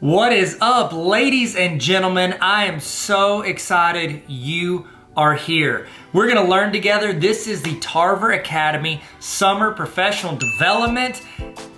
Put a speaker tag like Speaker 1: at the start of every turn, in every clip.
Speaker 1: What is up, ladies and gentlemen? I am so excited you are here. We're gonna learn together. This is the Tarver Academy Summer Professional Development.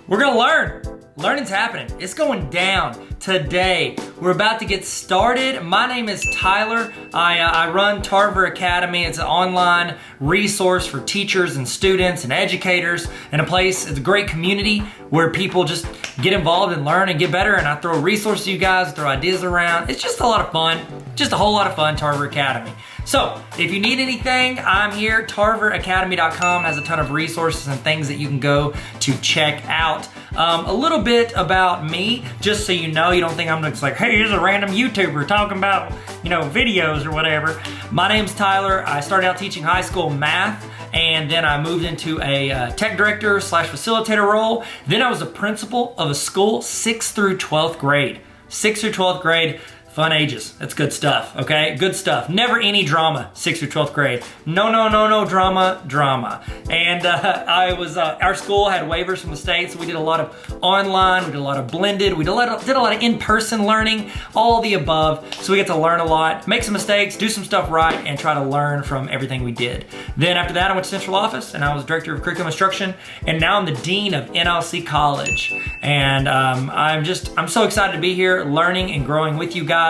Speaker 1: We're gonna learn. Learning's happening. It's going down today. We're about to get started. My name is Tyler. I run Tarver Academy. It's an online resource for teachers and students and educators, and it's a great community where people just get involved and learn and get better. And I throw resources to you guys, throw ideas around. It's just a lot of fun. Just a whole lot of fun, Tarver Academy. So if you need anything, I'm here. TarverAcademy.com has a ton of resources and things that you can go to check out. A little bit about me, just so you know, you don't think I'm just like, hey, here's a random YouTuber talking about, videos or whatever. My name's Tyler. I started out teaching high school math, and then I moved into a tech director / facilitator role. Then I was a principal of a school, 6th through 12th grade. 6th through 12th grade. Fun ages. That's good stuff, okay? Good stuff. Never any drama, 6th through 12th grade. No drama. And our school had waivers from the state, so we did a lot of online, we did a lot of blended, we did a lot of in-person learning, all the above. So we get to learn a lot, make some mistakes, do some stuff right, and try to learn from everything we did. Then after that, I went to central office, and I was director of curriculum instruction, and now I'm the dean of NLC College. And I'm so excited to be here, learning and growing with you guys.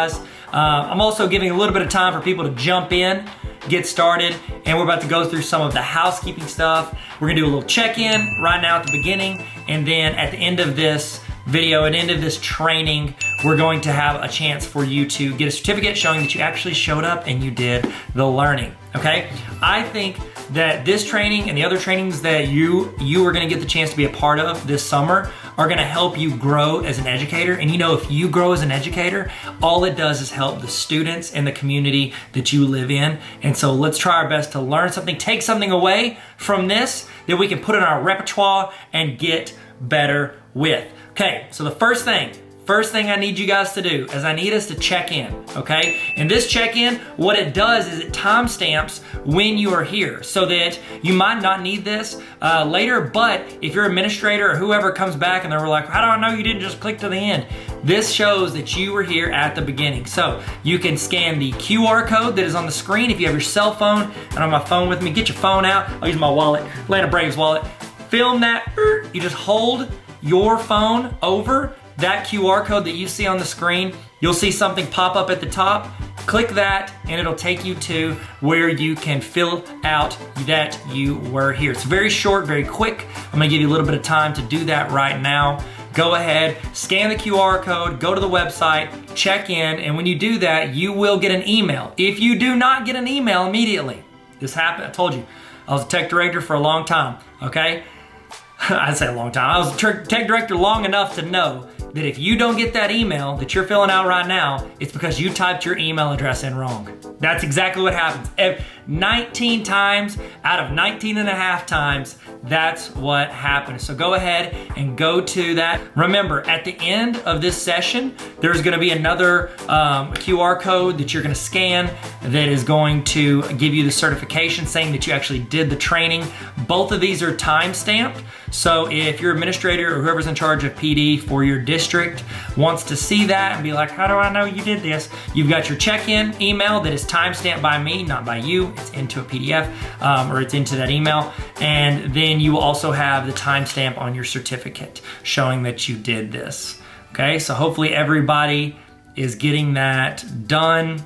Speaker 1: I'm also giving a little bit of time for people to jump in, get started, and we're about to go through some of the housekeeping stuff. We're gonna do a little check-in right now at the beginning, and then at the end of this video, at the end of this training, we're going to have a chance for you to get a certificate showing that you actually showed up and you did the learning, okay? I think that this training and the other trainings that you are gonna get the chance to be a part of this summer are gonna help you grow as an educator. And if you grow as an educator, all it does is help the students and the community that you live in. And so let's try our best to learn something, take something away from this that we can put in our repertoire and get better with. Okay, so the first thing I need you guys to do is I need us to check in, okay? And this check-in, what it does is it timestamps when you are here so that you might not need this later, but if your administrator or whoever comes back and they're like, how do I know you didn't just click to the end? This shows that you were here at the beginning. So you can scan the QR code that is on the screen if you have your cell phone. And on my phone with me, get your phone out. I'll use my wallet, Atlanta Braves wallet. Film that, you just hold your phone over that QR code that you see on the screen. You'll see something pop up at the top. Click that and it'll take you to where you can fill out that you were here. It's very short, very quick. I'm gonna give you a little bit of time to do that right now. Go ahead, scan the QR code, go to the website, check in, and when you do that, you will get an email. If you do not get an email immediately, this happened, I told you, I was a tech director for a long time, okay? I'd say a long time. I was a tech director long enough to know that if you don't get that email that you're filling out right now, it's because you typed your email address in wrong. That's exactly what happens. 19 times out of 19 and a half times, that's what happens. So go ahead and go to that. Remember, at the end of this session, there's gonna be another QR code that you're gonna scan that is going to give you the certification saying that you actually did the training. Both of these are time-stamped. So if your administrator or whoever's in charge of PD for your district wants to see that and be like, how do I know you did this? You've got your check-in email that is time-stamped by me, not by you. It's into a PDF or it's into that email. And then you will also have the timestamp on your certificate showing that you did this. Okay, so hopefully everybody is getting that done.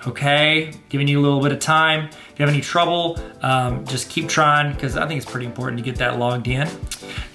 Speaker 1: Okay, giving you a little bit of time. If you have any trouble, just keep trying because I think it's pretty important to get that logged in.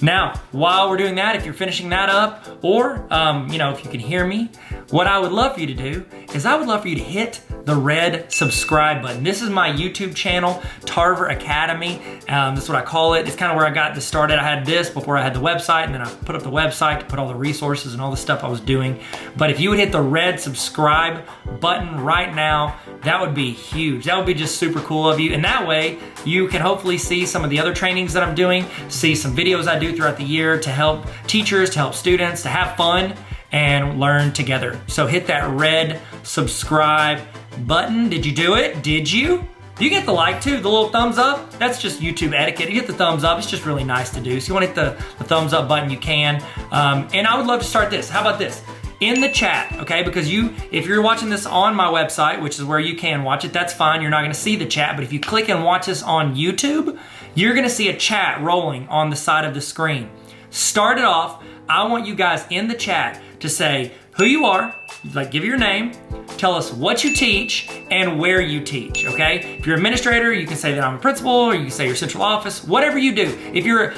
Speaker 1: Now, while we're doing that, if you're finishing that up, or if you can hear me, what I would love for you to do is I would love for you to hit the red subscribe button. This is my YouTube channel, Tarver Academy. That's what I call it. It's kind of where I got this started. I had this before I had the website, and then I put up the website to put all the resources and all the stuff I was doing. But if you would hit the red subscribe button right now, that would be huge. That would be just super cool of you. And that way, you can hopefully see some of the other trainings that I'm doing, see some videos I do throughout the year to help teachers, to help students, to have fun and learn together. So hit that red subscribe button. Did you do it? Did you? You get the like too, the little thumbs up. That's just YouTube etiquette. You hit the thumbs up. It's just really nice to do. So you want to hit the thumbs up button, you can. And I would love to start this. How about this? in the chat, okay? Because if you're watching this on my website, which is where you can watch it, that's fine. You're not gonna see the chat, but if you click and watch this on YouTube, you're gonna see a chat rolling on the side of the screen. Start it off. I want you guys in the chat to say who you are, like give your name, tell us what you teach and where you teach, okay? If you're an administrator, you can say that I'm a principal, or you can say your central office, whatever you do.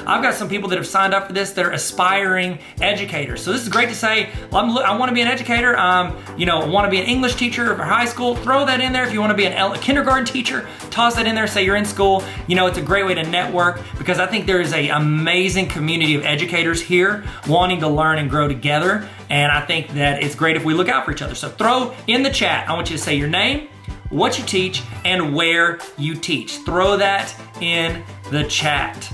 Speaker 1: I've got some people that have signed up for this that are aspiring educators. So this is great to say, I wanna be an educator, I wanna be an English teacher for high school, throw that in there. If you wanna be a kindergarten teacher, toss that in there, say you're in school. It's a great way to network because I think there is an amazing community of educators here wanting to learn and grow together. And I think that it's great if we look out for each other. So throw in the chat, I want you to say your name, what you teach, and where you teach. Throw that in the chat.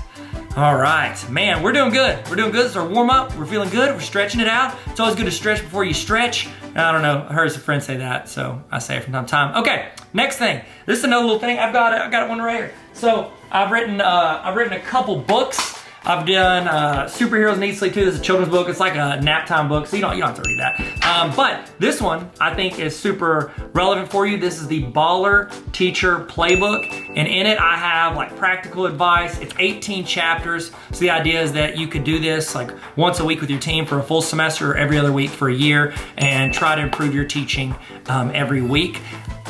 Speaker 1: All right, man, we're doing good. We're doing good. It's our warm up. We're feeling good. We're stretching it out. It's always good to stretch before you stretch. I don't know, I heard some friends say that, so I say it from time to time. Okay, next thing. This is another little thing. I've got one right here. So I've written a couple books. I've done Superheroes Need Sleep Too. This is a children's book. It's like a nap time book, so you don't have to read that. But this one I think is super relevant for you. This is the Baller Teacher Playbook, and in it I have like practical advice. It's 18 chapters. So the idea is that you could do this like once a week with your team for a full semester or every other week for a year and try to improve your teaching every week.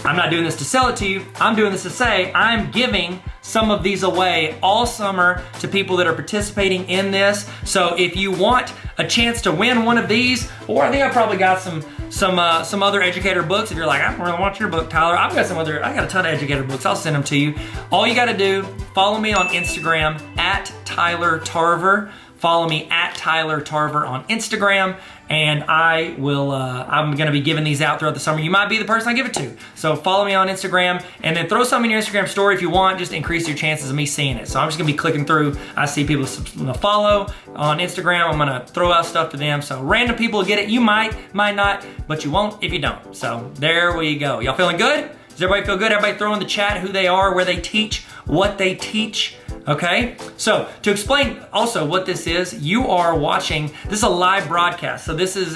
Speaker 1: I'm not doing this to sell it to you. I'm doing this to say I'm giving some of these away all summer to people that are participating in this. So if you want a chance to win one of these, or I think I probably got some other educator books. If you're like, I don't really want your book, Tyler, I got a ton of educator books. I'll send them to you. All you got to do, follow me on Instagram at Tyler Tarver. Follow me at Tyler Tarver on Instagram, and I'm gonna be giving these out throughout the summer. You might be the person I give it to. So follow me on Instagram, and then throw something in your Instagram story if you want, just to increase your chances of me seeing it. So I'm just gonna be clicking through. I see people follow on Instagram. I'm gonna throw out stuff to them. So random people will get it. You might not, but you won't if you don't. So there we go. Y'all feeling good? Does everybody feel good? Everybody throw in the chat who they are, where they teach, what they teach. Okay, so to explain also what this is, you are watching, this is a live broadcast. So this is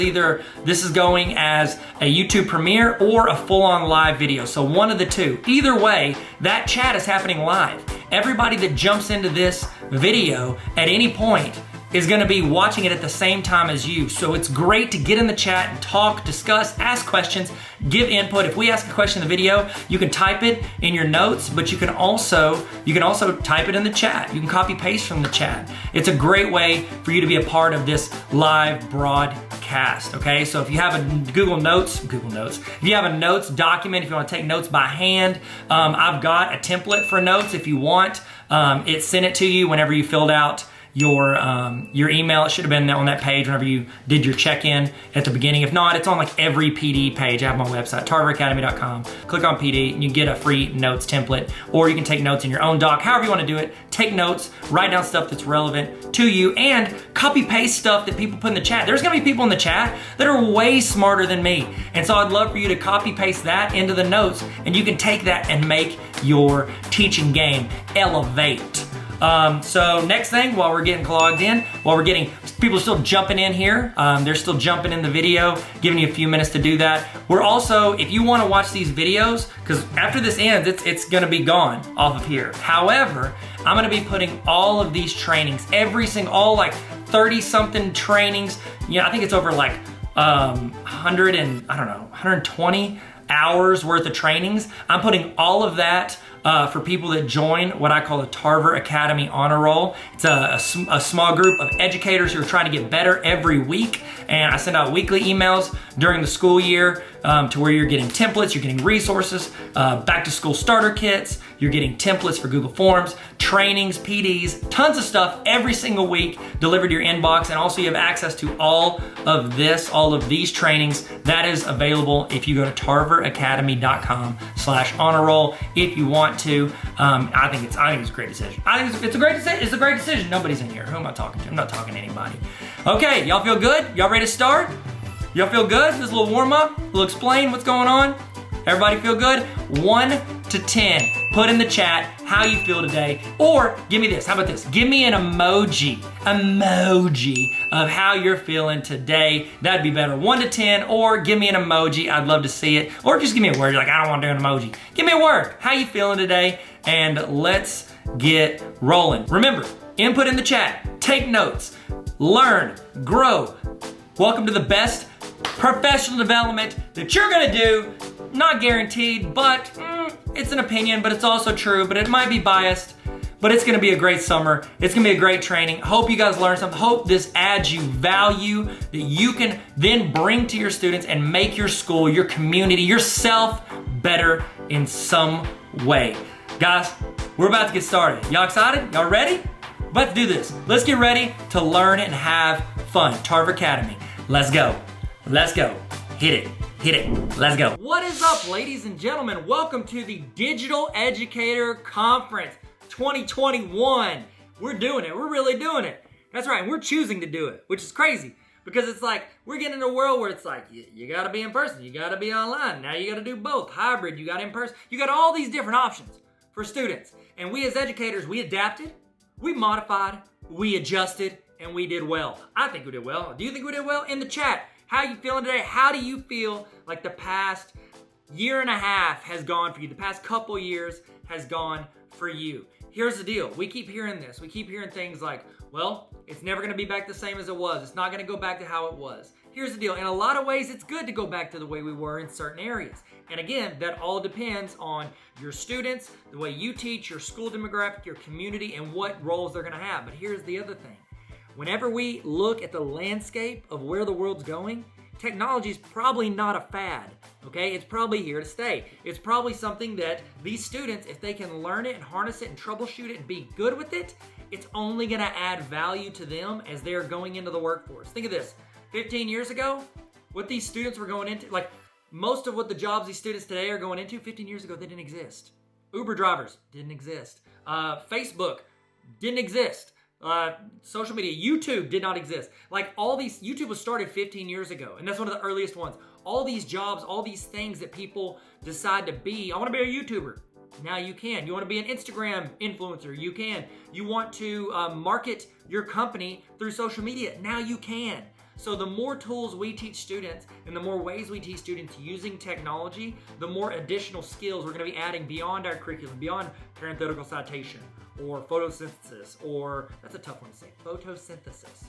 Speaker 1: going as a YouTube premiere or a full-on live video. So one of the two. Either way, that chat is happening live. Everybody that jumps into this video at any point is gonna be watching it at the same time as you. So it's great to get in the chat and talk, discuss, ask questions, give input. If we ask a question in the video, you can type it in your notes, but you can also type it in the chat. You can copy paste from the chat. It's a great way for you to be a part of this live broadcast, okay? So if you have a Google Notes, if you have a notes document, if you wanna take notes by hand, I've got a template for notes if you want. It sent it to you whenever you filled out your email. It should have been on that page whenever you did your check-in at the beginning. If not, it's on like every PD page. I have my website, tarveracademy.com. Click on PD and you get a free notes template, or you can take notes in your own doc. However you want to do it, take notes, write down stuff that's relevant to you, and copy paste stuff that people put in the chat. There's gonna be people in the chat that are way smarter than me. And so I'd love for you to copy paste that into the notes, and you can take that and make your teaching game elevate. So next thing, while we're getting logged in, people are still jumping in here. They're still jumping in the video, giving you a few minutes to do that. We're also, if you want to watch these videos, because after this ends, it's going to be gone off of here. However, I'm going to be putting all of these trainings, all like 30 something trainings. I think it's over like 120 hours worth of trainings. I'm putting all of that for people that join what I call the Tarver Academy Honor Roll. It's a small group of educators who are trying to get better every week, and I send out weekly emails during the school year to where you're getting templates, you're getting resources, back to school starter kits, you're getting templates for Google Forms, trainings, PDs, tons of stuff every single week delivered to your inbox, and also you have access to all of these trainings. That is available if you go to tarveracademy.com/honor roll if you want to. I think it's a great decision. I think it's a great decision. Nobody's in here. Who am I talking to? I'm not talking to anybody. Okay, y'all feel good? Y'all ready to start? Y'all feel good? This is a little warm up. We'll explain what's going on. Everybody feel good? 1 to 10. Put in the chat how you feel today. Or give me this, how about this? Give me an emoji of how you're feeling today. That'd be better, 1 to 10, or give me an emoji. I'd love to see it. Or just give me a word. You're like, I don't want to do an emoji. Give me a word. How you feeling today? And let's get rolling. Remember, input in the chat, take notes, learn, grow. Welcome to the best professional development that you're gonna do. Not guaranteed, but it's an opinion, but it's also true, but it might be biased, but it's gonna be a great summer. It's gonna be a great training. Hope you guys learn something. Hope this adds you value that you can then bring to your students and make your school, your community, yourself better in some way. Guys, we're about to get started. Y'all excited? Y'all ready? We're about to do this. Let's get ready to learn and have fun. Tarver Academy. Let's go. Let's go. Hit it. Hit it. Let's go. What is up, ladies and gentlemen? Welcome to the Digital Educator Conference 2021. We're doing it. We're really doing it. That's right. We're choosing to do it, which is crazy because it's like we're getting in a world where it's like you got to be in person. You got to be online. Now you got to do both. Hybrid. You got in person. You got all these different options for students. And we as educators, we adapted, we modified, we adjusted, and we did well. I think we did well. Do you think we did well? In the chat, how you feeling today? How do you feel like the past year and a half has gone for you? The past couple years has gone for you. Here's the deal. We keep hearing this. We keep hearing things like, well, it's never gonna be back the same as it was. It's not gonna go back to how it was. Here's the deal. In a lot of ways, it's good to go back to the way we were in certain areas. And again, that all depends on your students, the way you teach, your school demographic, your community, and what roles they're gonna have. But here's the other thing. Whenever we look at the landscape of where the world's going, technology is probably not a fad, okay? It's probably here to stay. It's probably something that these students, if they can learn it and harness it and troubleshoot it and be good with it, it's only gonna add value to them as they're going into the workforce. Think of this, 15 years ago, what these students were going into, like most of what the jobs these students today are going into, 15 years ago, they didn't exist. Uber drivers didn't exist. Facebook didn't exist. Social media, YouTube did not exist. Like all these, YouTube was started 15 years ago, and that's one of the earliest ones. All these jobs, all these things that people decide to be, I wanna be a YouTuber. Now you can. You wanna be an Instagram influencer, you can. You want to market your company through social media, now you can. So the more tools we teach students and the more ways we teach students using technology, the more additional skills we're gonna be adding beyond our curriculum, beyond parenthetical citation, or photosynthesis, or that's a tough one to say, photosynthesis.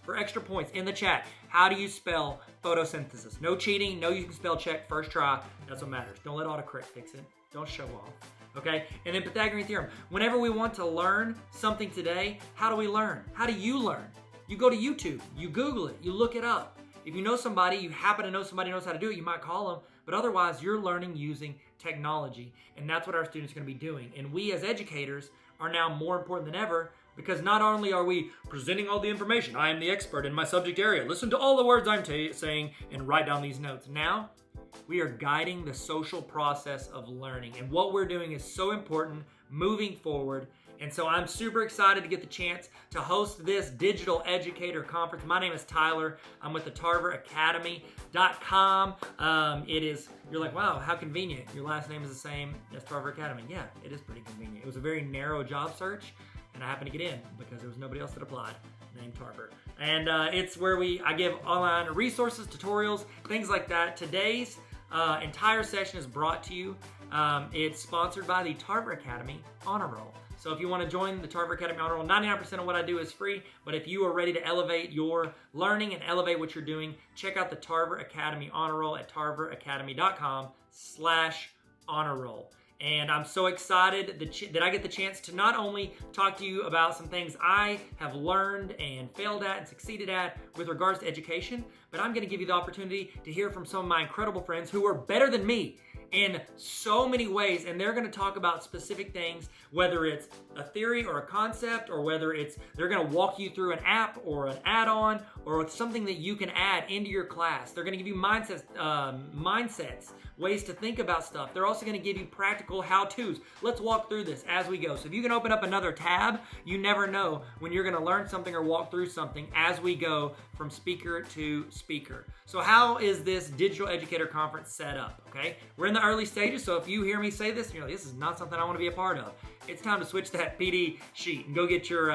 Speaker 1: For extra points in the chat, how do you spell photosynthesis? No cheating, no you can spell check, first try, that's what matters. Don't let autocorrect fix it, don't show off, okay? And then Pythagorean theorem, whenever we want to learn something today, how do we learn? How do you learn? You go to YouTube, you Google it, you look it up. If you know somebody, you happen to know somebody who knows how to do it, you might call them, but otherwise you're learning using technology, and that's what our students are gonna be doing. And we as educators are now more important than ever because not only are we presenting all the information, I am the expert in my subject area, listen to all the words I'm saying and write down these notes. Now, we are guiding the social process of learning, and what we're doing is so important moving forward. And so I'm super excited to get the chance to host this Digital Educator Conference. My name is Tyler. I'm with the TarverAcademy.com. You're like, wow, how convenient. Your last name is the same as Tarver Academy. Yeah, it is pretty convenient. It was a very narrow job search, and I happened to get in because there was nobody else that applied named Tarver. And it's where I give online resources, tutorials, things like that. Today's entire session is brought to you. It's sponsored by the Tarver Academy Honor Roll. So if you want to join the Tarver Academy Honor Roll, 99% of what I do is free, but if you are ready to elevate your learning and elevate what you're doing, check out the Tarver Academy Honor Roll at tarveracademy.com/honor roll. And I'm so excited that I get the chance to not only talk to you about some things I have learned and failed at and succeeded at with regards to education, but I'm going to give you the opportunity to hear from some of my incredible friends who are better than me in so many ways, and they're going to talk about specific things, whether it's a theory or a concept, or whether they're going to walk you through an app or an add-on or something that you can add into your class. They're going to give you mindsets, ways to think about stuff. They're also going to give you practical how-tos. Let's walk through this as we go. So if you can open up another tab, you never know when you're going to learn something or walk through something as we go from speaker to speaker. So how is this Digital Educator Conference set up? okay? We're in the early stages, so if you hear me say this and you're like, this is not something I want to be a part of, it's time to switch that PD sheet and go get your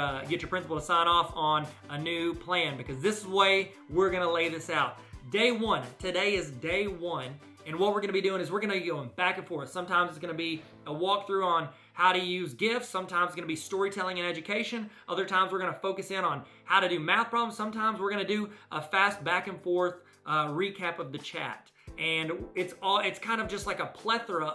Speaker 1: principal to sign off on a new plan, because this is the way we're gonna lay this out. Day one, today is day one, and what we're gonna be doing is we're gonna be going back and forth. Sometimes it's gonna be a walkthrough on how to use GIFs. Sometimes it's gonna be storytelling and education. Other times we're gonna focus in on how to do math problems. Sometimes we're gonna do a fast back and forth recap of the chat. And it's kind of just like a plethora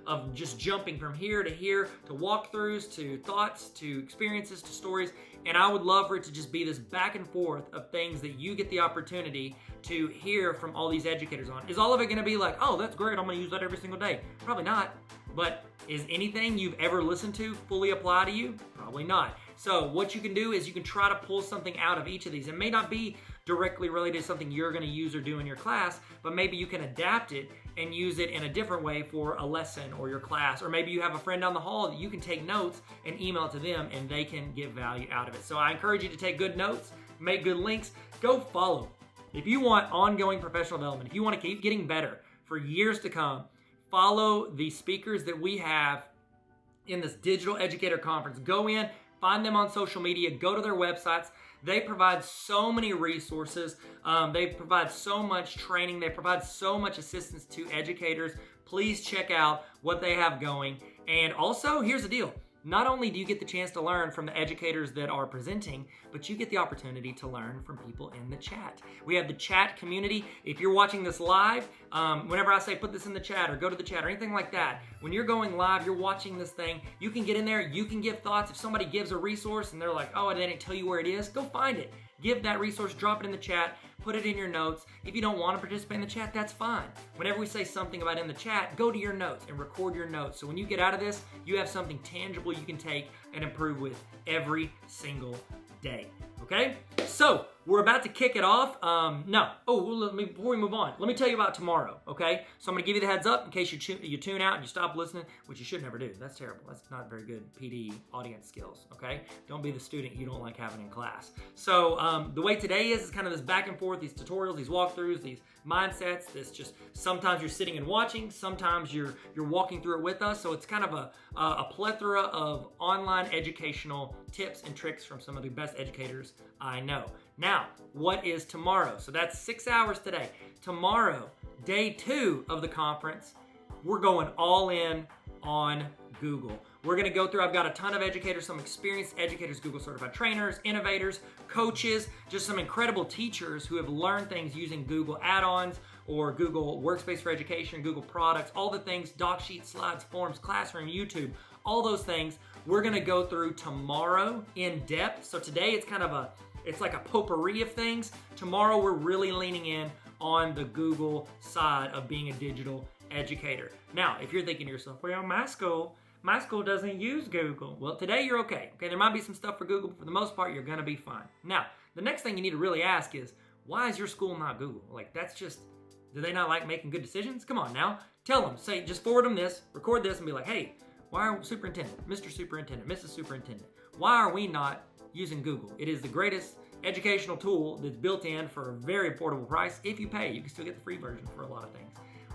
Speaker 1: of just jumping from here to here, to walkthroughs, to thoughts, to experiences, to stories. And I would love for it to just be this back and forth of things that you get the opportunity to hear from all these educators on. Is all of it gonna be like, oh, that's great, I'm gonna use that every single day? Probably not. But is anything you've ever listened to fully apply to you? Probably not. So what you can do is you can try to pull something out of each of these. It may not be directly related to something you're gonna use or do in your class, but maybe you can adapt it and use it in a different way for a lesson or your class. Or maybe you have a friend down the hall that you can take notes and email it to them and they can get value out of it. So I encourage you to take good notes, make good links, go follow. If you want ongoing professional development, if you want to keep getting better for years to come, follow the speakers that we have in this Digital Educator Conference. Go in, find them on social media, go to their websites. They provide so many resources. They provide so much training. They provide so much assistance to educators. Please check out what they have going. And also, here's the deal. Not only do you get the chance to learn from the educators that are presenting, but you get the opportunity to learn from people in the chat. We have the chat community. If you're watching this live, whenever I say put this in the chat or go to the chat or anything like that, when you're going live, you're watching this thing, you can get in there, you can give thoughts. If somebody gives a resource and they're like, oh, I didn't tell you where it is, go find it. Give that resource, drop it in the chat, put it in your notes. If you don't want to participate in the chat, that's fine. Whenever we say something about in the chat, go to your notes and record your notes. So when you get out of this, you have something tangible you can take and improve with every single day. Okay? So we're about to kick it off. Before we move on, let me tell you about tomorrow, okay? So I'm gonna give you the heads up in case you tune out and you stop listening, which you should never do. That's terrible. That's not very good PD audience skills, okay? Don't be the student you don't like having in class. So the way today is kind of this back and forth, these tutorials, these walkthroughs, these mindsets, this just, sometimes you're sitting and watching, sometimes you're walking through it with us. So it's kind of a plethora of online educational tips and tricks from some of the best educators I know. Now, what is tomorrow? So that's 6 hours today. Tomorrow, day 2 of the conference, we're going all in on Google. We're gonna go through, I've got a ton of educators, some experienced educators, Google certified trainers, innovators, coaches, just some incredible teachers who have learned things using Google add-ons or Google Workspace for Education, Google products, all the things, doc sheets, slides, forms, classroom, YouTube, all those things. We're gonna go through tomorrow in depth. So today it's like a potpourri of things. Tomorrow we're really leaning in on the Google side of being a digital educator. Now, if you're thinking to yourself, well, my school doesn't use Google. Well, today you're okay. Okay, there might be some stuff for Google, but for the most part, you're gonna be fine. Now, the next thing you need to really ask is, why is your school not Google? Like, that's just, do they not like making good decisions? Come on now, tell them, just forward them this, record this, and be like, hey, why are Superintendent, Mr. Superintendent, Mrs. Superintendent, why are we not using Google? It is the greatest educational tool that's built in for a very affordable price. If you pay, you can still get the free version for a lot of things.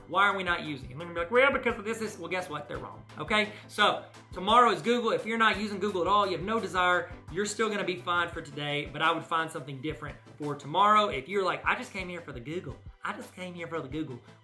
Speaker 1: Why are we not using it? And they're gonna be like, well, because of this. Well, guess what? They're wrong, okay? So tomorrow is Google. If you're not using Google at all, you have no desire, you're still gonna be fine for today, but I would find something different for tomorrow. If you're like, I just came here for the Google.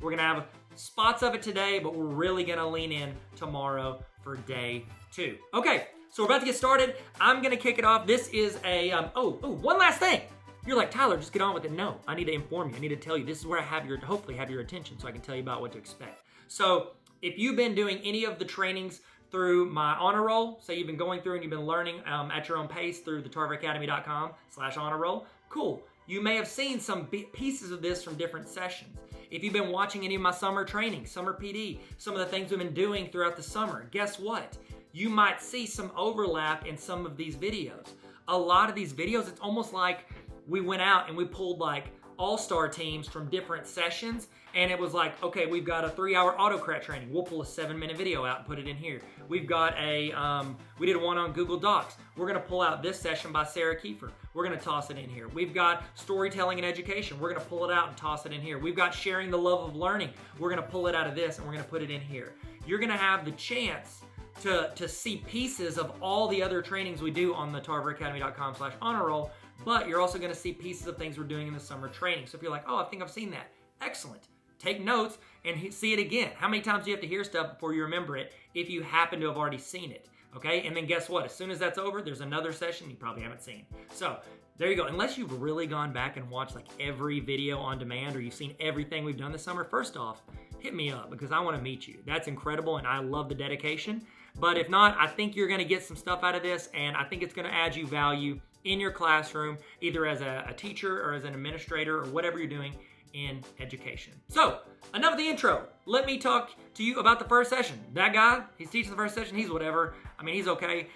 Speaker 1: We're gonna have spots of it today, but we're really gonna lean in tomorrow for day 2. Okay, so we're about to get started. I'm gonna kick it off. This is a, one last thing. You're like, Tyler, just get on with it. No, I need to inform you. I need to tell you. This is where I hopefully have your attention so I can tell you about what to expect. So if you've been doing any of the trainings through my honor roll, say you've been going through and you've been learning at your own pace through the tarveracademy.com/honor roll, cool. You may have seen some pieces of this from different sessions. If you've been watching any of my summer training, summer PD, some of the things we've been doing throughout the summer, guess what? You might see some overlap in some of these videos. A lot of these videos, it's almost like we went out and we pulled like all-star teams from different sessions, and it was like, okay, we've got a 3-hour autocrat training. We'll pull a 7-minute video out and put it in here. We've got we did one on Google Docs. We're gonna pull out this session by Sarah Kiefer. We're gonna toss it in here. We've got storytelling and education. We're gonna pull it out and toss it in here. We've got sharing the love of learning. We're gonna pull it out of this and we're gonna put it in here. You're gonna have the chance to see pieces of all the other trainings we do on the tarveracademy.com/honor roll, but you're also gonna see pieces of things we're doing in the summer training. So if you're like, oh, I think I've seen that, excellent. Take notes and see it again. How many times do you have to hear stuff before you remember it if you happen to have already seen it? Okay, and then guess what? As soon as that's over, there's another session you probably haven't seen. So there you go. Unless you've really gone back and watched like every video on demand or you've seen everything we've done this summer, first off, hit me up because I want to meet you. That's incredible and I love the dedication. But if not, I think you're going to get some stuff out of this and I think it's going to add you value in your classroom, either as a teacher or as an administrator or whatever you're doing in education. So, enough of the intro. Let me talk to you about the first session. That guy, he's teaching the first session. He's whatever. I mean, he's okay.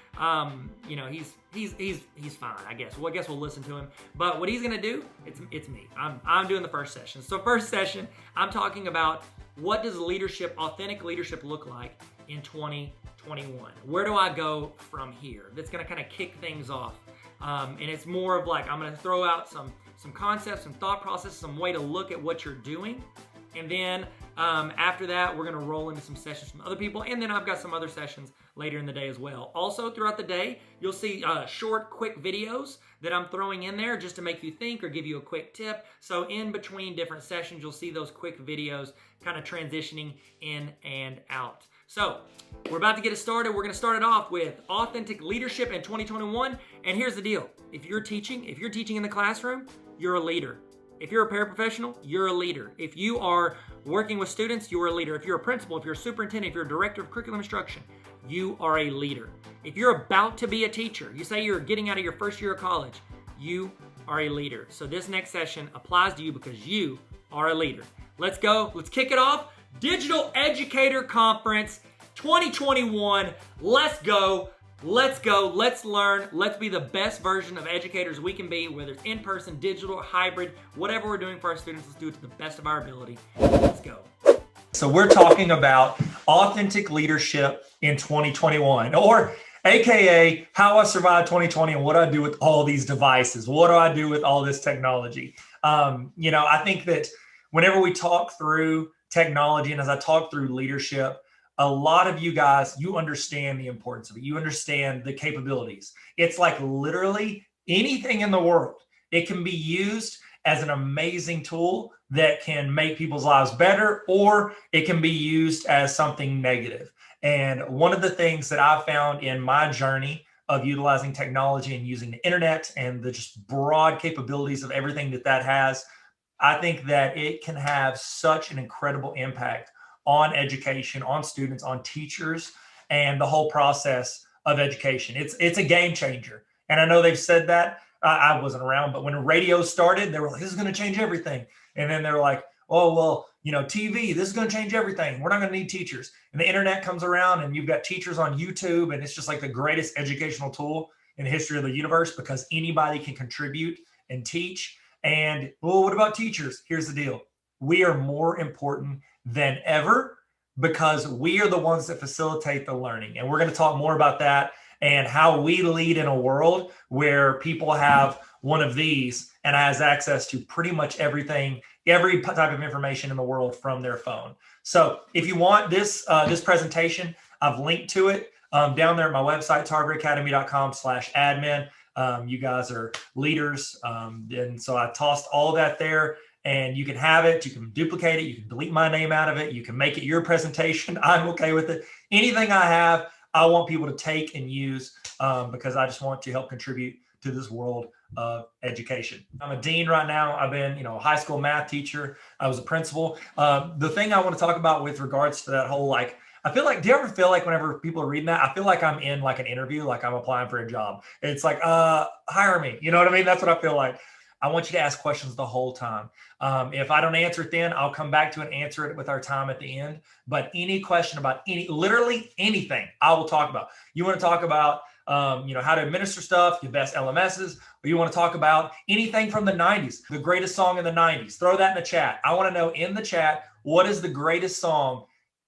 Speaker 1: You know, he's fine, I guess. Well, I guess we'll listen to him. But what he's gonna do, it's me. I'm doing the first session. So first session, I'm talking about what does leadership, authentic leadership look like in 2021? Where do I go from here? That's gonna kind of kick things off. And it's more of like, I'm gonna throw out some concepts, some thought process, some way to look at what you're doing. And then after that, we're gonna roll into some sessions from other people. And then I've got some other sessions later in the day as well. Also throughout the day, you'll see short, quick videos that I'm throwing in there just to make you think or give you a quick tip. So in between different sessions, you'll see those quick videos kind of transitioning in and out. So we're about to get it started. We're gonna start it off with authentic leadership in 2021. And here's the deal. If you're teaching in the classroom, you're a leader. If you're a paraprofessional, you're a leader. If you are working with students, you're a leader. If you're a principal, if you're a superintendent, if you're a director of curriculum instruction, you are a leader. If you're about to be a teacher, you say you're getting out of your first year of college, you are a leader. So this next session applies to you because you are a leader. Let's go. Let's kick it off. Digital Educator Conference 2021. Let's go. Let's go, let's learn, let's be the best version of educators we can be, whether it's in person, digital, hybrid, whatever we're doing for our students, let's do it to the best of our ability. Let's go. So we're talking about authentic leadership in 2021, or AKA how I survived 2020 and what do I do with all these devices? What do I do with all this technology? You know, I think that whenever we talk through technology and as I talk through leadership, a lot of you guys, you understand the importance of it. You understand the capabilities. It's like literally anything in the world. It can be used as an amazing tool that can make people's lives better, or it can be used as something negative. And one of the things that I've found in my journey of utilizing technology and using the internet and the just broad capabilities of everything that has, I think that it can have such an incredible impact on education, on students, on teachers, and the whole process of education. It's a game changer. And I know they've said that. I wasn't around, but when radio started, they were like, this is going to change everything. And then they're like, oh, well, you know, TV, this is going to change everything. We're not going to need teachers. And the internet comes around and you've got teachers on YouTube, and it's just like the greatest educational tool in the history of the universe because anybody can contribute and teach. And, well, what about teachers? Here's the deal. We are more important than ever because we are the ones that facilitate the learning. And we're going to talk more about that and how we lead in a world where people have one of these and has access to pretty much everything, every type of information in the world from their phone. So if you want this presentation, I've linked to it down there at my website, tarveracademy.com/admin. You guys are leaders. And so I tossed all that there. And you can have it, you can duplicate it, you can delete my name out of it, you can make it your presentation. I'm okay with it. Anything I have, I want people to take and use because I just want to help contribute to this world of education. I'm a dean right now. I've been, a high school math teacher. I was a principal. The thing I want to talk about with regards to that whole, I feel like, do you ever feel like whenever people are reading that, I feel like I'm in like an interview, like I'm applying for a job. It's like, hire me. You know what I mean? That's what I feel like. I want you to ask questions the whole time. If I don't answer it then, I'll come back to it and answer it with our time at the end. But any question about literally anything, I will talk about. You want to talk about how to administer stuff, your best LMSs, or you want to talk about anything from the 90s, the greatest song in the 90s, throw that in the chat. I want to know in the chat, what is the greatest song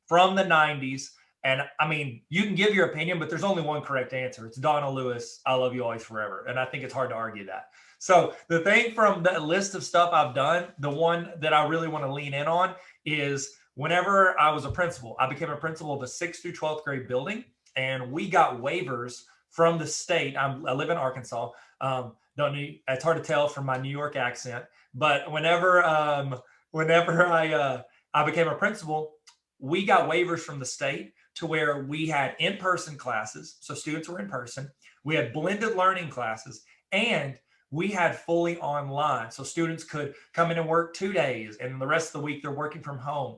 Speaker 1: from the 90s? And I mean, you can give your opinion, but there's only one correct answer. It's Donna Lewis, I Love You Always Forever. And I think it's hard to argue that. So the thing from the list of stuff I've done, the one that I really want to lean in on is whenever I was a principal, I became a principal of a 6th through 12th grade building, and we got waivers from the state. I live in Arkansas. It's hard to tell from my New York accent, but whenever I became a principal, we got waivers from the state to where we had in-person classes. So students were in person. We had blended learning classes, and we had fully online. So students could come in and work 2 days, and the rest of the week they're working from home.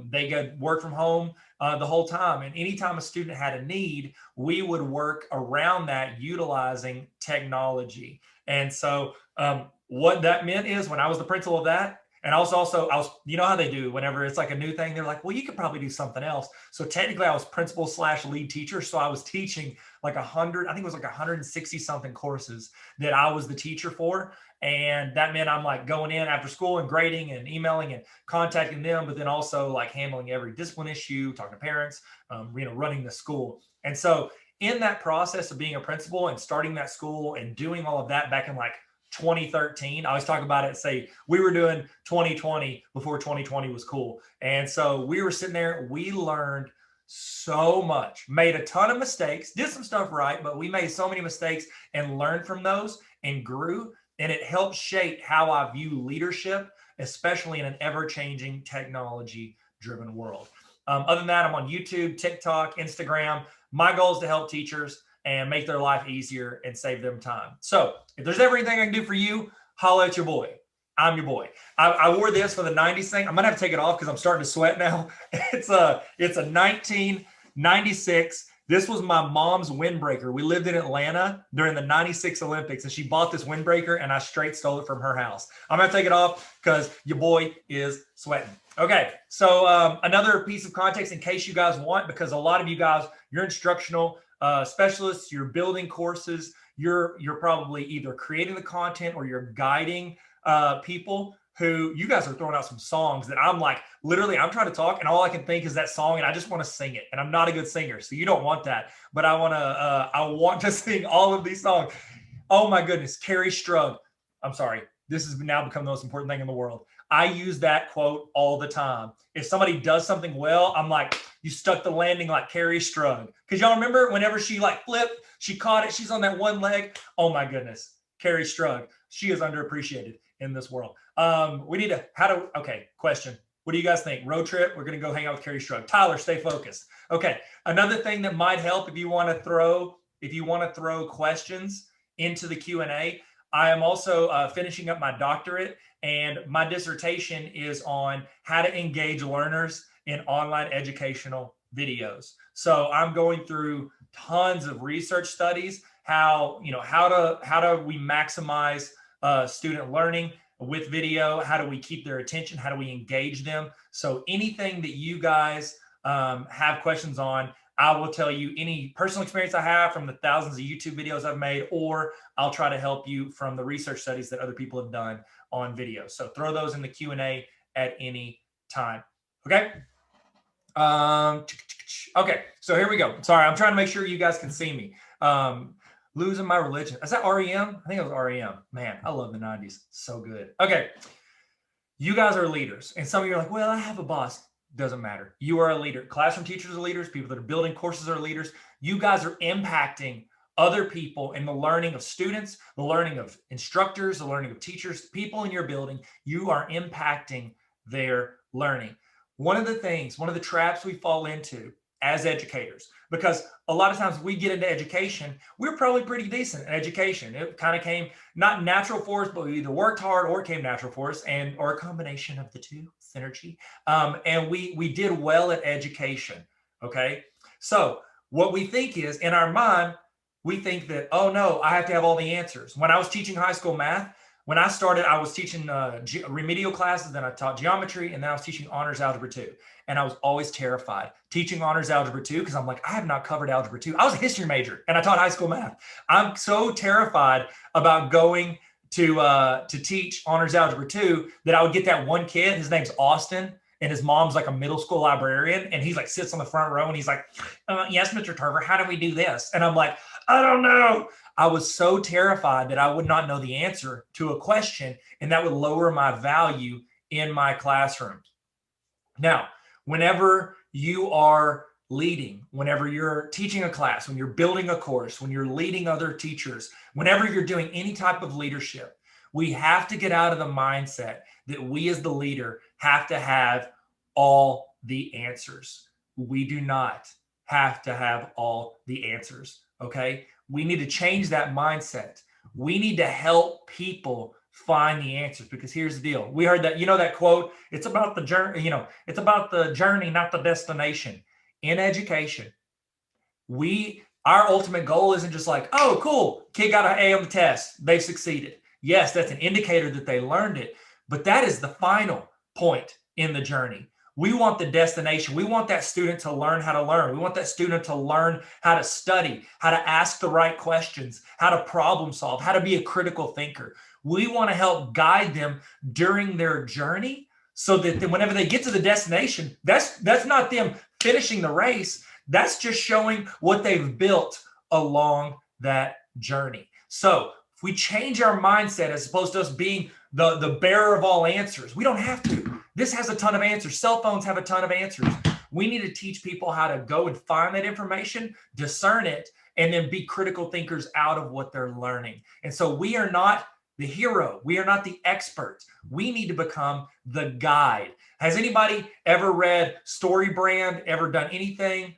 Speaker 1: They could work from home the whole time. And anytime a student had a need, we would work around that utilizing technology. And so what that meant is when I was the principal of that, and I was, you know how they do whenever it's like a new thing, they're like, well, you could probably do something else. So technically I was principal / lead teacher. So I was teaching like 160 something courses that I was the teacher for. And that meant I'm like going in after school and grading and emailing and contacting them, but then also like handling every discipline issue, talking to parents, running the school. And so in that process of being a principal and starting that school and doing all of that back in like 2013. I always talk about it, say we were doing 2020 before 2020 was cool. And so we were sitting there, we learned so much, made a ton of mistakes, did some stuff right, but we made so many mistakes and learned from those and grew. And it helped shape how I view leadership, especially in an ever-changing technology-driven world. Other than that, I'm on YouTube, TikTok, Instagram. My goal is to help teachers and make their life easier and save them time. So if there's ever anything I can do for you, holla at your boy. I'm your boy. I wore this for the 90s thing. I'm gonna have to take it off because I'm starting to sweat now. It's a 1996. This was my mom's windbreaker. We lived in Atlanta during the 96 Olympics, and she bought this windbreaker, and I straight stole it from her house. I'm gonna take it off because your boy is sweating. Okay, so another piece of context in case you guys want, because a lot of you guys, you're instructional specialists, you're building courses, you're probably either creating the content or you're guiding people who you guys are throwing out some songs that I'm like, literally, I'm trying to talk and all I can think is that song and I just want to sing it. And I'm not a good singer, so you don't want that. But I want to sing all of these songs. Oh my goodness, Carrie Strug. I'm sorry. This has now become the most important thing in the world. I use that quote all the time. If somebody does something well, I'm like, you stuck the landing like Carrie Strug. Because y'all remember whenever she like flipped, she caught it, she's on that one leg. Oh my goodness, Carrie Strug. She is underappreciated in this world. We need to, question. What do you guys think? Road trip, we're going to go hang out with Carrie Strug. Tyler, stay focused. Okay, another thing that might help if you want to throw questions into the Q&A, I am also finishing up my doctorate, and my dissertation is on how to engage learners in online educational videos. So I'm going through tons of research studies, how do we maximize student learning with video? How do we keep their attention? How do we engage them? So anything that you guys have questions on, I will tell you any personal experience I have from the thousands of YouTube videos I've made, or I'll try to help you from the research studies that other people have done on video. So throw those in the Q&A at any time. Okay. Okay. So here we go. Sorry, I'm trying to make sure you guys can see me. Losing my religion. Is that REM? I think it was REM. Man, I love the 90s. So good. Okay. You guys are leaders. And some of you are like, well, I have a boss. Doesn't matter. You are a leader. Classroom teachers are leaders. People that are building courses are leaders. You guys are impacting other people in the learning of students, the learning of instructors, the learning of teachers, people in your building. You are impacting their learning. One of the traps we fall into as educators, because a lot of times we get into education, we're probably pretty decent in education. It kind of came not natural for us, but we either worked hard or it came natural for us, or a combination of the two, synergy. And we did well at education. Okay. So what we think is, in our mind, we think that, oh no, I have to have all the answers. When I was teaching high school math, When I started, I was teaching remedial classes, then I taught geometry, and then I was teaching honors algebra 2. And I was always terrified teaching honors algebra 2 because I'm like, I have not covered algebra 2. I was a history major and I taught high school math. I'm so terrified about going to teach honors algebra 2 that I would get that one kid, his name's Austin, and his mom's like a middle school librarian, and he's like sits on the front row and he's like, yes, Mr. Tarver, how do we do this? And I'm like, I don't know. I was so terrified that I would not know the answer to a question, and that would lower my value in my classroom. Now, whenever you are leading, whenever you're teaching a class, when you're building a course, when you're leading other teachers, whenever you're doing any type of leadership, we have to get out of the mindset that we as the leader have to have all the answers. We do not have to have all the answers, okay? We need to change that mindset. We need to help people find the answers, because here's the deal. We heard that, that quote, it's about the journey, it's about the journey, not the destination. In education, our ultimate goal isn't just like, oh, cool, kid got an A on the test, they've succeeded. Yes, that's an indicator that they learned it, but that is the final point in the journey. We want the destination. We want that student to learn how to learn. We want that student to learn how to study, how to ask the right questions, how to problem solve, how to be a critical thinker. We want to help guide them during their journey so that whenever they get to the destination, that's not them finishing the race. That's just showing what they've built along that journey. So if we change our mindset as opposed to us being the bearer of all answers, we don't have to. This has a ton of answers. Cell phones have a ton of answers. We need to teach people how to go and find that information, discern it, and then be critical thinkers out of what they're learning. And so we are not the hero. We are not the experts. We need to become the guide. Has anybody ever read StoryBrand, ever done anything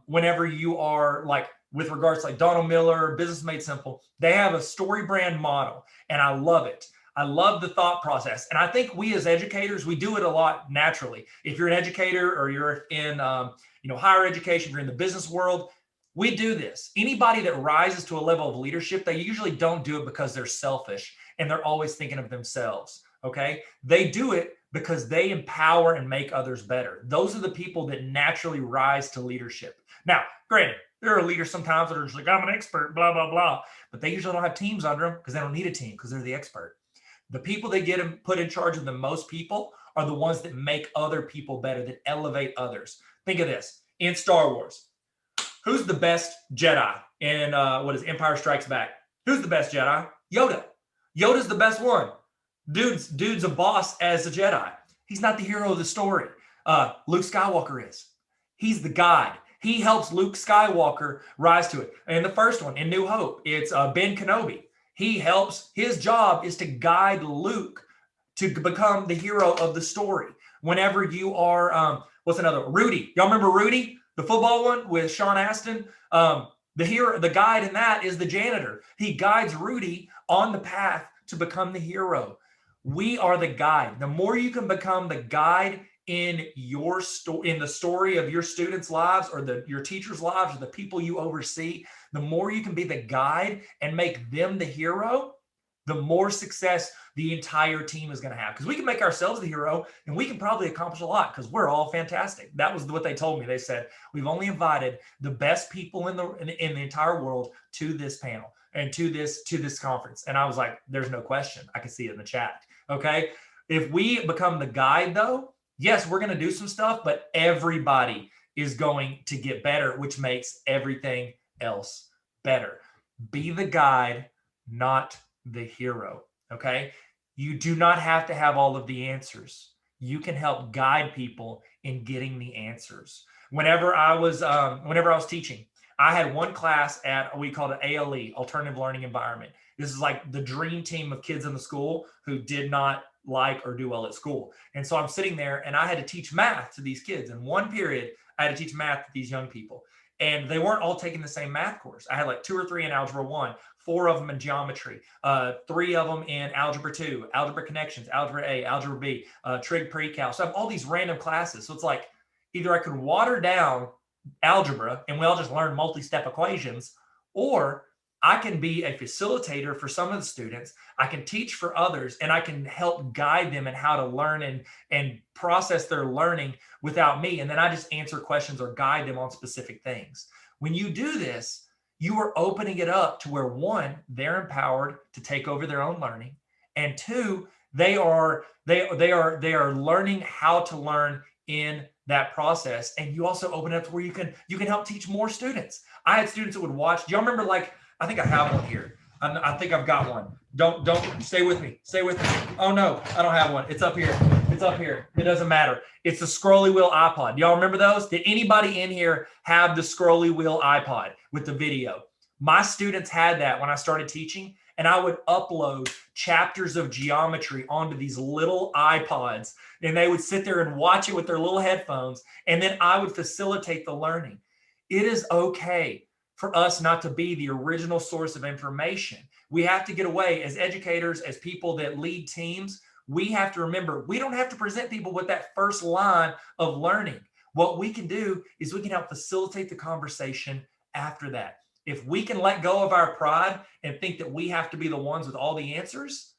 Speaker 1: whenever you are like, with regards to like Donald Miller, Business Made Simple? They have a StoryBrand model, and I love it. I love the thought process. And I think we as educators, we do it a lot naturally. If you're an educator or you're in higher education, you're in the business world, we do this. Anybody that rises to a level of leadership, they usually don't do it because they're selfish and they're always thinking of themselves, okay? They do it because they empower and make others better. Those are the people that naturally rise to leadership. Now, granted, there are leaders sometimes that are just like, I'm an expert, blah, blah, blah. But they usually don't have teams under them because they don't need a team because they're the expert. The people that get put in charge of the most people are the ones that make other people better, that elevate others. Think of this. In Star Wars, who's the best Jedi in Empire Strikes Back? Who's the best Jedi? Yoda. Yoda's the best one. Dude's a boss as a Jedi. He's not the hero of the story. Luke Skywalker is. He's the guide. He helps Luke Skywalker rise to it. And the first one, in New Hope, it's Ben Kenobi. His job is to guide Luke to become the hero of the story. Whenever you are, Rudy. Y'all remember Rudy? The football one with Sean Astin? The guide in that is the janitor. He guides Rudy on the path to become the hero. We are the guide. The more you can become the guide in the story of your students' lives or your teachers' lives or the people you oversee, the more you can be the guide and make them the hero, the more success the entire team is going to have. Because we can make ourselves the hero and we can probably accomplish a lot because we're all fantastic. That was what they told me. They said, we've only invited the best people in the entire world to this panel and to this conference. And I was like, there's no question. I can see it in the chat. Okay. If we become the guide though, yes, we're going to do some stuff, but everybody is going to get better, which makes everything else better. Be the guide, not the hero, okay? You do not have to have all of the answers. You can help guide people in getting the answers. Whenever I was teaching, I had one class at, we called it ALE, Alternative Learning Environment. This is like the dream team of kids in the school who did not like or do well at school. And so I'm sitting there and I had to teach math to these kids. In one period, I had to teach math to these young people. And they weren't all taking the same math course. I had like 2 or 3 in Algebra 1, 4 of them in geometry, 3 of them in Algebra 2, Algebra Connections, Algebra A, Algebra B, Trig Pre-Cal. So I have all these random classes. So it's like either I could water down algebra and we all just learn multi-step equations, or I can be a facilitator for some of the students. I can teach for others, and I can help guide them in how to learn and process their learning without me. And then I just answer questions or guide them on specific things. When you do this, you are opening it up to where, one, they're empowered to take over their own learning, and two, they are learning how to learn in that process. And you also open it up to where you can help teach more students. I had students that would watch. Do y'all remember, like, I think I have one here. I think I've got one. Don't stay with me. Stay with me. Oh no, I don't have one. It's up here. It's up here. It doesn't matter. It's the scrolly wheel iPod. Y'all remember those? Did anybody in here have the scrolly wheel iPod with the video? My students had that when I started teaching, and I would upload chapters of geometry onto these little iPods, and they would sit there and watch it with their little headphones, and then I would facilitate the learning. It is okay for us not to be the original source of information. We have to get away as educators, as people that lead teams. We have to remember, we don't have to present people with that first line of learning. What we can do is we can help facilitate the conversation after that. If we can let go of our pride and think that we have to be the ones with all the answers,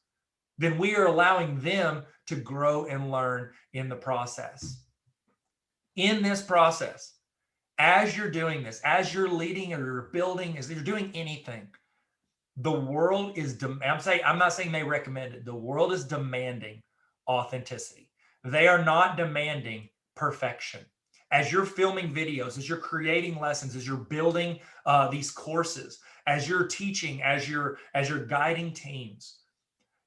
Speaker 1: then we are allowing them to grow and learn in the process. In this process, as you're doing this, as you're leading or you're building, as you're doing anything, the world is, I'm not saying they recommend it. The world is demanding authenticity. They are not demanding perfection. As you're filming videos, as you're creating lessons, as you're building these courses, as you're teaching, as you're guiding teams,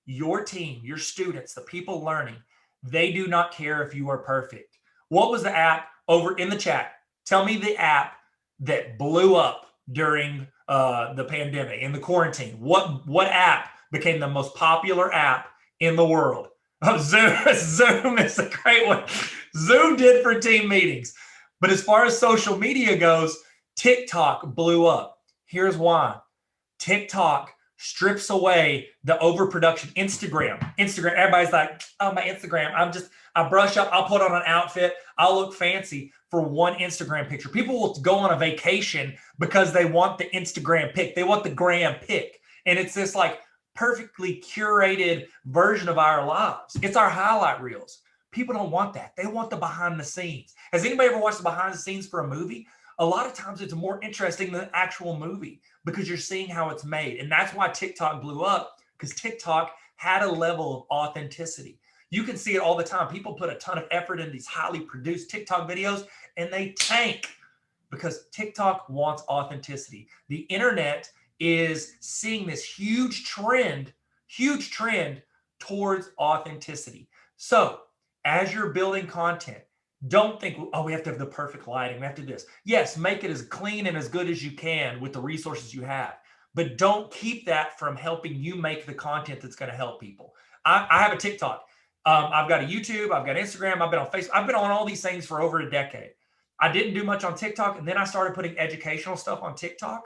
Speaker 1: your team, your students, the people learning, they do not care if you are perfect. What was the app over in the chat? Tell me the app that blew up during the pandemic, in the quarantine. What app became the most popular app in the world? Oh, Zoom. Zoom is a great one. Zoom did for team meetings. But as far as social media goes, TikTok blew up. Here's why. TikTok strips away the overproduction. Instagram, everybody's like, oh, my Instagram, I brush up, I'll put on an outfit, I'll look fancy for one Instagram picture. People will go on a vacation because they want the Instagram pic. They want the gram pic. And it's this like perfectly curated version of our lives. It's our highlight reels. People don't want that. They want the behind the scenes. Has anybody ever watched the behind the scenes for a movie? A lot of times it's more interesting than the actual movie because you're seeing how it's made. And that's why TikTok blew up, because TikTok had a level of authenticity. You can see it all the time. People put a ton of effort into these highly produced TikTok videos and they tank because TikTok wants authenticity. The internet is seeing this huge trend towards authenticity. So as you're building content, don't think, oh, we have to have the perfect lighting. We have to do this. Yes, make it as clean and as good as you can with the resources you have. But don't keep that from helping you make the content that's going to help people. I have a TikTok. I've got a YouTube. I've got Instagram. I've been on Facebook. I've been on all these things for over a decade. I didn't do much on TikTok. And then I started putting educational stuff on TikTok.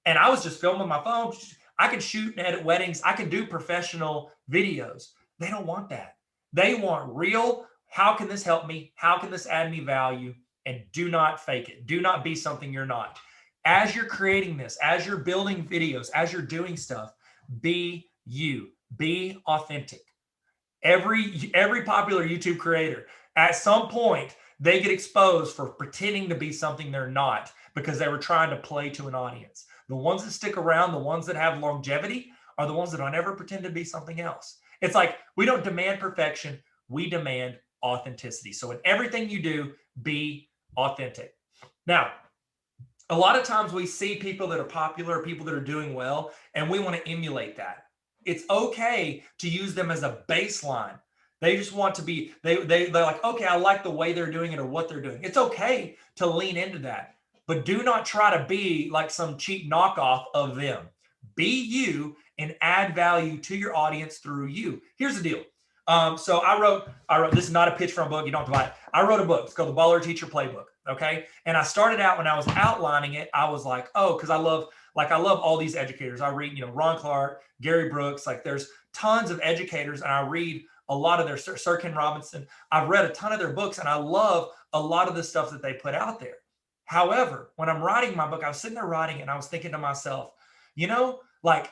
Speaker 1: And I was just filming my phone. I can shoot and edit weddings. I can do professional videos. They don't want that. They want real. How can this help me? How can this add me value? And do not fake it. Do not be something you're not. As you're creating this, as you're building videos, as you're doing stuff, be you. Be authentic. Every popular YouTube creator, at some point, they get exposed for pretending to be something they're not because they were trying to play to an audience. The ones that stick around, the ones that have longevity, are the ones that don't ever pretend to be something else. It's like we don't demand perfection. We demand authenticity. So in everything you do, be authentic. Now, a lot of times we see people that are popular, people that are doing well, and we want to emulate that. It's okay to use them as a baseline. They just want to be, they're like, okay, I like the way they're doing it or what they're doing. It's okay to lean into that, but do not try to be like some cheap knockoff of them. Be you and add value to your audience through you. Here's the deal. So I wrote, this is not a pitch for a book. You don't have to buy it. I wrote a book. It's called The Baller Teacher Playbook. Okay. And I started out when I was outlining it, I was like, oh, because I love all these educators. I read, Ron Clark, Gary Brooks, like there's tons of educators, and I read a lot of their Sir Ken Robinson. I've read a ton of their books, and I love a lot of the stuff that they put out there. However, when I'm writing my book, I was sitting there writing it, and I was thinking to myself, like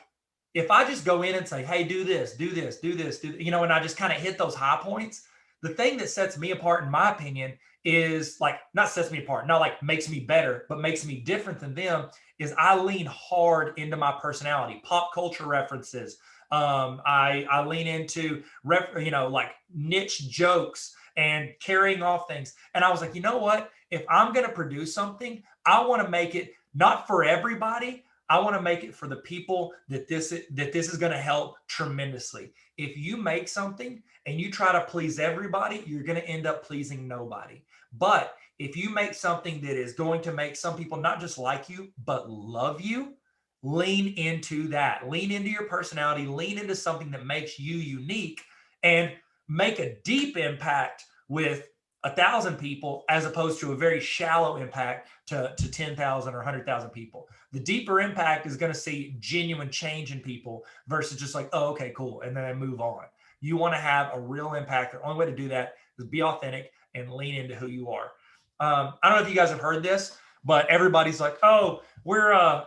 Speaker 1: if I just go in and say, hey, do this, do this, do this, and I just kind of hit those high points, the thing that sets me apart, in my opinion, is like, not sets me apart, not like makes me better, but makes me different than them, is I lean hard into my personality, pop culture references. I lean into, like niche jokes and carrying off things. And I was like, you know what? If I'm going to produce something, I want to make it not for everybody. I want to make it for the people that this is going to help tremendously. If you make something and you try to please everybody, you're going to end up pleasing nobody. But if you make something that is going to make some people not just like you, but love you, lean into that. Lean into your personality, lean into something that makes you unique, and make a deep impact with 1,000 people as opposed to a very shallow impact to 10,000 or 100,000 people. The deeper impact is going to see genuine change in people versus just like, oh, okay, cool, and then I move on. You want to have a real impact. The only way to do that is be authentic and lean into who you are. I don't know if you guys have heard this, but everybody's like, oh, we're,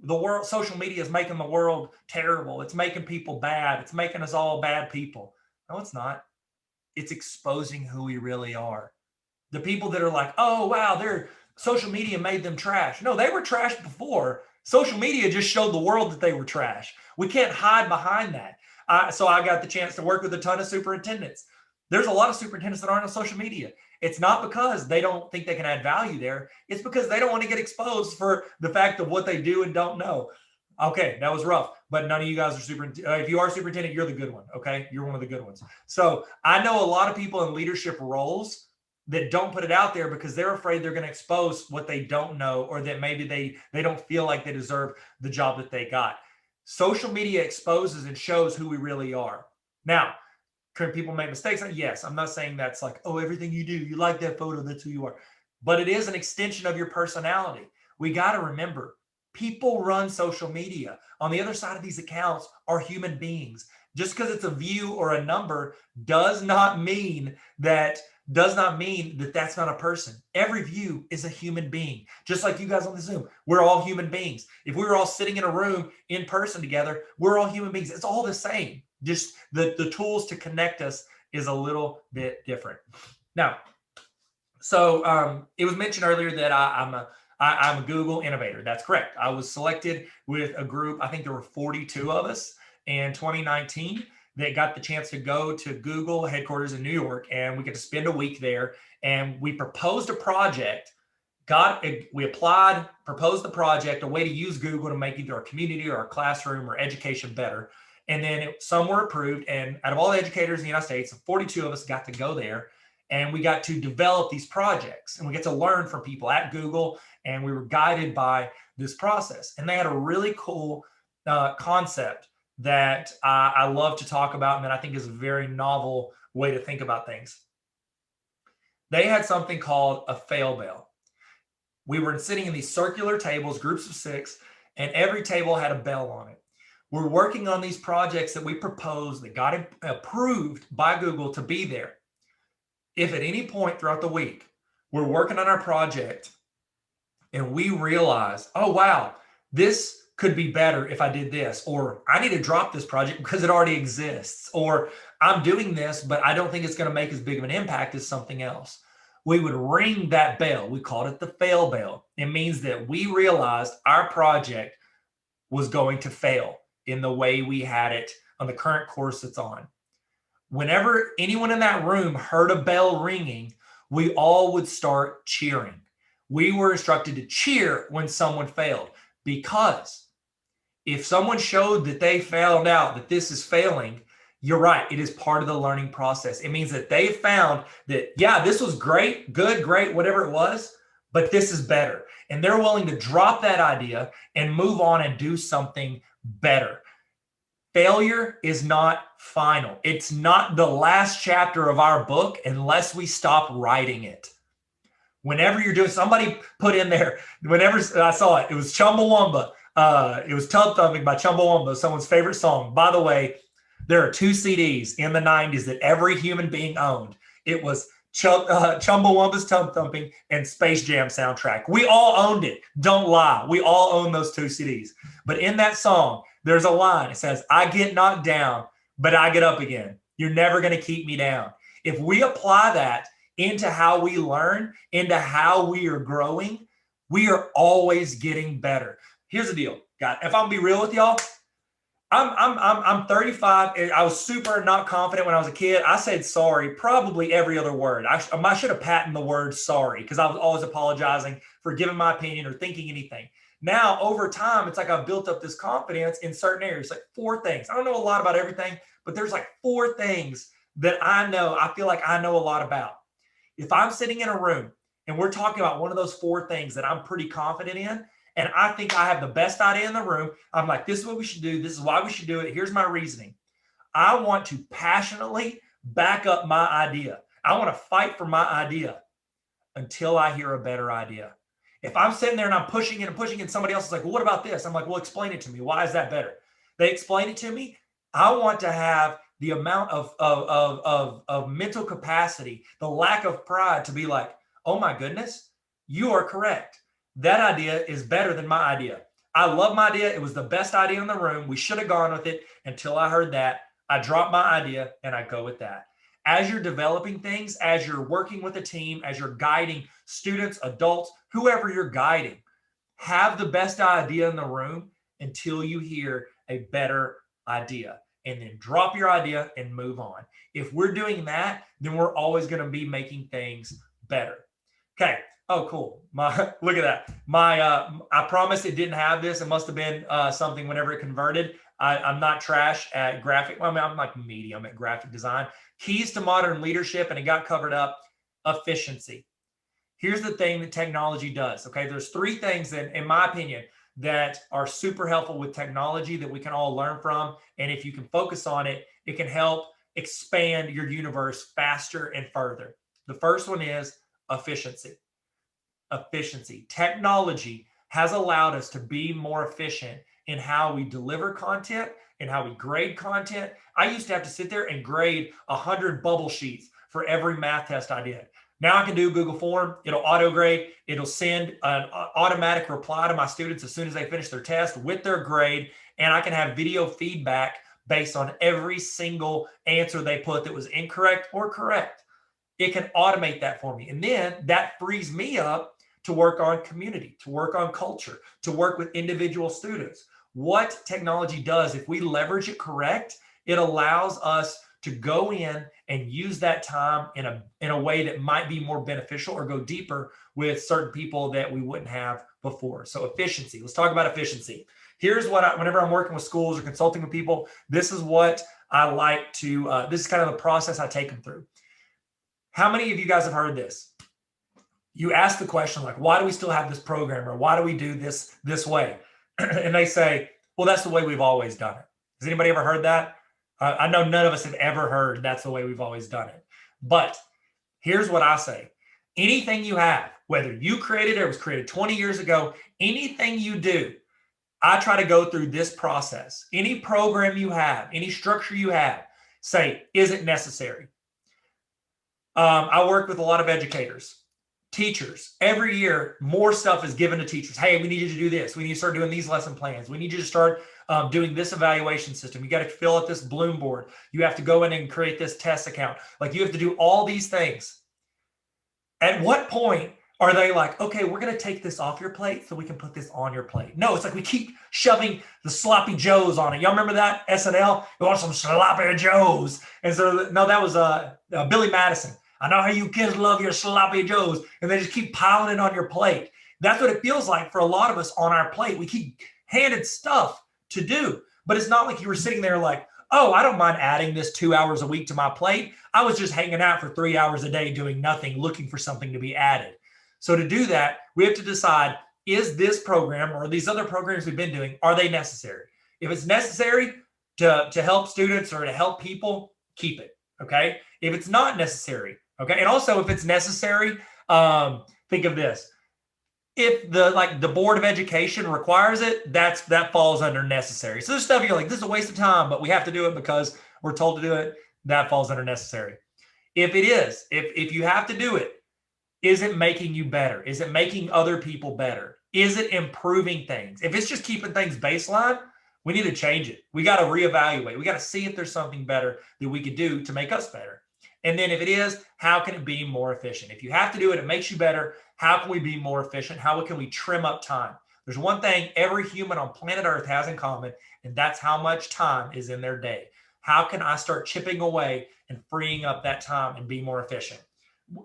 Speaker 1: the world, social media is making the world terrible. It's making people bad. It's making us all bad people. No, it's not. It's exposing who we really are. The people that are like, oh, wow, their social media made them trash. No, they were trash before. Social media just showed the world that they were trash. We can't hide behind that. So I got the chance to work with a ton of superintendents. There's a lot of superintendents that aren't on social media. It's not because they don't think they can add value there. It's because they don't want to get exposed for the fact of what they do and don't know. Okay, that was rough, but none of you guys are superintendent. If you are superintendent, you're the good one. Okay, you're one of the good ones. So I know a lot of people in leadership roles that don't put it out there because they're afraid they're going to expose what they don't know, or that maybe they don't feel like they deserve the job that they got. Social media exposes and shows who we really are. Now, can people make mistakes? Yes, I'm not saying that's like, oh, everything you do, you like that photo, that's who you are. But it is an extension of your personality. We got to remember, people run social media. On the other side of these accounts are human beings. Just because it's a view or a number does not mean that that's not a person. Every view is a human being. Just like you guys on the Zoom, we're all human beings. If we were all sitting in a room in person together, we're all human beings. It's all the same. Just the tools to connect us is a little bit different. Now, so it was mentioned earlier that I'm a Google innovator. That's correct. I was selected with a group. I think there were 42 of us in 2019 that got the chance to go to Google headquarters in New York, and we get to spend a week there. And we proposed a project. We applied, proposed the project, a way to use Google to make either our community or our classroom or education better. And then some were approved. And out of all the educators in the United States, 42 of us got to go there. And we got to develop these projects. And we get to learn from people at Google. And we were guided by this process. And they had a really cool concept that I love to talk about, and that I think is a very novel way to think about things. They had something called a fail bell. We were sitting in these circular tables, groups of 6, and every table had a bell on it. We're working on these projects that we proposed that got approved by Google to be there. If at any point throughout the week, we're working on our project and we realize, oh, wow, this could be better if I did this, or I need to drop this project because it already exists, or I'm doing this, but I don't think it's going to make as big of an impact as something else. We would ring that bell. We called it the fail bell. It means that we realized our project was going to fail in the way we had it on the current course it's on. Whenever anyone in that room heard a bell ringing, we all would start cheering. We were instructed to cheer when someone failed, because if someone showed that they found out that this is failing, you're right, it is part of the learning process. It means that they found that, yeah, this was great, good, great, whatever it was, but this is better. And they're willing to drop that idea and move on and do something better. Failure is not final. It's not the last chapter of our book unless we stop writing it. Whenever you're doing, somebody put in there, whenever I saw it, it was Chumbawamba. It was Tub Thumping by Chumbawamba, someone's favorite song. By the way, there are 2 CDs in the 90s that every human being owned. It was Chumbawamba's Tum Thumping, and Space Jam soundtrack. We all owned it. Don't lie. We all own those 2 CDs. But in that song, there's a line. It says, I get knocked down, but I get up again. You're never going to keep me down. If we apply that into how we learn, into how we are growing, we are always getting better. Here's the deal, guys. If I'm going to be real with y'all, I'm 35. I was super not confident when I was a kid. I said sorry probably every other word. I should have patented the word sorry because I was always apologizing for giving my opinion or thinking anything. Now, over time, it's like I've built up this confidence in certain areas, like 4 things. I don't know a lot about everything, but there's like 4 things that I feel like I know a lot about. If I'm sitting in a room and we're talking about one of those 4 things that I'm pretty confident in, and I think I have the best idea in the room, I'm like, this is what we should do. This is why we should do it. Here's my reasoning. I want to passionately back up my idea. I want to fight for my idea until I hear a better idea. If I'm sitting there and I'm pushing it and pushing it, and somebody else is like, well, what about this? I'm like, well, explain it to me. Why is that better? They explain it to me. I want to have the amount of mental capacity, the lack of pride to be like, oh my goodness, you are correct. That idea is better than my idea. I love my idea. It was the best idea in the room. We should have gone with it until I heard that. I dropped my idea and I go with that. As you're developing things, as you're working with a team, as you're guiding students, adults, whoever you're guiding, have the best idea in the room until you hear a better idea. And then drop your idea and move on. If we're doing that, then we're always going to be making things better. Okay. Oh, cool. Look at that. I promise it didn't have this. It must have been something whenever it converted. I'm not trash at graphic. I mean, I'm like medium at graphic design. Keys to modern leadership, and it got covered up. Efficiency. Here's the thing that technology does. Okay. There's 3 things that, in my opinion, that are super helpful with technology that we can all learn from. And if you can focus on it, it can help expand your universe faster and further. The first one is efficiency. Efficiency. Technology has allowed us to be more efficient in how we deliver content and how we grade content. I used to have to sit there and grade 100 bubble sheets for every math test I did. Now I can do Google Form. It'll auto grade. It'll send an automatic reply to my students as soon as they finish their test with their grade. And I can have video feedback based on every single answer they put that was incorrect or correct. It can automate that for me. And then that frees me up to work on community, to work on culture, to work with individual students. What technology does, if we leverage it correct, it allows us to go in and use that time in a way that might be more beneficial or go deeper with certain people that we wouldn't have before. So efficiency. Let's talk about efficiency. Here's what whenever I'm working with schools or consulting with people, this is what I like to, this is kind of the process I take them through. How many of you guys have heard this? You ask the question like, why do we still have this program, or why do we do this way? And they say, well, that's the way we've always done it. Has anybody ever heard that? I know none of us have ever heard that's the way we've always done it. But here's what I say. Anything you have, whether you created it or was created 20 years ago, anything you do, I try to go through this process. Any program you have, any structure you have, say, is it necessary? I work with a lot of educators. Teachers, every year, more stuff is given to teachers. Hey, we need you to do this. We need to start doing these lesson plans. We need you to start doing this evaluation system. You got to fill out this Bloom board. You have to go in and create this test account. Like, you have to do all these things. At what point are they like, okay, we're going to take this off your plate so we can put this on your plate? No, it's like we keep shoving the sloppy joes on it. Y'all remember that SNL? You want some sloppy joes? And so, no, that was Billy Madison. I know how you kids love your sloppy joes, and they just keep piling it on your plate. That's what it feels like for a lot of us on our plate. We keep handed stuff to do, but it's not like you were sitting there like, oh, I don't mind adding this 2 hours a week to my plate. I was just hanging out for 3 hours a day doing nothing, looking for something to be added. So to do that, we have to decide, is this program or these other programs we've been doing, are they necessary? If it's necessary to help students or to help people, keep it, okay? If it's not necessary, okay, and also if it's necessary, think of this. If the Board of Education requires it, that falls under necessary. So there's stuff you're like, this is a waste of time, but we have to do it because we're told to do it. That falls under necessary. If it is, if you have to do it, is it making you better? Is it making other people better? Is it improving things? If it's just keeping things baseline, we need to change it. We got to reevaluate. We got to see if there's something better that we could do to make us better. And then if it is, how can it be more efficient? If you have to do it, it makes you better. How can we be more efficient? How can we trim up time? There's one thing every human on planet Earth has in common, and that's how much time is in their day. How can I start chipping away and freeing up that time and be more efficient?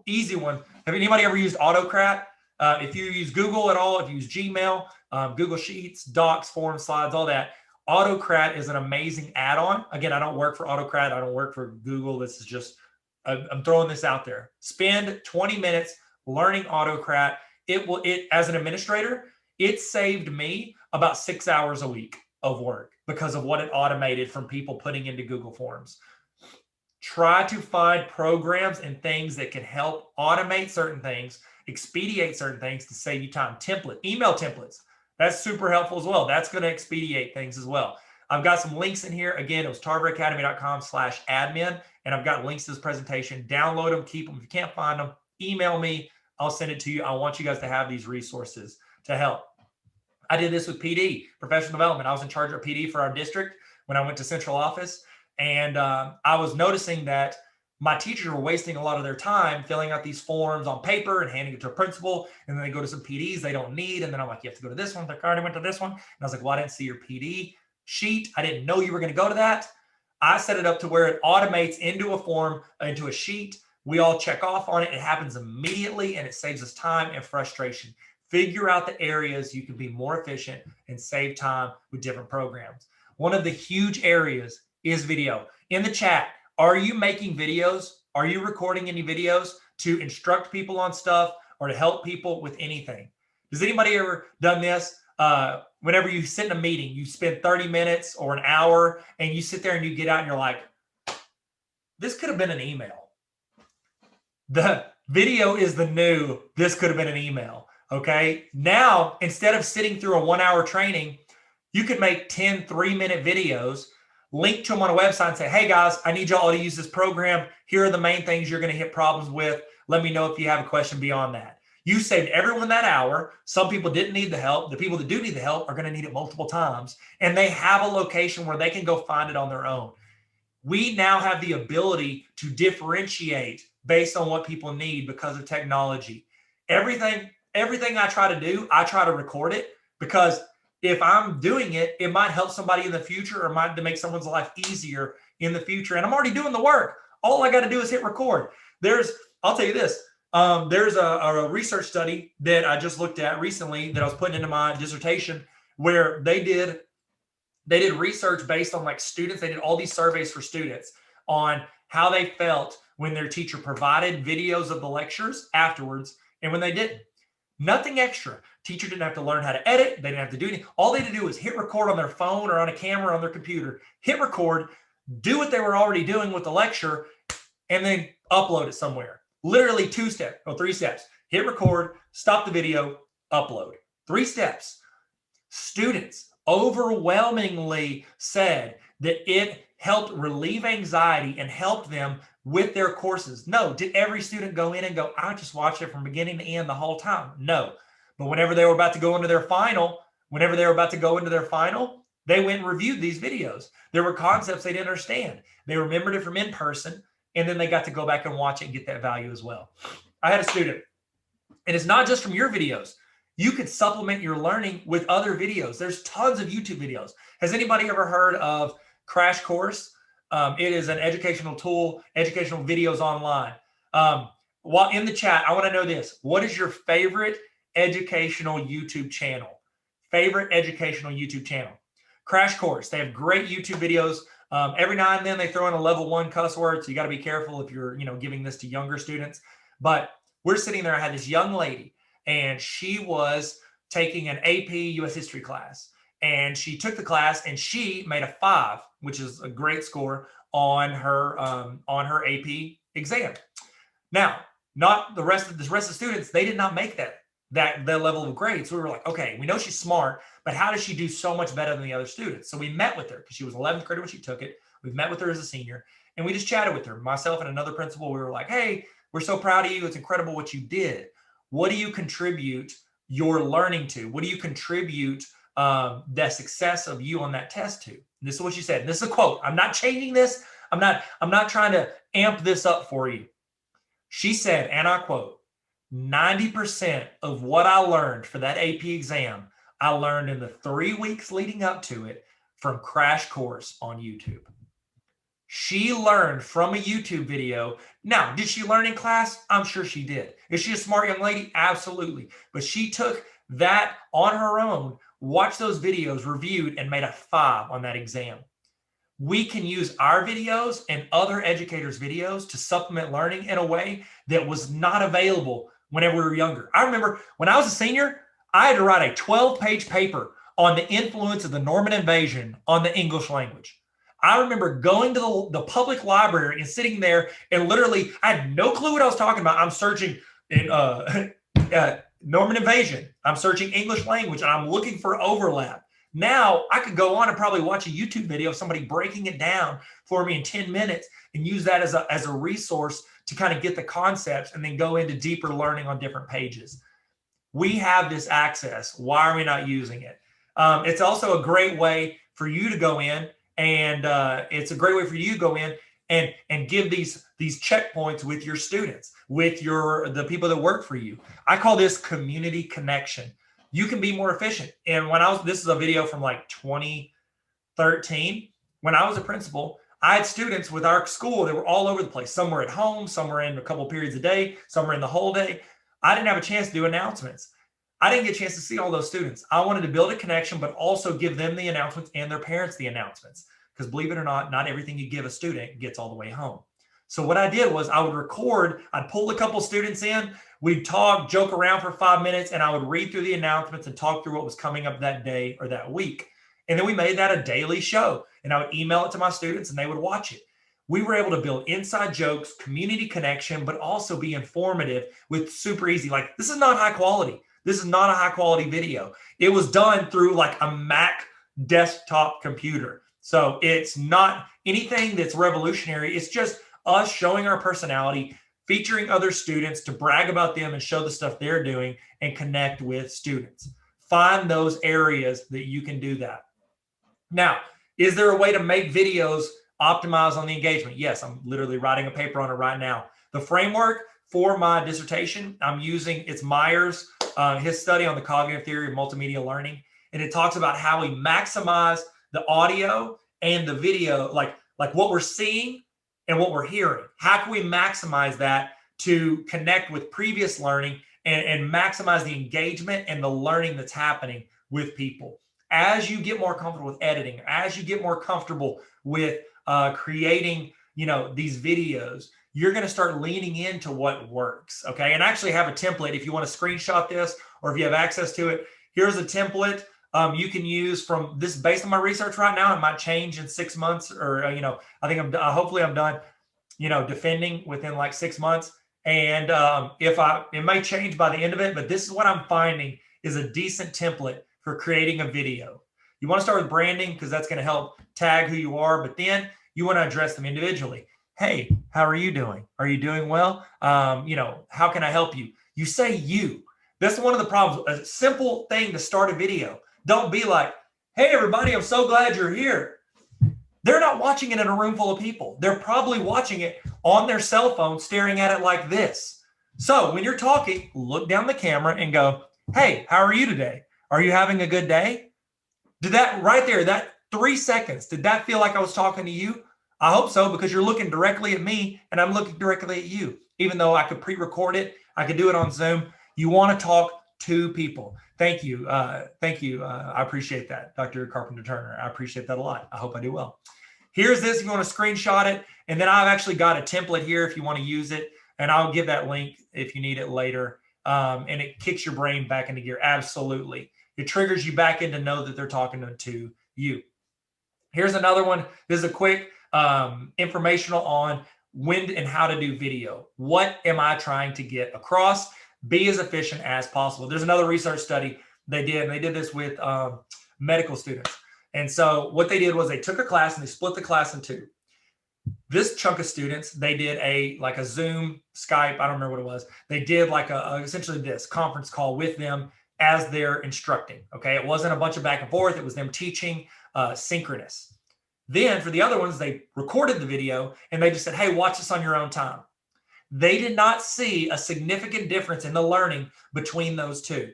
Speaker 1: Easy one. Have anybody ever used Autocrat? If you use Google at all, if you use Gmail, Google Sheets, Docs, Forms, Slides, all that, Autocrat is an amazing add-on. Again, I don't work for Autocrat. I don't work for Google. This is just, I'm throwing this out there. Spend 20 minutes learning Autocrat. As an administrator, it saved me about 6 hours a week of work because of what it automated from people putting into Google Forms. Try to find programs and things that can help automate certain things, expedite certain things to save you time. Email templates. That's super helpful as well. That's going to expedite things as well. I've got some links in here. Again, it was tarveracademy.com/admin, and I've got links to this presentation. Download them, keep them. If you can't find them, email me. I'll send it to you. I want you guys to have these resources to help. I did this with PD, professional development. I was in charge of PD for our district when I went to central office. And I was noticing that my teachers were wasting a lot of their time filling out these forms on paper and handing it to a principal. And then they go to some PDs they don't need. And then I'm like, you have to go to this one. I already went to this one. And I was like, well, I didn't see your PD sheet. I didn't know you were going to go to that. I set it up to where it automates into a form, into a sheet. We all check off on it. It happens immediately, and it saves us time and frustration. Figure out the areas you can be more efficient and save time with different programs. One of the huge areas is video. In the chat, are you making videos? Are you recording any videos to instruct people on stuff or to help people with anything? Has anybody ever done this? Whenever you sit in a meeting, you spend 30 minutes or an hour and you sit there and you get out and you're like, this could have been an email. The video is the new, this could have been an email. Okay. Now, instead of sitting through a 1 hour training, you could make 10 3-minute videos, link to them on a website and say, hey guys, I need y'all to use this program. Here are the main things you're going to hit problems with. Let me know if you have a question beyond that. You saved everyone that hour. Some people didn't need the help. The people that do need the help are going to need it multiple times. And they have a location where they can go find it on their own. We now have the ability to differentiate based on what people need because of technology. Everything I try to do, I try to record it, because if I'm doing it, it might help somebody in the future, or might make someone's life easier in the future. And I'm already doing the work. All I got to do is hit record. I'll tell you this. There's a research study that I just looked at recently that I was putting into my dissertation, where they did research based on like students. They did all these surveys for students on how they felt when their teacher provided videos of the lectures afterwards and when they didn't. Nothing extra. Teacher didn't have to learn how to edit. They didn't have to do anything. All they had to do was hit record on their phone or on a camera on their computer, hit record, do what they were already doing with the lecture, and then upload it somewhere. Literally 2 steps or 3 steps. Hit record, stop the video, upload. 3 steps. Students overwhelmingly said that it helped relieve anxiety and helped them with their courses. No, did every student go in and go, I just watched it from beginning to end the whole time? No. But whenever they were about to go into their final, they went and reviewed these videos. There were concepts they didn't understand. They remembered it from in person, and then they got to go back and watch it and get that value as well. I had a student, and it's not just from your videos. You could supplement your learning with other videos. There's tons of YouTube videos. Has anybody ever heard of Crash Course? It is an educational tool, educational videos online. While in the chat, I want to know this. What is your favorite educational YouTube channel? Favorite educational YouTube channel? Crash Course. They have great YouTube videos. Every now and then they throw in a level 1 cuss word, so you got to be careful if you're, giving this to younger students. But we're sitting there. I had this young lady, and she was taking an AP U.S. history class. And she took the class and she made a 5, which is a great score on her AP exam. Now, not the rest of the students, they did not make that level of grade. So we were like, okay, we know she's smart, but how does she do so much better than the other students? So we met with her because she was 11th grade when she took it. We met with her as a senior, And we just chatted with her. Myself and another principal, we were like, hey, we're so proud of you. It's incredible what you did. What do you contribute your learning to? What do you contribute the success of you on that test to? And this is what she said. And this is a quote. I'm not changing this. I'm not trying to amp this up for you. She said, and I quote, 90% of what I learned for that AP exam, I learned in the 3 weeks leading up to it from Crash Course on YouTube. She learned from a YouTube video. Now, did she learn in class? I'm sure she did. Is she a smart young lady? Absolutely. But she took that on her own, watched those videos, reviewed, and made a 5 on that exam. We can use our videos and other educators' videos to supplement learning in a way that was not available whenever we were younger. I remember when I was a senior, I had to write a 12-page paper on the influence of the Norman invasion on the English language. I remember going to the public library and sitting there and literally, I had no clue what I was talking about. I'm searching in Norman invasion. I'm searching English language and I'm looking for overlap. Now I could go on and probably watch a YouTube video of somebody breaking it down for me in 10 minutes and use that as a resource to kind of get the concepts and then go into deeper learning on different pages. We have this access. Why are we not using it? It's also a great way for you to go in and give these checkpoints with your students, with the people that work for you. I call this community connection. You can be more efficient. And this is a video from like 2013. When I was a principal, I had students with our school that were all over the place. Some were at home, some were in a couple periods a day, some were in the whole day. I didn't have a chance to do announcements. I didn't get a chance to see all those students. I wanted to build a connection, but also give them the announcements and their parents the announcements. Because believe it or not everything you give a student gets all the way home. So what I did was I would record, I'd pull a couple students in, we'd talk, joke around for 5 minutes, and I would read through the announcements and talk through what was coming up that day or that week. And then we made that a daily show, and I would email it to my students and they would watch it. We were able to build inside jokes, community connection, but also be informative with super easy. Like, this is not high quality. This is not a high quality video. It was done through like a Mac desktop computer. So it's not anything that's revolutionary. It's just us showing our personality, featuring other students to brag about them and show the stuff they're doing and connect with students. Find those areas that you can do that. Now, is there a way to make videos optimize on the engagement? Yes, I'm literally writing a paper on it right now. The framework for my dissertation, I'm using, it's Myers, his study on the cognitive theory of multimedia learning. And it talks about how we maximize the audio and the video, like what we're seeing and what we're hearing. How can we maximize that to connect with previous learning and maximize the engagement and the learning that's happening with people? As you get more comfortable with editing, as you get more comfortable with creating, these videos, you're going to start leaning into what works. Okay. And I actually have a template. If you want to screenshot this or if you have access to it, here's a template you can use from this based on my research right now. It might change in 6 months or, I think hopefully I'm done, defending within like 6 months. And it may change by the end of it, but this is what I'm finding is a decent template for creating a video. You want to start with branding because that's going to help tag who you are, but then you want to address them individually. Hey, how are you doing? Are you doing well? How can I help you? You say you. That's one of the problems. A simple thing to start a video. Don't be like, hey, everybody, I'm so glad you're here. They're not watching it in a room full of people. They're probably watching it on their cell phone, staring at it like this. So when you're talking, look down the camera and go, hey, how are you today? Are you having a good day? Did that right there, that 3 seconds, did that feel like I was talking to you? I hope so, because you're looking directly at me and I'm looking directly at you. Even though I could pre-record it, I could do it on Zoom. You want to talk to people. Thank you. Thank you. I appreciate that, Dr. Carpenter Turner. I appreciate that a lot. I hope I do well. Here's this if you want to screenshot it. And then I've actually got a template here if you want to use it. And I'll give that link if you need it later. And it kicks your brain back into gear. Absolutely. It triggers you back in to know that they're talking to you. Here's another one. This is a quick informational on when and how to do video. What am I trying to get across? Be as efficient as possible. There's another research study they did, and they did this with medical students. And so what they did was they took a class and they split the class in two. this chunk of students, they did a Zoom, Skype, I don't remember what it was. They did like essentially this conference call with them as they're instructing. Okay, it wasn't a bunch of back and forth. It was them teaching synchronous. Then for the other ones, they recorded the video and they just said, hey, watch this on your own time. They did not see a significant difference in the learning between those two.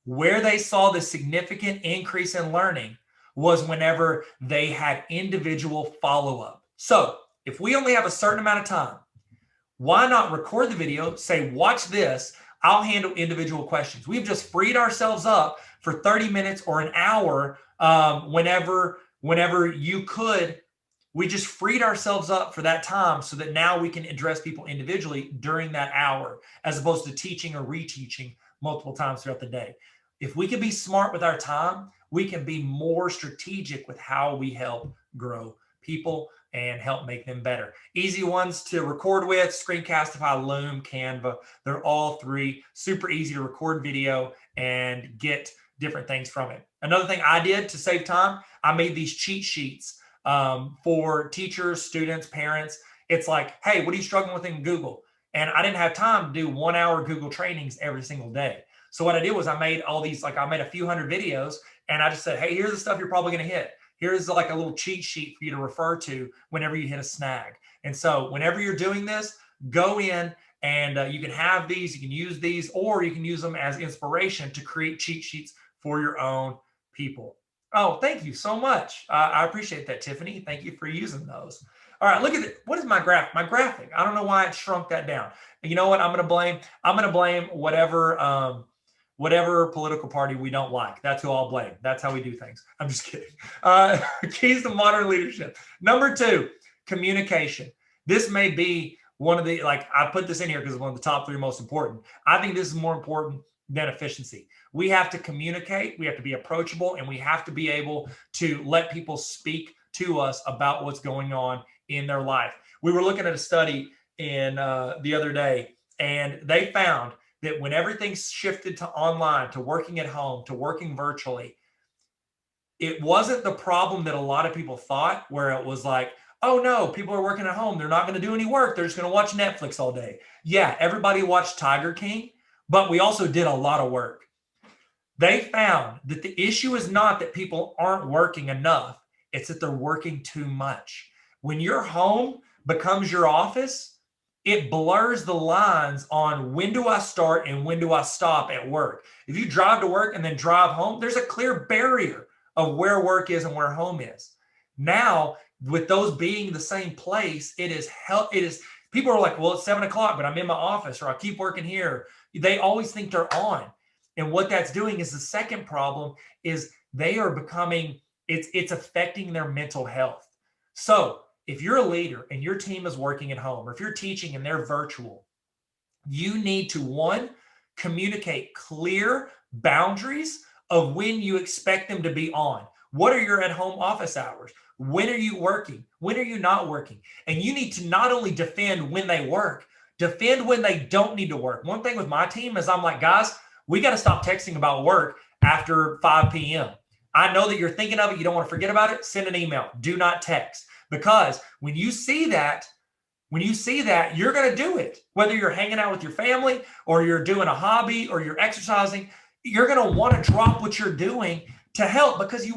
Speaker 1: Where they saw the significant increase in learning was whenever they had individual follow-up. So if we only have a certain amount of time, why not record the video, say, watch this, I'll handle individual questions. We've just freed ourselves up for 30 minutes or an hour whenever you could. We just freed ourselves up for that time so that now we can address people individually during that hour, as opposed to teaching or reteaching multiple times throughout the day. If we can be smart with our time, we can be more strategic with how we help grow people and help make them better. Easy ones to record with: Screencastify, Loom, Canva. They're all three super easy to record video and get different things from it. Another thing I did to save time, I made these cheat sheets for teachers, students, parents. It's like, hey, what are you struggling with in Google? And I didn't have time to do 1 hour Google trainings every single day. So what I did was I made all these, I made a few hundred videos, and I just said, hey, here's the stuff you're probably going to hit. Here's like a little cheat sheet for you to refer to whenever you hit a snag. And so whenever you're doing this, go in and you can have these, you can use these, or you can use them as inspiration to create cheat sheets for your own people. Oh, thank you so much. I appreciate that, Tiffany. Thank you for using those. All right, look at it. What is my graph? My graphic. I don't know why it shrunk that down. You know what? I'm going to blame whatever political party we don't like. That's who I'll blame. That's how we do things. I'm just kidding. Keys to modern leadership. Number 2, communication. This may be one of the, I put this in here because it's one of the top 3 most important. I think this is more important than efficiency. We have to communicate, we have to be approachable, and we have to be able to let people speak to us about what's going on in their life. We were looking at a study in the other day, and they found that when everything shifted to online, to working at home, to working virtually, it wasn't the problem that a lot of people thought, where it was like, oh no, people are working at home, they're not going to do any work, they're just going to watch Netflix all day. Yeah, everybody watched Tiger King, but we also did a lot of work. They found that the issue is not that people aren't working enough, it's that they're working too much. When your home becomes your office, it blurs the lines on when do I start and when do I stop at work. If you drive to work and then drive home, there's a clear barrier of where work is and where home is. Now, with those being the same place, it is people are like, well, it's 7 o'clock, but I'm in my office, or I keep working here. They always think they're on. And what that's doing is, the second problem is they are becoming, it's affecting their mental health. So if you're a leader and your team is working at home, or if you're teaching and they're virtual, you need to, 1, communicate clear boundaries of when you expect them to be on. What are your at-home office hours? When are you working? When are you not working? And you need to not only defend when they work, defend when they don't need to work. One thing with my team is I'm like, guys, we got to stop texting about work after 5 p.m. I know that you're thinking of it. You don't want to forget about it. Send an email. Do not text. Because when you see that, you're going to do it. Whether you're hanging out with your family, or you're doing a hobby, or you're exercising, you're going to want to drop what you're doing to help, because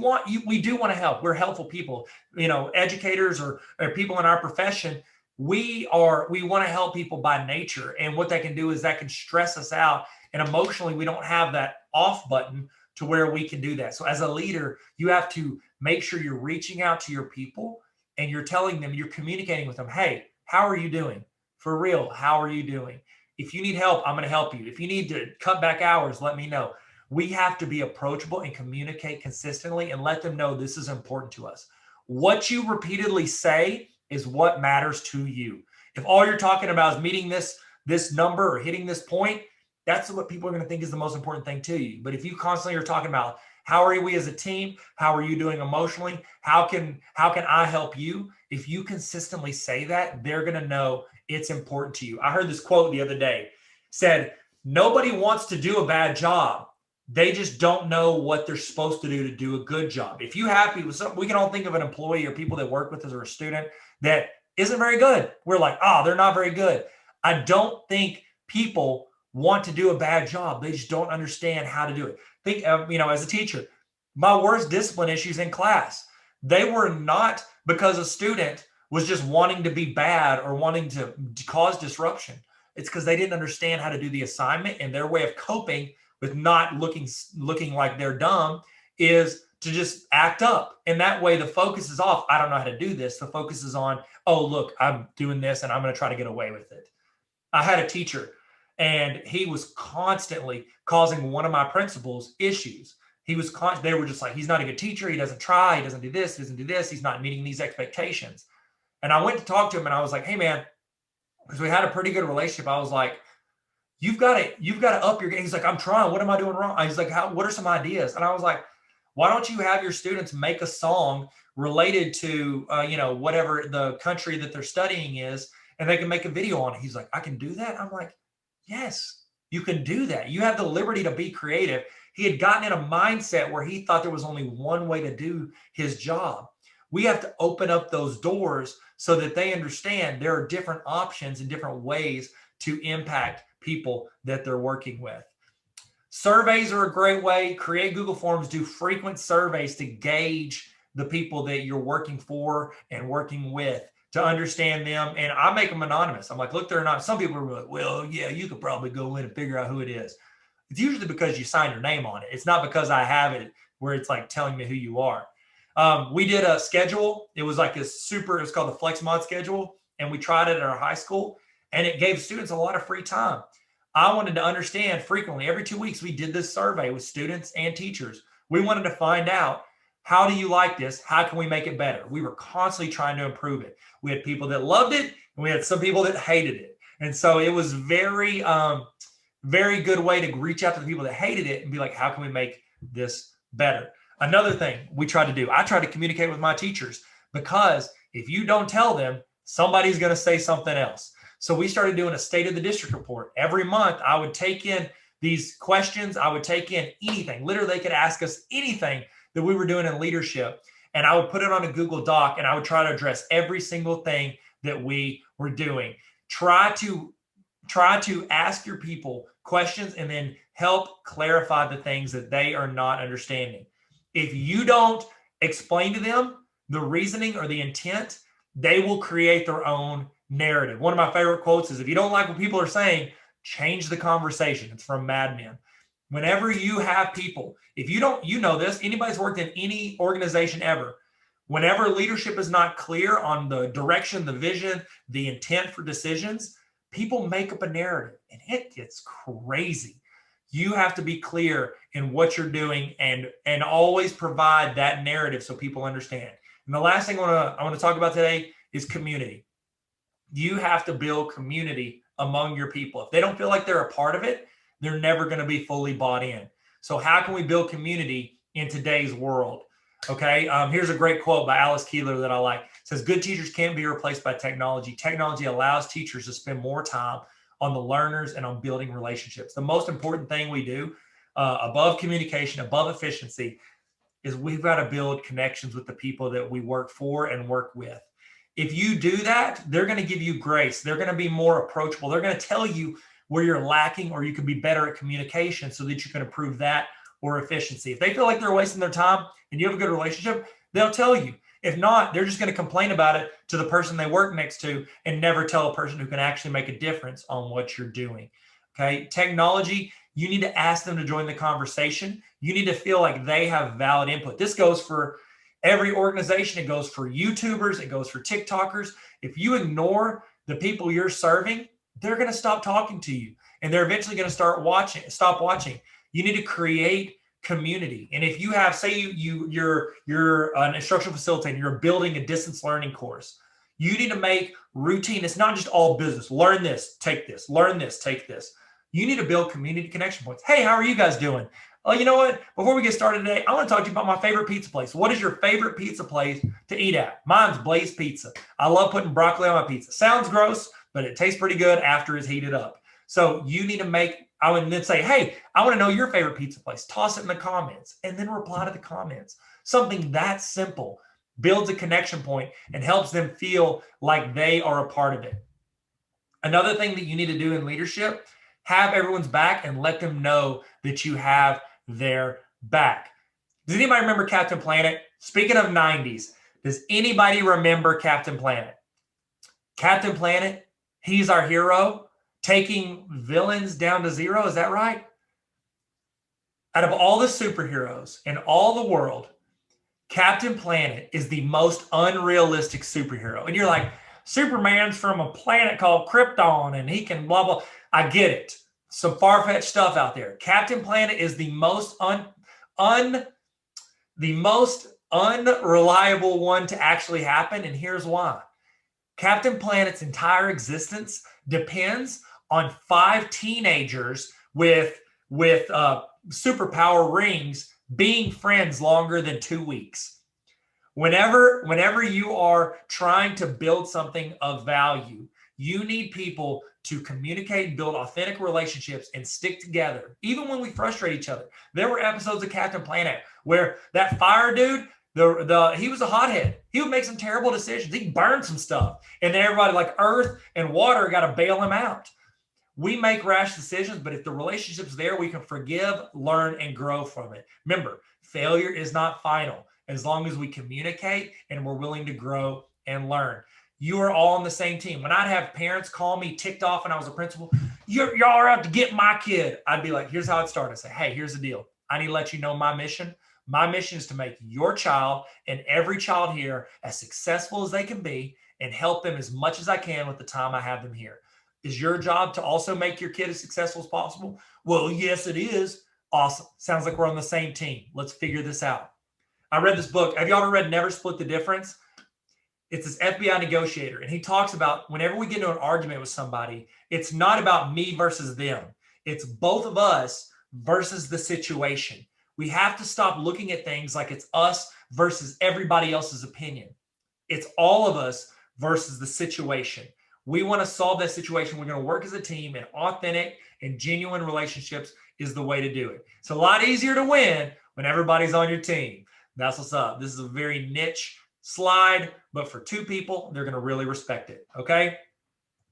Speaker 1: we do want to help. We're helpful people, educators or people in our profession. We want to help people by nature. And what that can do is that can stress us out. And emotionally, we don't have that off button to where we can do that. So as a leader, you have to make sure you're reaching out to your people and you're telling them, you're communicating with them. Hey, how are you doing? For real, how are you doing? If you need help, I'm going to help you. If you need to cut back hours, let me know. We have to be approachable and communicate consistently and let them know this is important to us. What you repeatedly say is what matters to you. If all you're talking about is meeting this number or hitting this point, that's what people are going to think is the most important thing to you. But if you constantly are talking about, how are we as a team? How are you doing emotionally? How can I help you? If you consistently say that, they're going to know it's important to you. I heard this quote the other day, said, nobody wants to do a bad job. they just don't know what they're supposed to do a good job. If you have people, we can all think of an employee or people that work with us or a student that isn't very good. We're like, oh, they're not very good. I don't think people want to do a bad job. They just don't understand how to do it. Think of, as a teacher, my worst discipline issues in class, they were not because a student was just wanting to be bad or wanting to cause disruption. It's because they didn't understand how to do the assignment, and their way of coping with not looking like they're dumb is to just act up. And that way the focus is off. I don't know how to do this. The focus is on, oh, look, I'm doing this and I'm going to try to get away with it. I had a teacher and he was constantly causing one of my principals issues. They were just like, he's not a good teacher. He doesn't try. He doesn't do this. He doesn't do this. He's not meeting these expectations. And I went to talk to him and I was like, hey man, because we had a pretty good relationship. I was like, you've got to up your game. He's like, I'm trying. What am I doing wrong? He's like, what are some ideas? And I was like, why don't you have your students make a song related to, whatever the country that they're studying is, and they can make a video on it. He's like, I can do that. I'm like, yes, you can do that. You have the liberty to be creative. He had gotten in a mindset where he thought there was only one way to do his job. We have to open up those doors so that they understand there are different options and different ways to impact people that they're working with. Surveys are a great way. Create Google Forms, do frequent surveys to gauge the people that you're working for and working with to understand them. And I make them anonymous. I'm like, look, they're not. Some people are like, well, yeah, you could probably go in and figure out who it is. It's usually because you signed your name on it. It's not because I have it where it's like telling me who you are. We did a schedule. It was like it was called the Flex Mod schedule. And we tried it at our high school. And it gave students a lot of free time. I wanted to understand frequently, every 2 weeks, we did this survey with students and teachers. We wanted to find out, how do you like this? How can we make it better? We were constantly trying to improve it. We had people that loved it, and we had some people that hated it. And so it was very, very good way to reach out to the people that hated it and be like, how can we make this better? Another thing we tried to do, I tried to communicate with my teachers, because if you don't tell them, somebody's going to say something else. So we started doing a state of the district report. Every month, I would take in these questions. I would take in anything. Literally, they could ask us anything that we were doing in leadership. And I would put it on a Google Doc, and I would try to address every single thing that we were doing. Try to ask your people questions and then help clarify the things that they are not understanding. If you don't explain to them the reasoning or the intent, they will create their own narrative. One of my favorite quotes is, if you don't like what people are saying, change the conversation. It's from Mad Men. Whenever you have people, if you don't, this, anybody's worked in any organization ever, whenever leadership is not clear on the direction, the vision, the intent for decisions, people make up a narrative and it gets crazy. You have to be clear in what you're doing and always provide that narrative so people understand. And the last thing I want to talk about today is community. You have to build community among your people. If they don't feel like they're a part of it, they're never going to be fully bought in. So how can we build community in today's world? Okay, here's a great quote by Alice Keeler that I like. It says, good teachers can't be replaced by technology. Technology allows teachers to spend more time on the learners and on building relationships. The most important thing we do, above communication, above efficiency, is we've got to build connections with the people that we work for and work with. If you do that, they're going to give you grace. They're going to be more approachable. They're going to tell you where you're lacking or you can be better at communication so that you can improve that or efficiency. If they feel like they're wasting their time and you have a good relationship, they'll tell you. If not, they're just going to complain about it to the person they work next to and never tell a person who can actually make a difference on what you're doing. Okay, technology, you need to ask them to join the conversation. You need to feel like they have valid input. This goes for every organization. It goes for YouTubers. It goes for TikTokers. If you ignore the people you're serving, they're going to stop talking to you, and they're eventually going to stop watching. You need to create community. And if you have, say you're an instructional facilitator, you're building a distance learning course, you need to make routine. It's not just all business. Learn this, take this, learn this, take this. You need to build community connection points. Hey, how are you guys doing? Oh, you know what? Before we get started today, I want to talk to you about my favorite pizza place. What is your favorite pizza place to eat at? Mine's Blaze Pizza. I love putting broccoli on my pizza. Sounds gross, but it tastes pretty good after it's heated up. So you need to I would then say, hey, I want to know your favorite pizza place. Toss it in the comments and then reply to the comments. Something that simple builds a connection point and helps them feel like they are a part of it. Another thing that you need to do in leadership, have everyone's back and let them know that you have their back. Does anybody remember Captain Planet? Speaking of 90s, does anybody remember Captain Planet? Captain Planet, he's our hero, taking villains down to zero. Is that right? Out of all the superheroes in all the world, Captain Planet is the most unrealistic superhero. And you're like, Superman's from a planet called Krypton and he can blah, blah. I get it. Some far-fetched stuff out there. Captain Planet is the most unreliable one to actually happen. And here's why. Captain Planet's entire existence depends on 5 teenagers with superpower rings being friends longer than 2 weeks. Whenever you are trying to build something of value, you need people to communicate and build authentic relationships and stick together, even when we frustrate each other. There were episodes of Captain Planet where that fire dude, he was a hothead. He would make some terrible decisions. He burned some stuff. And then everybody like Earth and Water got to bail him out. We make rash decisions, but if the relationship's there, we can forgive, learn, and grow from it. Remember, failure is not final as long as we communicate and we're willing to grow and learn. You are all on the same team. When I'd have parents call me ticked off when I was a principal, y'all are out to get my kid. I'd be like, here's how it started. I'd say, hey, here's the deal. I need to let you know my mission. My mission is to make your child and every child here as successful as they can be and help them as much as I can with the time I have them here. Is your job to also make your kid as successful as possible? Well, yes, it is. Awesome. Sounds like we're on the same team. Let's figure this out. I read this book. Have you ever read Never Split the Difference? It's this FBI negotiator. And he talks about whenever we get into an argument with somebody, it's not about me versus them. It's both of us versus the situation. We have to stop looking at things like it's us versus everybody else's opinion. It's all of us versus the situation. We want to solve that situation. We're going to work as a team, and authentic and genuine relationships is the way to do it. It's a lot easier to win when everybody's on your team. That's what's up. This is a very niche slide, but for 2 people, they're going to really respect it. Okay.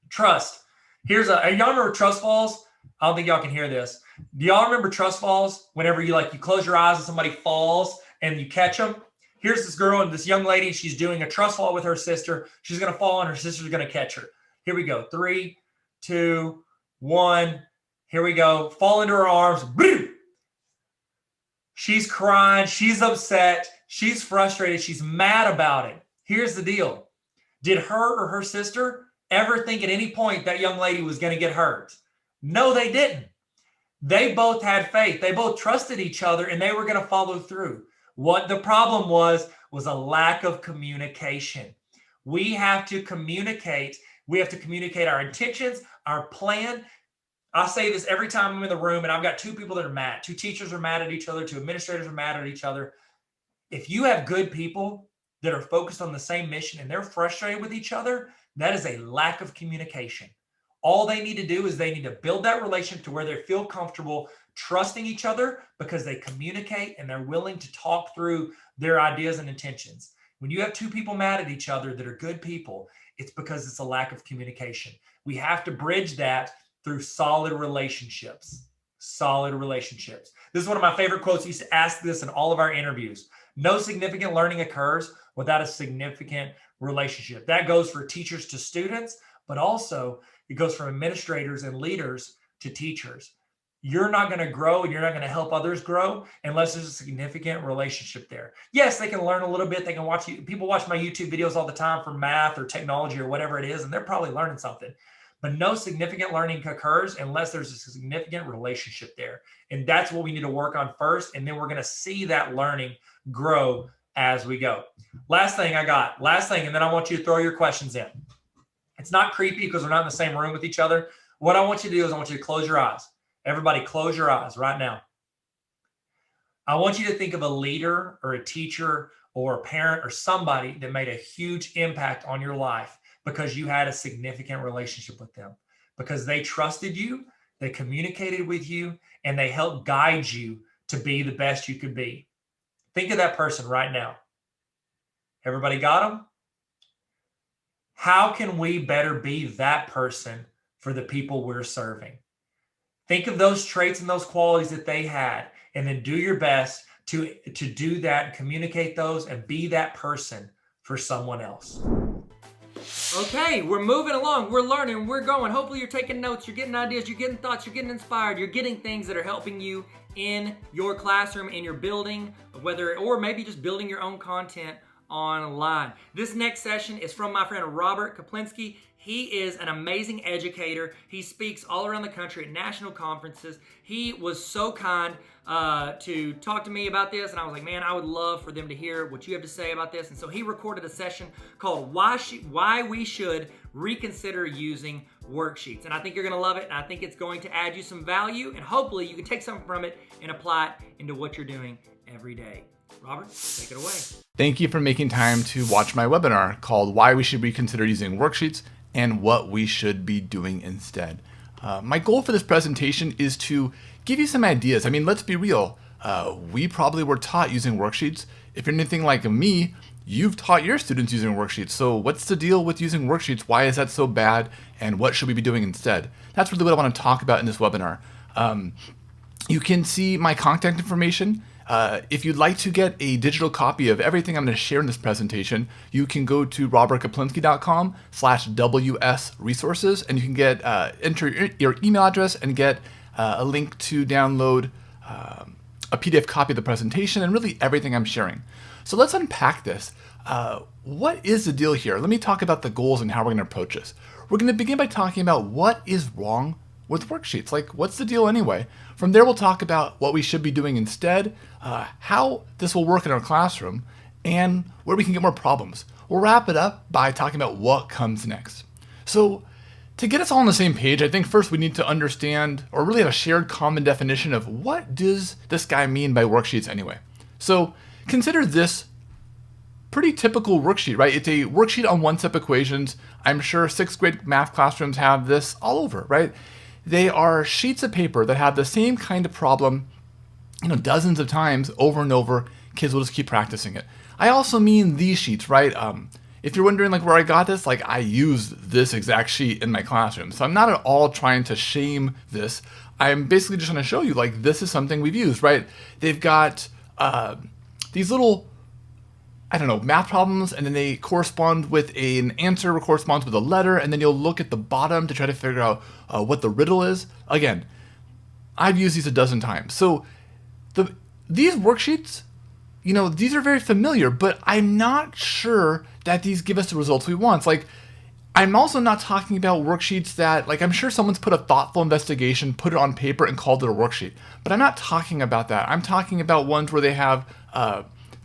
Speaker 1: Trust. Y'all remember trust falls? I don't think y'all can hear this. Do y'all remember trust falls? Whenever you close your eyes and somebody falls and you catch them. Here's this girl and this young lady. She's doing a trust fall with her sister. She's going to fall and her sister's going to catch her. Here we go. 3, 2, 1. Here we go. Fall into her arms. Boom. She's crying. She's upset. She's frustrated. She's mad about it. Here's the deal. Did her or her sister ever think at any point that young lady was going to get hurt? No, they didn't. They both had faith. They both trusted each other and they were going to follow through. What the problem was a lack of communication. We have to communicate. We have to communicate our intentions, our plan. I say this every time I'm in the room and I've got 2 people that are mad. 2 teachers are mad at each other. 2 administrators are mad at each other. If you have good people that are focused on the same mission and they're frustrated with each other, that is a lack of communication. All they need to do is they need to build that relationship to where they feel comfortable trusting each other because they communicate and they're willing to talk through their ideas and intentions. When you have 2 people mad at each other that are good people, it's because it's a lack of communication. We have to bridge that through solid relationships. Solid relationships. This is one of my favorite quotes. I used to ask this in all of our interviews. No significant learning occurs without a significant relationship. That goes for teachers to students, but also it goes from administrators and leaders to teachers. You're not going to grow and you're not going to help others grow unless there's a significant relationship there. Yes, they can learn a little bit. They can watch, people watch my YouTube videos all the time for math or technology or whatever it is, and they're probably learning something. But no significant learning occurs unless there's a significant relationship there. And that's what we need to work on first. And then we're going to see that learning grow as we go. Last thing, and then I want you to throw your questions in. It's not creepy because we're not in the same room with each other. What I want you to do is I want you to close your eyes. Everybody close your eyes right now. I want you to think of a leader or a teacher or a parent or somebody that made a huge impact on your life because you had a significant relationship with them. because they trusted you, they communicated with you, and they helped guide you to be the best you could be. Think of that person right now. Everybody got them? How can we better be that person for the people we're serving? Think of those traits and those qualities that they had, and then do your best to do that and communicate those and be that person for someone else. Okay, we're moving along, we're learning, we're going. Hopefully you're taking notes, you're getting ideas, you're getting thoughts, you're getting inspired, you're getting things that are helping you in your classroom, in your building, or maybe just building your own content online. This next session is from my friend Robert Kaplinski. He is an amazing educator. He speaks all around the country at national conferences. He was so kind to talk to me about this, and I was like, man, I would love for them to hear what you have to say about this. And so he recorded a session called Why We Should Reconsider Using Worksheets. And I think you're gonna love it, and I think it's going to add you some value, and hopefully you can take something from it and apply it into what you're doing every day. Robert, take it away.
Speaker 2: Thank you for making time to watch my webinar called Why We Should Reconsider Using Worksheets and What We Should Be Doing Instead. My goal for this presentation is to give you some ideas. I mean, let's be real. We probably were taught using worksheets. If you're anything like me, you've taught your students using worksheets. So what's the deal with using worksheets? Why is that so bad? And what should we be doing instead? That's really what I want to talk about in this webinar. You can see my contact information. If you'd like to get a digital copy of everything I'm going to share in this presentation, you can go to robertkaplinski.com/WS resources, and you can get enter your email address and get a link to download a PDF copy of the presentation and really everything I'm sharing. So let's unpack this. What is the deal here? Let me talk about the goals and how we're going to approach this. We're going to begin by talking about what is wrong with worksheets. Like, what's the deal anyway? From there, we'll talk about what we should be doing instead, how this will work in our classroom, and where we can get more problems. We'll wrap it up by talking about what comes next. So to get us all on the same page, I think first we need to understand, or really have a shared common definition of what does this guy mean by worksheets anyway. So consider this pretty typical worksheet, right? It's a worksheet on one-step equations. I'm sure sixth grade math classrooms have this all over, right? They are sheets of paper that have the same kind of problem, dozens of times over and over. Kids will just keep practicing it. I also mean these sheets, right? If you're wondering where I got this, I use this exact sheet in my classroom. So I'm not at all trying to shame this. I'm basically just going to show you this is something we've used, right? They've got these little, math problems, and then they correspond with an answer, corresponds with a letter, and then you'll look at the bottom to try to figure out what the riddle is. Again, I've used these a dozen times. So these worksheets, these are very familiar, but I'm not sure that these give us the results we want. I'm also not talking about worksheets that, I'm sure someone's put a thoughtful investigation, put it on paper, and called it a worksheet. But I'm not talking about that. I'm talking about ones where they have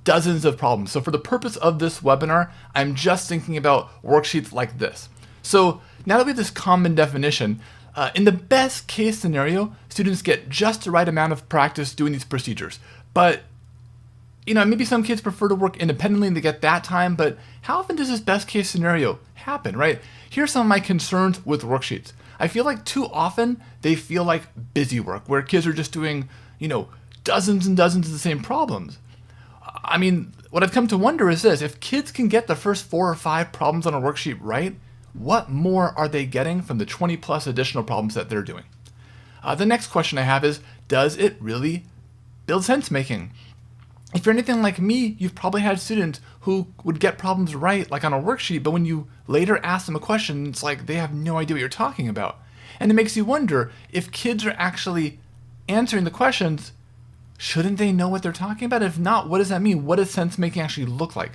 Speaker 2: dozens of problems. So for the purpose of this webinar, I'm just thinking about worksheets like this. So now that we have this common definition, in the best case scenario, students get just the right amount of practice doing these procedures. But maybe some kids prefer to work independently and they get that time, but how often does this best case scenario happen, right? Here's some of my concerns with worksheets. I feel like too often they feel like busy work, where kids are just doing, dozens and dozens of the same problems. I mean, what I've come to wonder is this: if kids can get the first 4 or 5 problems on a worksheet right, what more are they getting from the 20 plus additional problems that they're doing? The next question I have is, does it really build sense making? If you're anything like me, you've probably had students who would get problems right on a worksheet, but when you later ask them a question, it's they have no idea what you're talking about. And it makes you wonder, if kids are actually answering the questions, shouldn't they know what they're talking about? If not, what does that mean? What does sense making actually look like?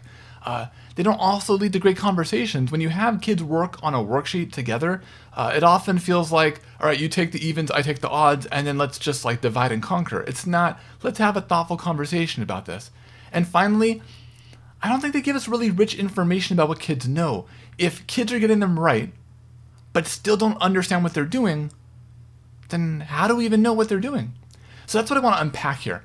Speaker 2: They don't also lead to great conversations. When you have kids work on a worksheet together, it often feels like, all right, you take the evens, I take the odds, and then let's just divide and conquer. It's not, let's have a thoughtful conversation about this. And finally, I don't think they give us really rich information about what kids know. If kids are getting them right, but still don't understand what they're doing, then how do we even know what they're doing? So that's what I want to unpack here.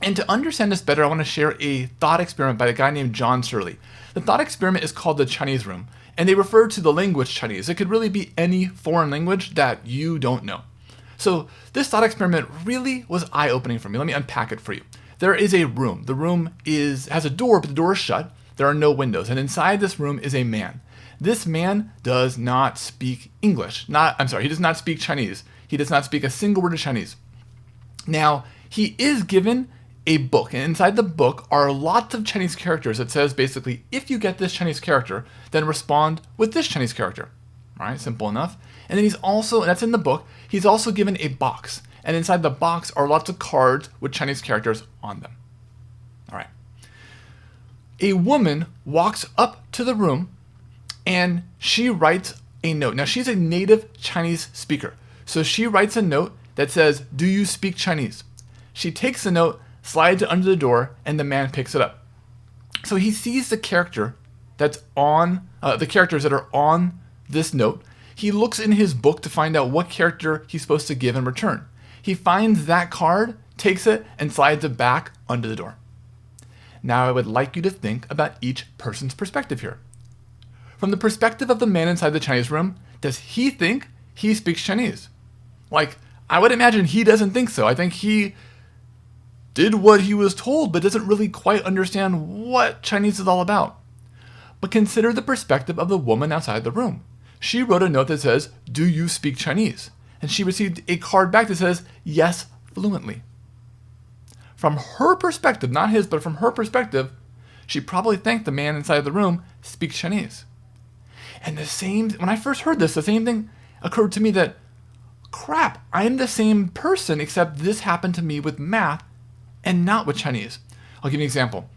Speaker 2: And to understand this better, I want to share a thought experiment by a guy named John Surley. The thought experiment is called the Chinese room. and they refer to the language Chinese. It could really be any foreign language that you don't know. So this thought experiment really was eye-opening for me. Let me unpack it for you. There is a room. The room has a door, but the door is shut. There are no windows, and inside this room is a man. This man does not speak English. He does not speak Chinese. He does not speak a single word of Chinese. Now, he is given a book, and inside the book are lots of Chinese characters that says basically, if you get this Chinese character, then respond with this Chinese character. All right, simple enough. And then and that's in the book, he's also given a box, and inside the box are lots of cards with Chinese characters on them. All right. A woman walks up to the room, and she writes a note. Now, she's a native Chinese speaker, so she writes a note that says, "Do you speak Chinese?" She takes the note, slides it under the door, and the man picks it up. So he sees the character that's on the characters that are on this note. He looks in his book to find out what character he's supposed to give in return. He finds that card, takes it, and slides it back under the door. Now I would like you to think about each person's perspective here. From the perspective of the man inside the Chinese room, does he think he speaks Chinese? Like, I would imagine he doesn't think so. I think he did what he was told, but doesn't really quite understand what Chinese is all about. But consider the perspective of the woman outside the room. She wrote a note that says, "Do you speak Chinese?" And she received a card back that says, "Yes, fluently." From her perspective, not his, but from her perspective, she probably thanked the man inside the room speaks Chinese. And when I first heard this, the same thing occurred to me that, crap, I'm the same person, except this happened to me with math and not with Chinese. I'll give you an example.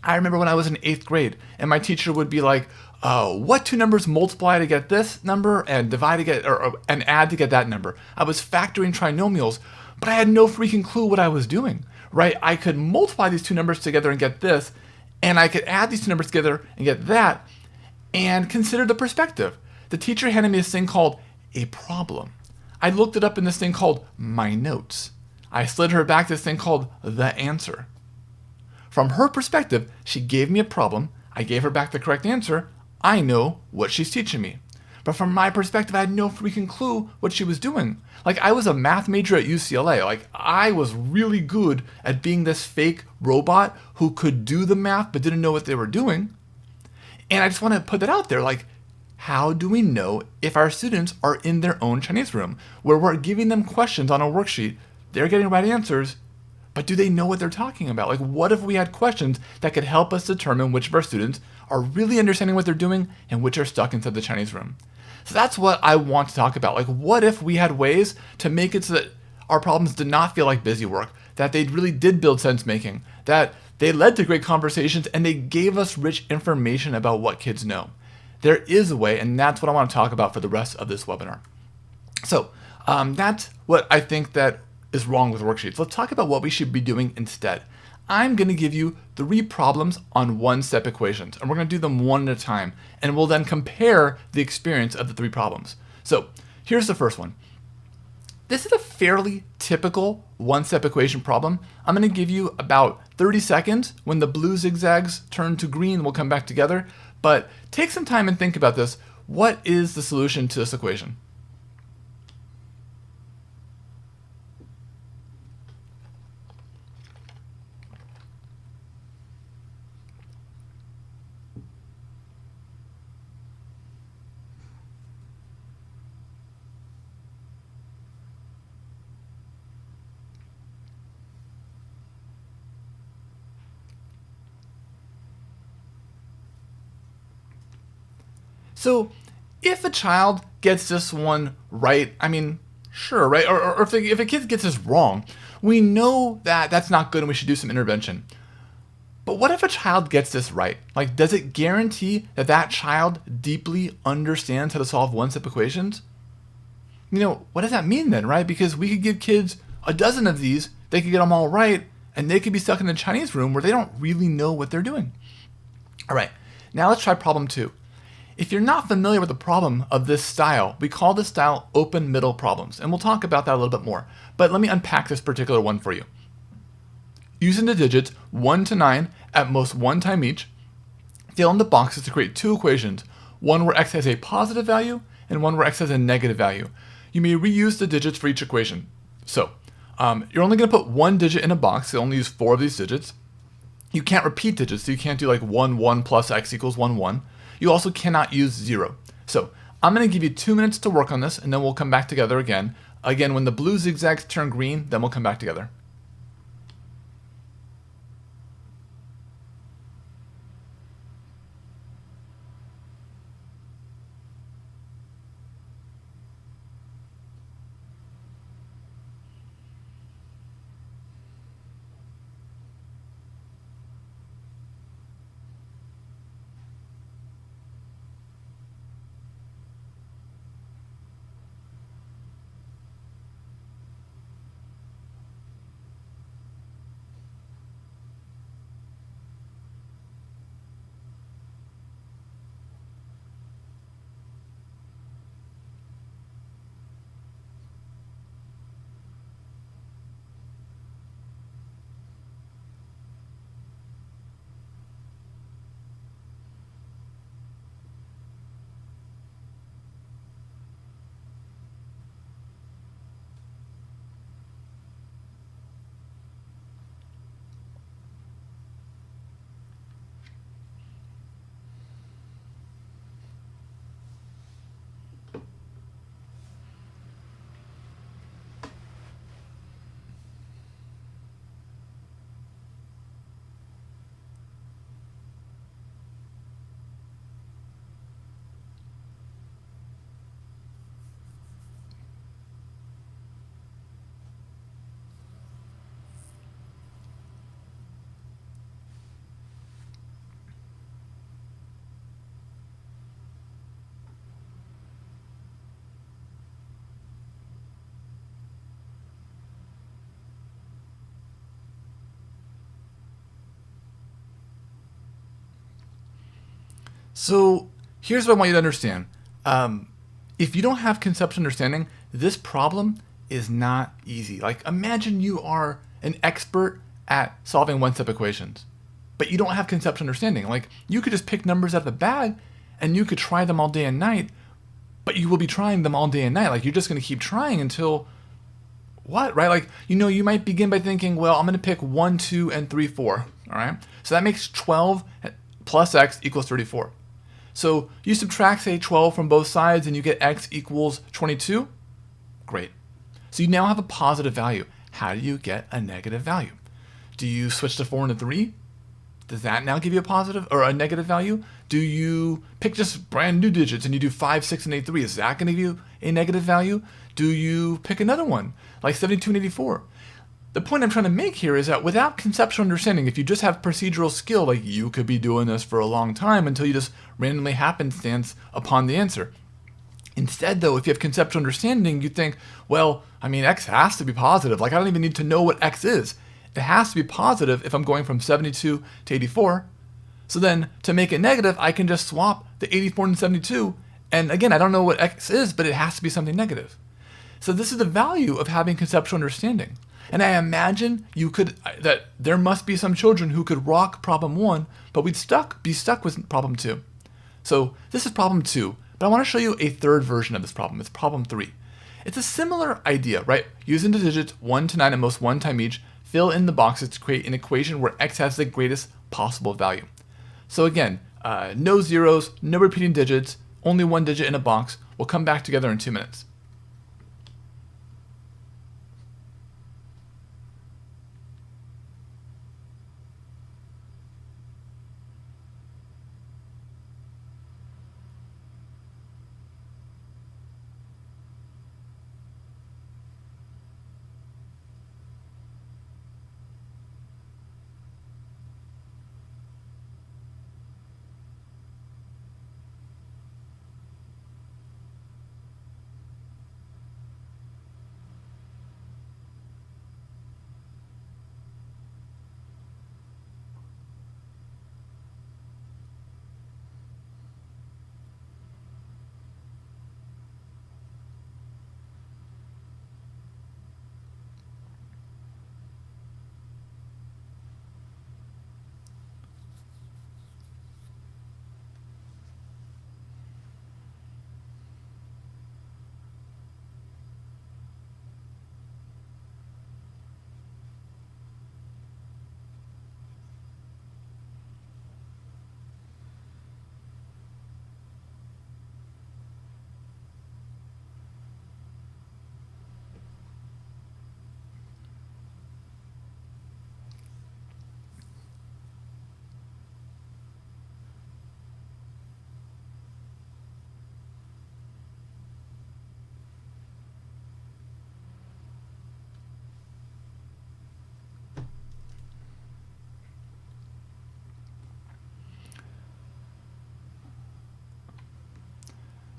Speaker 2: I remember when I was in 8th grade, and my teacher would be like, what two numbers multiply to get this number and divide to get, and add to get that number? I was factoring trinomials, but I had no freaking clue what I was doing, right? I could multiply these two numbers together and get this, and I could add these two numbers together and get that, and consider the perspective. The teacher handed me this thing called a problem. I looked it up in this thing called my notes. I slid her back this thing called the answer. From her perspective, she gave me a problem. I gave her back the correct answer. I know what she's teaching me. But from my perspective, I had no freaking clue what she was doing. Like, I was a math major at UCLA. Like, I was really good at being this fake robot who could do the math but didn't know what they were doing. And I just want to put that out there. Like, how do we know if our students are in their own Chinese room, where we're giving them questions on a worksheet, they're getting right answers, but do they know what they're talking about? Like, what if we had questions that could help us determine which of our students are really understanding what they're doing and which are stuck inside the Chinese room? So that's what I want to talk about. Like, what if we had ways to make it so that our problems did not feel like busy work, that they really did build sense making, that they led to great conversations, and they gave us rich information about what kids know. There is a way, and that's what I want to talk about for the rest of this webinar. So that's what I think that is wrong with worksheets. Let's talk about what we should be doing instead. I'm going to give you 3 problems on one-step equations, and we're going to do them one at a time, and we'll then compare the experience of the 3 problems. So here's the first one. This is a fairly typical one-step equation problem. I'm going to give you about 30 seconds. When the blue zigzags turn to green, we'll come back together. But take some time and think about this. What is the solution to this equation? So if a child gets this one right, I mean, sure, right? Or if a kid gets this wrong, we know that that's not good and we should do some intervention. But what if a child gets this right? Like, does it guarantee that that child deeply understands how to solve one-step equations? You know, what does that mean then, right? Because we could give kids a dozen of these, they could get them all right, and they could be stuck in the Chinese room where they don't really know what they're doing. All right, now let's try problem 2. If you're not familiar with the problem of this style, we call this style open middle problems, and we'll talk about that a little bit more. But let me unpack this particular one for you. Using the digits 1 to 9, at most one time each, fill in the boxes to create 2 equations, one where x has a positive value and one where x has a negative value. You may reuse the digits for each equation. So you're only going to put one digit in a box. You only use 4 of these digits. You can't repeat digits, so you can't do like 1, 1 plus x equals 1, 1. You also cannot use 0. So I'm going to give you 2 minutes to work on this, and then we'll come back together again. Again, when the blue zigzags turn green, then we'll come back together. So here's what I want you to understand. If you don't have conceptual understanding, this problem is not easy. Like imagine you are an expert at solving one-step equations, but you don't have conceptual understanding. Like you could just pick numbers out of the bag and you could try them all day and night, but you will be trying them all day and night. Like you're just going to keep trying until what, right? Like, you might begin by thinking, well, I'm going to pick 1, 2, and 3, 4. All right. So that makes 12 plus x equals 34. So you subtract, say, 12 from both sides and you get x equals 22. Great. So you now have a positive value. How do you get a negative value? Do you switch to 4 and a 3? Does that now give you a positive or a negative value? Do you pick just brand new digits and you do 5, 6, and 8, 3? Is that going to give you a negative value? Do you pick another one, like 72 and 84? The point I'm trying to make here is that without conceptual understanding, if you just have procedural skill, like you could be doing this for a long time until you just randomly happenstance upon the answer. Instead, though, if you have conceptual understanding, you think, well, I mean, x has to be positive. Like, I don't even need to know what x is. It has to be positive if I'm going from 72 to 84. So then, to make it negative, I can just swap the 84 and 72. And again, I don't know what x is, but it has to be something negative. So this is the value of having conceptual understanding. And I imagine that there must be some children who could rock problem 1, but we'd be stuck with problem 2. So this is problem 2, but I want to show you a third version of this problem. It's problem 3. It's a similar idea, right? Using the digits 1 to 9 at most one time each, fill in the boxes to create an equation where x has the greatest possible value. So again, no zeros, no repeating digits, only one digit in a box. We'll come back together in 2 minutes.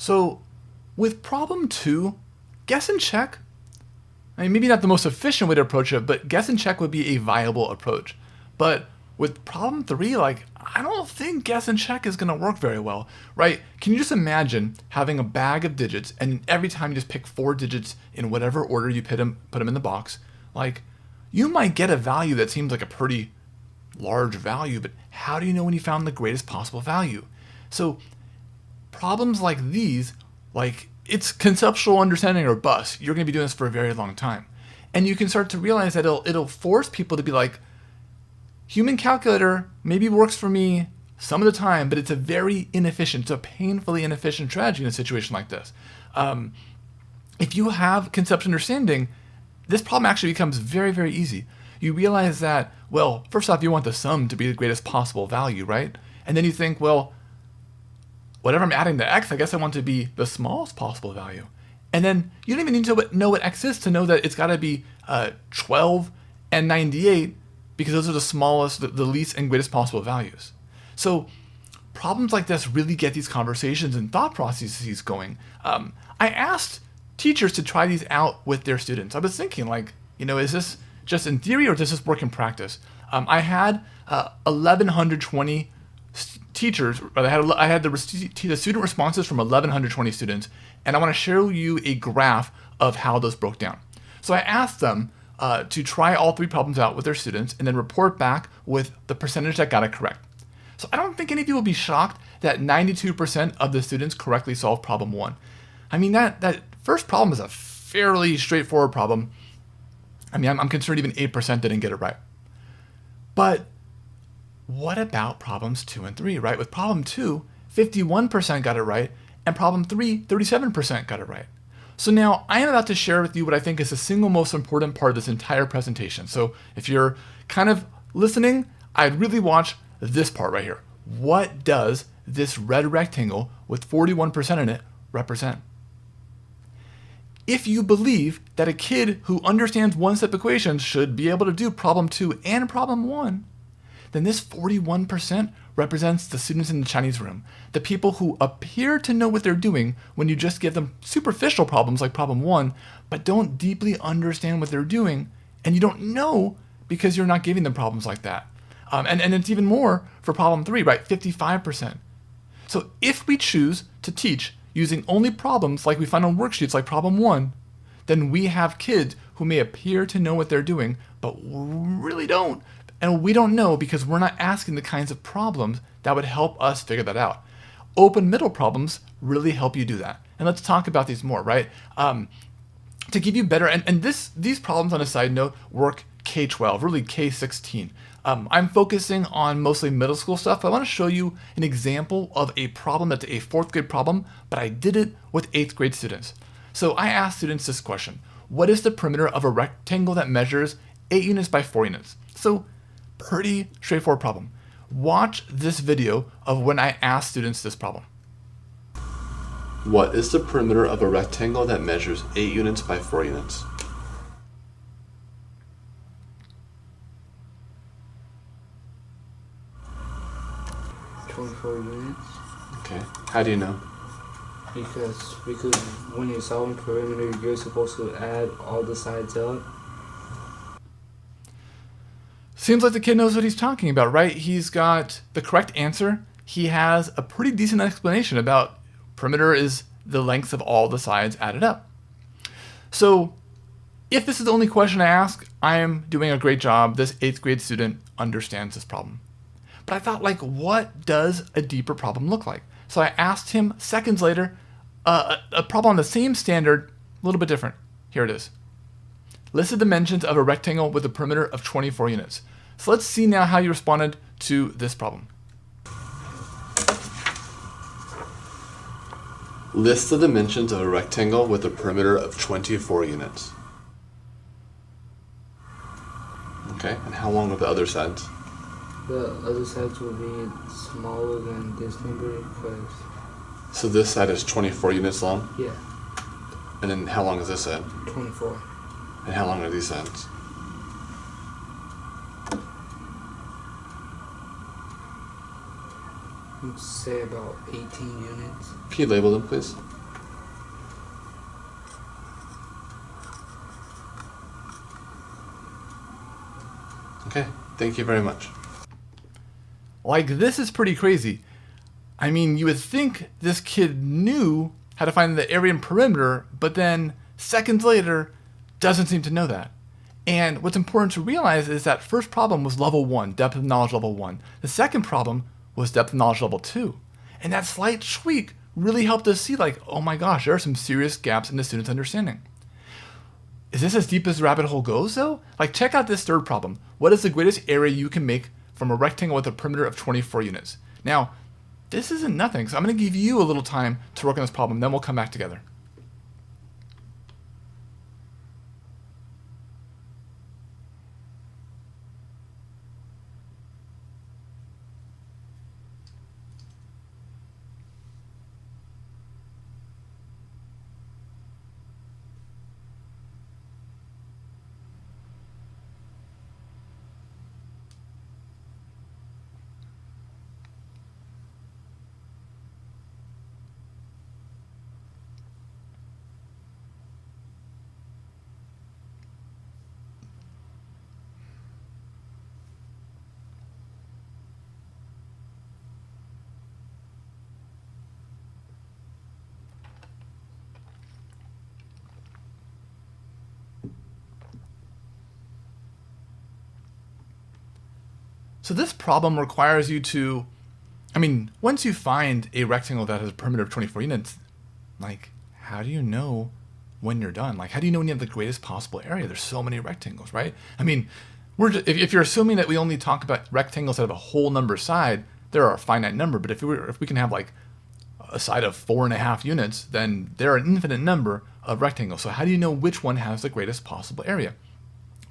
Speaker 2: So with problem 2, guess and check. I mean, maybe not the most efficient way to approach it, but guess and check would be a viable approach. But with problem 3, like, I don't think guess and check is going to work very well, right? Can you just imagine having a bag of digits and every time you just pick 4 digits in whatever order you put them in the box, like, you might get a value that seems like a pretty large value, but how do you know when you found the greatest possible value? So problems like these, like, it's conceptual understanding or bust. You're going to be doing this for a very long time. And you can start to realize that it'll force people to be like, human calculator maybe works for me some of the time, but it's a very inefficient, it's a painfully inefficient strategy in a situation like this. If you have conceptual understanding, this problem actually becomes very, very easy. You realize that, well, first off, you want the sum to be the greatest possible value, right? And then you think, well, whatever I'm adding to x, I guess I want to be the smallest possible value. And then you don't even need to know what x is to know that it's got to be 12 and 98, because those are the smallest, the least and greatest possible values. So problems like this really get these conversations and thought processes going. I asked teachers to try these out with their students. I was thinking, like, is this just in theory or does this work in practice? I had 1,120 teachers, I had the student responses from 1,120 students, and I want to show you a graph of how those broke down. So I asked them to try all 3 problems out with their students and then report back with the percentage that got it correct. So I don't think any of you will be shocked that 92% of the students correctly solved problem 1. I mean, that first problem is a fairly straightforward problem. I mean, I'm concerned even 8% didn't get it right. But what about problems 2 and 3, right? With problem 2, 51% got it right, and problem 3, 37% got it right. So now I am about to share with you what I think is the single most important part of this entire presentation. So if you're kind of listening, I'd really watch this part right here. What does this red rectangle with 41% in it represent? If you believe that a kid who understands one-step equations should be able to do problem 2 and problem 1, then this 41% represents the students in the Chinese room, the people who appear to know what they're doing when you just give them superficial problems like problem 1, but don't deeply understand what they're doing, and you don't know because you're not giving them problems like that. And it's even more for problem 3, right? 55%. So if we choose to teach using only problems like we find on worksheets like problem 1, then we have kids who may appear to know what they're doing, but really don't. And we don't know because we're not asking the kinds of problems that would help us figure that out. Open middle problems really help you do that. And let's talk about these more, right? To give you better, and these problems on a side note work K-12, really K-16. I'm focusing on mostly middle school stuff, but I want to show you an example of a problem that's a 4th grade problem, but I did it with 8th grade students. So I asked students this question: what is the perimeter of a rectangle that measures 8 units by 4 units? So pretty straightforward problem. Watch this video of when I asked students this problem.
Speaker 3: What is the perimeter of a rectangle that measures 8 units by 4 units?
Speaker 4: Units.
Speaker 3: Okay, how do you know?
Speaker 4: Because when you're solving perimeter, you're supposed to add all the sides up.
Speaker 2: Seems like the kid knows what he's talking about, right? He's got the correct answer. He has a pretty decent explanation about perimeter is the length of all the sides added up. So if this is the only question I ask, I am doing a great job. This 8th grade student understands this problem. But I thought, like, what does a deeper problem look like? So I asked him seconds later a problem on the same standard, a little bit different. Here it is. List the dimensions of a rectangle with a perimeter of 24 units. So let's see now how you responded to this problem.
Speaker 3: List the dimensions of a rectangle with a perimeter of 24 units. Okay, and how long are the other sides?
Speaker 4: The other sides will be smaller than this number because...
Speaker 3: So this side is 24 units long?
Speaker 4: Yeah.
Speaker 3: And then how long is this side?
Speaker 4: 24.
Speaker 3: And how long are these sides?
Speaker 4: Let's say about 18 units.
Speaker 3: Can you label them, please? Okay, thank you very much.
Speaker 2: Like, this is pretty crazy. I mean, you would think this kid knew how to find the area and perimeter, but then seconds later, doesn't seem to know that. And what's important to realize is that first problem was level 1, depth of knowledge level 1. The second problem was depth of knowledge level 2. And that slight tweak really helped us see, like, oh my gosh, there are some serious gaps in the student's understanding. Is this as deep as the rabbit hole goes, though? Like, check out this third problem. What is the greatest area you can make from a rectangle with a perimeter of 24 units? Now, this isn't nothing, so I'm going to give you a little time to work on this problem, then we'll come back together. So this problem requires you to, once you find a rectangle that has a perimeter of 24 units, like, how do you know when you're done? Like, how do you know when you have the greatest possible area? There's so many rectangles, right? If you're assuming that we only talk about rectangles that have a whole number side, there are a finite number. But if we can have like a side of 4.5 units, then there are an infinite number of rectangles. So how do you know which one has the greatest possible area?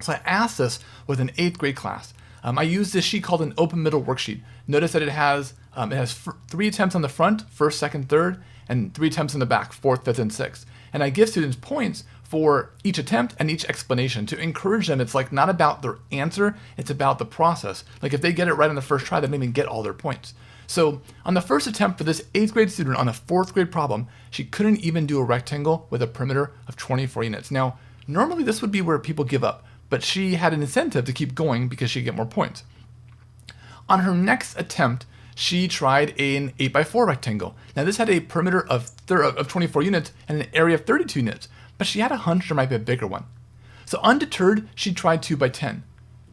Speaker 2: So I asked this with an 8th grade class. I used this sheet called an open middle worksheet. Notice that it has 3 attempts on the front, first, second, third, and 3 attempts on the back, fourth, fifth, and sixth. And I give students points for each attempt and each explanation to encourage them. It's like not about their answer, it's about the process. Like if they get it right on the first try, they don't even get all their points. So on the first attempt for this 8th grade student on a 4th grade problem, she couldn't even do a rectangle with a perimeter of 24 units. Now, normally this would be where people give up, but she had an incentive to keep going because she'd get more points. On her next attempt, she tried an 8x4 rectangle. Now this had a perimeter of 24 units and an area of 32 units, but she had a hunch there might be a bigger one. So undeterred, she tried 2x10.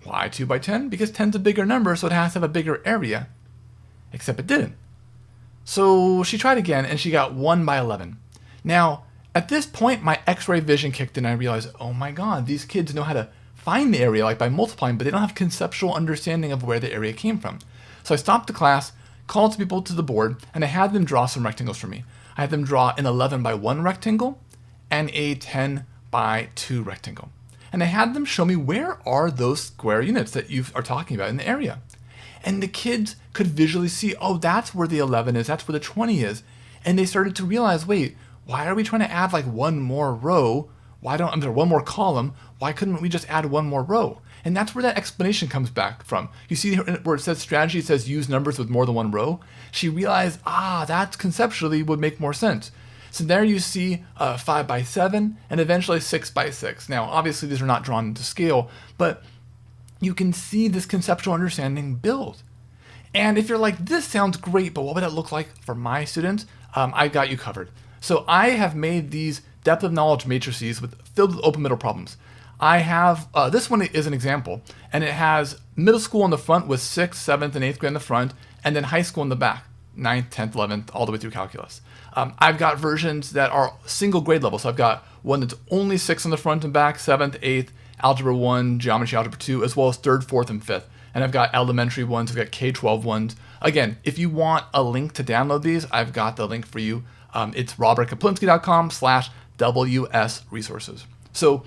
Speaker 2: Why 2x10? Because 10's a bigger number, so it has to have a bigger area. Except it didn't. So she tried again and she got 1x11. Now, at this point, my X-ray vision kicked in and I realized, oh my God, these kids know how to find the area like by multiplying, but they don't have conceptual understanding of where the area came from. So I stopped the class, called some people to the board, and I had them draw some rectangles for me. I had them draw an 11x1 rectangle and a 10x2 rectangle. And I had them show me where are those square units that you are talking about in the area. And the kids could visually see, oh, that's where the 11 is, that's where the 20 is. And they started to realize, wait, why are we trying to add like one more row? One more column? Why couldn't we just add one more row? And that's where that explanation comes back from. You see where it says strategy, it says use numbers with more than one row. She realized, that conceptually would make more sense. So there you see 5x7 and eventually 6x6. Now, obviously these are not drawn to scale, but you can see this conceptual understanding build. And if you're like, this sounds great, but what would it look like for my students? I got you covered. So I have made these depth of knowledge matrices filled with open middle problems. I have, this one is an example, and it has middle school in the front with 6th, 7th, and 8th grade in the front, and then high school in the back, 9th, 10th, 11th, all the way through calculus. I've got versions that are single grade level, so I've got one that's only 6th in the front and back, 7th, 8th, Algebra 1, Geometry, Algebra 2, as well as 3rd, 4th, and 5th. And I've got elementary ones, I've got K-12 ones. Again, if you want a link to download these, I've got the link for you. It's robertkaplinsky.com/WS resources. So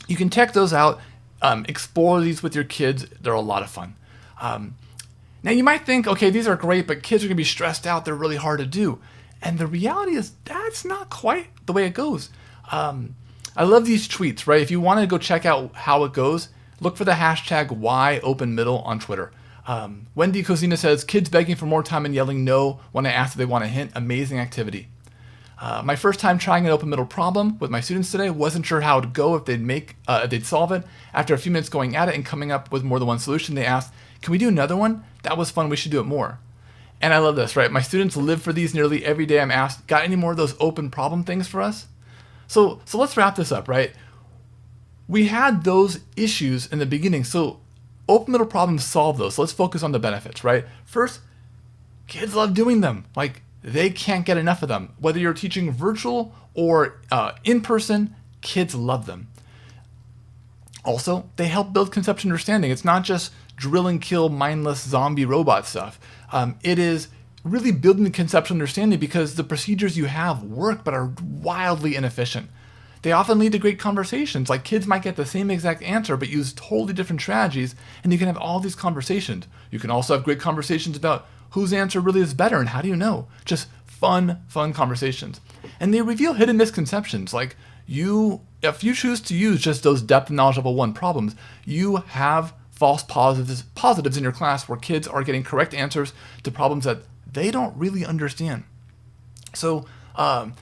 Speaker 2: you can check those out, explore these with your kids. They're a lot of fun. Now you might think, okay, these are great, but kids are gonna be stressed out. They're really hard to do. And the reality is that's not quite the way it goes. I love these tweets, right? If you want to go check out how it goes, look for the hashtag #WhyOpenMiddle on Twitter. Wendy Cosina says, kids begging for more time and yelling no when I ask if they want a hint. Amazing activity. My first time trying an open middle problem with my students today, wasn't sure how it would go if they'd solve it. After a few minutes going at it and coming up with more than one solution, they asked, can we do another one? That was fun, we should do it more. And I love this, right? My students live for these nearly every day. I'm asked, got any more of those open problem things for us? So let's wrap this up, right? We had those issues in the beginning, so open middle problems solve those. So let's focus on the benefits, right? First, kids love doing them. Like, they can't get enough of them. Whether you're teaching virtual or in person, kids love them. Also, they help build conceptual understanding. It's not just drill and kill mindless zombie robot stuff. It is really building the conceptual understanding because the procedures you have work but are wildly inefficient. They often lead to great conversations. Like, kids might get the same exact answer but use totally different strategies, and you can have all these conversations. You can also have great conversations about whose answer really is better and how do you know? Just fun conversations. And they reveal hidden misconceptions. Like, if you choose to use just those depth and knowledge level 1 problems, you have false positives in your class where kids are getting correct answers to problems that they don't really understand. So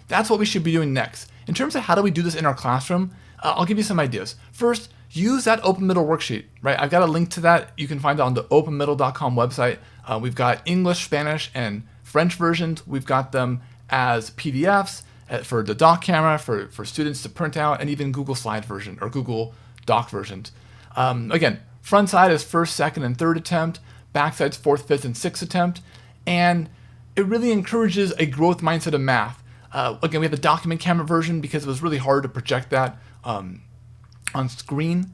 Speaker 2: that's what we should be doing next. In terms of how do we do this in our classroom, I'll give you some ideas. First, use that open middle worksheet, right? I've got a link to that. You can find it on the openmiddle.com website. We've got English, Spanish, and French versions. We've got them as PDFs for the doc camera, for students to print out, and even Google Slide version or Google Doc versions. Again, front side is first, second, and third attempt. Back side's fourth, fifth, and sixth attempt. And it really encourages a growth mindset of math. Again, we have the document camera version because it was really hard to project that on screen.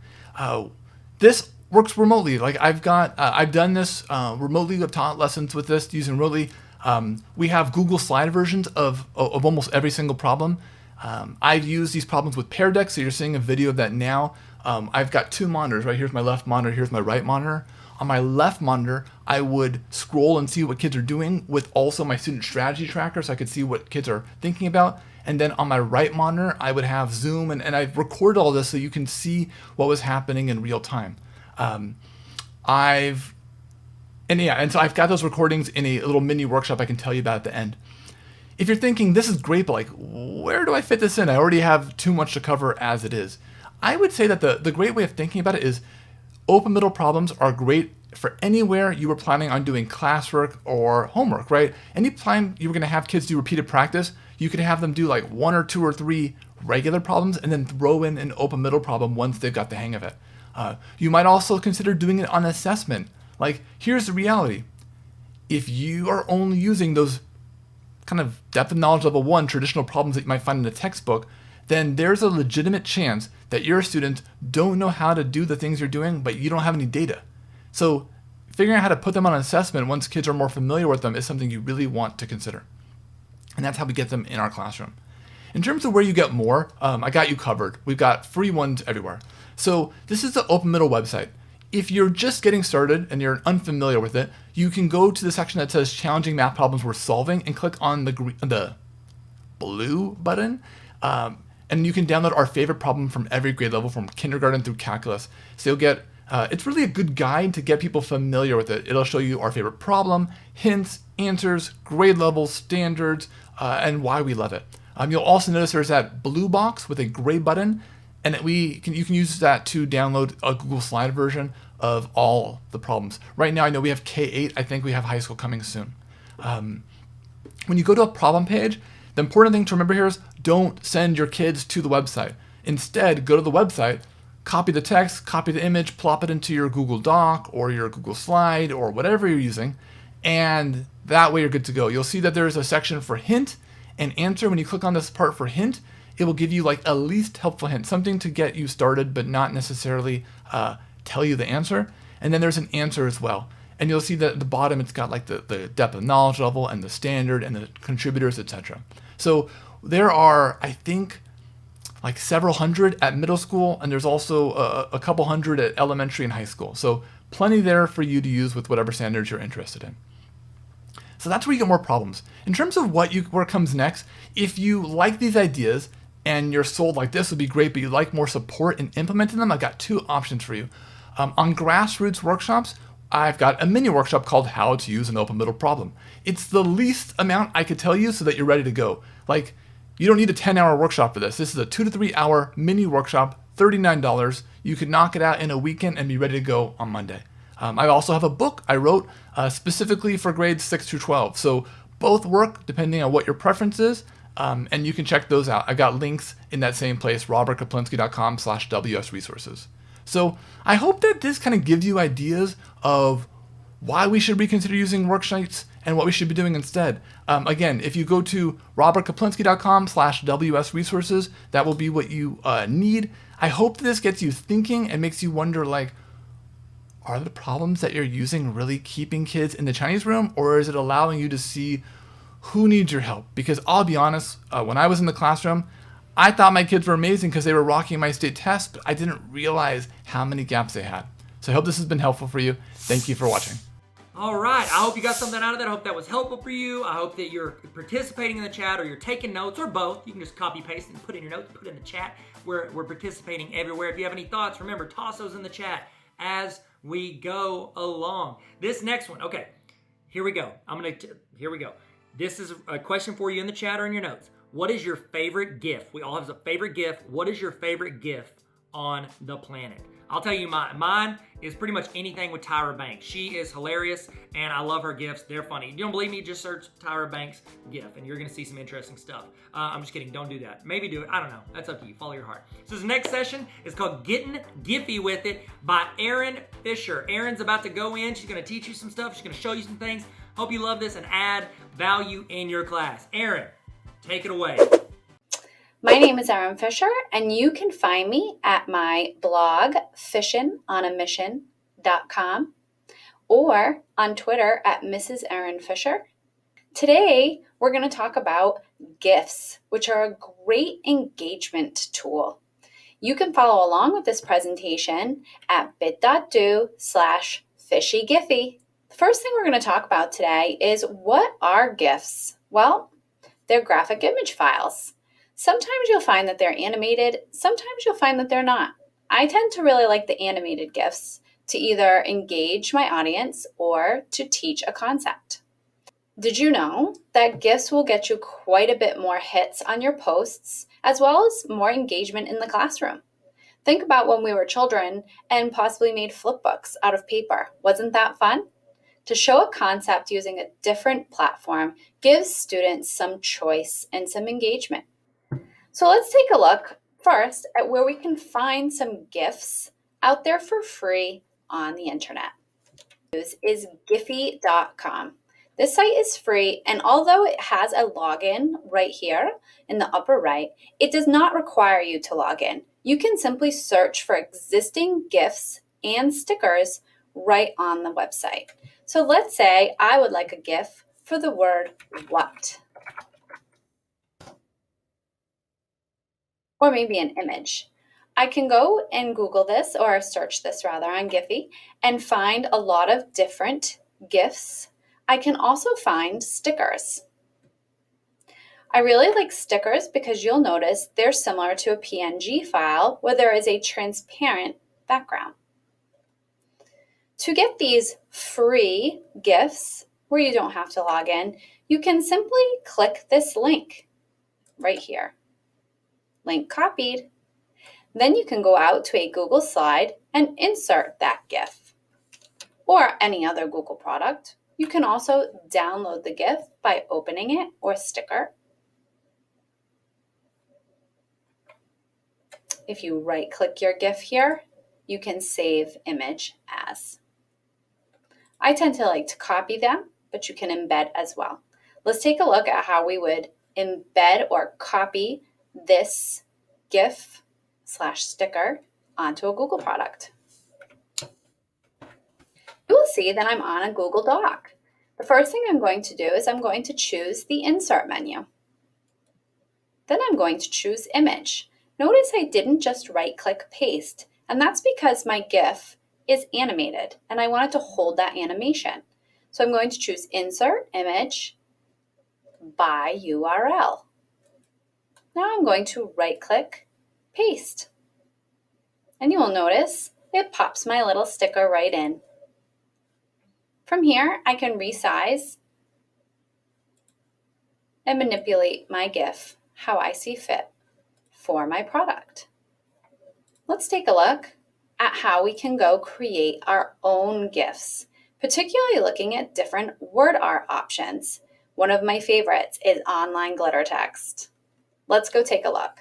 Speaker 2: This works remotely. Like, I've done this remotely. I've taught lessons with this using remotely. We have Google Slide versions of almost every single problem. I've used these problems with Pear Deck, so you're seeing a video of that now. I've got two monitors, right? Here's my left monitor, here's my right monitor. On my left monitor, I would scroll and see what kids are doing with also my student strategy tracker, so I could see what kids are thinking about. And then on my right monitor, I would have Zoom, and I've recorded all this so you can see what was happening in real time. So I've got those recordings in a little mini workshop I can tell you about at the end. If you're thinking, this is great, but like, where do I fit this in? I already have too much to cover as it is. I would say that the great way of thinking about it is open middle problems are great for anywhere you were planning on doing classwork or homework, right? Anytime you were going to have kids do repeated practice, you could have them do like 1 or 2 or 3 regular problems and then throw in an open middle problem once they've got the hang of it. You might also consider doing it on assessment. Like, here's the reality. If you are only using those kind of depth of knowledge level 1 traditional problems that you might find in a textbook, then there's a legitimate chance that your students don't know how to do the things you're doing, but you don't have any data. So figuring out how to put them on an assessment once kids are more familiar with them is something you really want to consider. And that's how we get them in our classroom. In terms of where you get more, I got you covered. We've got free ones everywhere. So this is the Open Middle website. If you're just getting started and you're unfamiliar with it, you can go to the section that says challenging math problems worth solving and click on the blue button. And you can download our favorite problem from every grade level from kindergarten through calculus. So you'll get, it's really a good guide to get people familiar with it. It'll show you our favorite problem, hints, answers, grade levels, standards, and why we love it. You'll also notice there's that blue box with a gray button, and you can use that to download a Google Slide version of all the problems. Right now, I know we have K-8. I think we have high school coming soon. When you go to a problem page, the important thing to remember here is don't send your kids to the website. Instead, go to the website, copy the text, copy the image, plop it into your Google Doc or your Google Slide or whatever you're using, and that way you're good to go. You'll see that there's a section for hint and answer. When you click on this part for hint, it will give you like a least helpful hint, something to get you started but not necessarily tell you the answer. And then there's an answer as well. And you'll see that at the bottom, it's got like the depth of knowledge level and the standard and the contributors, etc. So there are, I think, like several hundred at middle school, and there's also a couple hundred at elementary and high school. So plenty there for you to use with whatever standards you're interested in. So that's where you get more problems. In terms of where comes next, if you like these ideas and you're sold like this would be great, but you like more support in implementing them, I've got 2 options for you. On grassroots workshops, I've got a mini workshop called How to Use an Open Middle Problem. It's the least amount I could tell you so that you're ready to go. Like, you don't need a 10-hour workshop for this. This is a 2 to 3 hour mini workshop, $39. You could knock it out in a weekend and be ready to go on Monday. I also have a book I wrote specifically for grades 6 through 12. So both work depending on what your preference is, and you can check those out. I've got links in that same place, robertkaplinsky.com/WS resources. So I hope that this kind of gives you ideas of why we should reconsider using worksheets and what we should be doing instead. Again, if you go to robertkaplinsky.com/WS resources, that will be what you need. I hope this gets you thinking and makes you wonder, like, are the problems that you're using really keeping kids in the Chinese room, or is it allowing you to see who needs your help? Because I'll be honest, when I was in the classroom, I thought my kids were amazing because they were rocking my state test, but I didn't realize how many gaps they had. So I hope this has been helpful for you. Thank you for watching.
Speaker 1: All right, I hope you got something out of that. I hope that was helpful for you. I hope that you're participating in the chat, or you're taking notes, or both. You can just copy paste and put in your notes, put it in the chat. We're participating everywhere. If you have any thoughts, remember, toss those in the chat as we go along. This next one, okay, here we go. Here we go. This is a question for you in the chat or in your notes. What is your favorite GIF? We all have a favorite GIF. What is your favorite GIF on the planet? I'll tell you mine. Mine is pretty much anything with Tyra Banks. She is hilarious, and I love her GIFs. They're funny. You don't believe me? Just search Tyra Banks GIF, and you're going to see some interesting stuff. I'm just kidding. Don't do that. Maybe do it. I don't know. That's up to you. Follow your heart. So this next session is called Getting Giphy with It by Erin Fisher. Erin's about to go in. She's going to teach you some stuff. She's going to show you some things. Hope you love this and add value in your class. Erin, take it away.
Speaker 5: My name is Erin Fisher, and you can find me at my blog, fissiononamission.com, or on Twitter at Mrs. Erin Fisher. Today, we're going to talk about GIFs, which are a great engagement tool. You can follow along with this presentation at bit.do/fishygiphy. The first thing we're going to talk about today is, what are GIFs? Well, they're graphic image files. Sometimes you'll find that they're animated, sometimes you'll find that they're not. I tend to really like the animated GIFs to either engage my audience or to teach a concept. Did you know that GIFs will get you quite a bit more hits on your posts, as well as more engagement in the classroom? Think about when we were children and possibly made flipbooks out of paper. Wasn't that fun? To show a concept using a different platform gives students some choice and some engagement. So let's take a look first at where we can find some GIFs out there for free on the internet. Is Giphy.com. This site is free, and although it has a login right here in the upper right, it does not require you to log in. You can simply search for existing GIFs and stickers right on the website. So let's say I would like a GIF for the word what, or maybe an image. I can go and Google this, or search this rather, on Giphy and find a lot of different GIFs. I can also find stickers. I really like stickers because you'll notice they're similar to a PNG file where there is a transparent background. To get these free GIFs where you don't have to log in, you can simply click this link right here. Link copied. Then you can go out to a Google slide and insert that GIF, or any other Google product. You can also download the GIF by opening it, or sticker. If you right-click your GIF here, you can save image as. I tend to like to copy them, but you can embed as well. Let's take a look at how we would embed or copy this GIF/sticker onto a Google product. You will see that I'm on a Google Doc. The first thing I'm going to do is I'm going to choose the Insert menu. Then I'm going to choose Image. Notice I didn't just right-click Paste, and that's because my GIF is animated, and I wanted to hold that animation. So I'm going to choose Insert Image by URL. Now I'm going to right-click Paste. And you will notice it pops my little sticker right in. From here, I can resize and manipulate my GIF how I see fit for my product. Let's take a look at how we can go create our own GIFs, particularly looking at different word art options. One of my favorites is online glitter text. Let's go take a look.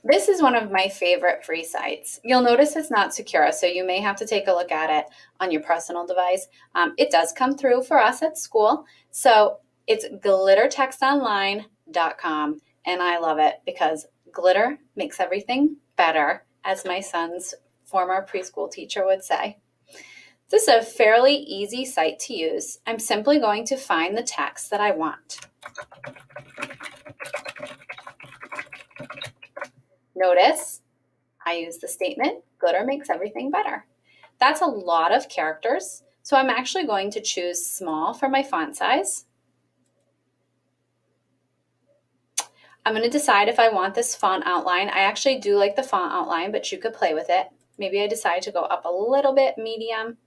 Speaker 5: This is one of my favorite free sites. You'll notice it's not secure, so you may have to take a look at it on your personal device. It does come through for us at school. So it's glittertextonline.com, and I love it because glitter makes everything better, as my son's former preschool teacher would say. This is a fairly easy site to use. I'm simply going to find the text that I want. Notice I use the statement, glitter makes everything better. That's a lot of characters, so I'm actually going to choose small for my font size. I'm going to decide if I want this font outline. I actually do like the font outline, but you could play with it. Maybe I decide to go up a little bit, medium.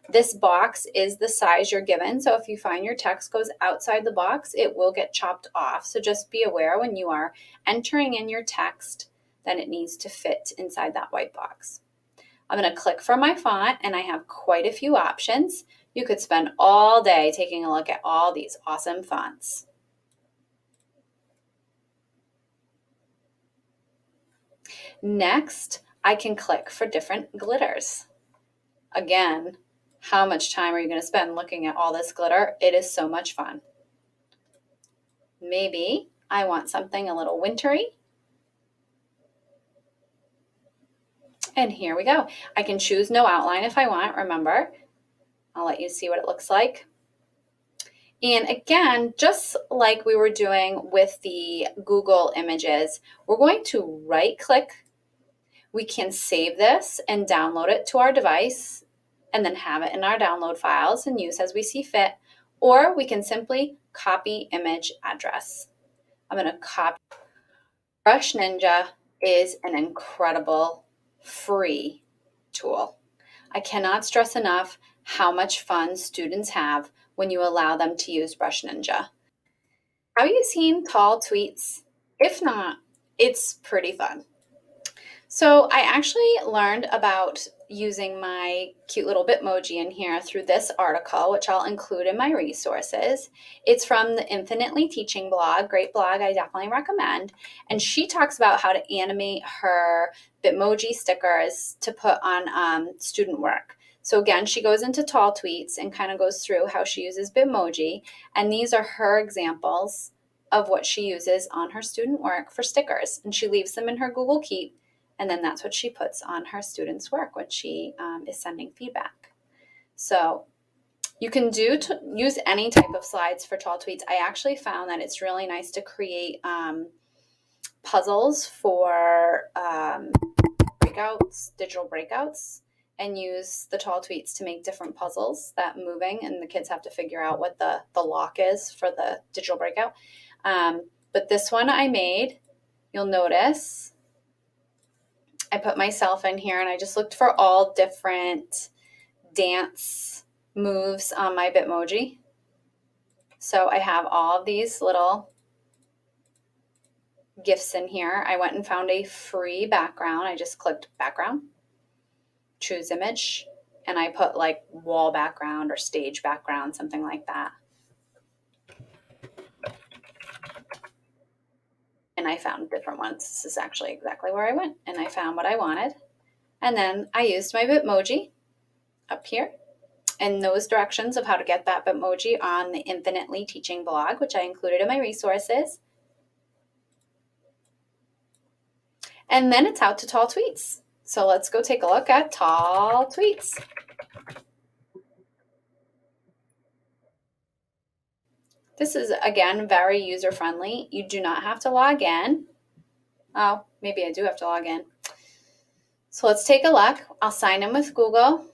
Speaker 5: This box is the size you're given, so if you find your text goes outside the box, it will get chopped off. So just be aware when you are entering in your text that it needs to fit inside that white box. I'm going to click for my font, and I have quite a few options. You could spend all day taking a look at all these awesome fonts. Next, I can click for different glitters. Again, how much time are you going to spend looking at all this glitter? It is so much fun. Maybe I want something a little wintry. And here we go. I can choose no outline if I want, remember. I'll let you see what it looks like. And again, just like we were doing with the Google images, we're going to right-click. We can save this and download it to our device and then have it in our download files and use as we see fit. Or we can simply copy image address. I'm going to copy. Brush Ninja is an incredible free tool. I cannot stress enough how much fun students have when you allow them to use Brush Ninja. Have you seen tall tweets? If not, it's pretty fun. So I actually learned about using my cute little Bitmoji in here through this article, which I'll include in my resources. It's from the Infinitely Teaching blog, great blog, I definitely recommend. And she talks about how to animate her Bitmoji stickers to put on student work. So again, she goes into tall tweets and kind of goes through how she uses Bitmoji. And these are her examples of what she uses on her student work for stickers. And she leaves them in her Google Keep. And then that's what she puts on her students' work when she is sending feedback. So you can use any type of slides for tall tweets. I actually found that it's really nice to create puzzles for digital breakouts, and use the tall tweets to make different puzzles that moving, and the kids have to figure out what the lock is for the digital breakout. But this one I made, you'll notice, I put myself in here and I just looked for all different dance moves on my Bitmoji. So I have all of these little GIFs in here. I went and found a free background. I just clicked background, choose image, and I put like wall background or stage background, something like that. And I found different ones. This is actually exactly where I went, and I found what I wanted. And then I used my Bitmoji up here and those directions of how to get that Bitmoji on the Infinitely Teaching blog, which I included in my resources. And then it's out to tall tweets. So let's go take a look at tall tweets. This is, again, very user-friendly. You do not have to log in. Oh, maybe I do have to log in. So let's take a look. I'll sign in with Google.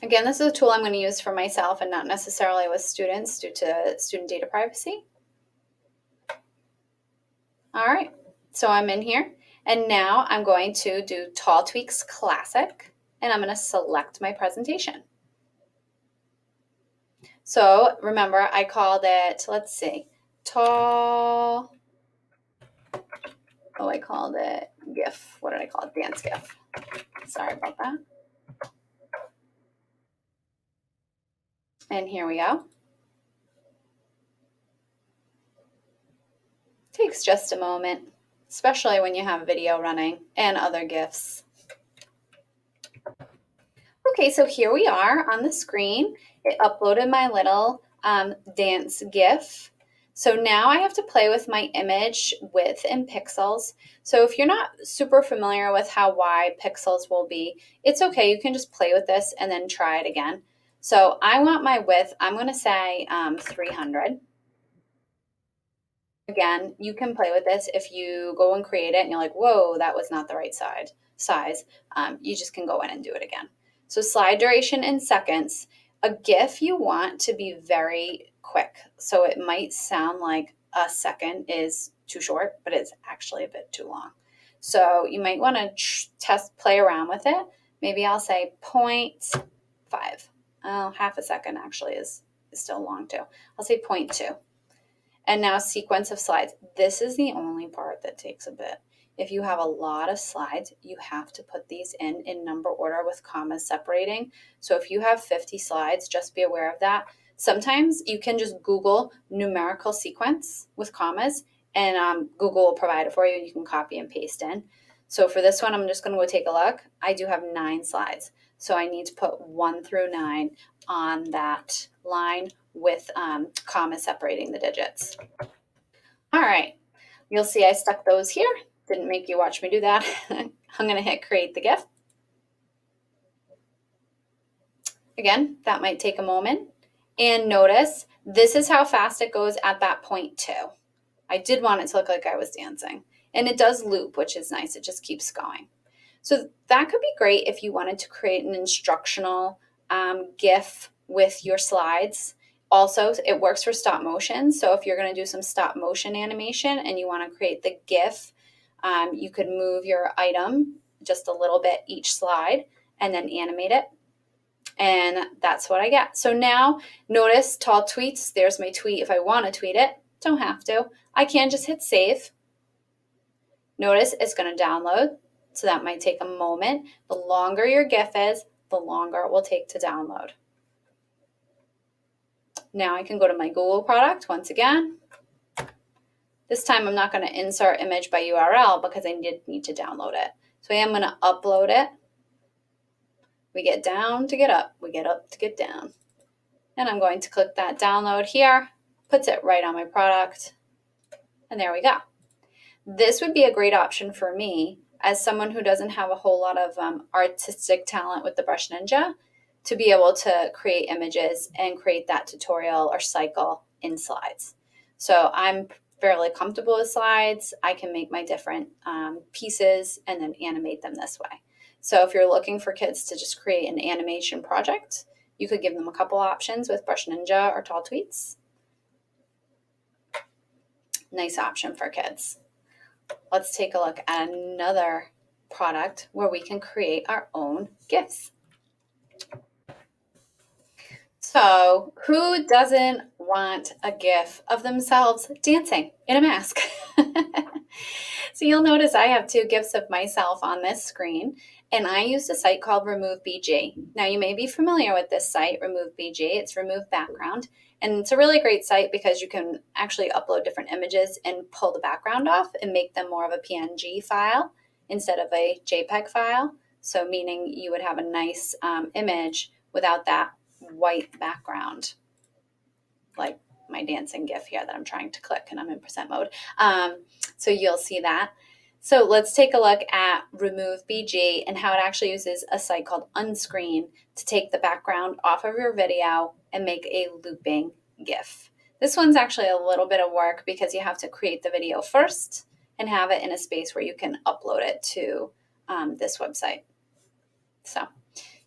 Speaker 5: Again, this is a tool I'm going to use for myself and not necessarily with students due to student data privacy. All right, so I'm in here, and now I'm going to do Tall Tweaks Classic, and I'm going to select my presentation. So remember, I called it, let's see, tall, oh, I called it GIF. What did I call it? Dance GIF. Sorry about that. And here we go. Takes just a moment, especially when you have video running and other GIFs. Okay, so here we are on the screen. It uploaded my little dance GIF. So now I have to play with my image width in pixels. So if you're not super familiar with how wide pixels will be, it's okay. You can just play with this and then try it again. So I want my width, I'm going to say 300. Again, you can play with this. If you go and create it and you're like, whoa, that was not the right size, you just can go in and do it again. So slide duration in seconds. A GIF you want to be very quick. So it might sound like a second is too short, but it's actually a bit too long. So you might want to play around with it. Maybe I'll say 0.5. Half a second actually is still long too. I'll say 0.2. And now sequence of slides. This is the only part that takes a bit. If you have a lot of slides, you have to put these in number order with commas separating. So if you have 50 slides, just be aware of that. Sometimes you can just Google numerical sequence with commas, and Google will provide it for you. You can copy and paste in. So for this one, I'm just going to go take a look. I do have 9 slides. So I need to put 1 through 9 on that line with commas separating the digits. All right, you'll see I stuck those here. Didn't make you watch me do that. I'm going to hit create the GIF. Again, that might take a moment. And notice this is how fast it goes at that 0.2. I did want it to look like I was dancing. And it does loop, which is nice. It just keeps going. So that could be great if you wanted to create an instructional GIF with your slides. Also, it works for stop motion. So if you're going to do some stop motion animation and you want to create the GIF, you could move your item just a little bit each slide and then animate it. And that's what I get. So now notice tall tweets. There's my tweet. If I want to tweet it, don't have to. I can just hit save. Notice it's going to download. So that might take a moment. The longer your GIF is, the longer it will take to download. Now I can go to my Google product once again. This time I'm not going to insert image by URL because I did need to download it. So I am going to upload it. We get down to get up. We get up to get down. And I'm going to click that download here. Puts it right on my product. And there we go. This would be a great option for me as someone who doesn't have a whole lot of artistic talent with the Brush Ninja to be able to create images and create that tutorial or cycle in slides. So I'm fairly comfortable with slides. I can make my different pieces and then animate them this way. So if you're looking for kids to just create an animation project, you could give them a couple options with Brush Ninja or Tall Tweets. Nice option for kids. Let's take a look at another product where we can create our own GIFs. So who doesn't want a GIF of themselves dancing in a mask? So you'll notice I have 2 GIFs of myself on this screen, and I used a site called Remove BG. Now you may be familiar with this site, Remove BG. It's Remove Background, and it's a really great site because you can actually upload different images and pull the background off and make them more of a PNG file instead of a JPEG file. So meaning you would have a nice image without that white background, like my dancing GIF here that I'm trying to click and I'm in present mode. So you'll see that. So let's take a look at Remove BG and how it actually uses a site called Unscreen to take the background off of your video and make a looping GIF. This one's actually a little bit of work because you have to create the video first and have it in a space where you can upload it to this website. So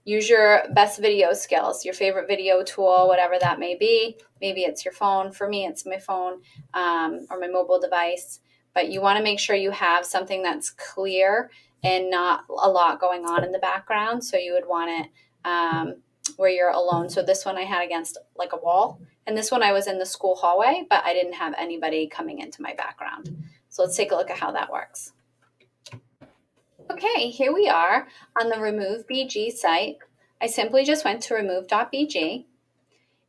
Speaker 5: use your best video skills, your favorite video tool, whatever that may be. Maybe it's your phone. For me, it's my phone or my mobile device. but you want to make sure you have something that's clear and not a lot going on in the background. So you would want it where you're alone. So this one I had against like a wall, and this one I was in the school hallway, but I didn't have anybody coming into my background. So let's take a look at how that works. Okay, here we are on the Remove BG site. I simply just went to remove.bg,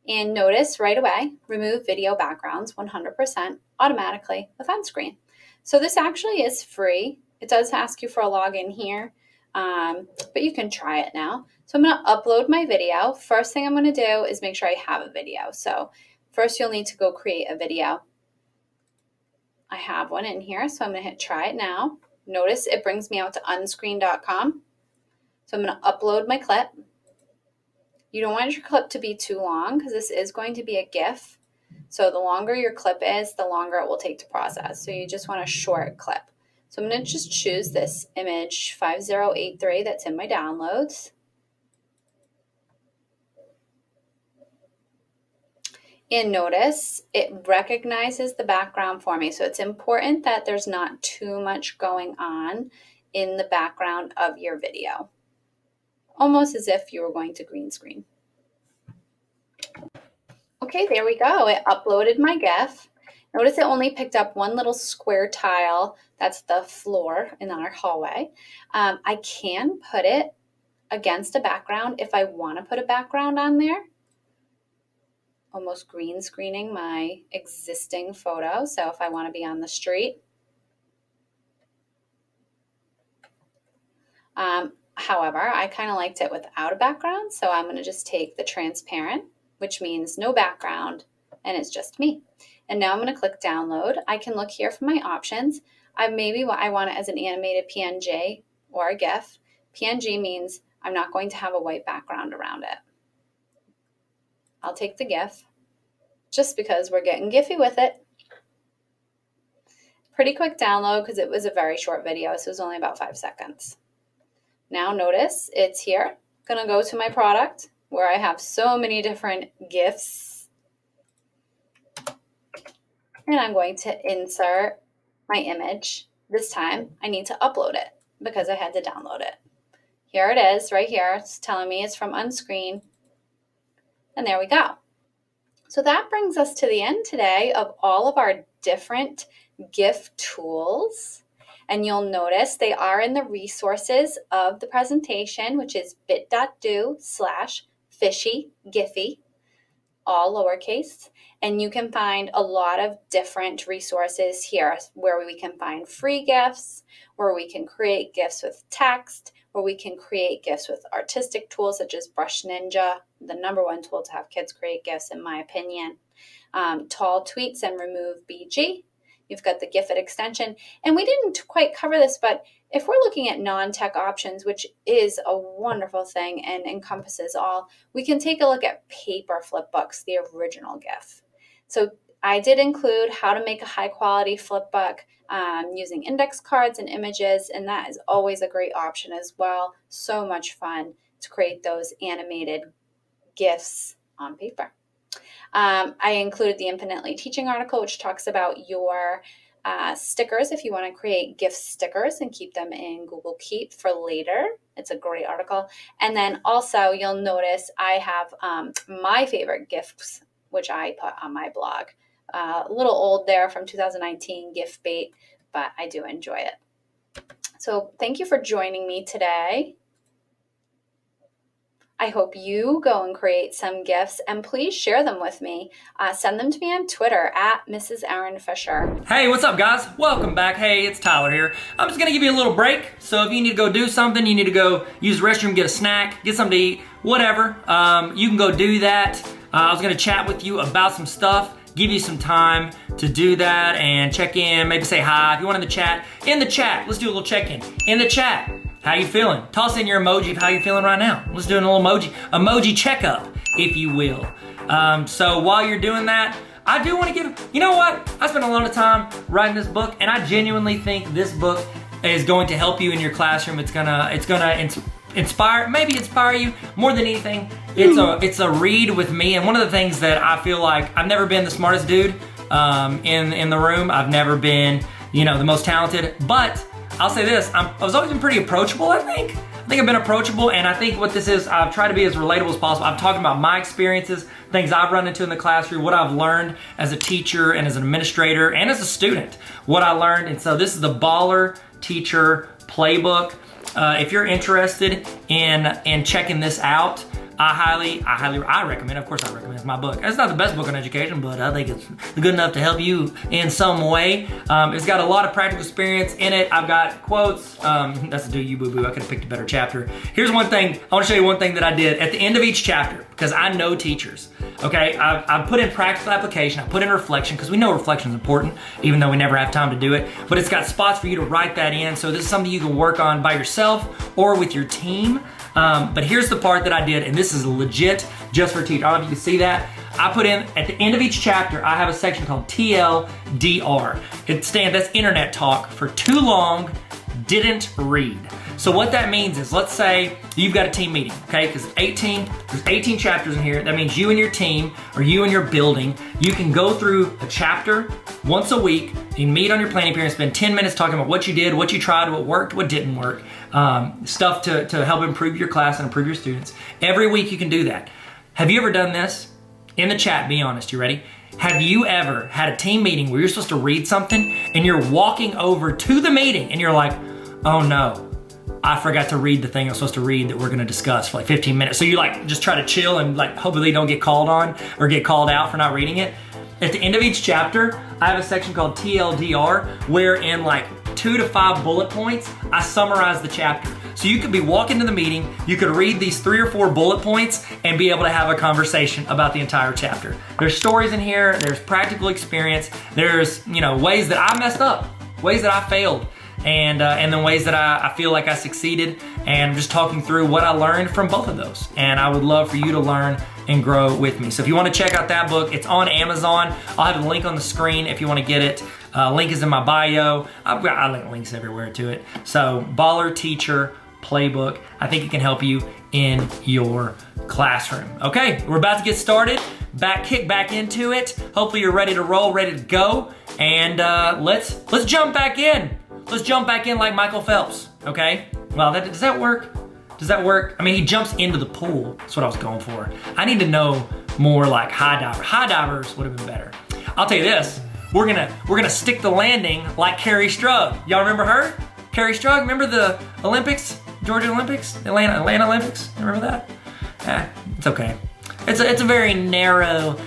Speaker 5: and notice right away, remove video backgrounds 100% automatically with on screen. So this actually is free. It does ask you for a login here, but you can try it now. So I'm going to upload my video. First thing I'm going to do is make sure I have a video. So first you'll need to go create a video. I have one in here, so I'm going to hit try it now. Notice it brings me out to unscreen.com. So I'm going to upload my clip. You don't want your clip to be too long because this is going to be a GIF. So the longer your clip is, the longer it will take to process. So you just want a short clip. So I'm going to just choose this image 5083 that's in my downloads. And notice it recognizes the background for me. So it's important that there's not too much going on in the background of your video. Almost as if you were going to green screen. Okay, there we go. It uploaded my GIF. Notice it only picked up one little square tile. That's the floor in our hallway. I can put it against a background if I want to put a background on there. Almost green screening my existing photo. So if I want to be on the street. However, I kind of liked it without a background. So I'm going to just take the transparent, which means no background, and it's just me. And now I'm going to click download. I can look here for my options. I want it as an animated PNG or a GIF. PNG means I'm not going to have a white background around it. I'll take the GIF just because we're getting Giphy with it. Pretty quick download because it was a very short video, so it was only about 5 seconds. Now notice it's here. I'm going to go to my product where I have so many different GIFs. And I'm going to insert my image. This time I need to upload it because I had to download it. Here it is right here. It's telling me it's from Unscreen. And there we go. So that brings us to the end today of all of our different GIF tools. And you'll notice they are in the resources of the presentation, which is bit.do/fishygiphy, all lowercase. And you can find a lot of different resources here where we can find free GIFs, where we can create GIFs with text, where we can create GIFs with artistic tools such as Brush Ninja, the #1 tool to have kids create GIFs in my opinion. Tall Tweets and Remove BG. You've got the GIFit extension. And we didn't quite cover this, but if we're looking at non-tech options, which is a wonderful thing and encompasses all, we can take a look at paper flipbooks, the original GIF. So I did include how to make a high quality flipbook using index cards and images, and that is always a great option as well. So much fun to create those animated GIFs on paper. I included the Infinitely Teaching article, which talks about your stickers if you want to create GIF stickers and keep them in Google Keep for later. It's a great article. And then also you'll notice I have my favorite GIFs, which I put on my blog. A little old there from 2019, GIF bait, but I do enjoy it. So thank you for joining me today. I hope you go and create some GIFs, and please share them with me. Send them to me on Twitter at Mrs. Erin Fisher.
Speaker 1: Hey, what's up guys? Welcome back. Hey, it's Tyler here. I'm just gonna give you a little break. So if you need to go do something, you need to go use the restroom, get a snack, get something to eat, whatever, you can go do that. I was gonna chat with you about some stuff, give you some time to do that and check in, maybe say hi. If you want in the chat, let's do a little check-in. In the chat, how you feeling? Toss in your emoji of how you're feeling right now. Let's do a little emoji checkup, if you will. So while you're doing that, I do want to give, you know what? I spent a lot of time writing this book, and I genuinely think this book is going to help you in your classroom. It's gonna inspire you more than anything. It's a read with me, and one of the things that I feel like I've never been the smartest dude in the room. I've never been the most talented. But I'll say this, I was always been pretty approachable, I think. I think I've been approachable, and I think what this is, I've tried to be as relatable as possible. I'm talking about my experiences, things I've run into in the classroom, what I've learned as a teacher and as an administrator and as a student, what I learned. And so this is the Baller Teacher Playbook. If you're interested in checking this out, I recommend. Of course, I recommend. It's my book. It's not the best book on education, but I think it's good enough to help you in some way. It's got a lot of practical experience in it. I've got quotes. That's a do you boo boo. I could have picked a better chapter. Here's one thing. I want to show you one thing that I did at the end of each chapter, because I know teachers. Okay, I put in practical application. I put in reflection, because we know reflection is important, even though we never have time to do it. But it's got spots for you to write that in. So this is something you can work on by yourself or with your team. But here's the part that I did, and this is legit just for teachers. I don't know if you can see that. I put in, at the end of each chapter, I have a section called TLDR. That's internet talk for too long, didn't read. So what that means is, let's say you've got a team meeting, okay? Because there's 18 chapters in here. That means you and your team, or you and your building, you can go through a chapter once a week. You meet on your planning period, spend 10 minutes talking about what you did, what you tried, what worked, what didn't work, stuff to help improve your class and improve your students. Every week you can do that. Have you ever done this? In the chat, be honest, you ready? Have you ever had a team meeting where you're supposed to read something and you're walking over to the meeting and you're like, oh no, I forgot to read the thing I'm supposed to read that we're gonna discuss for like 15 minutes. So you just try to chill and hopefully don't get called on or get called out for not reading it. At the end of each chapter, I have a section called TLDR, where in 2 to 5 bullet points, I summarize the chapter. So you could be walking to the meeting, you could read these 3 or 4 bullet points and be able to have a conversation about the entire chapter. There's stories in here, there's practical experience, there's ways that I messed up, ways that I failed, and then ways that I feel like I succeeded, and I'm just talking through what I learned from both of those. And I would love for you to learn and grow with me. So if you want to check out that book, it's on Amazon. I'll have a link on the screen if you want to get it. Link is in my bio. I link links everywhere to it. So Baller Teacher Playbook. I think it can help you in your classroom. Okay, we're about to get started. Kick back into it. Hopefully you're ready to roll, ready to go. And let's jump back in. Let's jump back in like Michael Phelps. Okay? Well, does that work? Does that work? I mean, he jumps into the pool. That's what I was going for. I need to know more like high diver. High divers would have been better. I'll tell you this. We're gonna stick the landing like Carrie Strug. Y'all remember her? Carrie Strug, remember the Olympics? Georgia Olympics? Atlanta Olympics? Remember that? It's okay. It's a very narrow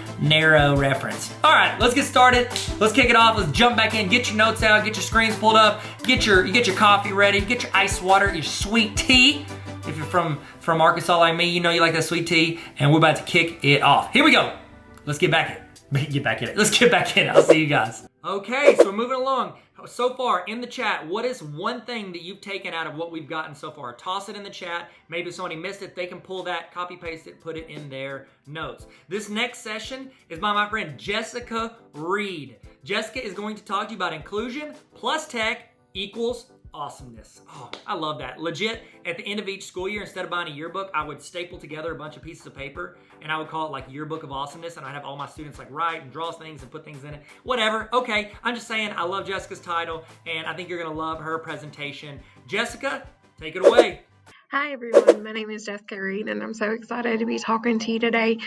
Speaker 1: reference. All right, let's get started. Let's kick it off. Let's jump back in. Get your notes out. Get your screens pulled up. Get your coffee ready. Get your ice water, your sweet tea. If you're from Arkansas like me, you know you like that sweet tea. And we're about to kick it off. Here we go. Let's get back in it. Let's get back in it. I'll see you guys. Okay, so we're moving along. So far in the chat, what is one thing that you've taken out of what we've gotten so far? Toss it in the chat. Maybe if somebody missed it, they can pull that, copy paste it, put it in their notes. This next session is by my friend Jessica Reed. Jessica is going to talk to you about inclusion plus tech equals awesomeness. Oh, I love that. Legit, at the end of each school year, instead of buying a yearbook, I would staple together a bunch of pieces of paper and I would call it like Yearbook of Awesomeness, and I'd have all my students write and draw things and put things in it. Whatever. Okay, I'm just saying I love Jessica's title and I think you're gonna love her presentation. Jessica, take it away.
Speaker 6: Hi everyone, my name is Jessica Reed and I'm so excited to be talking to you today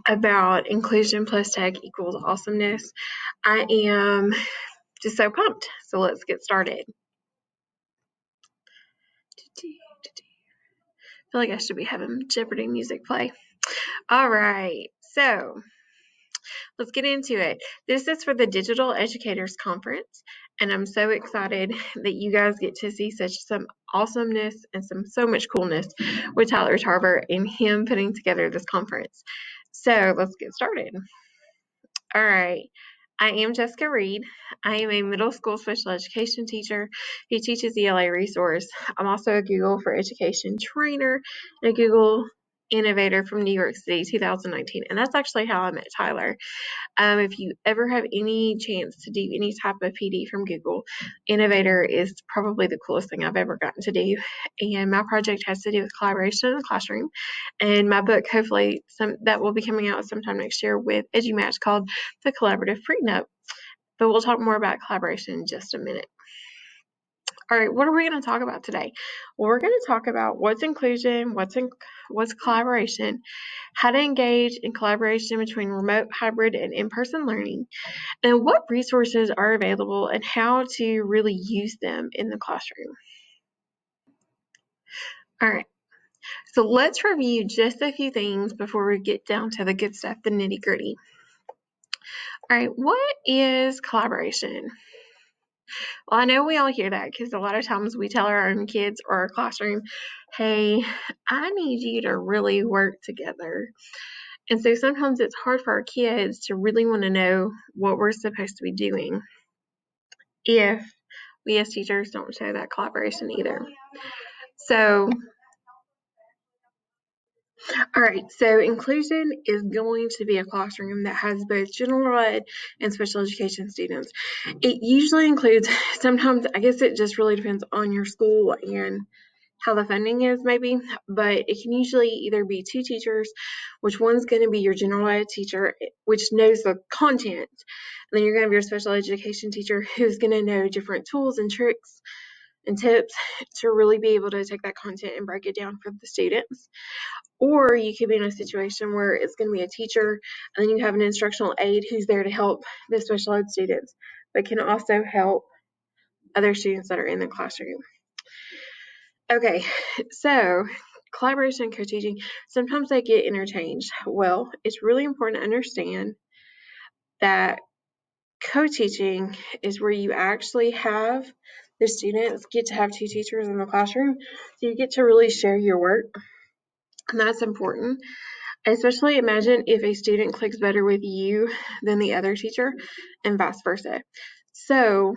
Speaker 6: about inclusion plus tech equals awesomeness. I am just so pumped, so let's get started. I feel like I should be having Jeopardy music play. All right, so let's get into it. This is for the Digital Educators Conference, and I'm so excited that you guys get to see some awesomeness and so much coolness with Tyler Tarver and him putting together this conference. So let's get started. All right. I am Jessica Reed. I am a middle school special education teacher who teaches ELA resource. I'm also a Google for Education trainer and a Google Innovator from New York City 2019. And that's actually how I met Tyler. If you ever have any chance to do any type of PD from Google, Innovator is probably the coolest thing I've ever gotten to do. And my project has to do with collaboration in the classroom. And my book, hopefully, that will be coming out sometime next year with EduMatch called The Collaborative Prenup. but we'll talk more about collaboration in just a minute. All right, what are we going to talk about today? Well, we're going to talk about what's inclusion, what's collaboration, how to engage in collaboration between remote, hybrid, and in-person learning, and what resources are available and how to really use them in the classroom. All right, so let's review just a few things before we get down to the good stuff, the nitty-gritty. All right, what is collaboration? Well, I know we all hear that because a lot of times we tell our own kids or our classroom, hey, I need you to really work together. And so sometimes it's hard for our kids to really want to know what we're supposed to be doing if we as teachers don't show that collaboration either. So, all right, so inclusion is going to be a classroom that has both general ed and special education students. It usually includes, sometimes, I guess it just really depends on your school and how the funding is maybe, but it can usually either be 2 teachers, which one's going to be your general ed teacher, which knows the content, and then you're going to have your special education teacher who's going to know different tools and tricks and tips to really be able to take that content and break it down for the students. Or you could be in a situation where it's going to be a teacher and then you have an instructional aide who's there to help the special ed students, but can also help other students that are in the classroom. Okay, so collaboration and co-teaching, sometimes they get interchanged. Well, it's really important to understand that co-teaching is where you actually have the students get to have 2 teachers in the classroom, so you get to really share your work, and that's important. Especially imagine if a student clicks better with you than the other teacher and vice versa. So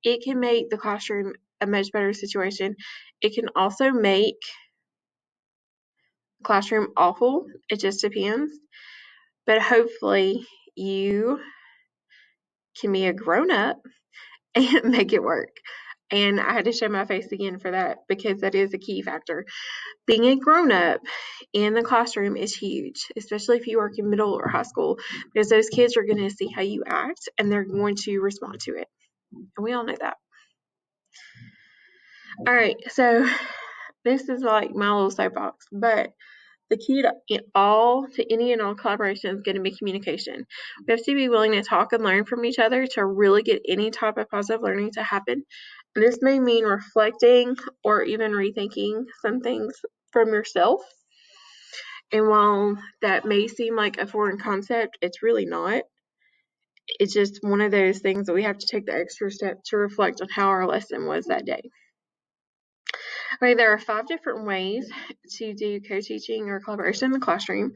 Speaker 6: it can make the classroom a much better situation. It can also make the classroom awful. It just depends. But hopefully you can be a grown-up and make it work. And I had to show my face again for that because that is a key factor. Being a grown-up in the classroom is huge, especially if you work in middle or high school, because those kids are going to see how you act and they're going to respond to it. And we all know that. All right, so this is like my little soapbox, but the key to any and all collaboration is going to be communication. We have to be willing to talk and learn from each other to really get any type of positive learning to happen. And this may mean reflecting or even rethinking some things from yourself. And while that may seem like a foreign concept, it's really not. It's just one of those things that we have to take the extra step to reflect on how our lesson was that day. Okay, there are 5 different ways to do co-teaching or collaboration in the classroom.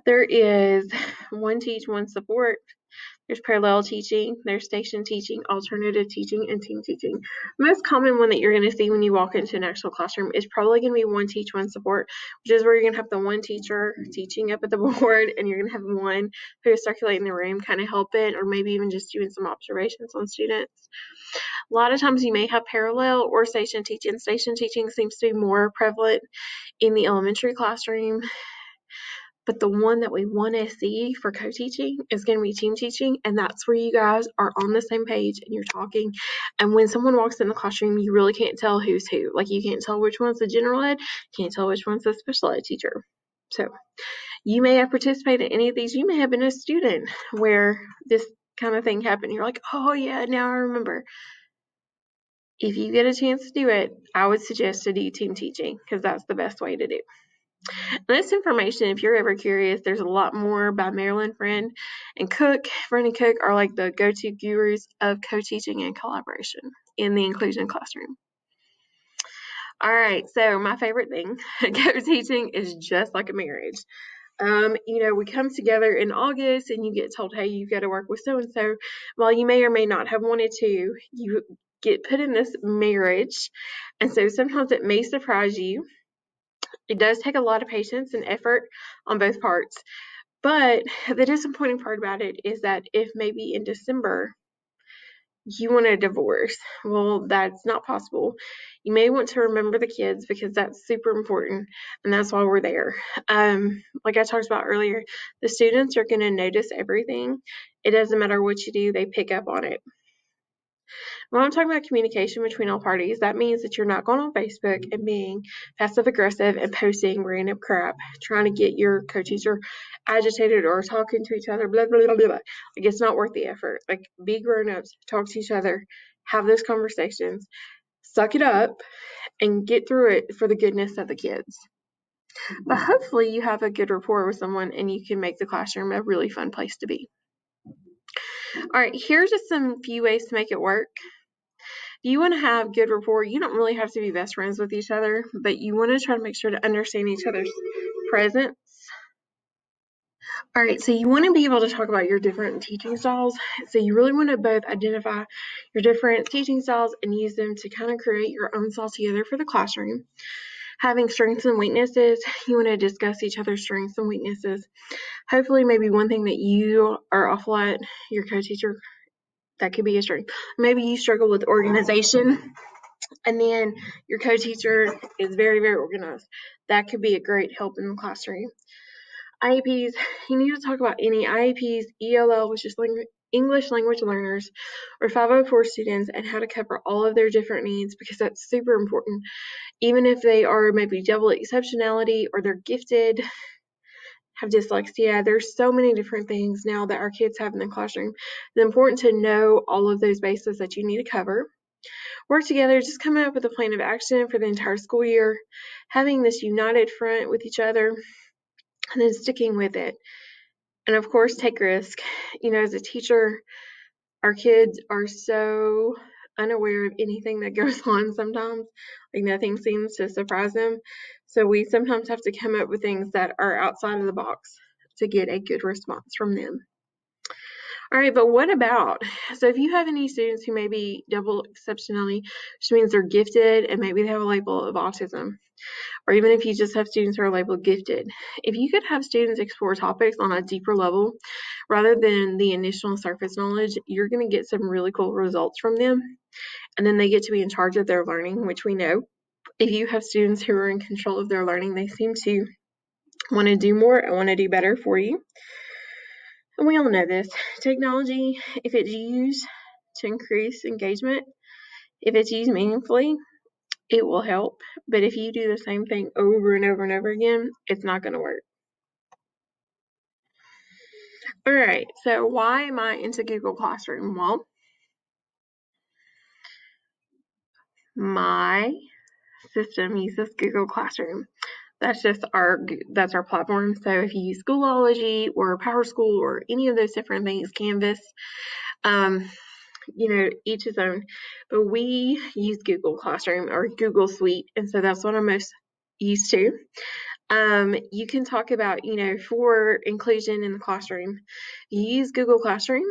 Speaker 6: There is one teach, one support. There's parallel teaching, there's station teaching, alternative teaching, and team teaching. The most common one that you're going to see when you walk into an actual classroom is probably going to be one teach, one support, which is where you're going to have the one teacher teaching up at the board, and you're going to have one who is circulating the room, kind of helping, or maybe even just doing some observations on students. A lot of times you may have parallel or station teaching. Station teaching seems to be more prevalent in the elementary classroom. But the one that we want to see for co-teaching is going to be team teaching, and that's where you guys are on the same page and you're talking. And when someone walks in the classroom, you really can't tell who's who. Like, you can't tell which one's the general ed, can't tell which one's the special ed teacher. So you may have participated in any of these. You may have been a student where this kind of thing happened. You're like, oh yeah, now I remember. If you get a chance to do it, I would suggest to do team teaching because that's the best way to do. This information, if you're ever curious, there's a lot more by Marilyn Friend and Cook. Friend and Cook are like the go-to gurus of co-teaching and collaboration in the inclusion classroom. All right, so my favorite thing, co-teaching is just like a marriage. We come together in August and you get told, hey, you've got to work with so-and-so. While you may or may not have wanted to, you get put in this marriage. And so sometimes it may surprise you. It does take a lot of patience and effort on both parts. But the disappointing part about it is that if maybe in December You want a divorce. Well, that's not possible. You may want to remember the kids because that's super important, and that's why we're there. Like I talked about earlier, the students are going to notice everything. It doesn't matter what you do, they pick up on it. When I'm talking about communication between all parties, that means that you're not going on Facebook and being passive aggressive and posting random crap, trying to get your co-teacher agitated or talking to each other, blah, blah, blah, blah. Like, it's not worth the effort. Like, be grown-ups, talk to each other, have those conversations, suck it up, and get through it for the goodness of the kids. But hopefully you have a good rapport with someone and you can make the classroom a really fun place to be. All right, here's just some few ways to make it work. You want to have good rapport. You don't really have to be best friends with each other, but you want to try to make sure to understand each other's presence. All right, so you want to be able to talk about your different teaching styles. So you really want to both identify your different teaching styles and use them to kind of create your own style together for the classroom. Having strengths and weaknesses, you want to discuss each other's strengths and weaknesses. Hopefully, maybe one thing that you are awful at, your co-teacher, that could be a strength. Maybe you struggle with organization, and then your co-teacher is very, very organized. That could be a great help in the classroom. IEPs, you need to talk about any IEPs, ELL, which is English language learners, or 504 students, and how to cover all of their different needs, because that's super important. Even if they are maybe double exceptionality or they're gifted, have dyslexia, there's so many different things now that our kids have in the classroom. It's important to know all of those bases that you need to cover. Work together, just come up with a plan of action for the entire school year, having this united front with each other, and then sticking with it. And of course, take risk. As a teacher, our kids are so unaware of anything that goes on sometimes. Like, nothing seems to surprise them. So we sometimes have to come up with things that are outside of the box to get a good response from them. All right, but what about, so if you have any students who may be double exceptionality, which means they're gifted and maybe they have a label of autism, or even if you just have students who are labeled gifted, if you could have students explore topics on a deeper level rather than the initial surface knowledge, you're going to get some really cool results from them. And then they get to be in charge of their learning, which we know. If you have students who are in control of their learning, they seem to want to do more and want to do better for you. And we all know this. Technology, if it's used to increase engagement, if it's used meaningfully, it will help. But if you do the same thing over and over and over again, it's not going to work. All right, so why am I into Google Classroom? Well, my system uses Google Classroom. That's our platform. So if you use Schoology or PowerSchool or any of those different things, Canvas, each his own. But we use Google Classroom or Google Suite, and so that's what I'm most used to. You can talk about, for inclusion in the classroom, you use Google Classroom,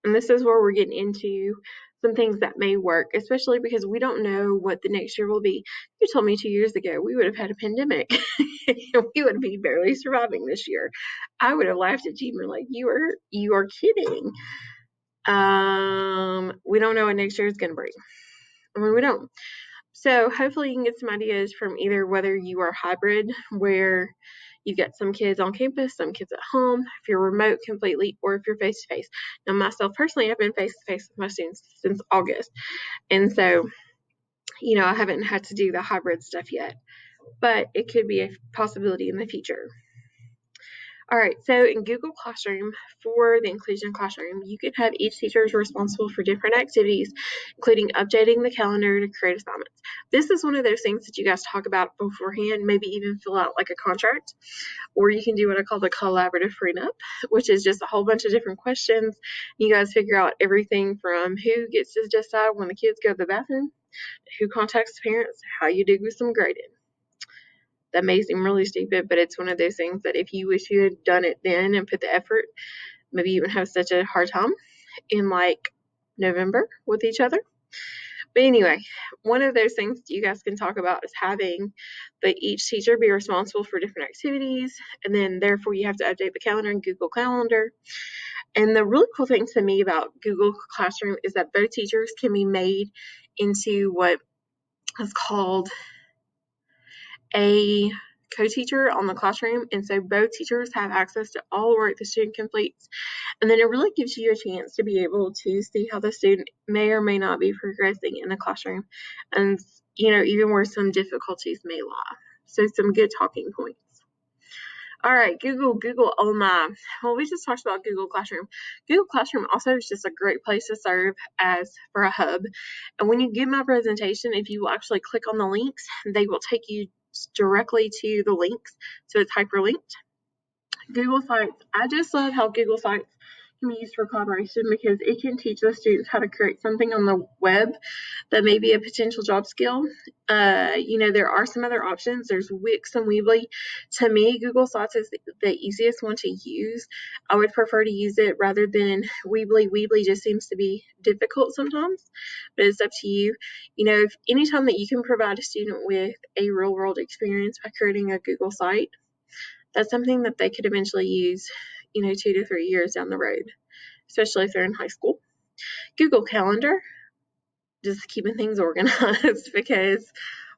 Speaker 6: and this is where we're getting into some things that may work, especially because we don't know what the next year will be. You told me 2 years ago we would have had a pandemic. We would be barely surviving this year. I would have laughed at you and been like, you are kidding. We don't know what next year is going to bring. We don't. So hopefully you can get some ideas from either whether you are hybrid, where you get some kids on campus, some kids at home, if you're remote completely, or if you're face-to-face. Now, myself personally, I've been face-to-face with my students since August. And so, I haven't had to do the hybrid stuff yet, but it could be a possibility in the future. All right, so in Google Classroom, for the inclusion classroom, you can have each teacher is responsible for different activities, including updating the calendar to create assignments. This is one of those things that you guys talk about beforehand, maybe even fill out like a contract, or you can do what I call the collaborative prenup, which is just a whole bunch of different questions. You guys figure out everything from who gets to decide when the kids go to the bathroom, who contacts the parents, how you do with some grading. That may seem really stupid, but it's one of those things that if you wish you had done it then and put the effort, maybe you wouldn't have such a hard time in like November with each other. But anyway, one of those things that you guys can talk about is having each teacher be responsible for different activities, and then therefore you have to update the calendar in Google Calendar. And the really cool thing to me about Google Classroom is that both teachers can be made into what is called a co-teacher on the classroom. And so both teachers have access to all the work the student completes. And then it really gives you a chance to be able to see how the student may or may not be progressing in the classroom, and, even where some difficulties may lie. So some good talking points. All right, Google, oh my. Well, we just talked about Google Classroom. Google Classroom also is just a great place to serve as for a hub. And when you get my presentation, if you will actually click on the links, they will take you directly to the links. So it's hyperlinked. Google Sites. I just love how Google Sites can be used for collaboration because it can teach the students how to create something on the web that may be a potential job skill. There are some other options. There's Wix and Weebly. To me, Google Sites is the easiest one to use. I would prefer to use it rather than Weebly. Weebly just seems to be difficult sometimes, but it's up to you. If anytime that you can provide a student with a real world experience by creating a Google site, that's something that they could eventually use, 2 to 3 years down the road, especially if they're in high school. Google Calendar, just keeping things organized because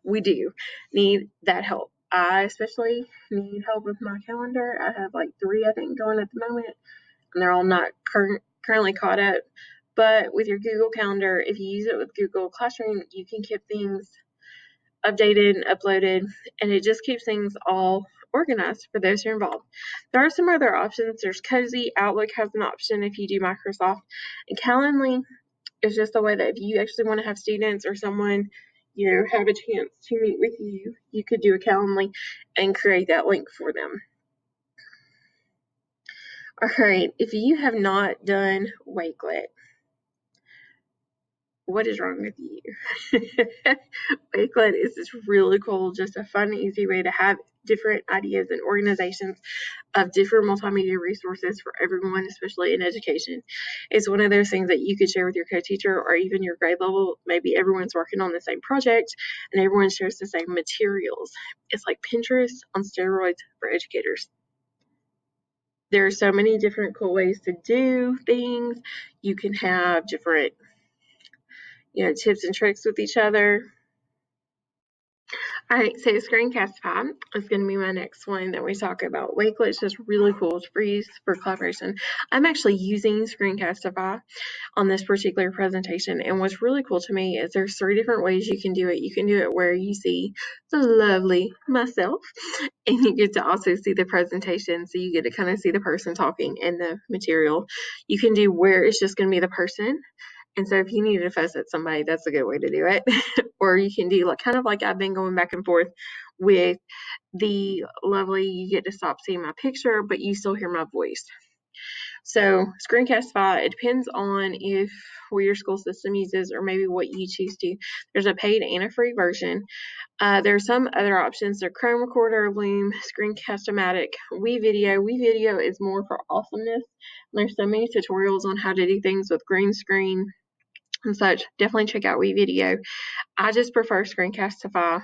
Speaker 6: we do need that help. I especially need help with my calendar. I have like 3, I think, going at the moment, and they're all not currently caught up. But with your Google Calendar, if you use it with Google Classroom, you can keep things updated and uploaded, and it just keeps things all organized for those who are involved. There are some other options. There's Cozy. Outlook has an option if you do Microsoft. And Calendly is just a way that if you actually want to have students or someone, have a chance to meet with you, you could do a Calendly and create that link for them. All right, if you have not done Wakelet, what is wrong with you? Wakelet is just really cool, just a fun, easy way to have different ideas and organizations of different multimedia resources for everyone, especially in education. It's one of those things that you could share with your co-teacher or even your grade level. Maybe everyone's working on the same project and everyone shares the same materials. It's like Pinterest on steroids for educators. There are so many different cool ways to do things. You can have different tips and tricks with each other. All right, so Screencastify is going to be my next one that we talk about. Wakelet is just really cool. It's free for collaboration. I'm actually using Screencastify on this particular presentation, and what's really cool to me is there's 3 different ways you can do it. You can do it where you see the lovely myself, and you get to also see the presentation, so you get to kind of see the person talking and the material. You can do where it's just going to be the person. And so if you need to fuss at somebody, that's a good way to do it. Or you can do kind of like I've been going back and forth with the lovely, you get to stop seeing my picture, but you still hear my voice. So Screencastify, it depends on if what your school system uses or maybe what you choose to. There's a paid and a free version. There are some other options. They're Chrome Recorder, Loom, Screencast-O-Matic, WeVideo. WeVideo is more for awesomeness. There's so many tutorials on how to do things with green screen and such. Definitely check out WeVideo. I just prefer Screencastify.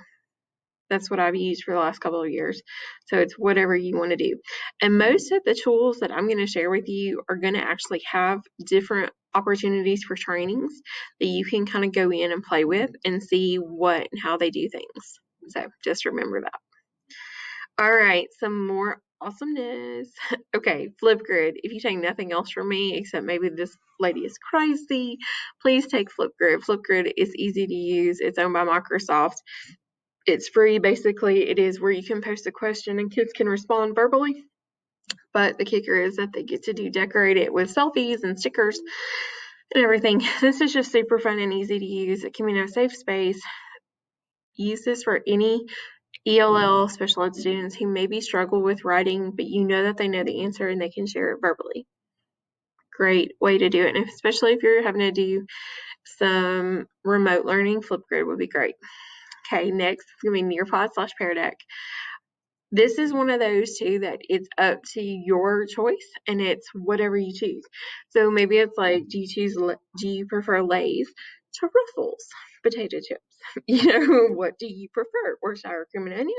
Speaker 6: That's what I've used for the last couple of years. So it's whatever you want to do. And most of the tools that I'm going to share with you are going to actually have different opportunities for trainings that you can kind of go in and play with and see what and how they do things. So just remember that. All right, some more awesomeness. Okay, Flipgrid. If you take nothing else from me, except maybe this lady is crazy, please take Flipgrid. Flipgrid is easy to use. It's owned by Microsoft. It's free. Basically, it is where you can post a question and kids can respond verbally. But the kicker is that they get to decorate it with selfies and stickers and everything. This is just super fun and easy to use. It can be a safe space. Use this for any ELL special ed students who maybe struggle with writing, but you know that they know the answer and they can share it verbally. Great way to do it. And especially if you're having to do some remote learning, Flipgrid would be great. Okay, next it's going to be Nearpod/Pear Deck. This is one of those two that it's up to your choice and it's whatever you choose. So maybe it's like, do you prefer Lay's to Ruffles potato chips? What do you prefer? Or sour cream and onion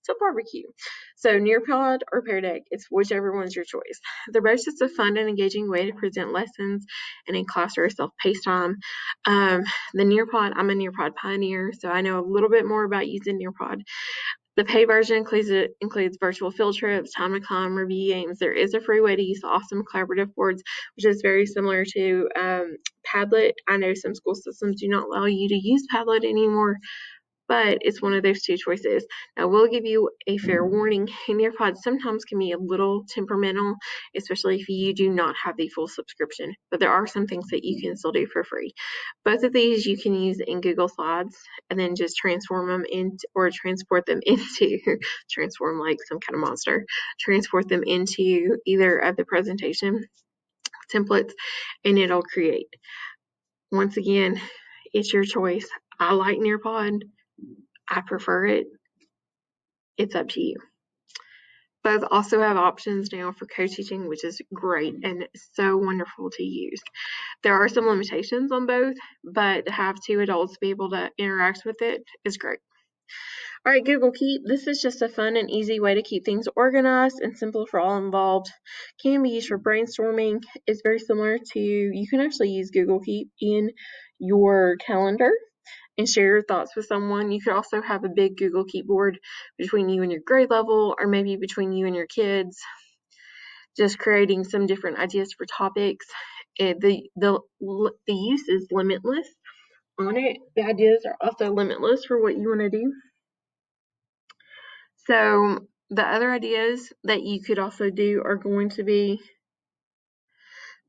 Speaker 6: to barbecue? So Nearpod or Pear Deck, it's whichever one's your choice. They're both just a fun and engaging way to present lessons and in class or self-paced time. The Nearpod, I'm a Nearpod pioneer, so I know a little bit more about using Nearpod. The paid version includes virtual field trips, time to climb, review games. There is a free way to use the awesome collaborative boards, which is very similar to Padlet. I know some school systems do not allow you to use Padlet anymore, but it's one of those two choices. Now, we'll give you a fair warning. Nearpods sometimes can be a little temperamental, especially if you do not have the full subscription, but there are some things that you can still do for free. Both of these you can use in Google Slides and then just transform them into, or transport them into, transform like some kind of monster, transport them into either of the presentation templates, and it'll create. Once again, it's your choice. I like Nearpod. I prefer it. It's up to you. Both also have options now for co-teaching, which is great and so wonderful to use. There are some limitations on both, but to have two adults be able to interact with it is great. All right, Google Keep. This is just a fun and easy way to keep things organized and simple for all involved. Can be used for brainstorming. It's very similar to, you can actually use Google Keep in your calendar and share your thoughts with someone. You could also have a big Google Keep board between you and your grade level, or maybe between you and your kids, just creating some different ideas for topics. The use is limitless on it. The ideas are also limitless for what you want to do. So the other ideas that you could also do are going to be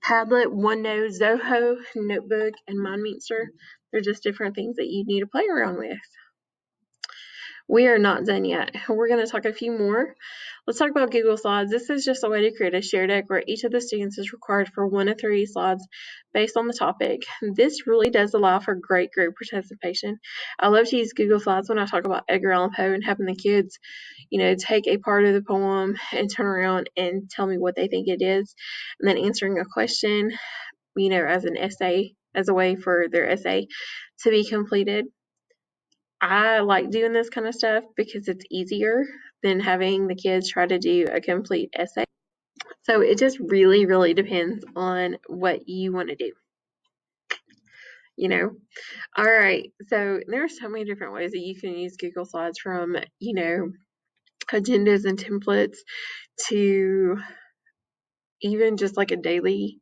Speaker 6: Padlet, OneNote, Zoho, Notebook, and MindMeter. They're just different things that you need to play around with. We are not done yet. We're going to talk a few more. Let's talk about Google Slides. This is just a way to create a share deck where each of the students is required for 1 to 3 slides based on the topic. This really does allow for great group participation. I love to use Google Slides when I talk about Edgar Allan Poe and having the kids, take a part of the poem and turn around and tell me what they think it is, and then answering a question, as an essay, as a way for their essay to be completed. I like doing this kind of stuff because it's easier than having the kids try to do a complete essay. So it just really, really depends on what you want to do. All right. So there are so many different ways that you can use Google Slides, from, agendas and templates to even just like a daily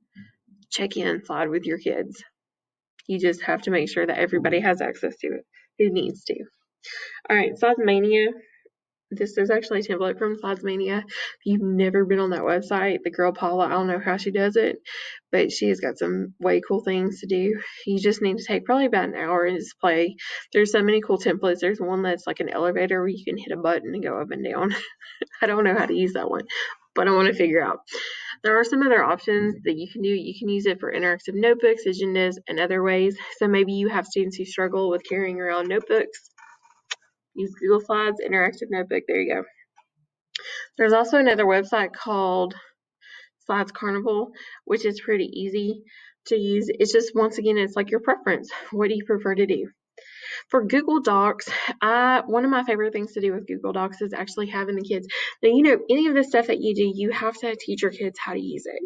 Speaker 6: check-in slide with your kids. You just have to make sure that everybody has access to it who needs to. All right, Slides-Mania. This is actually a template from Slides-Mania. If you've never been on that website, the girl Paula, I don't know how she does it, but she has got some way cool things to do. You just need to take probably about an hour and just play. There's so many cool templates. There's one that's like an elevator where you can hit a button and go up and down. I don't know how to use that one, but I want to figure out. There are some other options that you can do. You can use it for interactive notebooks, agendas, and other ways. So maybe you have students who struggle with carrying around notebooks. Use Google Slides, interactive notebook. There you go. There's also another website called Slides Carnival, which is pretty easy to use. It's just, once again, it's like your preference. What do you prefer to do? For Google Docs, one of my favorite things to do with Google Docs is actually having the kids. Now, any of the stuff that you do, you have to teach your kids how to use it.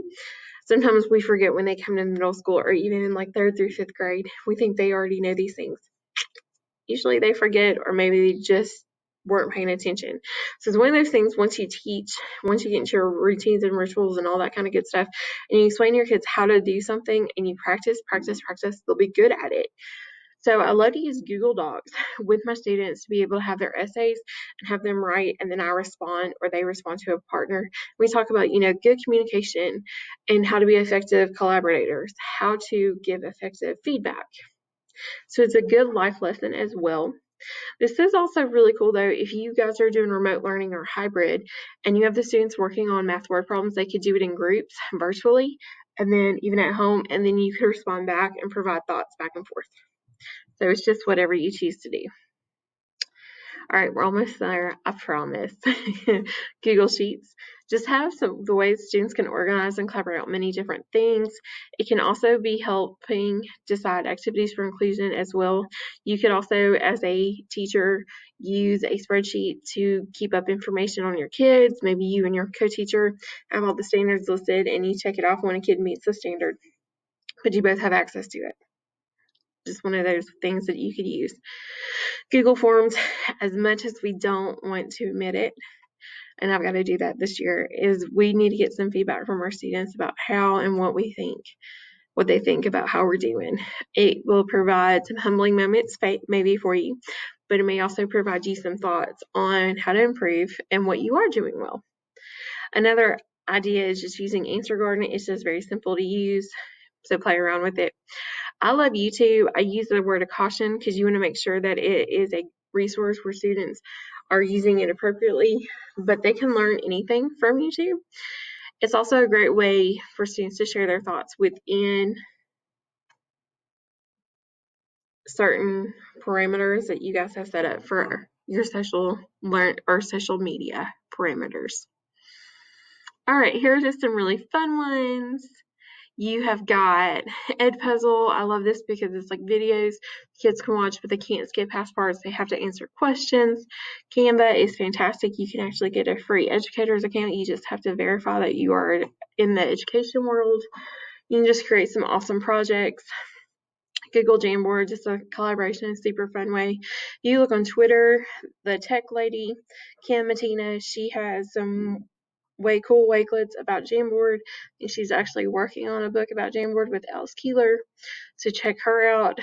Speaker 6: Sometimes we forget when they come to middle school, or even in like 3rd through 5th grade. We think they already know these things. Usually they forget, or maybe they just weren't paying attention. So it's one of those things, once you get into your routines and rituals and all that kind of good stuff, and you explain to your kids how to do something, and you practice, they'll be good at it. So I love to use Google Docs with my students to be able to have their essays and have them write, and then I respond, or they respond to a partner. We talk about, good communication and how to be effective collaborators, how to give effective feedback. So it's a good life lesson as well. This is also really cool, though, if you guys are doing remote learning or hybrid and you have the students working on math word problems, they could do it in groups virtually, and then even at home, and then you could respond back and provide thoughts back and forth. So it's just whatever you choose to do. All right, we're almost there, I promise. Google Sheets. just have the ways students can organize and collaborate on many different things. It can also be helping decide activities for inclusion as well. You could also, as a teacher, use a spreadsheet to keep up information on your kids. Maybe you and your co-teacher have all the standards listed and you check it off when a kid meets the standard, but you both have access to it. Just one of those things that you could use. Google Forms, as much as we don't want to admit it, and I've got to do that this year, is we need to get some feedback from our students about how and what they think about how we're doing. It will provide some humbling moments maybe for you, but it may also provide you some thoughts on how to improve and what you are doing well. Another idea is just using Answer Garden. It's just very simple to use, so play around with it. I love YouTube. I use the word of caution because you want to make sure that it is a resource where students are using it appropriately, but they can learn anything from YouTube. It's also a great way for students to share their thoughts within certain parameters that you guys have set up for your social media parameters. All right, here are just some really fun ones. You have got Edpuzzle. I love this because it's like videos kids can watch, but they can't skip past parts. They have to answer questions. Canva is fantastic. You can actually get a free Educator's account. You just have to verify that you are in the education world. You can just create some awesome projects. Google Jamboard, just a collaboration, super fun way. You look on Twitter, the tech lady, Kim Matina, she has some way cool wakelets about Jamboard, and she's actually working on a book about Jamboard with Alice Keeler, so check her out.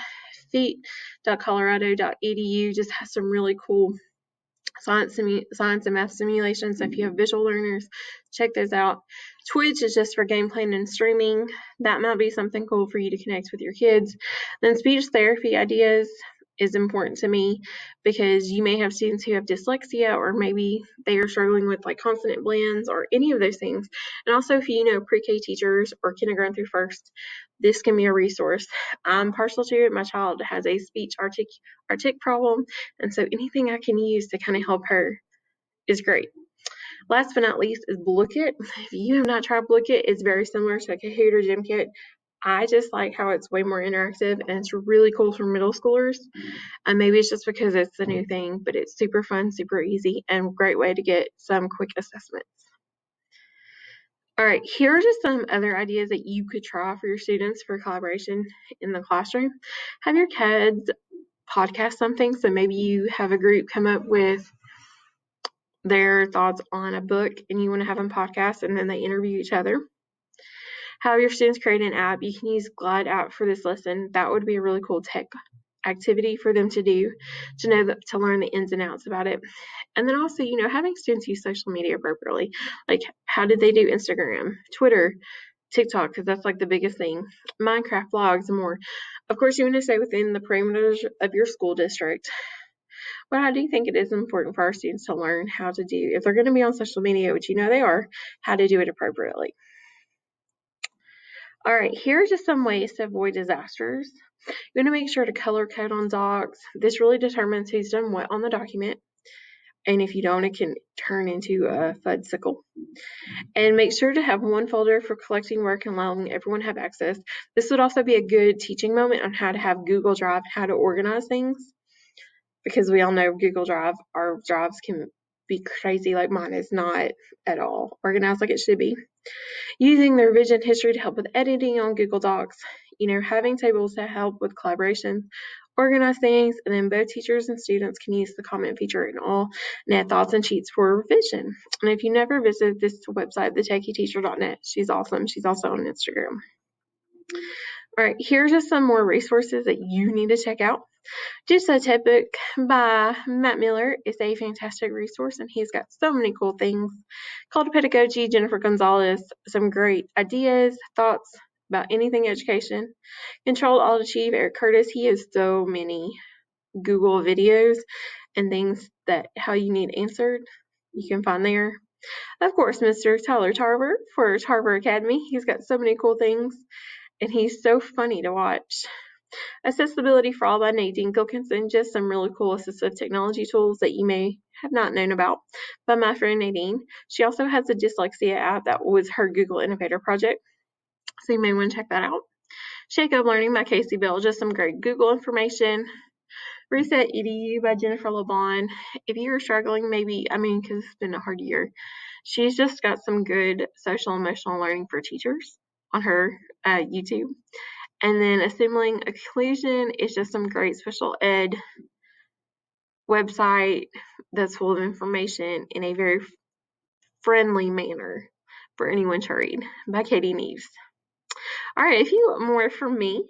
Speaker 6: feet.colorado.edu just has some really cool science and math simulations, so if you have visual learners, check those out. Twitch is just for game playing and streaming. That might be something cool for you to connect with your kids. Then speech therapy ideas is important to me because you may have students who have dyslexia, or maybe they are struggling with like consonant blends or any of those things. And also, if you know pre-K teachers or kindergarten through first, this can be a resource. I'm partial to it. My child has a speech artic problem, and so anything I can use to kind of help her is great. Last but not least is Blooket. If you have not tried Blooket, it's very similar to a Kahoot or GymKit. I just like how it's way more interactive and it's really cool for middle schoolers. And maybe it's just because it's the new thing, but it's super fun, super easy, and great way to get some quick assessments. All right, here are just some other ideas that you could try for your students for collaboration in the classroom. Have your kids podcast something. So maybe you have a group come up with their thoughts on a book and you want to have them podcast, and then they interview each other. Have your students create an app. You can use Glide app for this lesson. That would be a really cool tech activity for them to do, to learn the ins and outs about it. And then also, having students use social media appropriately. Like, how did they do Instagram, Twitter, TikTok, because that's like the biggest thing, Minecraft blogs, and more. Of course, you want to stay within the parameters of your school district. But I do think it is important for our students to learn how to do, if they're going to be on social media, which they are, how to do it appropriately. All right, here are just some ways to avoid disasters. You want to make sure to color code on docs. This really determines who's done what on the document. And if you don't, it can turn into a fudsicle. And make sure to have one folder for collecting work and allowing everyone to have access. This would also be a good teaching moment on how to have Google Drive, how to organize things. Because we all know Google Drive, our drives can be crazy, like mine is not at all organized like it should be. Using the revision history to help with editing on Google Docs, having tables to help with collaboration, organize things, and then both teachers and students can use the comment feature and all, and add thoughts and sheets for revision. And if you never visit this website, thetechieteacher.net, she's awesome. She's also on Instagram. All right, here's just some more resources that you need to check out. Just a TED book by Matt Miller is a fantastic resource, and he's got so many cool things. Called Pedagogy, Jennifer Gonzalez, some great ideas, thoughts about anything education. Control, Alt, Achieve, Eric Curtis, he has so many Google videos and things that how you need answered, you can find there. Of course, Mr. Tyler Tarver for Tarver Academy. He's got so many cool things, and he's so funny to watch. Accessibility for All by Nadine Gilkinson, just some really cool assistive technology tools that you may have not known about by my friend Nadine. She also has a dyslexia app that was her Google Innovator project, so you may want to check that out. Shake Up Learning by Casey Bell, just some great Google information. Reset EDU by Jennifer LeBon. If you are struggling, because it's been a hard year, she's just got some good social emotional learning for teachers on her YouTube. And then Assembling Occlusion is just some great special ed website that's full of information in a very friendly manner for anyone to read by Katie Neves. All right, if you want more from me,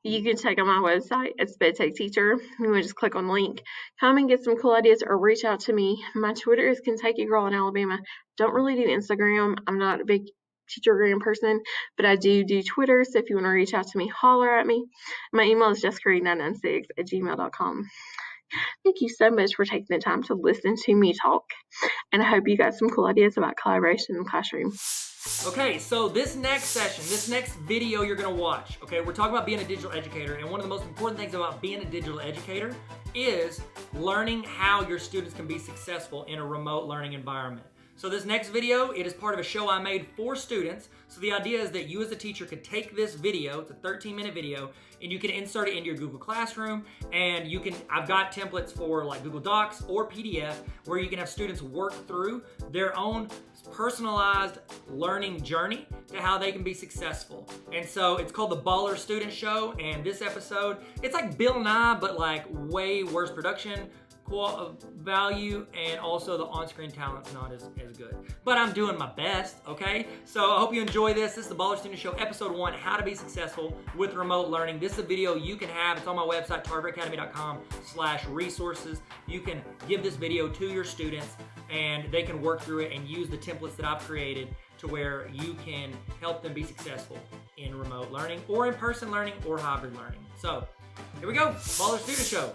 Speaker 6: you can check out my website at SpedTech Teacher. You want to just click on the link. Come and get some cool ideas or reach out to me. My Twitter is Kentucky Girl in Alabama. Don't really do Instagram. I'm not a big Teachergram person, but I do Twitter. So if you want to reach out to me, holler at me. My email is justcurry996@gmail.com. Thank you so much for taking the time to listen to me talk. And I hope you got some cool ideas about collaboration in the classroom.
Speaker 1: Okay, so this next session, this next video you're gonna watch, okay, we're talking about being a digital educator, and one of the most important things about being a digital educator is learning how your students can be successful in a remote learning environment. So this next video, it is part of a show I made for students. So the idea is that you as a teacher could take this video, it's a 13-minute video, and you can insert it into your Google Classroom, and I've got templates for like Google Docs or PDF where you can have students work through their own personalized learning journey to how they can be successful. And so it's called the Baller Student Show, and this episode, it's like Bill Nye, but like way worse production value, and also the on-screen talent's not as good. But I'm doing my best, okay? So I hope you enjoy this. This is the Baller Student Show, episode 1, how to be successful with remote learning. This is a video you can have. It's on my website, tarveracademy.com/resources. You can give this video to your students, and they can work through it and use the templates that I've created to where you can help them be successful in remote learning or in-person learning or hybrid learning. So here we go, Baller Student Show.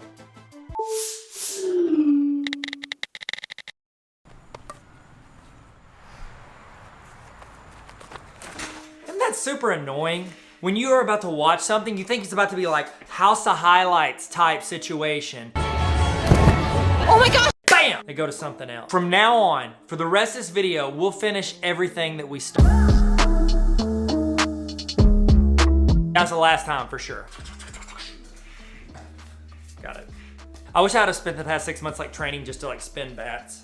Speaker 1: Isn't that super annoying? When you are about to watch something, you think it's about to be like House of Highlights type situation. Oh my gosh! Bam! They go to something else. From now on, for the rest of this video, we'll finish everything that we start. That's the last time for sure. Got it. I wish I would have spent the past 6 months like training just to like spin bats.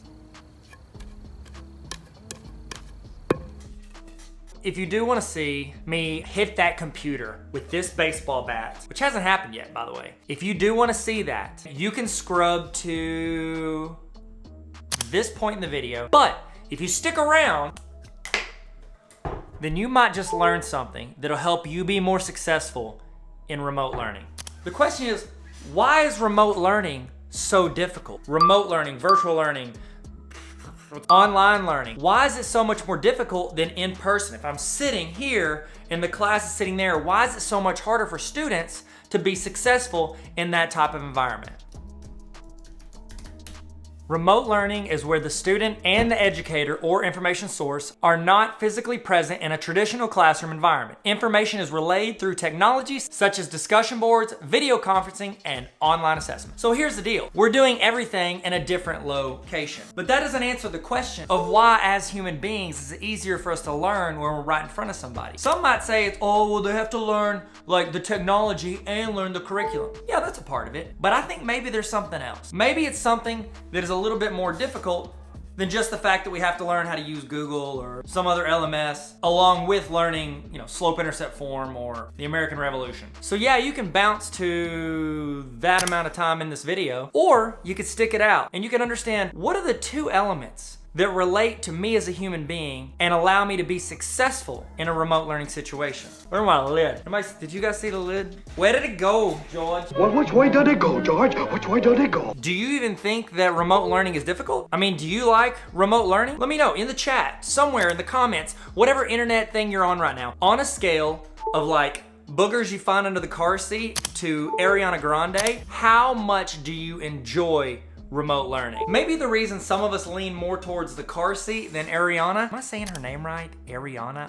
Speaker 1: If you do want to see me hit that computer with this baseball bat, which hasn't happened yet, by the way. If you do want to see that, you can scrub to this point in the video. But if you stick around, then you might just learn something that'll help you be more successful in remote learning. The question is, why is remote learning so difficult? Remote learning, virtual learning, online learning. Why is it so much more difficult than in person? If I'm sitting here and the class is sitting there, why is it so much harder for students to be successful in that type of environment? Remote learning is where the student and the educator or information source are not physically present in a traditional classroom environment. Information is relayed through technologies such as discussion boards, video conferencing, and online assessment. So here's the deal. We're doing everything in a different location. But that doesn't answer the question of why, as human beings, is it easier for us to learn when we're right in front of somebody. Some might say it's, oh, well, they have to learn like the technology and learn the curriculum. Yeah, that's a part of it. But I think maybe there's something else. Maybe it's something that is a little bit more difficult than just the fact that we have to learn how to use Google or some other LMS along with learning, slope-intercept form or the American Revolution. So yeah, you can bounce to that amount of time in this video, or you could stick it out and you can understand what are the two elements that relate to me as a human being and allow me to be successful in a remote learning situation. Where's my lid? Did you guys see the lid? Where did it go, George?
Speaker 7: Which way did it go, George? Which way did it go?
Speaker 1: Do you even think that remote learning is difficult? I mean, do you like remote learning? Let me know in the chat, somewhere in the comments, whatever internet thing you're on right now. On a scale of like boogers you find under the car seat to Ariana Grande, how much do you enjoy remote learning. Maybe the reason some of us lean more towards the car seat than Ariana, am I saying her name right? Ariana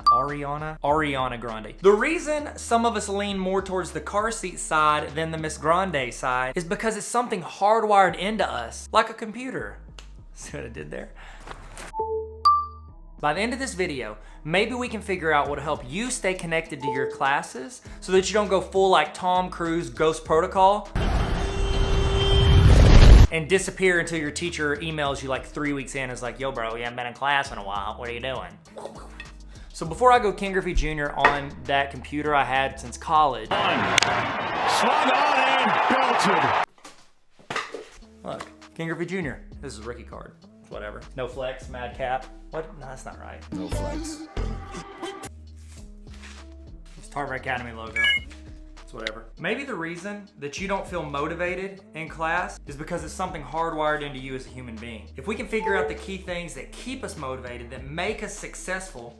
Speaker 1: Grande. The reason some of us lean more towards the car seat side than the Miss Grande side is because it's something hardwired into us, like a computer. See what I did there? By the end of this video, maybe we can figure out what will help you stay connected to your classes so that you don't go full like Tom Cruise Ghost Protocol and disappear until your teacher emails you like 3 weeks in and is like, yo bro, you haven't been in class in a while, what are you doing? So before I go King Griffey Jr. on that computer I had since college.
Speaker 8: Swung on and belted.
Speaker 1: Look, King Griffey Jr., this is a rookie card. Whatever. No flex, mad cap. What? No, that's not right.
Speaker 8: No flex.
Speaker 1: It's Tarver Academy logo. It's whatever. Maybe the reason that you don't feel motivated in class is because it's something hardwired into you as a human being. If we can figure out the key things that keep us motivated, that make us successful,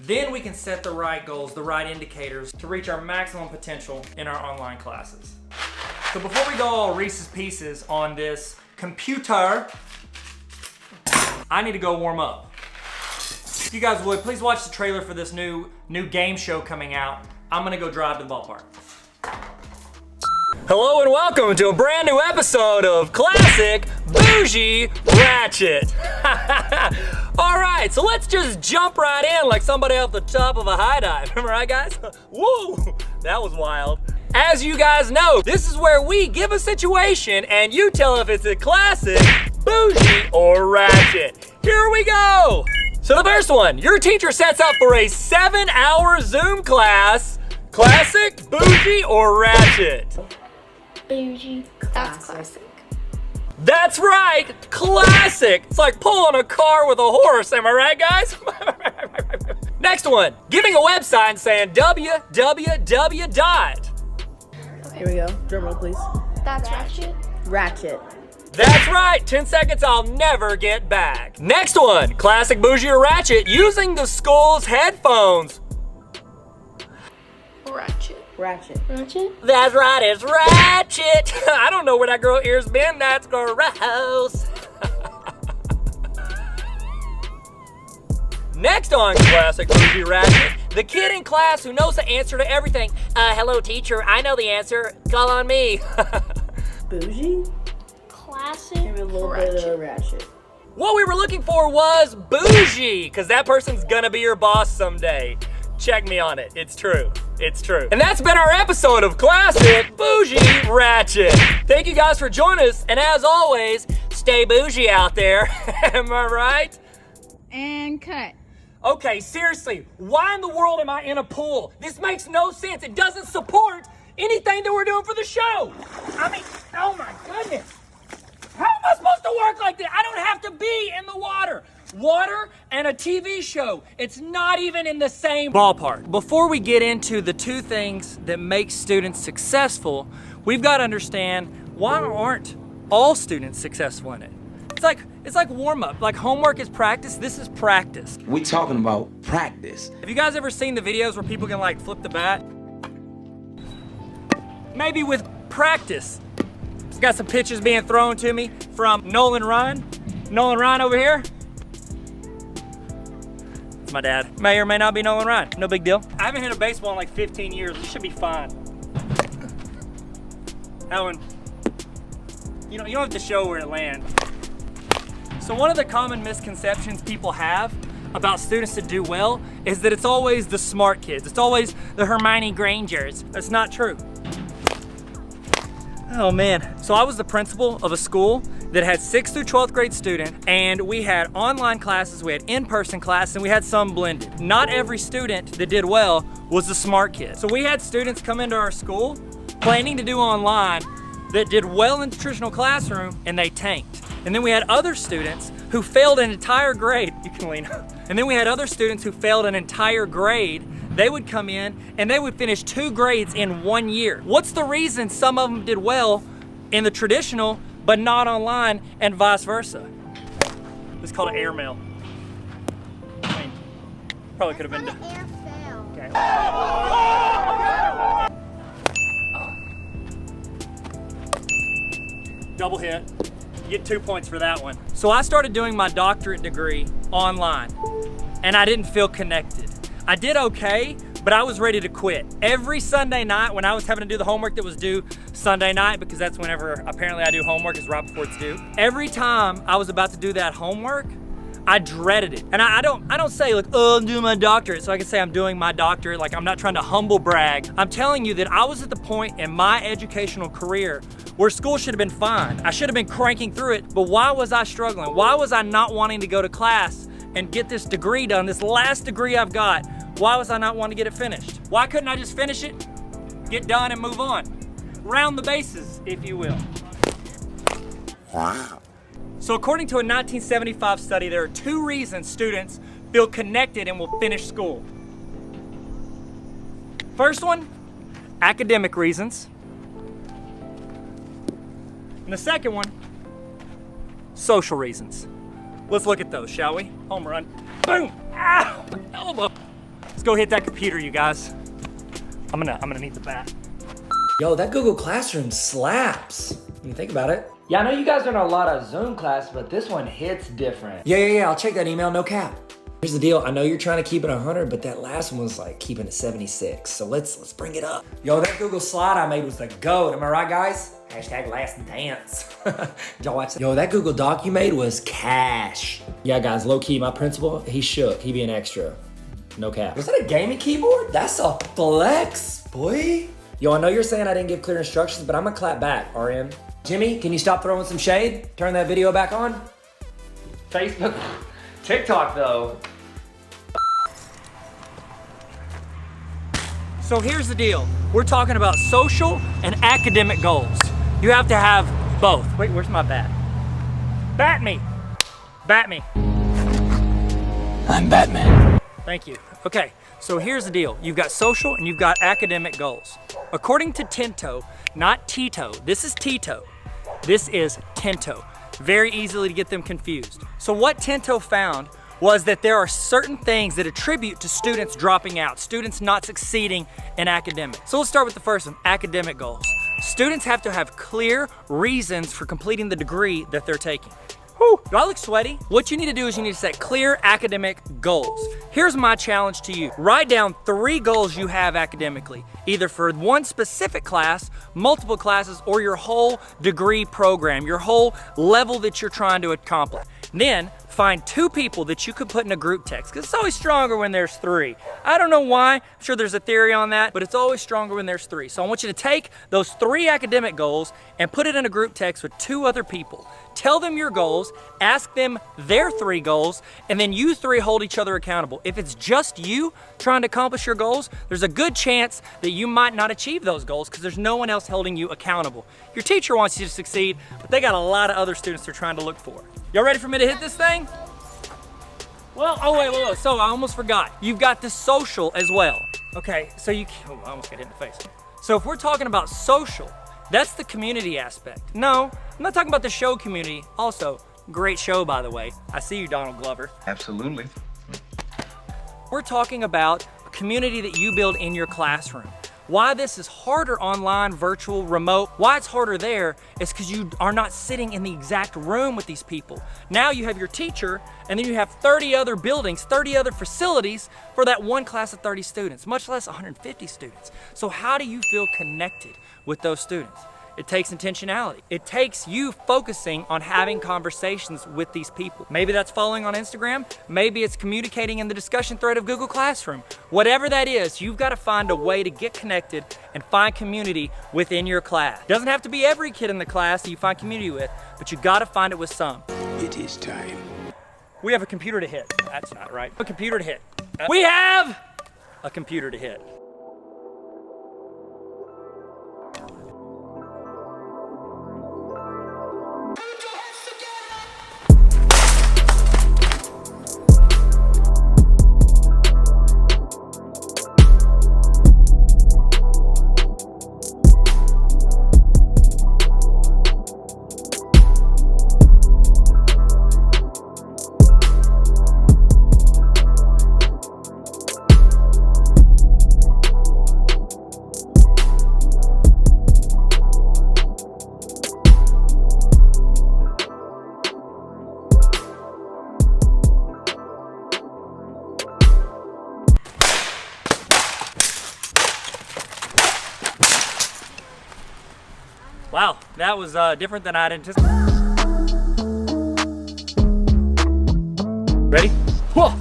Speaker 1: then we can set the right goals, the right indicators to reach our maximum potential in our online classes. So before we go all Reese's Pieces on this computer, I need to go warm up. If you guys would, please watch the trailer for this new game show coming out. I'm gonna go drive to the ballpark. Hello and welcome to a brand new episode of Classic Bougie Ratchet. All right, so let's just jump right in like somebody off the top of a high dive. Remember, right guys? Woo, that was wild. As you guys know, this is where we give a situation and you tell if it's a classic, bougie, or ratchet. Here we go. So the first one, your teacher sets up for a 7-hour Zoom class. Classic, bougie, or ratchet?
Speaker 9: Bougie. That's classic.
Speaker 1: That's right, classic. It's like pulling a car with a horse, am I right guys? Next one, giving a website and saying www dot.
Speaker 9: Okay.
Speaker 10: Here we go. Drum roll, please.
Speaker 9: That's ratchet.
Speaker 10: Ratchet.
Speaker 1: That's right, 10 seconds I'll never get back. Next one, classic, bougie, or ratchet, using the school's headphones.
Speaker 9: Ratchet.
Speaker 10: Ratchet.
Speaker 9: Ratchet?
Speaker 1: That's right, it's ratchet. I don't know where that girl ears been, that's gross. Next on classic, bougie, ratchet, the kid in class who knows the answer to everything. Hello teacher, I know the answer, call on me.
Speaker 10: Bougie?
Speaker 9: Classic.
Speaker 10: Give me a little bit of ratchet.
Speaker 1: What we were looking for was bougie, because that person's gonna be your boss someday. Check me on it, it's true, it's true. And that's been our episode of Classic Bougie Ratchet. Thank you guys for joining us, and as always, stay bougie out there, am I right?
Speaker 11: And cut.
Speaker 1: Okay, seriously, why in the world am I in a pool? This makes no sense, it doesn't support anything that we're doing for the show. I mean, oh my goodness. How am I supposed to work like that? I don't have to be in the water. Water and a TV show. It's not even in the same ballpark. Before we get into the two things that make students successful, we've got to understand why aren't all students successful in it? It's like warm up. Like homework is practice, this is practice.
Speaker 12: We talking about practice.
Speaker 1: Have you guys ever seen the videos where people can like flip the bat? Maybe with practice. Got some pitches being thrown to me from Nolan Ryan. Nolan Ryan over here. It's my dad. May or may not be Nolan Ryan. No big deal. I haven't hit a baseball in like 15 years. It should be fine. Owen, you don't have to show where it lands. So one of the common misconceptions people have about students that do well is that it's always the smart kids. It's always the Hermione Grangers. That's not true. Oh man, so I was the principal of a school that had 6th through 12th grade students, and we had online classes, we had in-person classes, and we had some blended. Not every student that did well was the smart kid. So we had students come into our school planning to do online that did well in the traditional classroom, and they tanked. And then we had other students who failed an entire grade. You can lean up. And then we had other students who failed an entire grade. They would come in and they would finish 2 grades in 1 year. What's the reason some of them did well in the traditional but not online, and vice versa? It's called an airmail. I mean, probably could have been done. Okay. Double hit. You get 2 points for that one. So I started doing my doctorate degree online, and I didn't feel connected. I did okay, but I was ready to quit. Every Sunday night when I was having to do the homework that was due Sunday night, because that's whenever apparently I do homework, is right before it's due. Every time I was about to do that homework, I dreaded it. And I don't say like, oh, I'm doing my doctorate, so I can say I'm doing my doctorate, like I'm not trying to humble brag. I'm telling you that I was at the point in my educational career where school should have been fine. I should have been cranking through it, but why was I struggling? Why was I not wanting to go to class and get this degree done, this last degree I've got? Why was I not wanting to get it finished? Why couldn't I just finish it, get done, and move on? Round the bases, if you will.
Speaker 8: Wow.
Speaker 1: So according to a 1975 study, there are 2 reasons students feel connected and will finish school. First one, academic reasons. And the second one, social reasons. Let's look at those, shall we? Home run. Boom! Ow! My elbow! Let's go hit that computer, you guys. I'm gonna need the bat.
Speaker 13: Yo, that Google Classroom slaps. When you think about it. Yeah, I know you guys are in a lot of Zoom class, but this one hits different. Yeah, I'll check that email, no cap. Here's the deal, I know you're trying to keep it 100, but that last one was like keeping it 76. So let's bring it up. Yo, that Google slide I made was the GOAT, am I right, guys? Hashtag last dance. Did y'all watch that? Yo, that Google Doc you made was cash. Yeah, guys, low key, my principal, he shook. He be an extra. No cap. Was that a gaming keyboard? That's a flex, boy. Yo, I know you're saying I didn't give clear instructions, but I'm gonna clap back, RM. Jimmy, can you stop throwing some shade? Turn that video back on. Facebook, TikTok though.
Speaker 1: So here's the deal. We're talking about social and academic goals. You have to have both. Wait, where's my bat? Bat me. Bat me.
Speaker 12: I'm Batman.
Speaker 1: Thank you. Okay, so here's the deal. You've got social and you've got academic goals. According to Tinto, not Tito, this is Tito. This is Tinto. Very easily to get them confused. So what Tinto found was that there are certain things that attribute to students dropping out, students not succeeding in academics. So let's start with the first one, academic goals. Students have to have clear reasons for completing the degree that they're taking. Whew, do I look sweaty? What you need to do is you need to set clear academic goals. Here's my challenge to you. Write down 3 goals you have academically, either for one specific class, multiple classes, or your whole degree program, your whole level that you're trying to accomplish. Then find 2 people that you could put in a group text, because it's always stronger when there's 3. I don't know why, I'm sure there's a theory on that, but it's always stronger when there's 3. So I want you to take those 3 academic goals and put it in a group text with 2 other people. Tell them your goals, ask them their 3 goals, and then you 3 hold each other accountable. If it's just you trying to accomplish your goals, there's a good chance that you might not achieve those goals because there's no one else holding you accountable. Your teacher wants you to succeed, but they got a lot of other students they're trying to look for. Y'all ready for me to hit this thing? Well, oh wait, so I almost forgot. You've got the social as well. Okay, so I almost got hit in the face. So if we're talking about social, that's the community aspect. No, I'm not talking about the show community. Also, great show, by the way. I see you, Donald Glover.
Speaker 12: Absolutely.
Speaker 1: We're talking about a community that you build in your classroom. Why this is harder online, virtual, remote, why it's harder there is because you are not sitting in the exact room with these people. Now you have your teacher, and then you have 30 other buildings, 30 other facilities for that one class of 30 students, much less 150 students. So how do you feel connected with those students? It takes intentionality. It takes you focusing on having conversations with these people. Maybe that's following on Instagram. Maybe it's communicating in the discussion thread of Google Classroom. Whatever that is, you've got to find a way to get connected and find community within your class. It doesn't have to be every kid in the class that you find community with, but you got to find it with some.
Speaker 12: It is time.
Speaker 1: We have a computer to hit. That's not right. A computer to hit. We have a computer to hit. Wow, that was different than I'd anticipated. Ready? Whoa.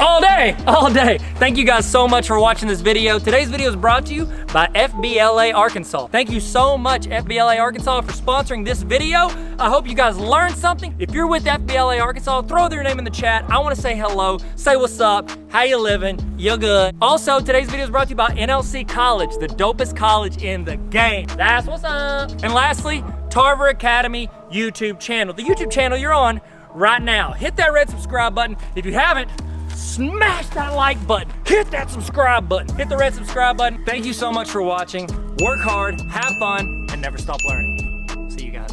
Speaker 1: All day, all day. Thank you guys so much for watching this video. Today's video is brought to you by FBLA Arkansas. Thank you so much, FBLA Arkansas, for sponsoring this video. I hope you guys learned something. If you're with FBLA Arkansas, throw their name in the chat. I wanna say hello, say what's up, how you living, you good. Also, today's video is brought to you by NLC College, the dopest college in the game. That's what's up. And lastly, Tarver Academy YouTube channel. The YouTube channel you're on right now. Hit that red subscribe button. If you haven't, smash that like button. Hit that subscribe button. Hit the red subscribe button. Thank you so much for watching. Work hard, have fun, and never stop learning. See you guys.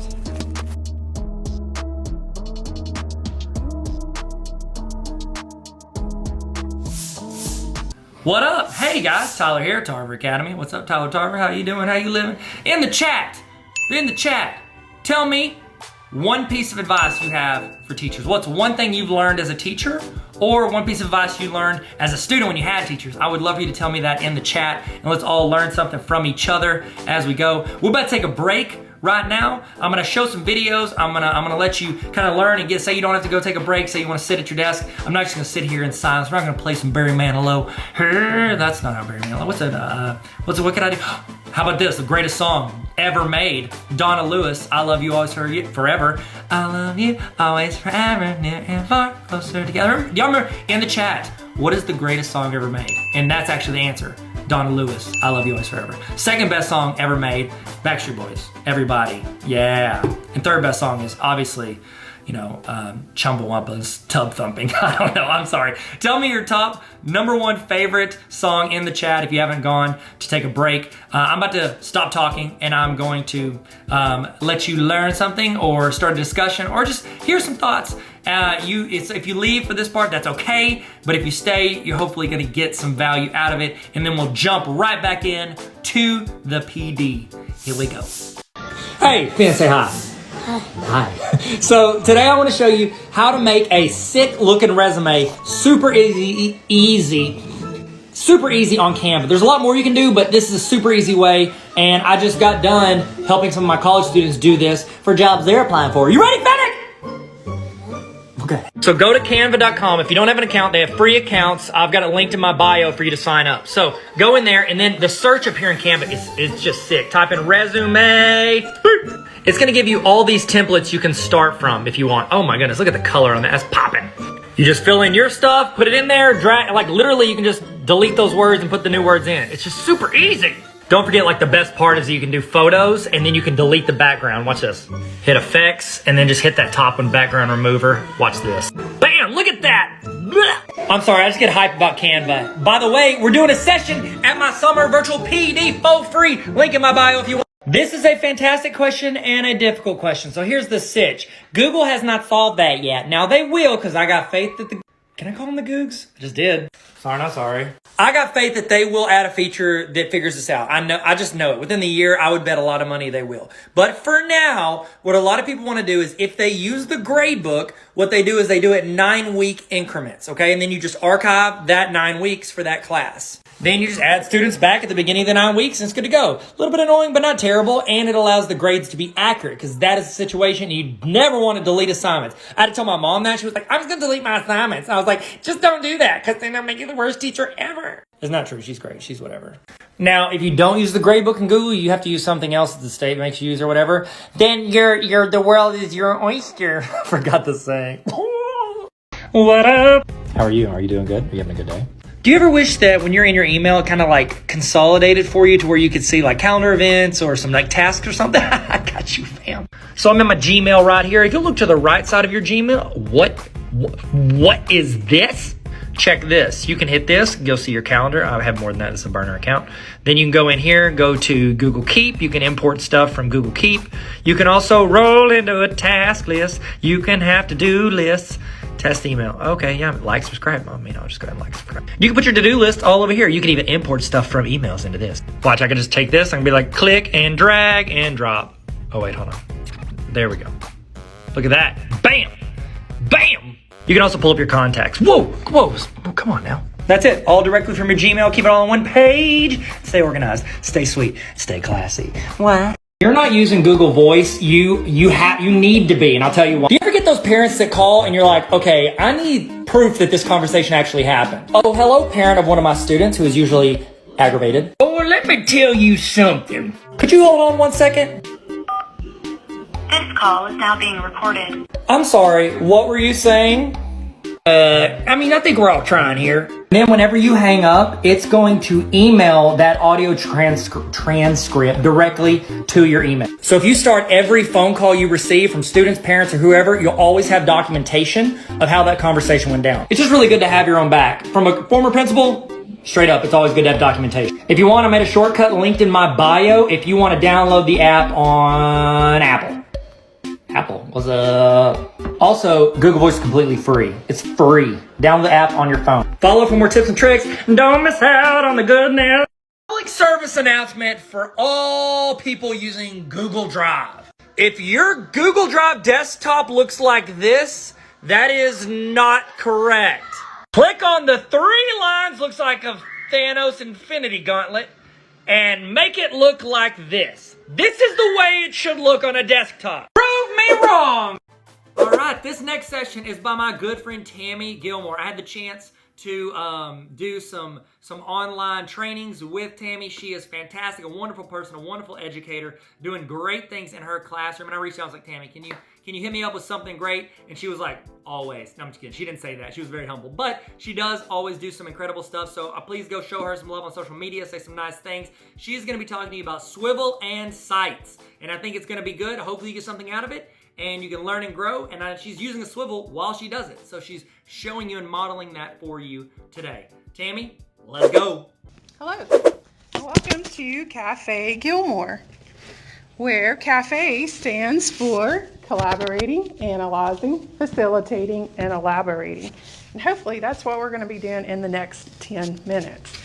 Speaker 1: What up? Hey guys, Tyler here, Tarver Academy. What's up, Tyler Tarver? How you doing? How you living? In the chat, tell me one piece of advice you have for teachers. What's one thing you've learned as a teacher, or one piece of advice you learned as a student when you had teachers? I would love for you to tell me that in the chat, and let's all learn something from each other as we go. We're about to take a break right now. I'm gonna show some videos. I'm gonna let you kind of learn and say you don't have to go take a break, say you wanna sit at your desk. I'm not just gonna sit here in silence. We're not gonna play some Barry Manilow. That's not how Barry Manilow. What could I do? How about this, the greatest song ever made, Donna Lewis, I Love You Always Forever. I love you always forever, near and far, closer together. Y'all remember, in the chat, what is the greatest song ever made? And that's actually the answer, Donna Lewis, I Love You Always Forever. Second best song ever made, Backstreet Boys, Everybody, yeah. And third best song is obviously, Chumbawamba's Tub Thumping. I don't know, I'm sorry. Tell me your top #1 favorite song in the chat if you haven't gone to take a break. I'm about to stop talking and I'm going to let you learn something or start a discussion or just hear some thoughts. If you leave for this part, that's okay. But if you stay, you're hopefully gonna get some value out of it, and then we'll jump right back in to the PD. Here we go. Hey, Finn, say hi. Hi. So today I want to show you how to make a sick looking resume super easy on Canva. There's a lot more you can do, but this is a super easy way, and I just got done helping some of my college students do this for jobs they're applying for. You ready, Fennec? Okay. So go to canva.com. If you don't have an account, they have free accounts. I've got it linked in my bio for you to sign up. So go in there, and then the search up here in Canva is just sick. Type in resume. It's gonna give you all these templates you can start from if you want. Oh my goodness, look at the color on that, that's popping. You just fill in your stuff, put it in there, drag, like literally you can just delete those words and put the new words in. It's just super easy. Don't forget, like, the best part is you can do photos and then you can delete the background. Watch this. Hit effects and then just hit that top one, background remover. Watch this. Bam, look at that. Blech. I'm sorry, I just get hyped about Canva. By the way, we're doing a session at my summer virtual PD for free. Link in my bio if you want. This is a fantastic question and a difficult question. So here's the sitch. Google has not solved that yet. Now they will, because I got faith that can I call them the Googs? I just did. Sorry, not sorry. I got faith that they will add a feature that figures this out. I just know it. Within the year, I would bet a lot of money they will. But for now, what a lot of people want to do is if they use the grade book, what they do is they do it 9-week increments, okay? And then you just archive that 9 weeks for that class. Then you just add students back at the beginning of the 9 weeks and it's good to go. A little bit annoying, but not terrible. And it allows the grades to be accurate because that is a situation you never want to delete assignments. I had to tell my mom that. She was like, I'm just going to delete my assignments. I was like, just don't do that because then I'll make you the worst teacher ever. It's not true. She's great. She's whatever. Now, if you don't use the gradebook in Google, you have to use something else that the state makes you use or whatever. Then the world is your oyster. I forgot the saying. What up? How are you? Are you doing good? Are you having a good day? Do you ever wish that when you're in your email, it kind of like consolidated for you to where you could see like calendar events or some like tasks or something? I got you, fam. So I'm in my Gmail right here. If you look to the right side of your Gmail, what is this? Check this. You can hit this, go see your calendar. I have more than that. It's a burner account. Then you can go in here, go to Google Keep. You can import stuff from Google Keep. You can also roll into a task list. You can have to-do lists. Test email. Okay, yeah, like, subscribe. I mean, I'll just go ahead and like, subscribe. You can put your to-do list all over here. You can even import stuff from emails into this. Watch, I can just take this. I can be like, click and drag and drop. Oh, wait, hold on. There we go. Look at that. Bam! Bam! You can also pull up your contacts. Whoa, whoa, come on now. That's it. All directly from your Gmail. Keep it all on one page. Stay organized. Stay sweet. Stay classy. What? You're not using Google Voice. You need to be, and I'll tell you why. Do you ever get those parents that call and you're like, okay, I need proof that this conversation actually happened? Oh, hello, parent of one of my students who is usually aggravated. Oh, let me tell you something. Could you hold on 1 second?
Speaker 14: This call is now being recorded.
Speaker 1: I'm sorry, what were you saying? I think we're all trying here. Then whenever you hang up, it's going to email that audio transcript directly to your email. So if you start every phone call you receive from students, parents, or whoever, you'll always have documentation of how that conversation went down. It's just really good to have your own back. From a former principal, straight up, it's always good to have documentation. If you want, I made a shortcut linked in my bio if you want to download the app on Apple. Also, Google Voice is completely free. It's free. Download the app on your phone. Follow for more tips and tricks. Don't miss out on the goodness. Public service announcement for all people using Google Drive. If your Google Drive desktop looks like this, that is not correct. Click on the 3 lines, looks like a Thanos Infinity Gauntlet, and make it look like this. This is the way it should look on a desktop. Prove me wrong! All right, this next session is by my good friend Tammy Gilmore. I had the chance to do some online trainings with Tammy. She is fantastic, a wonderful person, a wonderful educator, doing great things in her classroom. And I reached out, I was like, Tammy, can you hit me up with something great? And she was like, always. No, I'm just kidding. She didn't say that. She was very humble. But she does always do some incredible stuff. So please go show her some love on social media. Say some nice things. She's going to be talking to you about swivel and sights. And I think it's going to be good. Hopefully you get something out of it. And you can learn and grow. And she's using a swivel while she does it. So she's showing you and modeling that for you today. Tammy, let's go.
Speaker 15: Hello. Welcome to Cafe Gilmore, where CAFE stands for collaborating, analyzing, facilitating, and elaborating. And hopefully that's what we're going to be doing in the next 10 minutes.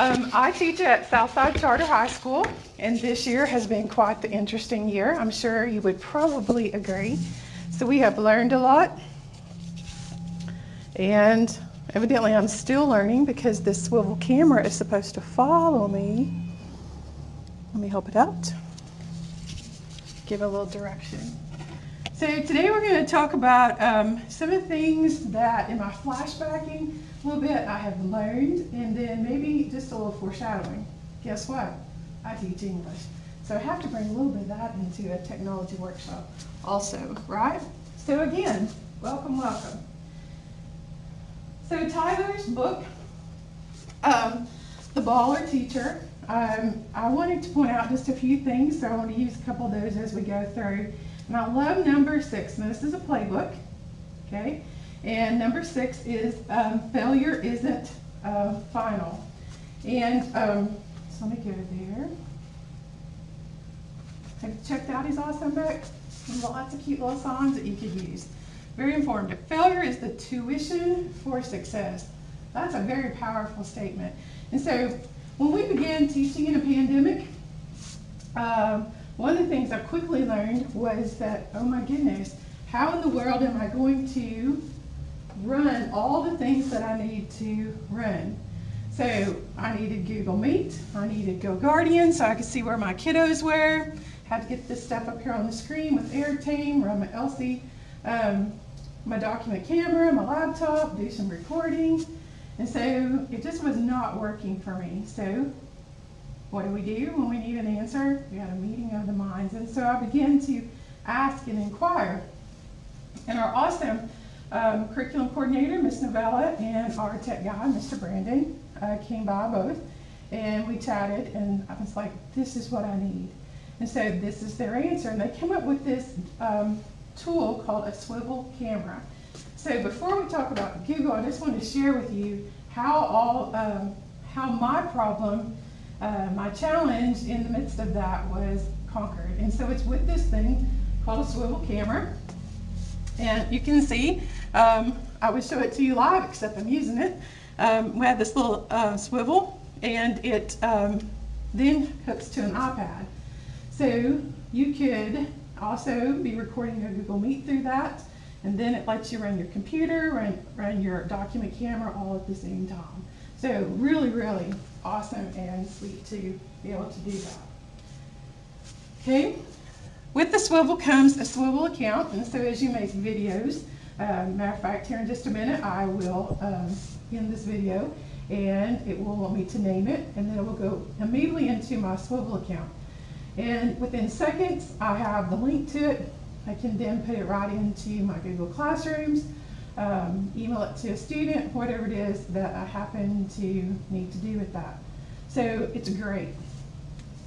Speaker 15: I teach at Southside Charter High School, and this year has been quite the interesting year. I'm sure you would probably agree. So we have learned a lot, and evidently I'm still learning because this swivel camera is supposed to follow me. Let me help it out. Give it a little direction. So today we're going to talk about some of the things that in my flashbacking a little bit I have learned, and then maybe just a little foreshadowing. Guess what? I teach English. So I have to bring a little bit of that into a technology workshop also, right? So again, welcome. So Tyler's book, The Baller Teacher, I wanted to point out just a few things, so I want to use a couple of those as we go through. And I love number 6. Now this is a playbook, okay? And number 6 is failure isn't final. And so let me go there. Have you checked out his awesome book? Lots of cute little songs that you could use. Very informative. Failure is the tuition for success. That's a very powerful statement. And so when we began teaching in a pandemic, one of the things I quickly learned was that, oh my goodness, how in the world am I going to run all the things that I need to run? So I needed Google Meet, I needed GoGuardian so I could see where my kiddos were, had to get this stuff up here on the screen with AirTame, run my Elsie, my document camera, my laptop, do some recording. And so it just was not working for me. So what do we do when we need an answer? We had a meeting of the minds. And so I began to ask and inquire. And our awesome curriculum coordinator, Miss Novella, and our tech guy, Mr. Brandon, came by both. And we chatted, and I was like, this is what I need. And so this is their answer. And they came up with this tool called a swivel camera. So before we talk about Google, I just want to share with you how my problem, my challenge in the midst of that was conquered. And so it's with this thing called a swivel camera. And you can see, I would show it to you live, except I'm using it. We have this little swivel, and it then hooks to an iPad. So you could also be recording a Google Meet through that, and then it lets you run your computer, run your document camera all at the same time. So really, really awesome and sweet to be able to do that. Okay. With the swivel comes a swivel account, and so as you make videos, matter of fact, here in just a minute, I will end this video, and it will want me to name it, and then it will go immediately into my swivel account. And within seconds, I have the link to it. I can then put it right into my Google Classrooms, email it to a student, whatever it is that I happen to need to do with that. So it's great.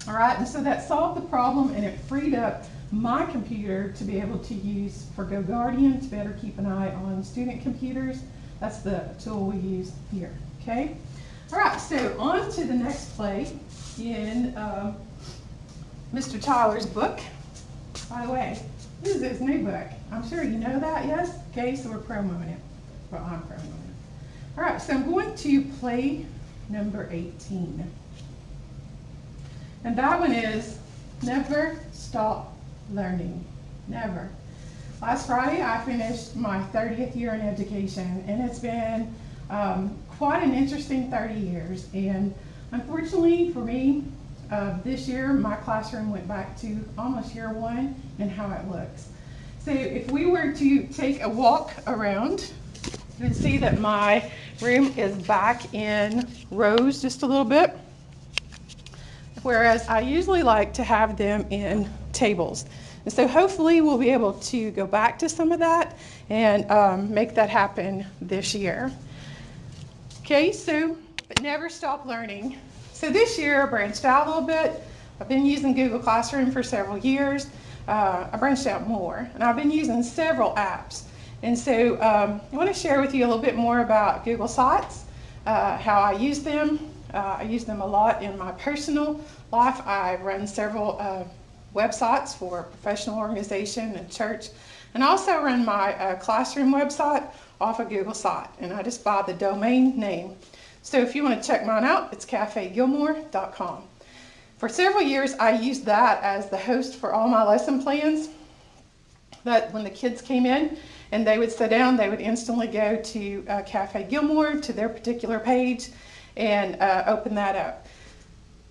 Speaker 15: All right, and so that solved the problem, and it freed up my computer to be able to use for GoGuardian to better keep an eye on student computers. That's the tool we use here, okay? All right, so on to the next play in Mr. Tyler's book. By the way, this is his new book. I'm sure you know that, yes? Okay, so we're promoting it. Well, I'm promoting it. All right, so I'm going to play number 18. And that one is Never Stop Learning. Never. Last Friday, I finished my 30th year in education, and it's been quite an interesting 30 years. And unfortunately for me, this year, my classroom went back to almost year one and how it looks. So if we were to take a walk around, you can see that my room is back in rows just a little bit, whereas I usually like to have them in tables. And so hopefully we'll be able to go back to some of that and make that happen this year. Okay, so but never stop learning. So this year I branched out a little bit. I've been using Google Classroom for several years. I branched out more, and I've been using several apps. And so I want to share with you a little bit more about Google Sites, how I use them. I use them a lot in my personal life. I run several websites for a professional organization and church, and I also run my classroom website off of Google Site, and I just buy the domain name. So if you want to check mine out, it's cafegilmore.com. For several years, I used that as the host for all my lesson plans. That when the kids came in and they would sit down, they would instantly go to Cafe Gilmore, to their particular page, and open that up.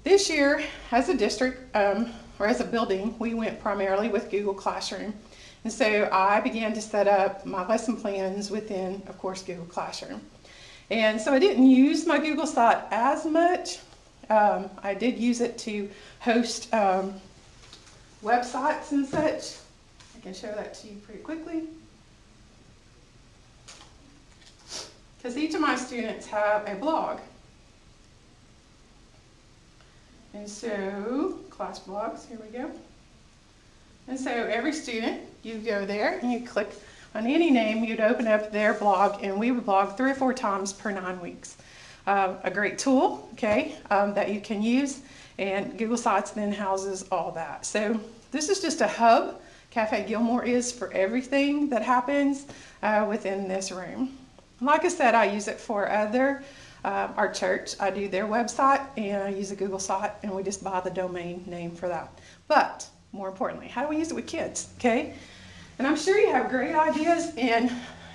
Speaker 15: This year, as a district, or as a building, we went primarily with Google Classroom. And so I began to set up my lesson plans within, of course, Google Classroom. And so I didn't use my Google Site as much. I did use it to host websites and such. I can show that to you pretty quickly. Because each of my students have a blog. And so, class blogs, here we go. And so every student, you go there and you click on any name, you'd open up their blog, and we would blog 3 or 4 times per 9 weeks. A great tool, okay, that you can use, and Google Sites then houses all that. So this is just a hub. Cafe Gilmore is for everything that happens within this room. Like I said, I use it for our church. I do their website, and I use a Google Site, and we just buy the domain name for that. But more importantly, how do we use it with kids, okay? And I'm sure you have great ideas, and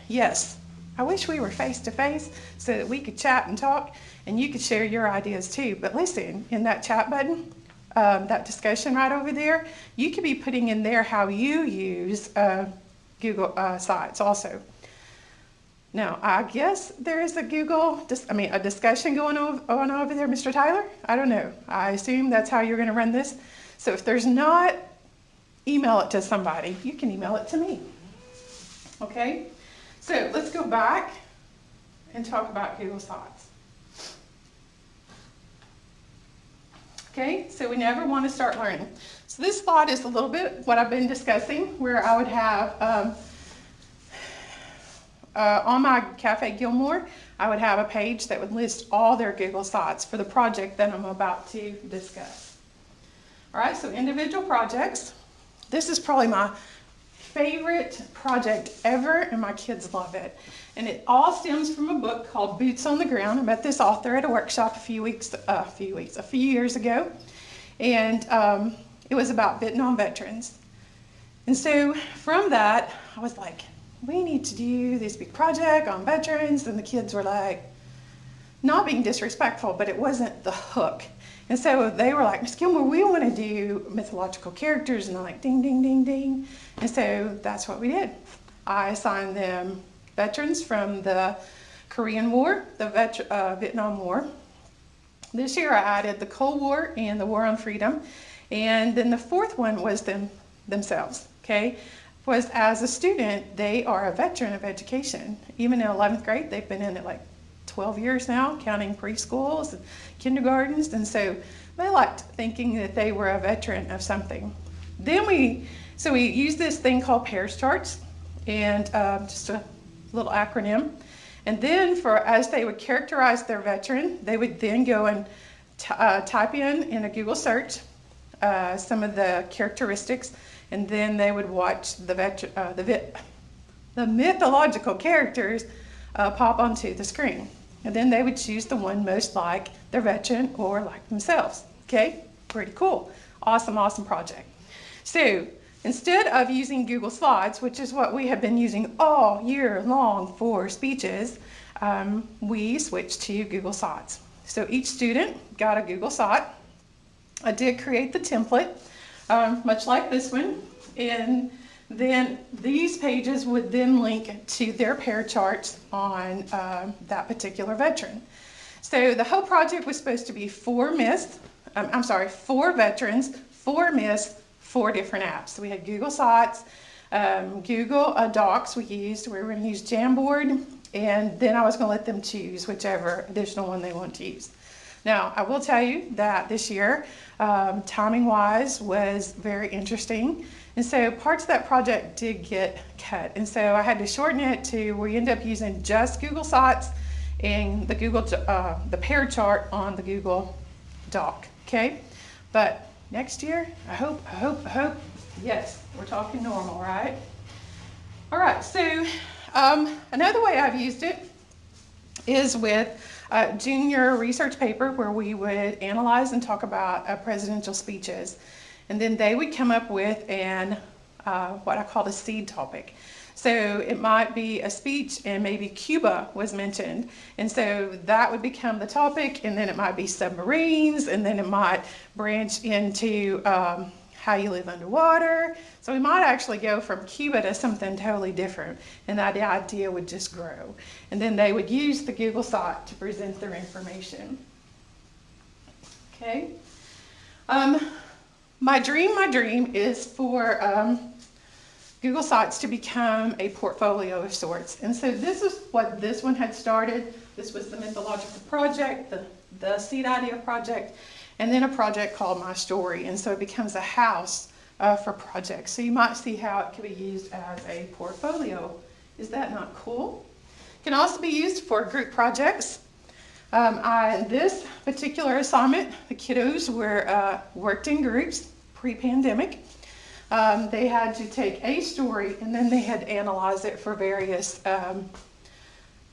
Speaker 15: yes, I wish we were face to face so that we could chat and talk, and you could share your ideas too. But listen, in that chat button, that discussion right over there, you could be putting in there how you use Google Sites also. Now, I guess there is a a discussion going on over there, Mr. Tyler. I don't know. I assume that's how you're going to run this. So if there's not, email it to somebody. You can email it to me. Okay? So let's go back and talk about Google Sites. Okay, so we never want to start learning. So this slide is a little bit what I've been discussing, where I would have, on my Cafe Gilmore, I would have a page that would list all their Google Sites for the project that I'm about to discuss. All right, so individual projects. This is probably my favorite project ever, and my kids love it. And it all stems from a book called Boots on the Ground. I met this author at a workshop a few years ago, and it was about Vietnam veterans. And so from that, I was like, we need to do this big project on veterans, and the kids were like, not being disrespectful, but it wasn't the hook. And so they were like, Miss Gilmore, we want to do mythological characters. And I'm like, ding, ding, ding, ding. And so that's what we did. I assigned them veterans from the Korean War, the Vietnam War. This year I added the Cold War and the War on Freedom. And then the fourth one was themselves, okay? Was as a student, they are a veteran of education. Even in 11th grade, they've been in it like 12 years now, counting preschools and kindergartens. And so they liked thinking that they were a veteran of something. Then we used this thing called pairs charts, and just a little acronym. And then as they would characterize their veteran, they would then go and type in a Google search some of the characteristics, and then they would watch the mythological characters pop onto the screen. And then they would choose the one most like their veteran or like themselves. Okay, pretty cool. Awesome, awesome project. So instead of using Google Slides, which is what we have been using all year long for speeches, we switched to Google Sites. So each student got a Google Site. I did create the template, much like this one, and then these pages would then link to their pair charts on that particular veteran. So the whole project was supposed to be 4 veterans, 4 myths, 4 different apps. So we had Google Sites, Google Docs we were going to use Jamboard, and then I was going to let them choose whichever additional one they want to use. Now, I will tell you that this year, timing-wise, was very interesting. And so parts of that project did get cut. And so I had to shorten it to where you end up using just Google Sites and the pair chart on the Google Doc, okay? But next year, I hope, yes, we're talking normal, right? All right, so another way I've used it is with junior research paper where we would analyze and talk about presidential speeches. And then they would come up with what I call a seed topic. So it might be a speech and maybe Cuba was mentioned. And so that would become the topic, and then it might be submarines, and then it might branch into how you live underwater. So we might actually go from Cuba to something totally different, and that idea would just grow. And then they would use the Google site to present their information. Okay. My dream is for Google Sites to become a portfolio of sorts. And so this is what this one had started. This was the mythological project, the seed idea project, and then a project called My Story. And so it becomes a house for projects. So you might see how it could be used as a portfolio. Is that not cool? It can also be used for group projects. This particular assignment, the kiddos were worked in groups pre-pandemic. They had to take a story and then they had to analyze it for various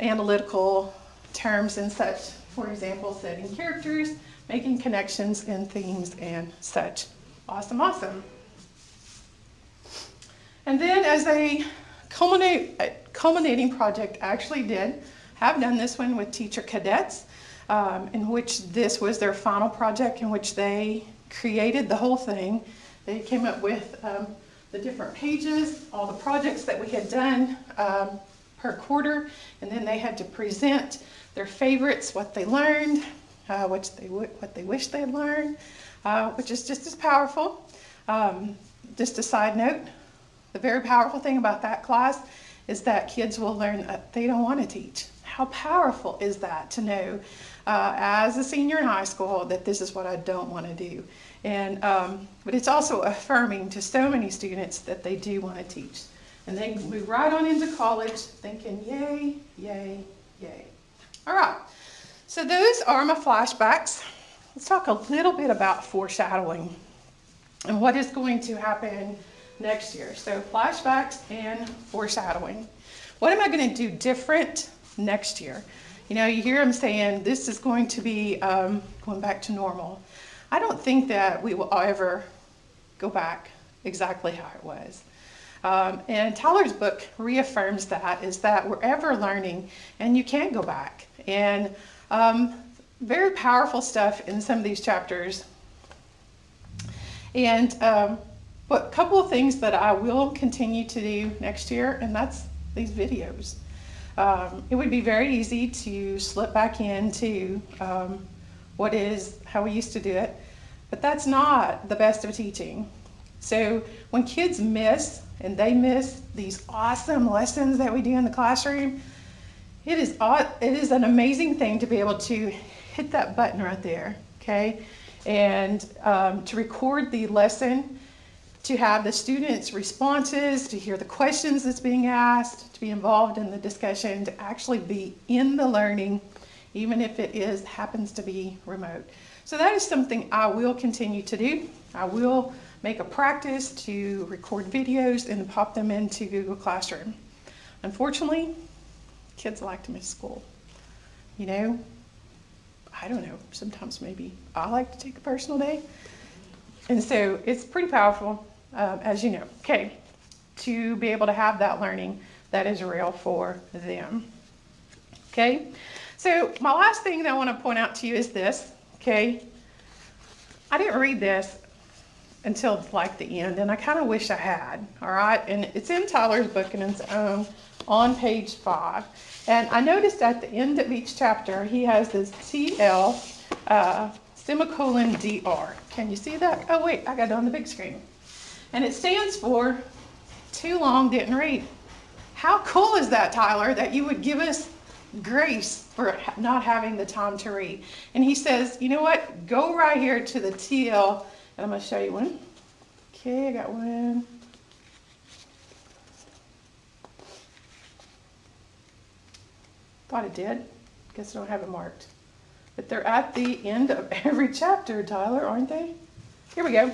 Speaker 15: analytical terms and such. For example, setting characters, making connections and themes and such. Awesome, awesome. And then as a culminating project, I actually have done this one with teacher cadets, in which this was their final project in which they created the whole thing. They came up with the different pages, all the projects that we had done per quarter, and then they had to present their favorites, what they learned, what they wish they had learned, which is just as powerful. Just a side note, the very powerful thing about that class is that kids will learn that they don't want to teach. How powerful is that to know as a senior in high school that this is what I don't want to do. And but it's also affirming to so many students that they do want to teach. And they move right on into college thinking, yay, yay, yay. All right, so those are my flashbacks. Let's talk a little bit about foreshadowing and what is going to happen next year. So flashbacks and foreshadowing. What am I going to do different next year? You know, you hear them saying this is going to be going back to normal. I don't think that we will ever go back exactly how it was. And Tyler's book reaffirms that, is that we're ever learning and you can't go back. And Very powerful stuff in some of these chapters. And but a couple of things that I will continue to do next year, and that's these videos. It would be very easy to slip back into how we used to do it, but that's not the best of teaching. So when kids miss these awesome lessons that we do in the classroom, it is an amazing thing to be able to hit that button right there, okay? And to record the lesson, to have the students' responses, to hear the questions that's being asked, to be involved in the discussion, to actually be in the learning, even if it happens to be remote. So that is something I will continue to do. I will make a practice to record videos and pop them into Google Classroom. Unfortunately, kids like to miss school. You know, I don't know, sometimes maybe I like to take a personal day. And so it's pretty powerful, as you know, okay, to be able to have that learning that is real for them. Okay, so my last thing that I want to point out to you is this, okay. I didn't read this until like the end, and I kind of wish I had, all right? And it's in Tyler's book and it's on page 5. And I noticed at the end of each chapter, he has this TL semicolon DR. Can you see that? Oh wait, I got it on the big screen. And it stands for too long, didn't read. How cool is that, Tyler, that you would give us grace for not having the time to read? And he says, you know what? Go right here to the TL, and I'm going to show you one. Okay, I got one. Thought it did. Guess I don't have it marked. But they're at the end of every chapter, Tyler, aren't they? Here we go.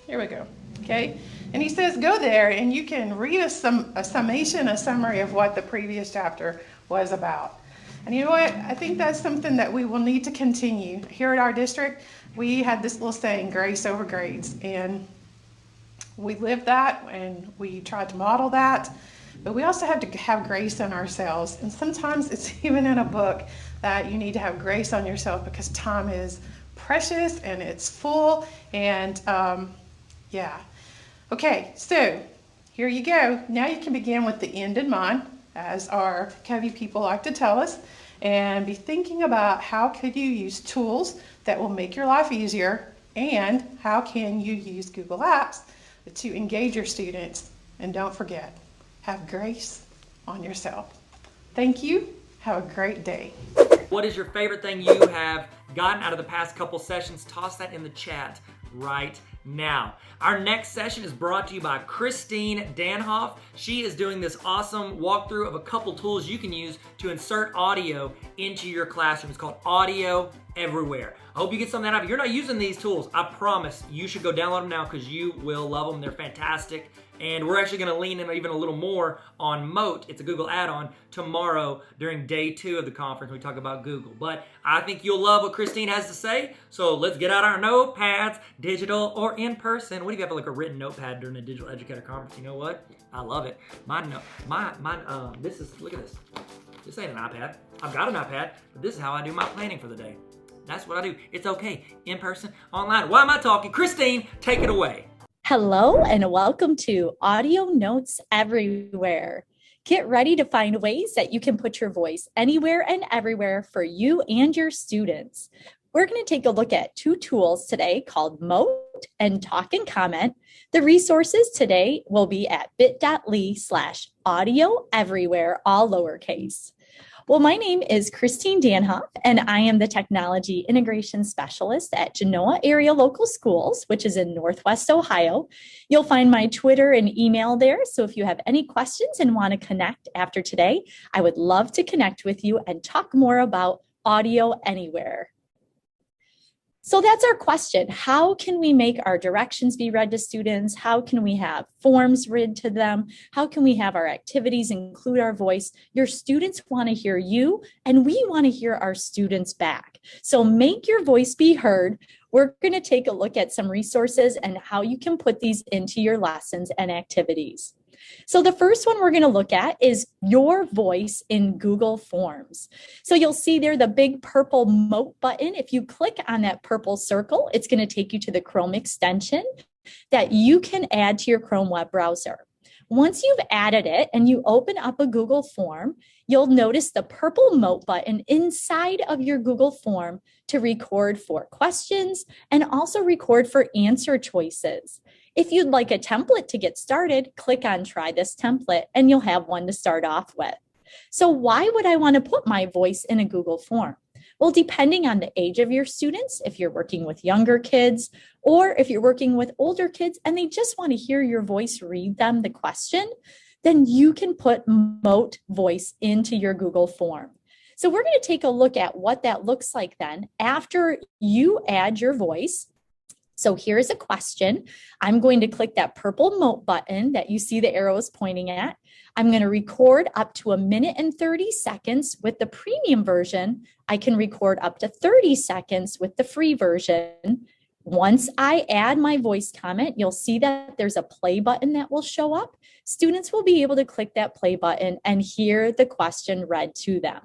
Speaker 15: Here we go. Okay? And he says, go there and you can read a summation, a summary of what the previous chapter was about. And you know what? I think that's something that we will need to continue. Here at our district, we had this little saying, grace over grades. And we lived that and we tried to model that. But we also have to have grace on ourselves. And sometimes it's even in a book that you need to have grace on yourself because time is precious and it's full. And yeah. Okay, so here you go. Now you can begin with the end in mind, as our Covey people like to tell us, and be thinking about how could you use tools that will make your life easier, and how can you use Google Apps to engage your students. And don't forget, have grace on yourself. Thank you. Have a great day.
Speaker 1: What is your favorite thing you have gotten out of the past couple sessions? Toss that in the chat right now. Our next session is brought to you by Christine Danhoff. She is doing this awesome walkthrough of a couple tools you can use to insert audio into your classroom. It's called Audio Everywhere. I hope you get something out of it. If you're not using these tools, I promise you should go download them now because you will love them. They're fantastic. And we're actually going to lean in even a little more on Moat. It's a Google add-on tomorrow during day 2 of the conference. We talk about Google. But I think you'll love what Christine has to say. So let's get out our notepads, digital or in person. What if you have like a written notepad during a digital educator conference? You know what? I love it. This is, look at this. This ain't an iPad. I've got an iPad, but this is how I do my planning for the day. That's what I do. It's okay. In person, online. Why am I talking? Christine, take it away.
Speaker 16: Hello and welcome to Audio Notes Everywhere. Get ready to find ways that you can put your voice anywhere and everywhere for you and your students. We're going to take a look at 2 tools today called Moat and Talk and Comment. The resources today will be at bit.ly/audio everywhere, all lowercase. Well, my name is Christine Danhoff, and I am the Technology Integration Specialist at Genoa Area Local Schools, which is in Northwest Ohio. You'll find my Twitter and email there, so if you have any questions and want to connect after today, I would love to connect with you and talk more about audio anywhere. So that's our question. How can we make our directions be read to students? How can we have forms read to them? How can we have our activities include our voice? Your students want to hear you, and we want to hear our students back. So make your voice be heard. We're going to take a look at some resources and how you can put these into your lessons and activities. So the first one we're going to look at is your voice in Google Forms. So you'll see there the big purple Moat button. If you click on that purple circle, it's going to take you to the Chrome extension that you can add to your Chrome web browser. Once you've added it and you open up a Google form, you'll notice the purple Moat button inside of your Google form to record for questions and also record for answer choices. If you'd like a template to get started, click on Try This Template and you'll have one to start off with. So why would I want to put my voice in a Google form? Well, depending on the age of your students, if you're working with younger kids, or if you're working with older kids and they just want to hear your voice read them the question, then you can put Moat voice into your Google form. So we're going to take a look at what that looks like then after you add your voice. So here's a question. I'm going to click that purple Moat button that you see the arrows pointing at. I'm going to record up to 1 minute and 30 seconds with the premium version. I can record up to 30 seconds with the free version. Once I add my voice comment, you'll see that there's a play button that will show up. Students will be able to click that play button and hear the question read to them.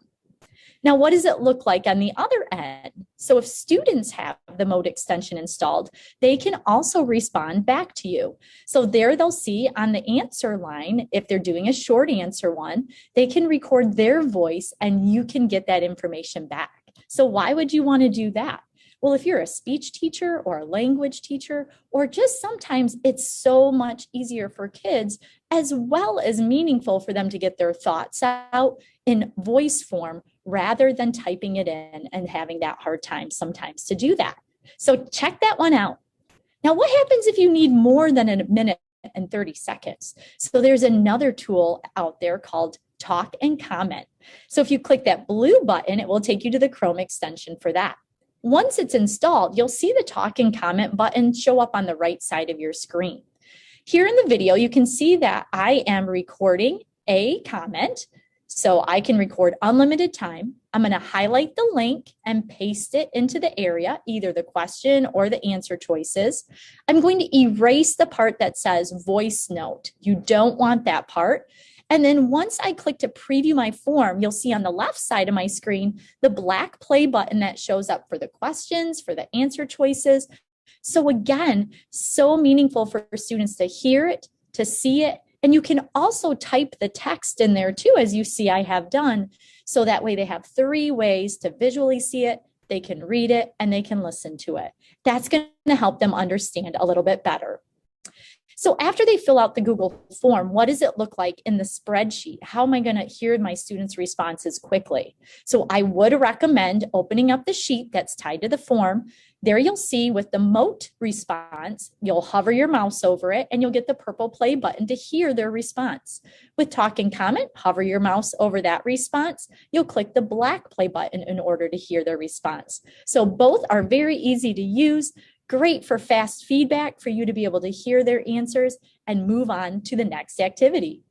Speaker 16: Now, what does it look like on the other end? So if students have the Moat extension installed, they can also respond back to you. So there they'll see on the answer line, if they're doing a short answer one, they can record their voice and you can get that information back. So why would you want to do that? Well, if you're a speech teacher or a language teacher, or just sometimes it's so much easier for kids as well as meaningful for them to get their thoughts out in voice form rather than typing it in and having that hard time sometimes to do that. So check that one out. Now, what happens if you need more than 1 minute and 30 seconds? So there's another tool out there called Talk and Comment. So if you click that blue button, it will take you to the Chrome extension for that. Once it's installed, you'll see the Talk and Comment button show up on the right side of your screen. Here in the video, you can see that I am recording a comment. So I can record unlimited time. I'm going to highlight the link and paste it into the area, either the question or the answer choices. I'm going to erase the part that says voice note. You don't want that part. And then once I click to preview my form, you'll see on the left side of my screen, the black play button that shows up for the questions, for the answer choices. So again, so meaningful for students to hear it, to see it. And you can also type the text in there too, as you see I have done. So that way they have 3 ways to visually see it, they can read it, and they can listen to it. That's going to help them understand a little bit better. So after they fill out the Google form, what does it look like in the spreadsheet? How am I going to hear my students' responses quickly? So I would recommend opening up the sheet that's tied to the form. There you'll see with the Moat response, you'll hover your mouse over it and you'll get the purple play button to hear their response. With Talk and Comment, hover your mouse over that response. You'll click the black play button in order to hear their response. So both are very easy to use. Great for fast feedback for you to be able to hear their answers and move on to the next activity.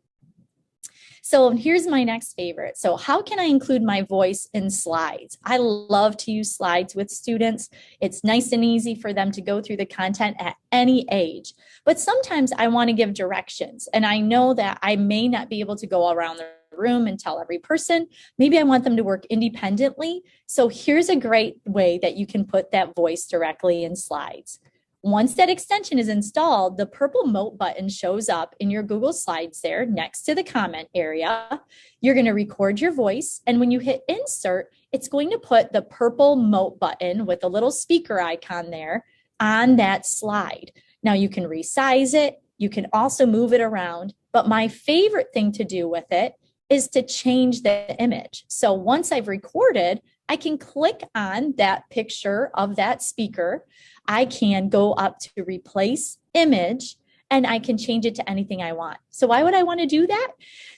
Speaker 16: So here's my next favorite. So how can I include my voice in slides? I love to use slides with students. It's nice and easy for them to go through the content at any age. But sometimes I want to give directions. And I know that I may not be able to go around the room and tell every person. Maybe I want them to work independently. So here's a great way that you can put that voice directly in slides. Once that extension is installed, the purple Moat button shows up in your Google Slides there next to the comment area. You're going to record your voice. And when you hit insert, it's going to put the purple Moat button with the little speaker icon there on that slide. Now you can resize it. You can also move it around. But my favorite thing to do with it is to change the image. So once I've recorded, I can click on that picture of that speaker. I can go up to replace image and I can change it to anything I want. So why would I want to do that?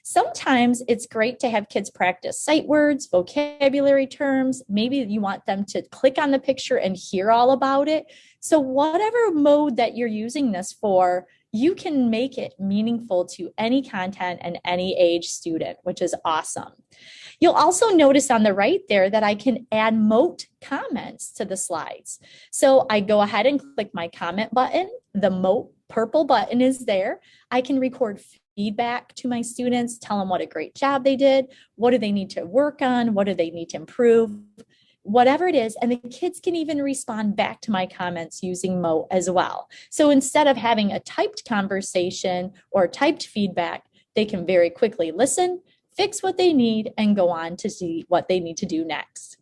Speaker 16: Sometimes it's great to have kids practice sight words, vocabulary terms. Maybe you want them to click on the picture and hear all about it. So whatever mode that you're using this for, you can make it meaningful to any content and any age student, which is awesome. You'll also notice on the right there that I can add Moat comments to the slides. So I go ahead and click my comment button. The Moat purple button is there. I can record feedback to my students, tell them what a great job they did, what do they need to work on, what do they need to improve, whatever it is. And the kids can even respond back to my comments using Mote as well. So instead of having a typed conversation or typed feedback, they can very quickly listen, fix what they need, and go on to see what they need to do next.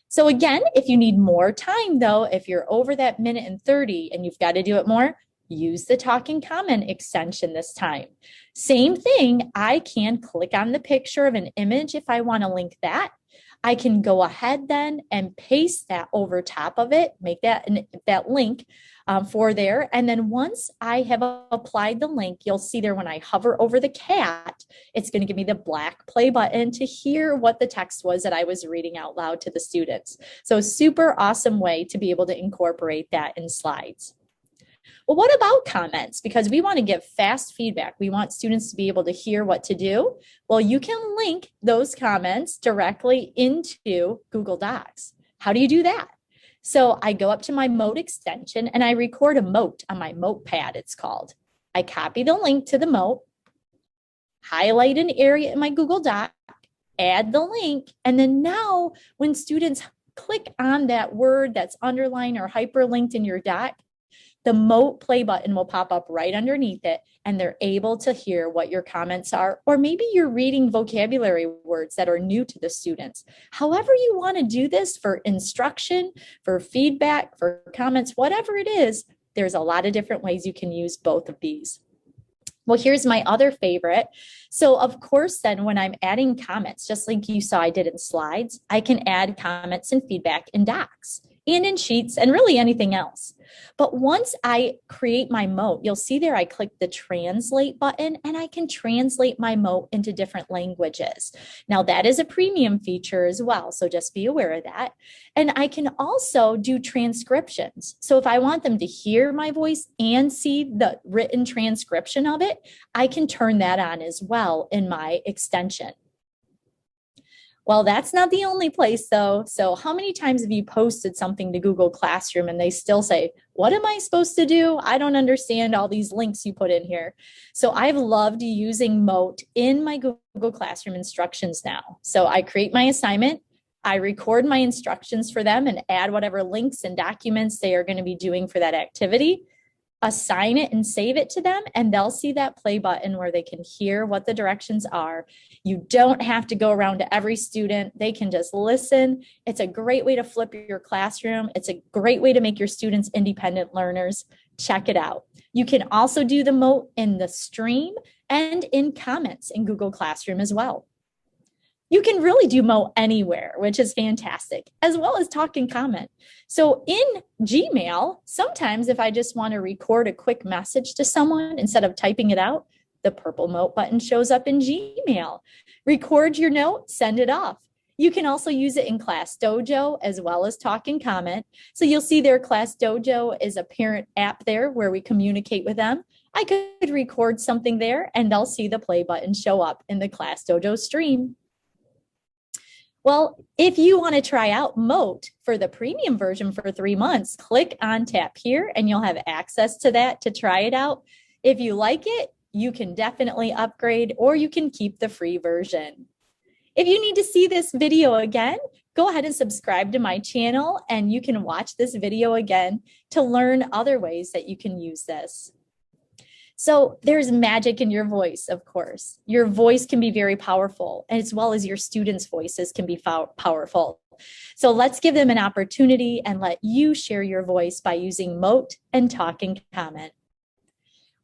Speaker 16: So again, if you need more time though, if you're over that minute and 30 and you've got to do it more, use the talk and comment extension this time. Same thing, I can click on the picture of an image if I want to link that. I can go ahead then and paste that over top of it, make that link for there. And then once I have applied the link, you'll see there when I hover over the cat, it's going to give me the black play button to hear what the text was that I was reading out loud to the students. So super awesome way to be able to incorporate that in slides. Well, what about comments? Because we want to give fast feedback. We want students to be able to hear what to do. Well, you can link those comments directly into Google Docs. How do you do that? So I go up to my Mote extension and I record a Mote on my Mote pad, it's called. I copy the link to the Mote, highlight an area in my Google Doc, add the link, and then now when students click on that word that's underlined or hyperlinked in your doc, the Mote play button will pop up right underneath it and they're able to hear what your comments are, or maybe you're reading vocabulary words that are new to the students. However you want to do this for instruction, for feedback, for comments, whatever it is, there's a lot of different ways you can use both of these. Well, here's my other favorite. So of course, then when I'm adding comments, just like you saw I did in slides, I can add comments and feedback in docs and in sheets and really anything else. But once I create my Mote, you'll see there I click the translate button and I can translate my Mote into different languages. Now that is a premium feature as well, so just be aware of that. And I can also do transcriptions. So if I want them to hear my voice and see the written transcription of it, I can turn that on as well in my extension. Well, that's not the only place though. So how many times have you posted something to Google Classroom and they still say, what am I supposed to do? I don't understand all these links you put in here. So I've loved using Mote in my Google Classroom instructions now. So I create my assignment, I record my instructions for them and add whatever links and documents they are going to be doing for that activity, assign it and save it to them, and they'll see that play button where they can hear what the directions are. You don't have to go around to every student. They can just listen. It's a great way to flip your classroom. It's a great way to make your students independent learners. Check it out. You can also do the Mote in the stream and in comments in Google Classroom as well. You can really do Mote anywhere, which is fantastic, as well as talk and comment. So in Gmail, sometimes if I just want to record a quick message to someone instead of typing it out, the purple Mote button shows up in Gmail. Record your note, send it off. You can also use it in Class Dojo as well as talk and comment. So you'll see their Class Dojo is a parent app there where we communicate with them. I could record something there and they'll see the play button show up in the Class Dojo stream. Well, if you want to try out Mote for the premium version for 3 months, click on tap here and you'll have access to that to try it out. If you like it, you can definitely upgrade or you can keep the free version. If you need to see this video again, go ahead and subscribe to my channel and you can watch this video again to learn other ways that you can use this. So there's magic in your voice, of course. Your voice can be very powerful, as well as your students' voices can be powerful. So let's give them an opportunity and let you share your voice by using Mote and talk and comment.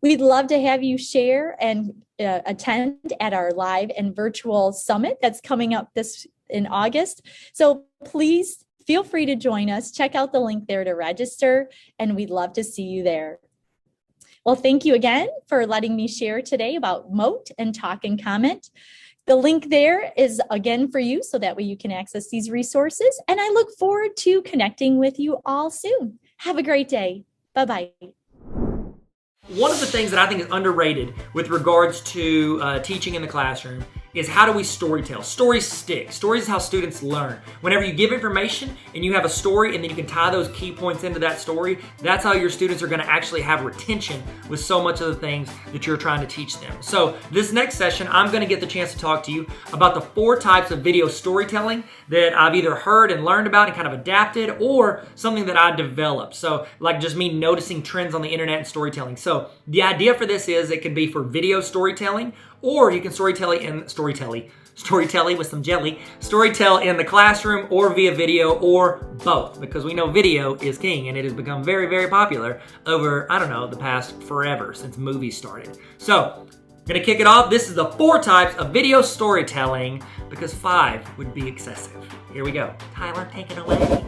Speaker 16: We'd love to have you share and attend at our live and virtual summit that's coming up in August. So please feel free to join us. Check out the link there to register, and we'd love to see you there. Well, thank you again for letting me share today about Mote and talk and comment. The link there is again for you so that way you can access these resources. And I look forward to connecting with you all soon. Have a great day. Bye-bye.
Speaker 1: One of the things that I think is underrated with regards to teaching in the classroom is how do we storytell? Stories stick. Stories is how students learn. Whenever you give information and you have a story and then you can tie those key points into that story, that's how your students are going to actually have retention with so much of the things that you're trying to teach them. So this next session, I'm going to get the chance to talk to you about the 4 types of video storytelling that I've either heard and learned about and kind of adapted, or something that I developed. So like just me noticing trends on the internet and storytelling. So the idea for this is it can be for video storytelling, or you can storytell with some jelly, storytell in the classroom or via video, or both, because we know video is king and it has become very, very popular over, I don't know, the past forever since movies started. So I'm gonna kick it off. This is the 4 types of video storytelling, because 5 would be excessive. Here we go. Tyler, take it away.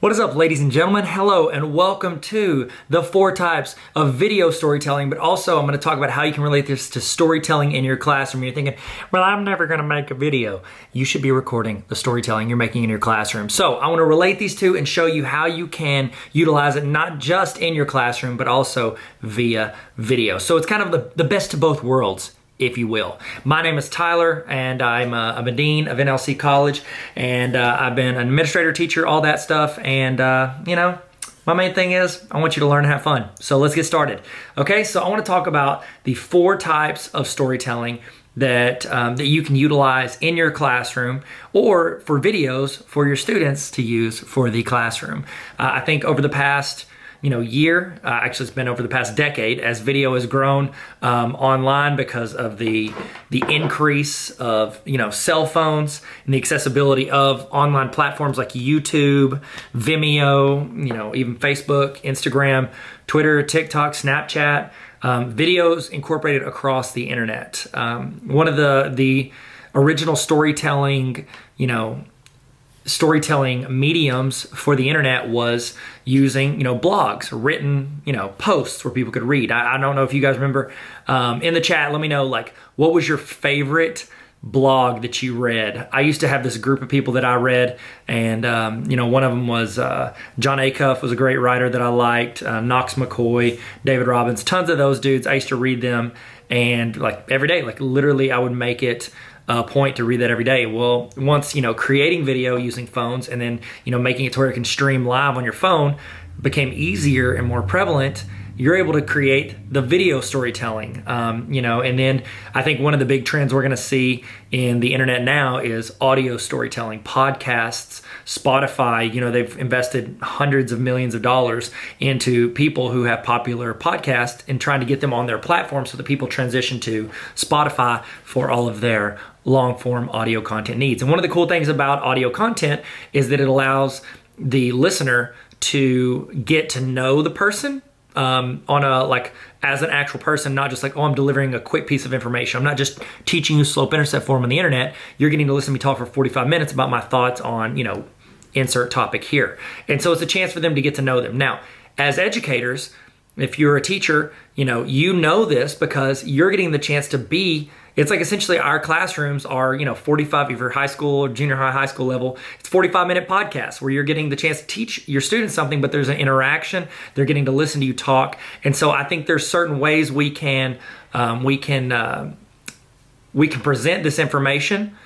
Speaker 1: What is up, ladies and gentlemen? Hello and welcome to the 4 types of video storytelling, but also I'm going to talk about how you can relate this to storytelling in your classroom. You're thinking, well, I'm never going to make a video. You should be recording the storytelling you're making in your classroom. So I want to relate these two and show you how you can utilize it not just in your classroom, but also via video. So it's kind of the best of both worlds, if you will. My name is Tyler, and I'm a dean of NLC College, and I've been an administrator, teacher, all that stuff, and you know, my main thing is I want you to learn and have fun. So let's get started. Okay, so I want to talk about the 4 types of storytelling that you can utilize in your classroom, or for videos for your students to use for the classroom. I think over the past year, actually it's been over the past decade, as video has grown online because of the increase of cell phones and the accessibility of online platforms like YouTube, Vimeo, even Facebook, Instagram, Twitter, TikTok, Snapchat, videos incorporated across the internet. One of the original storytelling mediums for the internet was using blogs, written posts where people could read. I don't know if you guys remember, in the chat, let me know, like, what was your favorite blog that you read? I used to have this group of people that I read, and one of them was John Acuff was a great writer that I liked, Knox McCoy, David Robbins, tons of those dudes. I used to read them, and like every day, like literally I would make it a point to read that every day. Well, once creating video using phones, and then making it to where it can stream live on your phone became easier and more prevalent, you're able to create the video storytelling, and then I think one of the big trends we're going to see in the internet now is audio storytelling, podcasts, Spotify. They've invested hundreds of millions of dollars into people who have popular podcasts and trying to get them on their platform so that people transition to Spotify for all of their long form audio content needs. And one of the cool things about audio content is that it allows the listener to get to know the person as an actual person, not just like, oh, I'm delivering a quick piece of information. I'm not just teaching you slope intercept form on the internet. You're getting to listen to me talk for 45 minutes about my thoughts on, insert topic here. And so it's a chance for them to get to know them. Now, as educators, if you're a teacher, you know this because you're getting the chance to be. It's like essentially our classrooms are, 45, if you're high school or junior high school level, it's 45-minute podcasts where you're getting the chance to teach your students something, but there's an interaction. They're getting to listen to you talk. And so I think there's certain ways we can present this information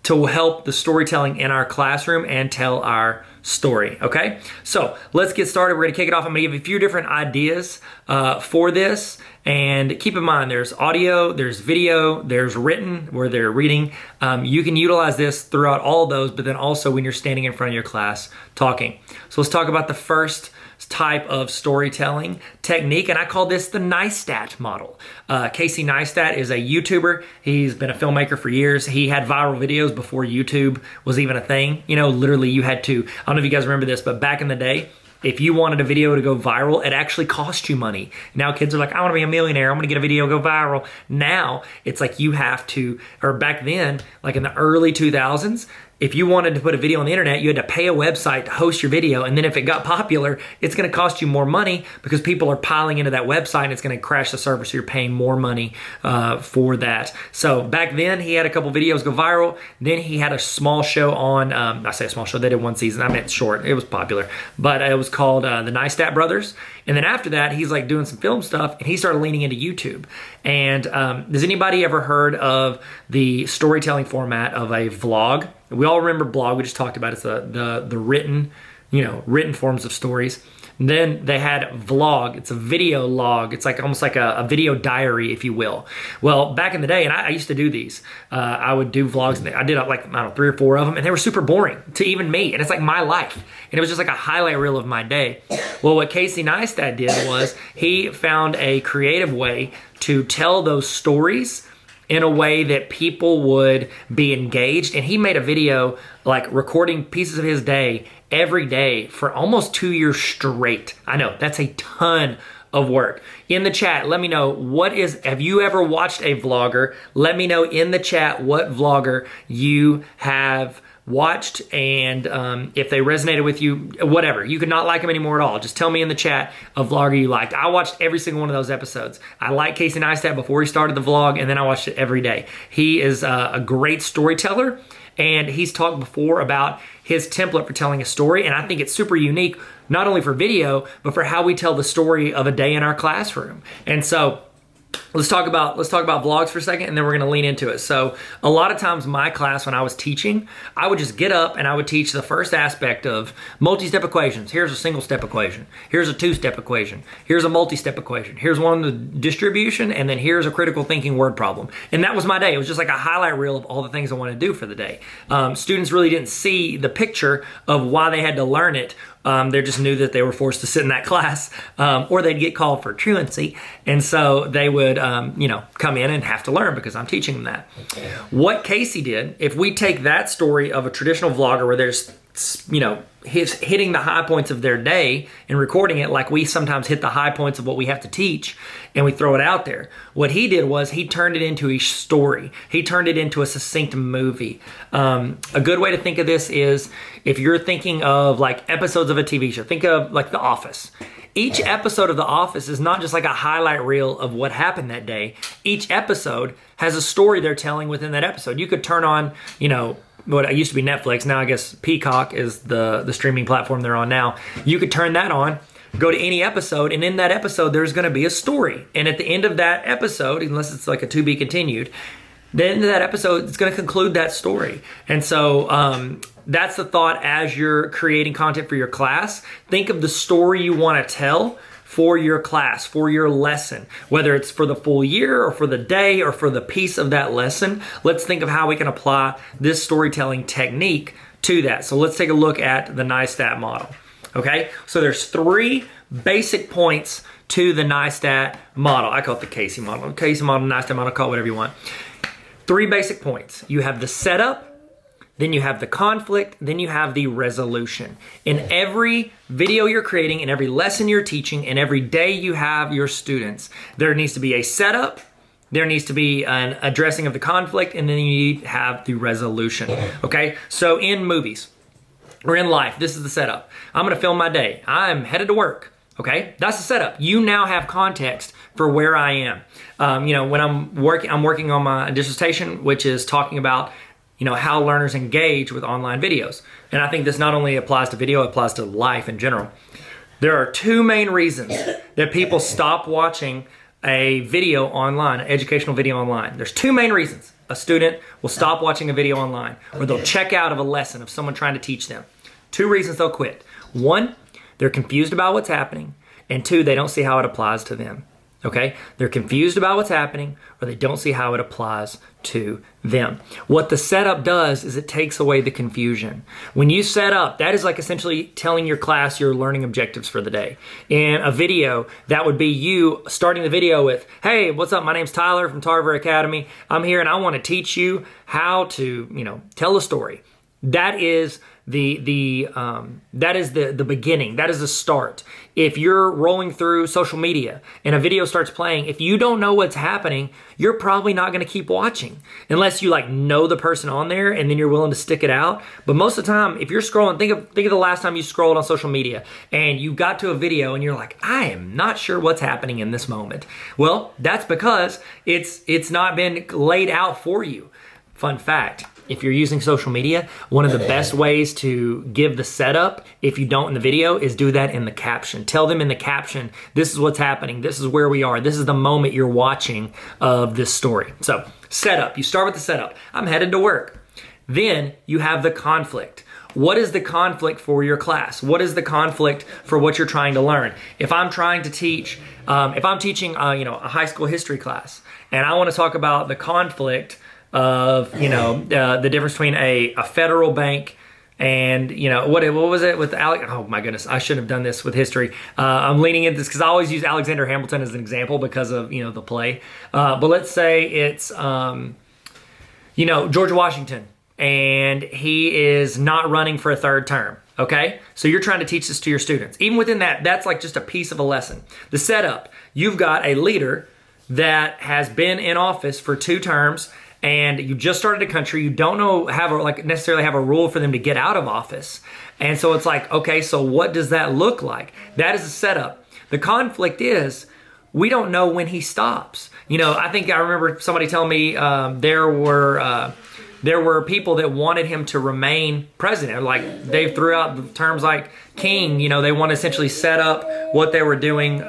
Speaker 1: to help the storytelling in our classroom and tell our story, okay? So let's get started. We're gonna kick it off. I'm gonna give you a few different ideas for this. And keep in mind, there's audio, there's video, there's written, where they're reading. You can utilize this throughout all of those, but then also when you're standing in front of your class talking. So let's talk about the first type of storytelling technique, and I call this the Neistat model. Casey Neistat is a YouTuber. He's been a filmmaker for years. He had viral videos before YouTube was even a thing. Literally you had to, I don't know if you guys remember this, but back in the day, if you wanted a video to go viral, it actually cost you money. Now kids are like, I want to be a millionaire. I'm going to get a video go viral. Now it's like you have to, or back then, like in the early 2000s, if you wanted to put a video on the internet, you had to pay a website to host your video. And then if it got popular, it's going to cost you more money because people are piling into that website and it's going to crash the server. So you're paying more money for that. So back then he had a couple videos go viral. Then he had a small show on, I say a small show, they did one season. I meant short. It was popular, but it was called the Neistat Brothers. And then after that, he's like doing some film stuff and he started leaning into YouTube. And has anybody ever heard of the storytelling format of a vlog? We all remember blog. We just talked about it. It's the written, written forms of stories. And then they had vlog. It's a video log. It's like almost like a video diary, if you will. Well, back in the day, and I used to do these. I would do vlogs. And I did like, I don't know, 3 or 4 of them, and they were super boring to even me. And it's like my life. And it was just like a highlight reel of my day. Well, what Casey Neistat did was he found a creative way to tell those stories in a way that people would be engaged. And he made a video like recording pieces of his day every day for almost 2 years straight. I know, that's a ton of work. In the chat, let me know have you ever watched a vlogger? Let me know in the chat what vlogger you have watched and if they resonated with you, whatever. You could not like them anymore at all. Just tell me in the chat a vlogger you liked. I watched every single one of those episodes. I liked Casey Neistat before he started the vlog, and then I watched it every day. He is a great storyteller, and he's talked before about his template for telling a story, and I think it's super unique, not only for video, but for how we tell the story of a day in our classroom. And so let's talk about vlogs for a second, and then we're going to lean into it. So a lot of times my class, when I was teaching, I would just get up and I would teach the first aspect of multi-step equations. Here's a single-step equation. Here's a 2-step equation. Here's a multi-step equation. Here's one with the distribution, and then here's a critical thinking word problem. And that was my day. It was just like a highlight reel of all the things I wanted to do for the day. Students really didn't see the picture of why they had to learn it. They just knew that they were forced to sit in that class, or they'd get called for truancy. And so they would, come in and have to learn because I'm teaching them that. What Casey did, if we take that story of a traditional vlogger where they're just, hitting the high points of their day and recording it like we sometimes hit the high points of what we have to teach, and we throw it out there. What he did was he turned it into a story. He turned it into a succinct movie. A good way to think of this is if you're thinking of like episodes of a TV show, think of like The Office. Each episode of The Office is not just like a highlight reel of what happened that day. Each episode has a story they're telling within that episode. You could turn on, what used to be Netflix, now I guess Peacock is the streaming platform they're on now. You could turn that on, go to any episode, and in that episode there's going to be a story. And at the end of that episode, unless it's like a to be continued, the end of that episode, it's going to conclude that story. And so that's the thought as you're creating content for your class. Think of the story you want to tell for your class, for your lesson, whether it's for the full year or for the day or for the piece of that lesson. Let's think of how we can apply this storytelling technique to that. So let's take a look at the Neistat model. Okay, so there's 3 basic points to the Neistat model. I call it the Casey model, Neistat model, call it whatever you want. 3 basic points. You have the setup, then you have the conflict, then you have the resolution. In every video you're creating, in every lesson you're teaching, in every day you have your students, there needs to be a setup, there needs to be an addressing of the conflict, and then you need to have the resolution. Okay, so in movies or in life, this is the setup. I'm gonna film my day. I'm headed to work. Okay, that's the setup. You now have context for where I am. When I'm working on my dissertation, which is talking about how learners engage with online videos. And I think this not only applies to video, it applies to life in general. There are 2 main reasons that people stop watching a video online, an educational video online. There's 2 main reasons a student will stop watching a video online, or they'll check out of a lesson of someone trying to teach them. 2 reasons they'll quit. 1, they're confused about what's happening, and 2, they don't see how it applies to them. Okay? They're confused about what's happening, or they don't see how it applies to them. What the setup does is it takes away the confusion. When you set up, that is like essentially telling your class your learning objectives for the day. In a video, that would be you starting the video with, hey, what's up? My name's Tyler from Tarver Academy. I'm here and I want to teach you how to, tell a story. That is that is the beginning. That is the start. If you're rolling through social media and a video starts playing, if you don't know what's happening, you're probably not going to keep watching unless you like know the person on there and then you're willing to stick it out. But most of the time, if you're scrolling, think of the last time you scrolled on social media and you got to a video and you're like, I am not sure what's happening in this moment. Well, that's because it's not been laid out for you. Fun fact. If you're using social media, one of the best ways to give the setup, if you don't in the video, is do that in the caption. Tell them in the caption, this is what's happening, this is where we are, this is the moment you're watching of this story. So, setup. You start with the setup. I'm headed to work. Then you have the conflict. What is the conflict for your class? What is the conflict for what you're trying to learn? If I'm trying to teach, if I'm teaching, a high school history class, and I want to talk about the conflict of the difference between a federal bank and what was it with oh my goodness, I should have done this with history. I'm leaning into this because I always use Alexander Hamilton as an example because of the play. But let's say it's George Washington and he is not running for a third term. Okay, so you're trying to teach this to your students. Even within that's like just a piece of a lesson. The setup: you've got a leader that has been in office for 2 terms. And you just started a country, you don't necessarily have a rule for them to get out of office. And so it's like, okay, so what does that look like? That is a setup. The conflict is, we don't know when he stops. I think I remember somebody telling me there were people that wanted him to remain president. Like they threw out terms like king, they want to essentially set up what they were doing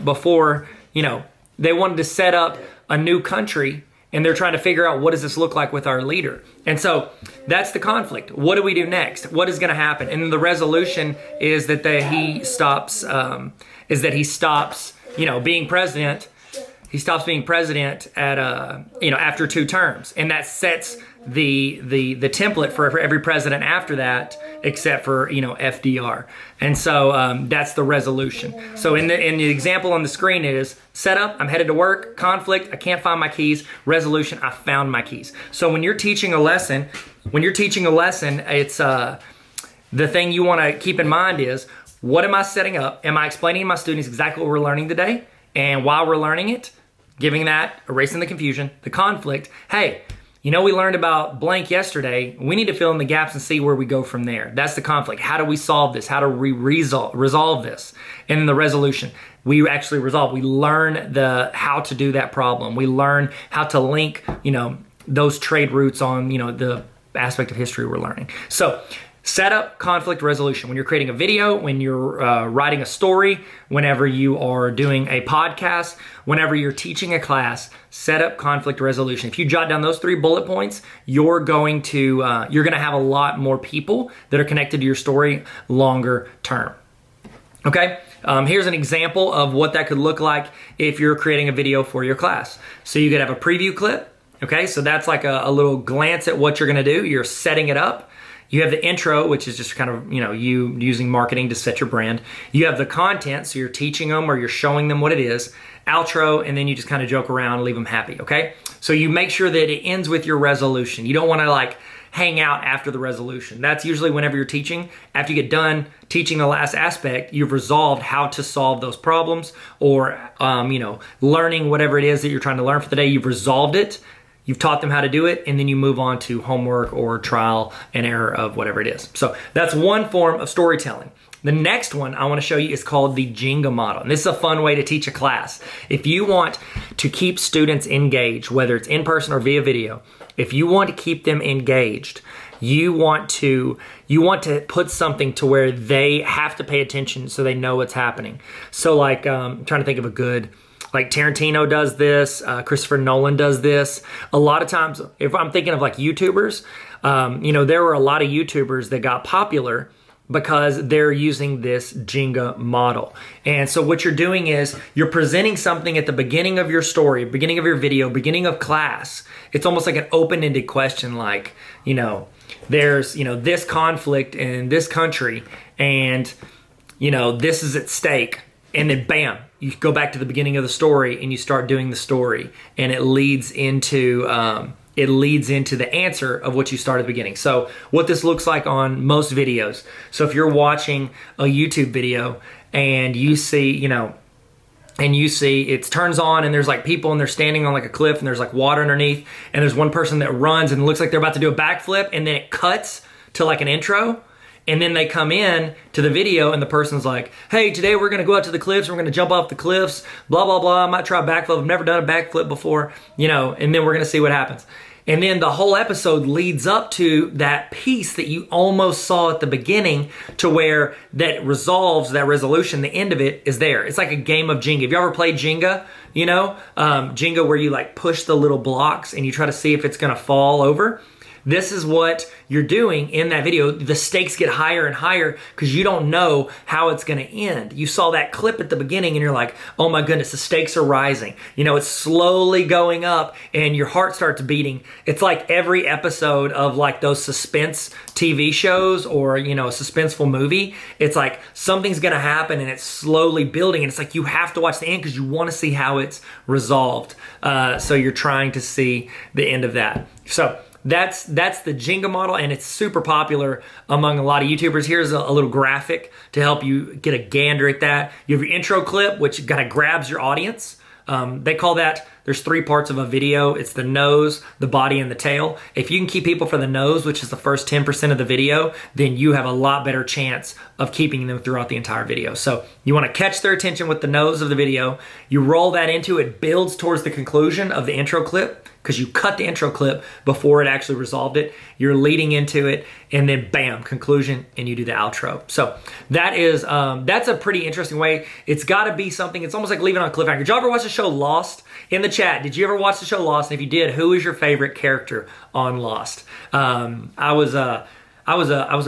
Speaker 1: before, they wanted to set up a new country. And they're trying to figure out, what does this look like with our leader? And so that's the conflict. What do we do next? What is going to happen? And the resolution is that he stops being president. He stops being president at after 2 terms, and that sets the template for every president after that, except for FDR. And so that's the resolution. So in the example on the screen is setup, I'm headed to work. Conflict, I can't find my keys. Resolution, I found my keys. So when you're teaching a lesson, it's the thing you want to keep in mind is, what am I setting up? Am I explaining to my students exactly what we're learning today? And while we're learning it, giving that, erasing the confusion, the conflict, hey, we learned about blank yesterday. We need to fill in the gaps and see where we go from there. That's the conflict. How do we solve this? How do we resolve this? And then the resolution. We actually resolve. We learn how to do that problem. We learn how to link, those trade routes on, the aspect of history we're learning. So setup, conflict, resolution. When you're creating a video, when you're writing a story, whenever you are doing a podcast, whenever you're teaching a class, setup, conflict, resolution. If you jot down those 3 bullet points, you're going to have a lot more people that are connected to your story longer term. Okay, here's an example of what that could look like if you're creating a video for your class. So you could have a preview clip. Okay, so that's like a little glance at what you're going to do. You're setting it up. You have the intro, which is just kind of, you using marketing to set your brand. You have the content, so you're teaching them or you're showing them what it is. Outro, and then you just kind of joke around and leave them happy, okay? So you make sure that it ends with your resolution. You don't want to hang out after the resolution. That's usually whenever you're teaching. After you get done teaching the last aspect, you've resolved how to solve those problems or, learning whatever it is that you're trying to learn for the day. You've resolved it. You've taught them how to do it, and then you move on to homework or trial and error of whatever it is. So that's one form of storytelling. The next one I want to show you is called the Jenga model. And this is a fun way to teach a class. If you want to keep students engaged, whether it's in person or via video, if you want to keep them engaged, you want to put something to where they have to pay attention so they know what's happening. So I'm trying to think of a good, Tarantino does this, Christopher Nolan does this. A lot of times, if I'm thinking of YouTubers, there were a lot of YouTubers that got popular because they're using this Jenga model. And so what you're doing is you're presenting something at the beginning of your story, beginning of your video, beginning of class. It's almost like an open-ended question there's, this conflict in this country and, this is at stake. And then bam, you go back to the beginning of the story and you start doing the story, and it leads into it leads into the answer of what you started at the beginning. So what this looks like on most videos. So if you're watching a YouTube video and you see, it turns on and there's like people and they're standing on like a cliff and there's like water underneath and there's one person that runs and looks like they're about to do a backflip, and then it cuts to like an intro, and then they come in to the video and the person's like, hey, today we're gonna go out to the cliffs, we're gonna jump off the cliffs, blah, blah, blah, I might try a backflip, I've never done a backflip before, and then we're gonna see what happens. And then the whole episode leads up to that piece that you almost saw at the beginning, to where that resolves, that resolution, the end of it is there. It's like a game of Jenga. Have you ever played Jenga? Jenga, where you like push the little blocks and you try to see if it's gonna fall over. This is what you're doing in that video. The stakes get higher and higher because you don't know how it's going to end. You saw that clip at the beginning and you're like, oh my goodness, the stakes are rising. It's slowly going up and your heart starts beating. It's like every episode of like those suspense TV shows or, a suspenseful movie. It's like something's going to happen and it's slowly building. And it's like you have to watch the end because you want to see how it's resolved. So you're trying to see the end of that. So that's the Jenga model, and it's super popular among a lot of YouTubers. Here's a little graphic to help you get a gander at that. You have your intro clip, which kind of grabs your audience. They call that, there's 3 parts of a video. It's the nose, the body, and the tail. If you can keep people for the nose, which is the first 10% of the video, then you have a lot better chance of keeping them throughout the entire video. So you want to catch their attention with the nose of the video. You roll that into it, builds towards the conclusion of the intro clip, because you cut the intro clip before it actually resolved it. You're leading into it, and then bam, conclusion, and you do the outro. So that is that's a pretty interesting way. It's got to be something. It's almost like leaving on a cliffhanger. Did y'all ever watch the show Lost? In the chat, did you ever watch the show Lost? And if you did, who is your favorite character on Lost? I was a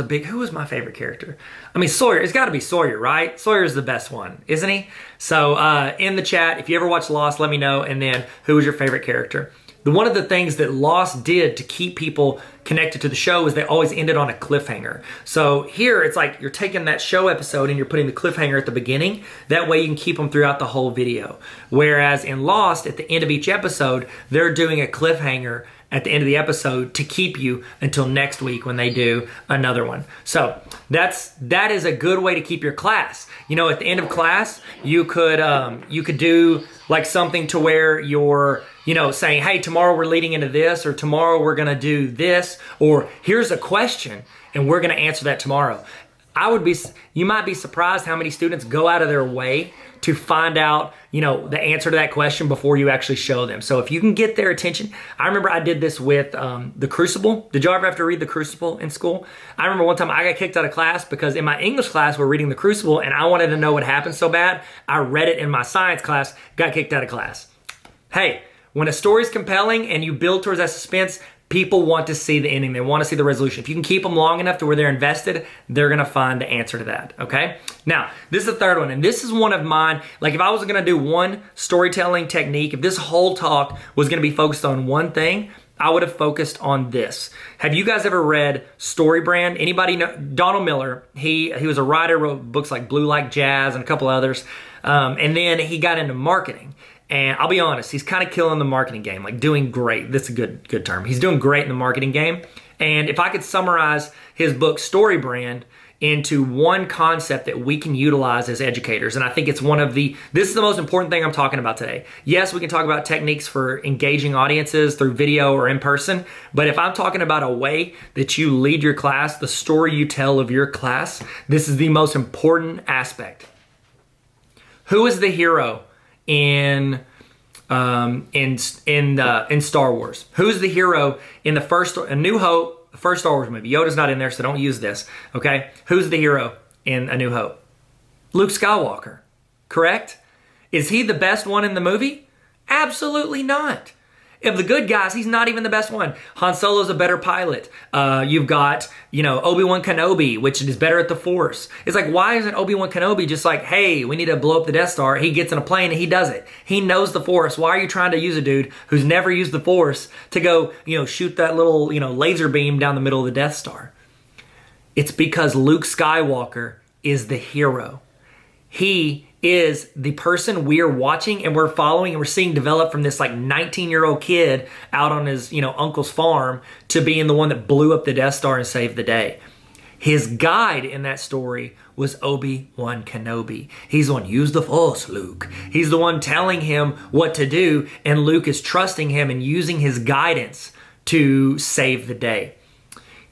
Speaker 1: big. Who was my favorite character? I mean, Sawyer. It's got to be Sawyer, right? Sawyer's the best one, isn't he? So in the chat, if you ever watch Lost, let me know. And then who was your favorite character? One of the things that Lost did to keep people connected to the show is they always ended on a cliffhanger. So here it's like you're taking that show episode and you're putting the cliffhanger at the beginning. That way you can keep them throughout the whole video. Whereas in Lost, at the end of each episode, they're doing a cliffhanger at the end of the episode to keep you until next week when they do another one. So that is a good way to keep your class. At the end of class, you could do like something to where you're saying, hey, tomorrow we're leading into this, or tomorrow we're gonna do this, or here's a question and we're gonna answer that tomorrow. You might be surprised how many students go out of their way to find out, the answer to that question before you actually show them. So if you can get their attention, I remember I did this with The Crucible. Did y'all ever have to read The Crucible in school? I remember one time I got kicked out of class because in my English class we're reading The Crucible and I wanted to know what happened so bad. I read it in my science class, got kicked out of class. Hey, when a story is compelling and you build towards that suspense, people want to see the ending. They want to see the resolution. If you can keep them long enough to where they're invested, they're going to find the answer to that, okay? Now, this is the third one, and this is one of mine. Like if I was going to do one storytelling technique, if this whole talk was going to be focused on one thing, I would have focused on this. Have you guys ever read StoryBrand? Anybody know? Donald Miller, he was a writer, wrote books like Blue Like Jazz and a couple others, and then he got into marketing. And I'll be honest, he's kind of killing the marketing game, like doing great. That's a good term. He's doing great in the marketing game. And if I could summarize his book, StoryBrand, into one concept that we can utilize as educators, and I think it's this is the most important thing I'm talking about today. Yes, we can talk about techniques for engaging audiences through video or in person, but if I'm talking about a way that you lead your class, the story you tell of your class, this is the most important aspect. Who is the hero in Star Wars? Who's the hero in A New Hope, the first Star Wars movie? Yoda's not in there, so don't use this, okay? Who's the hero in A New Hope? Luke Skywalker, correct? Is he the best one in the movie? Absolutely not. Of the good guys, he's not even the best one. Han Solo's a better pilot. You've got, Obi-Wan Kenobi, which is better at the Force. It's like, why isn't Obi-Wan Kenobi just like, hey, we need to blow up the Death Star? He gets in a plane and he does it. He knows the Force. Why are you trying to use a dude who's never used the Force to go, shoot that little, laser beam down the middle of the Death Star? It's because Luke Skywalker is the hero. He is the person we're watching and we're following and we're seeing develop from this like 19-year-old kid out on his, uncle's farm to being the one that blew up the Death Star and saved the day. His guide in that story was Obi-Wan Kenobi. He's the one, use the Force, Luke. He's the one telling him what to do, and Luke is trusting him and using his guidance to save the day.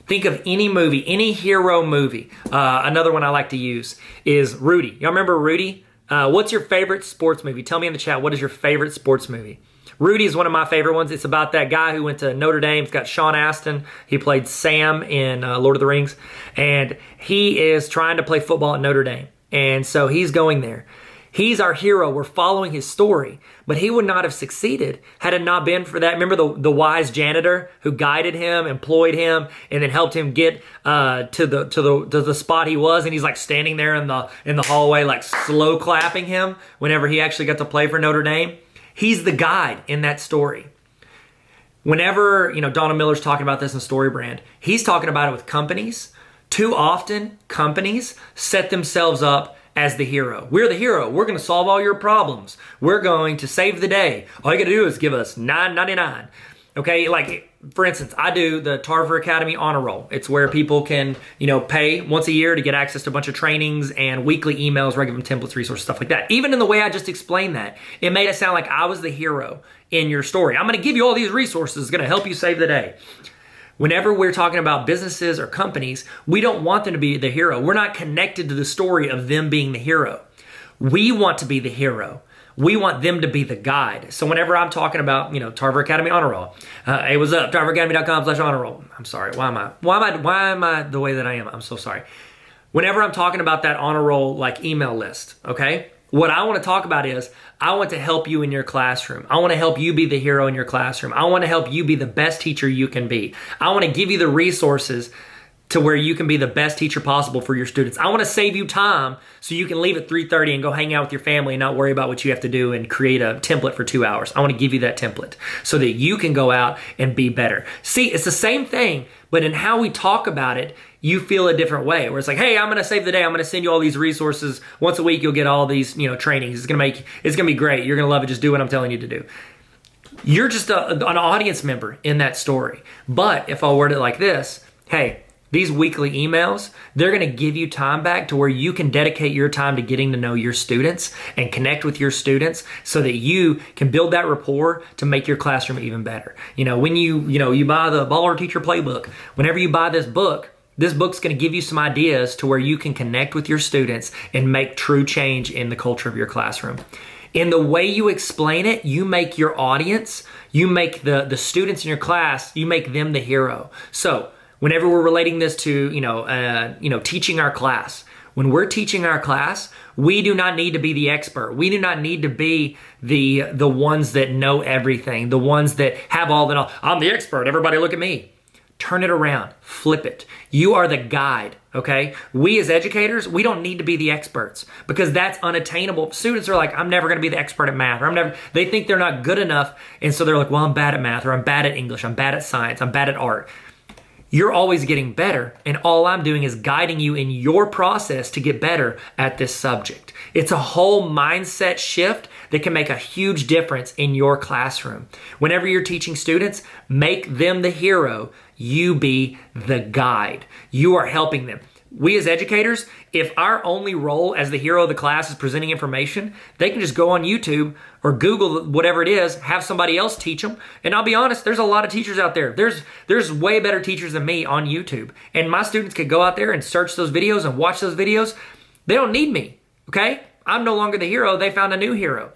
Speaker 1: Think of any movie, any hero movie. Another one I like to use is Rudy. Y'all remember Rudy? What's your favorite sports movie? Tell me in the chat, what is your favorite sports movie? Rudy is one of my favorite ones. It's about that guy who went to Notre Dame. It's got Sean Astin. He played Sam in Lord of the Rings. And he is trying to play football at Notre Dame. And so he's going there. He's our hero. We're following his story. But he would not have succeeded had it not been for that. Remember the wise janitor who guided him, employed him, and then helped him get to the spot he was. And he's like standing there in the hallway, like slow clapping him whenever he actually got to play for Notre Dame. He's the guide in that story. Whenever, Donald Miller's talking about this in Story Brand, he's talking about it with companies. Too often, companies set themselves up as the hero. We're the hero. We're going to solve all your problems. We're going to save the day. All you got to do is give us $9.99. Okay, like for instance, I do the Tarver Academy Honor Roll. It's where people can, pay once a year to get access to a bunch of trainings and weekly emails, regular templates, resources, stuff like that. Even in the way I just explained that, it made it sound like I was the hero in your story. I'm going to give you all these resources. It's going to help you save the day. Whenever we're talking about businesses or companies, we don't want them to be the hero. We're not connected to the story of them being the hero. We want to be the hero. We want them to be the guide. So whenever I'm talking about, Tarver Academy Honor Roll, hey, what's up? TarverAcademy.com/honor roll. I'm sorry. Why am I the way that I am? I'm so sorry. Whenever I'm talking about that honor roll, like email list, okay? What I want to talk about is I want to help you in your classroom. I want to help you be the hero in your classroom. I want to help you be the best teacher you can be. I want to give you the resources to where you can be the best teacher possible for your students. I want to save you time so you can leave at 3:30 and go hang out with your family and not worry about what you have to do and create a template for 2 hours. I want to give you that template so that you can go out and be better. See, it's the same thing, but in how we talk about it, you feel a different way. Where it's like, hey, I'm going to save the day. I'm going to send you all these resources. Once a week, you'll get all these, trainings. It's going to be great. You're going to love it. Just do what I'm telling you to do. You're just an audience member in that story. But if I word it like this, hey, these weekly emails, they're going to give you time back to where you can dedicate your time to getting to know your students and connect with your students so that you can build that rapport to make your classroom even better. When you buy the Baller Teacher Playbook, whenever you buy this book's going to give you some ideas to where you can connect with your students and make true change in the culture of your classroom. In the way you explain it, you make your audience, you make the students in your class, you make them the hero. So whenever we're relating this to, teaching our class, when we're teaching our class, we do not need to be the expert. We do not need to be the ones that know everything, the ones that have all the knowledge. I'm the expert. Everybody look at me. Turn it around. Flip it. You are the guide, okay? We as educators, we don't need to be the experts because that's unattainable. Students are like, I'm never going to be the expert at math. Or they think they're not good enough. And so they're like, well, I'm bad at math, or I'm bad at English. I'm bad at science. I'm bad at art. You're always getting better, and all I'm doing is guiding you in your process to get better at this subject. It's a whole mindset shift that can make a huge difference in your classroom. Whenever you're teaching students, make them the hero. You be the guide. You are helping them. We as educators, if our only role as the hero of the class is presenting information, they can just go on YouTube or Google whatever it is, have somebody else teach them. And I'll be honest, there's a lot of teachers out there. There's way better teachers than me on YouTube. And my students could go out there and search those videos and watch those videos. They don't need me, okay? I'm no longer the hero. They found a new hero.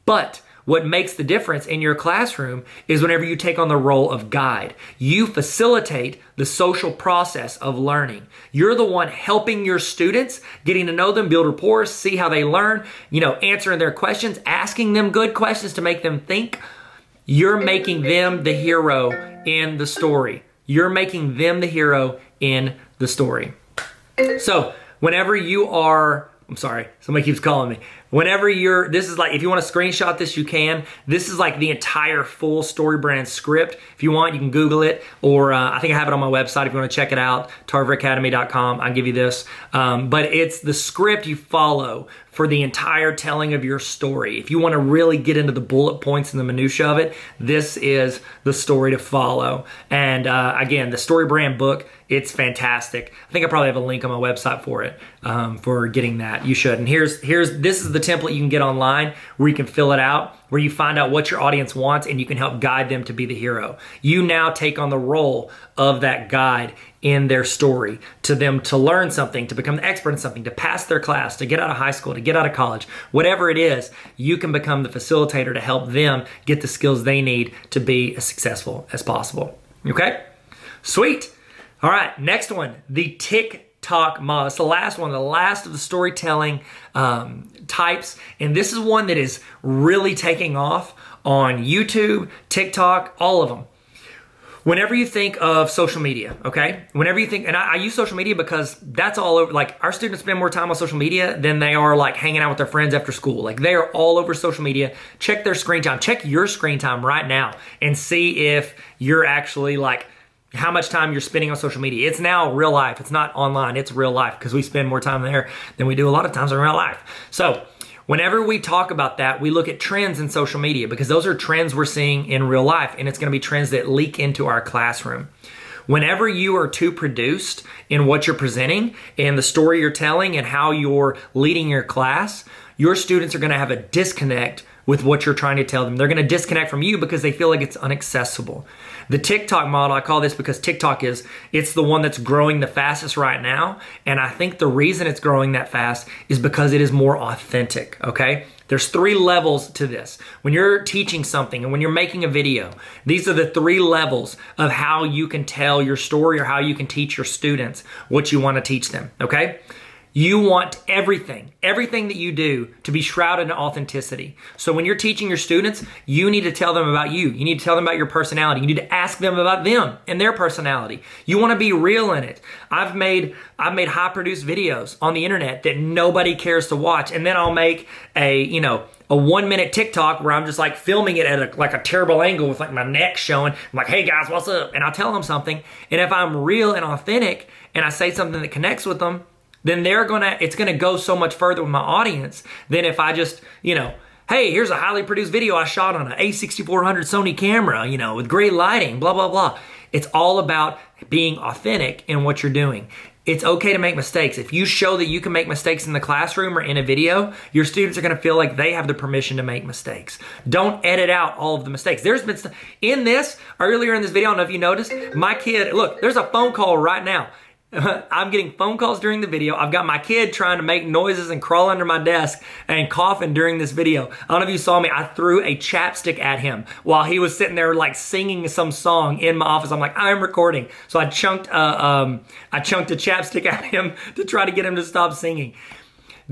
Speaker 1: But what makes the difference in your classroom is whenever you take on the role of guide. You facilitate the social process of learning. You're the one helping your students, getting to know them, build rapport, see how they learn, answering their questions, asking them good questions to make them think. You're making them the hero in the story. You're making them the hero in the story. So whenever you are, I'm sorry, somebody keeps calling me. this is like, if you want to screenshot this, you can. This is like the entire full StoryBrand script. If you want, you can Google it, or I think I have it on my website if you want to check it out, tarveracademy.com. I'll give you this. But it's the script you follow for the entire telling of your story. If you want to really get into the bullet points and the minutia of it, this is the story to follow. And again, the StoryBrand book, it's fantastic. I think I probably have a link on my website for it, for getting that. You should. And this is the template you can get online where you can fill it out, where you find out what your audience wants and you can help guide them to be the hero. You now take on the role of that guide in their story, to them to learn something, to become an expert in something, to pass their class, to get out of high school, to get out of college, whatever it is, you can become the facilitator to help them get the skills they need to be as successful as possible. Okay? Sweet. All right, next one, the TikTok model. It's the last one, the last of the storytelling types. And this is one that is really taking off on YouTube, TikTok, all of them. Whenever you think of social media, okay? Whenever you think, and I use social media because that's all over, like our students spend more time on social media than they are like hanging out with their friends after school. Like they are all over social media. Check their screen time. Check your screen time right now and see if you're actually like, how much time you're spending on social media. It's now real life. It's not online, it's real life, because we spend more time there than we do a lot of times in real life. So whenever we talk about that, we look at trends in social media because those are trends we're seeing in real life, and it's gonna be trends that leak into our classroom. Whenever you are too produced in what you're presenting and the story you're telling and how you're leading your class, your students are gonna have a disconnect with what you're trying to tell them. They're gonna disconnect from you because they feel like it's inaccessible. The TikTok model, I call this because TikTok it's the one that's growing the fastest right now. And I think the reason it's growing that fast is because it is more authentic, okay? There's 3 levels to this. When you're teaching something and when you're making a video, these are the 3 levels of how you can tell your story or how you can teach your students what you want to teach them, okay? You want everything that you do to be shrouded in authenticity. So when you're teaching your students, you need to tell them about you. You need to tell them about your personality. You need to ask them about them and their personality. You want to be real in it. I've made high produced videos on the internet that nobody cares to watch. And then I'll make a 1-minute TikTok where I'm just like filming it at a terrible angle with like my neck showing. I'm like, hey guys, what's up? And I'll tell them something. And if I'm real and authentic and I say something that connects with them, then it's gonna go so much further with my audience than if I just, hey, here's a highly produced video I shot on an A6400 Sony camera, with great lighting, blah, blah, blah. It's all about being authentic in what you're doing. It's okay to make mistakes. If you show that you can make mistakes in the classroom or in a video, your students are gonna feel like they have the permission to make mistakes. Don't edit out all of the mistakes. There's been earlier in this video, I don't know if you noticed, my kid, look, there's a phone call right now. I'm getting phone calls during the video. I've got my kid trying to make noises and crawl under my desk and coughing during this video. I don't know if you saw me. I threw a chapstick at him while he was sitting there like singing some song in my office. I'm like, I'm recording. So I chunked a chapstick at him to try to get him to stop singing.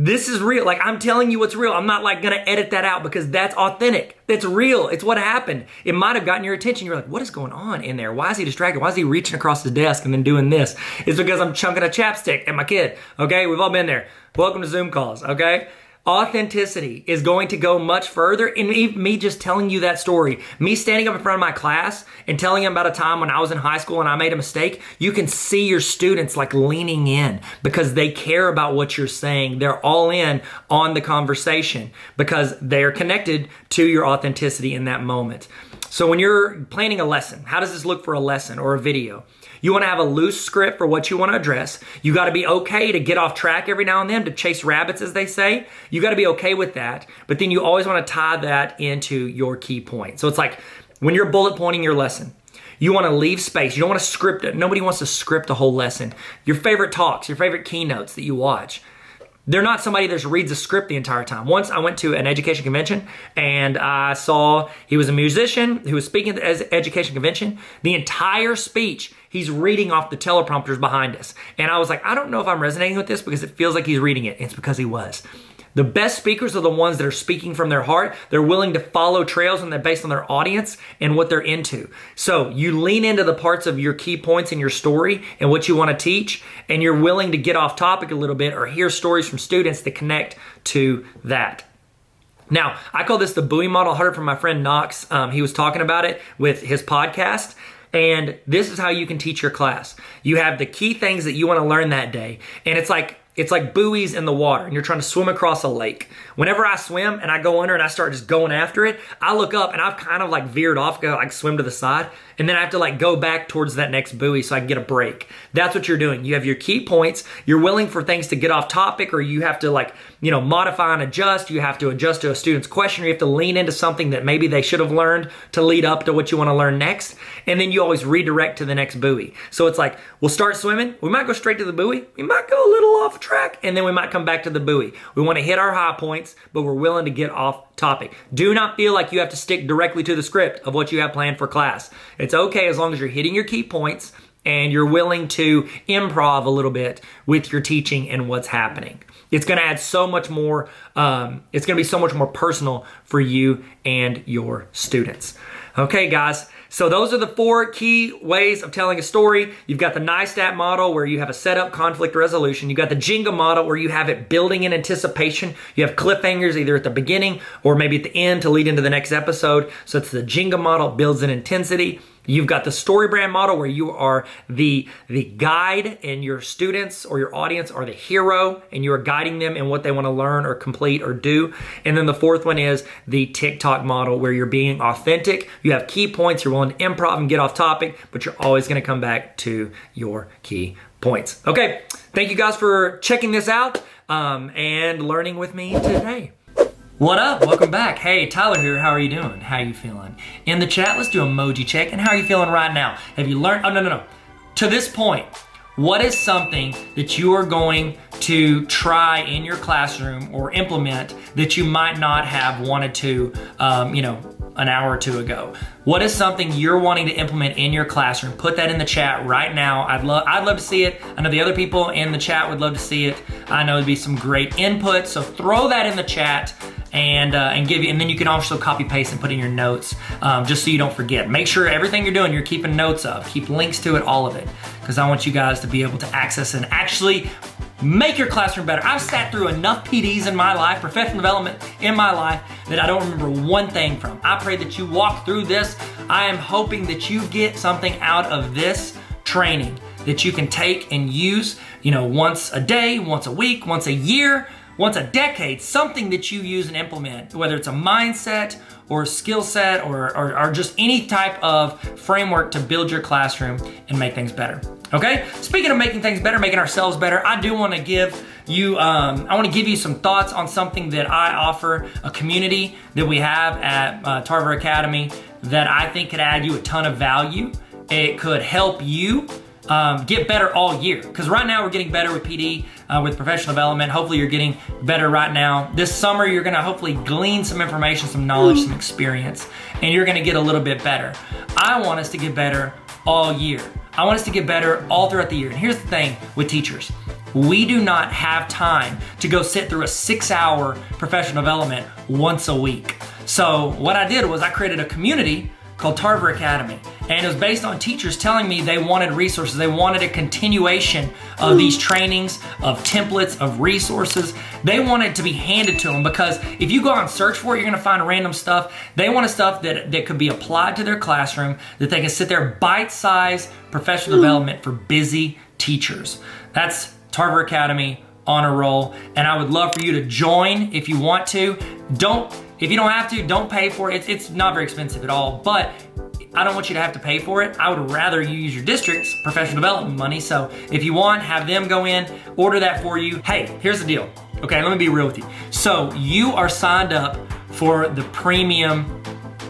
Speaker 1: This is real. Like, I'm telling you what's real. I'm not like gonna edit that out because that's authentic. That's real. It's what happened. It might have gotten your attention. You're like, what is going on in there? Why is he distracted? Why is he reaching across the desk and then doing this? It's because I'm chunking a chapstick at my kid. Okay, we've all been there. Welcome to Zoom calls, okay? Authenticity is going to go much further in me just telling you that story. Me standing up in front of my class and telling them about a time when I was in high school and I made a mistake. You can see your students like leaning in because they care about what you're saying. They're all in on the conversation because they're connected to your authenticity in that moment. So when you're planning a lesson, how does this look for a lesson or a video? You want to have a loose script for what you want to address. You got to be okay to get off track every now and then, to chase rabbits, as they say. You got to be okay with that. But then you always want to tie that into your key point. So it's like when you're bullet pointing your lesson, you want to leave space. You don't want to script it. Nobody wants to script a whole lesson. Your favorite talks, your favorite keynotes that you watch, they're not somebody that just reads a script the entire time. Once I went to an education convention and I saw he was a musician who was speaking at the education convention. The entire speech, he's reading off the teleprompters behind us. And I was like, I don't know if I'm resonating with this because it feels like he's reading it. And it's because he was. The best speakers are the ones that are speaking from their heart. They're willing to follow trails and they're based on their audience and what they're into. So you lean into the parts of your key points in your story and what you want to teach, and you're willing to get off topic a little bit or hear stories from students that connect to that. Now, I call this the buoy model. I heard it from my friend Knox. He was talking about it with his podcast. And this is how you can teach your class. You have the key things that you want to learn that day. And it's like buoys in the water and you're trying to swim across a lake. Whenever I swim and I go under and I start just going after it, I look up and I've kind of like veered off, go like swim to the side, and then I have to like go back towards that next buoy so I can get a break. That's what you're doing. You have your key points. You're willing for things to get off topic, or you have to like, you know, modify and adjust. You have to adjust to a student's question, or you have to lean into something that maybe they should have learned to lead up to what you want to learn next. And then you always redirect to the next buoy. So it's like, we'll start swimming. We might go straight to the buoy. We might go a little off track, and then we might come back to the buoy. We want to hit our high points, but we're willing to get off topic. Do not feel like you have to stick directly to the script of what you have planned for class. It's okay as long as you're hitting your key points and you're willing to improv a little bit with your teaching and what's happening. It's going to add so much more, it's going to be so much more personal for you and your students. Okay, guys. So those are the 4 key ways of telling a story. You've got the NISTAT model where you have a setup, conflict resolution. You've got the Jenga model where you have it building in anticipation. You have cliffhangers either at the beginning or maybe at the end to lead into the next episode. So it's the Jenga model, builds in intensity. You've got the story brand model where you are the guide and your students or your audience are the hero and you are guiding them in what they want to learn or complete or do. And then the 4th one is the TikTok model where you're being authentic. You have key points, you're willing to improv and get off topic, but you're always going to come back to your key points. Okay, thank you guys for checking this out and learning with me today. What up? Welcome back. Hey, Tyler here. How are you doing? How are you feeling? In the chat, let's do emoji check. And how are you feeling right now? Have you learned? Oh, no. To this point, what is something that you are going to try in your classroom or implement that you might not have wanted to, an hour or 2 ago? What is something you're wanting to implement in your classroom? Put that in the chat right now. I'd love to see it. I know the other people in the chat would love to see it. I know it'd be some great input. So throw that in the chat and then you can also copy paste and put in your notes just so you don't forget. Make sure everything you're doing, you're keeping notes of. Keep links to it, all of it, because I want you guys to be able to access and actually make your classroom better. I've sat through enough PDs in my life, professional development in my life, that I don't remember one thing from. I pray that you walk through this. I am hoping that you get something out of this training that you can take and use, once a day, once a week, once a year, once a decade, something that you use and implement, whether it's a mindset or a skill set or just any type of framework to build your classroom and make things better. Okay? Speaking of making things better, making ourselves better, I do want to give you, some thoughts on something that I offer, a community that we have at Tarver Academy that I think could add you a ton of value. It could help you get better all year. Because right now we're getting better with PD, with professional development. Hopefully you're getting better right now. This summer you're gonna hopefully glean some information, some knowledge, some experience, and you're gonna get a little bit better. I want us to get better all year. I want us to get better all throughout the year. And here's the thing with teachers. We do not have time to go sit through a 6-hour professional development once a week. So what I did was I created a community called Tarver Academy. And it was based on teachers telling me they wanted resources. They wanted a continuation of these trainings, of templates, of resources. They wanted to be handed to them, because if you go out and search for it, you're gonna find random stuff. They wanted stuff that could be applied to their classroom, that they can sit there, bite-sized professional development for busy teachers. That's Tarver Academy on a roll. And I would love for you to join if you want to. If you don't have to, don't pay for it. It's not very expensive at all, but I don't want you to have to pay for it. I would rather you use your district's professional development money. So if you want, have them go in, order that for you. Hey, here's the deal. Okay, let me be real with you. So you are signed up for the premium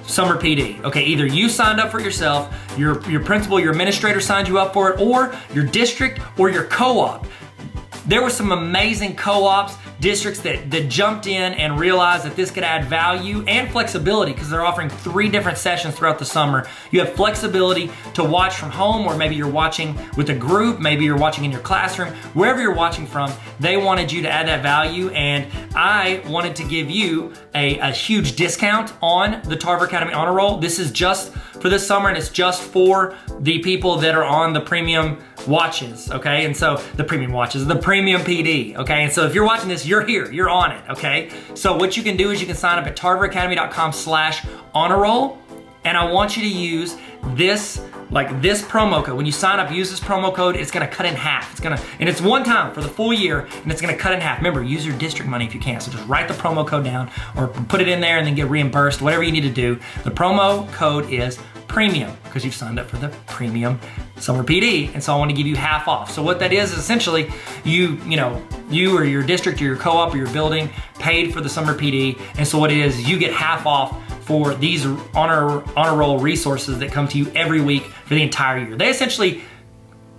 Speaker 1: summer PD. Okay, either you signed up for it yourself, your principal, your administrator signed you up for it, or your district or your co-op. There were some amazing co-ops, districts that jumped in and realized that this could add value and flexibility, because they're offering 3 different sessions throughout the summer. You have flexibility to watch from home, or maybe you're watching with a group, maybe you're watching in your classroom, wherever you're watching from. They wanted you to add that value, and I wanted to give you a huge discount on the Tarver Academy Honor Roll. This is just for this summer, and it's just for the people that are on the premium watches, okay? And so the premium watches, the premium PD, okay? And so if you're watching this, you're here, you're on it, okay? So what you can do is you can sign up at tarveracademy.com/honor-roll, and I want you to use this promo code. When you sign up, use this promo code. It's gonna cut in half. And it's one time for the full year, and it's gonna cut in half. Remember, use your district money if you can. So just write the promo code down or put it in there and then get reimbursed, whatever you need to do. The promo code is premium because you've signed up for the premium summer PD. And so I want to give you half off. So what that is essentially you or your district or your co-op or your building paid for the summer PD. And so what it is, you get half off for these honor roll resources that come to you every week for the entire year. They essentially,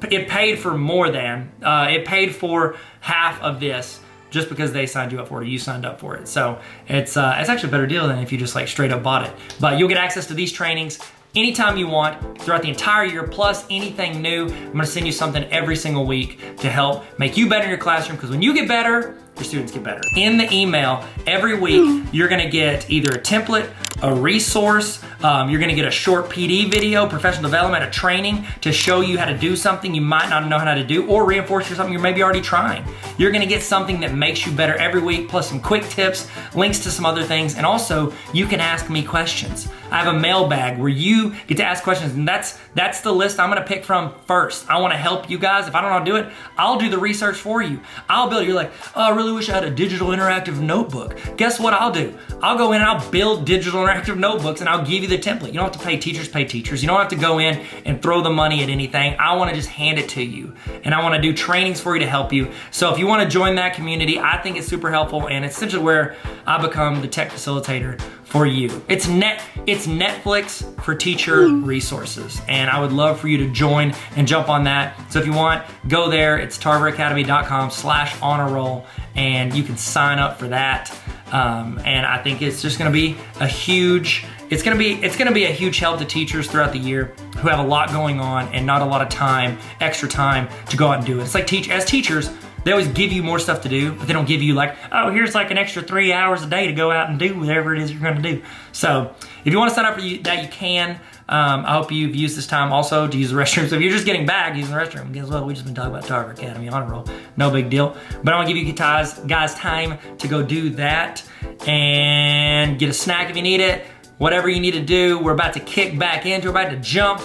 Speaker 1: it paid for more than, it paid for half of this just because they signed you up for it or you signed up for it. So it's actually a better deal than if you just like straight up bought it. But you'll get access to these trainings anytime you want throughout the entire year, plus anything new. I'm gonna send you something every single week to help make you better in your classroom, because when you get better, your students get better. In the email, every week, you're gonna get either a template, a resource, you're gonna get a short PD video, professional development, a training to show you how to do something you might not know how to do, or reinforce something you're maybe already trying. You're gonna get something that makes you better every week, plus some quick tips, links to some other things, and also you can ask me questions. I have a mailbag where you get to ask questions, and that's the list I'm gonna pick from first. I wanna help you guys. If I don't know how to do it, I'll do the research for you. I'll build, you're like, oh, I really wish I had a digital interactive notebook. Guess what I'll do? I'll go in and I'll build digital interactive notebooks and I'll give you the template. You don't have to pay teachers. You don't have to go in and throw the money at anything. I wanna just hand it to you. And I wanna do trainings for you to help you. So if you wanna join that community, I think it's super helpful, and it's essentially where I become the tech facilitator for you. It's Netflix for teacher resources, and I would love for you to join and jump on that. So if you want, go there. It's tarveracademy.com/honor-roll, and you can sign up for that. And I think it's just going to be a huge. It's going to be a huge help to teachers throughout the year who have a lot going on and not a lot of time, extra time to go out and do it. It's like as teachers, they always give you more stuff to do, but they don't give you like, oh, here's like an extra 3 hours a day to go out and do whatever it is you're gonna do. So if you wanna sign up for that, you can. I hope you've used this time also to use the restroom. So if you're just getting back using the restroom, guess what? We've just been talking about Tarver Academy Honor Roll. No big deal. But I wanna give you guys time to go do that and get a snack if you need it. Whatever you need to do, we're about to kick back into, we're about to jump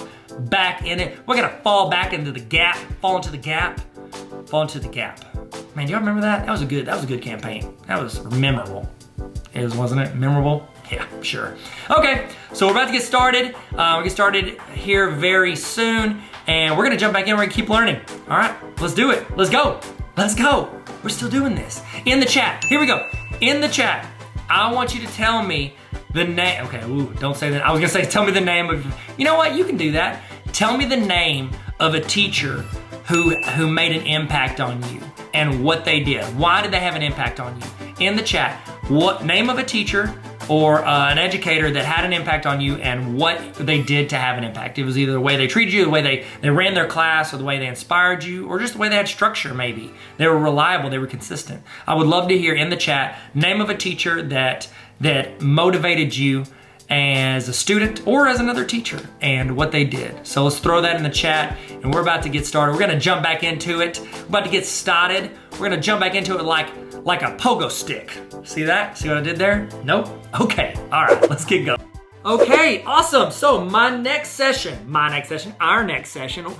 Speaker 1: back in it. We're gonna fall back into the gap, fall into the gap. Man, do y'all remember that? That was a good campaign. That was memorable. Wasn't it? Memorable? Yeah, sure. Okay, so we're about to get started. We'll get started here very soon, and we're gonna jump back in, we're gonna keep learning. All right, let's do it. Let's go. We're still doing this. In the chat, here we go. In the chat, I want you to tell me the name. Okay, don't say that. I was gonna say, tell me the name of, you know what? You can do that. Tell me the name of a teacher who made an impact on you and what they did. Why did they have an impact on you? In the chat, what name of a teacher or an educator that had an impact on you and what they did to have an impact. It was either the way they treated you, the way they ran their class, or the way they inspired you, or just the way they had structure maybe. They were reliable, they were consistent. I would love to hear in the chat, name of a teacher that motivated you as a student or as another teacher and what they did. So let's throw that in the chat, and we're about to get started. We're gonna jump back into it. We're about to get started. We're gonna jump back into it like a pogo stick. See that? See what I did there? Nope? Okay, all right, let's get going. Okay, awesome. So our next session, how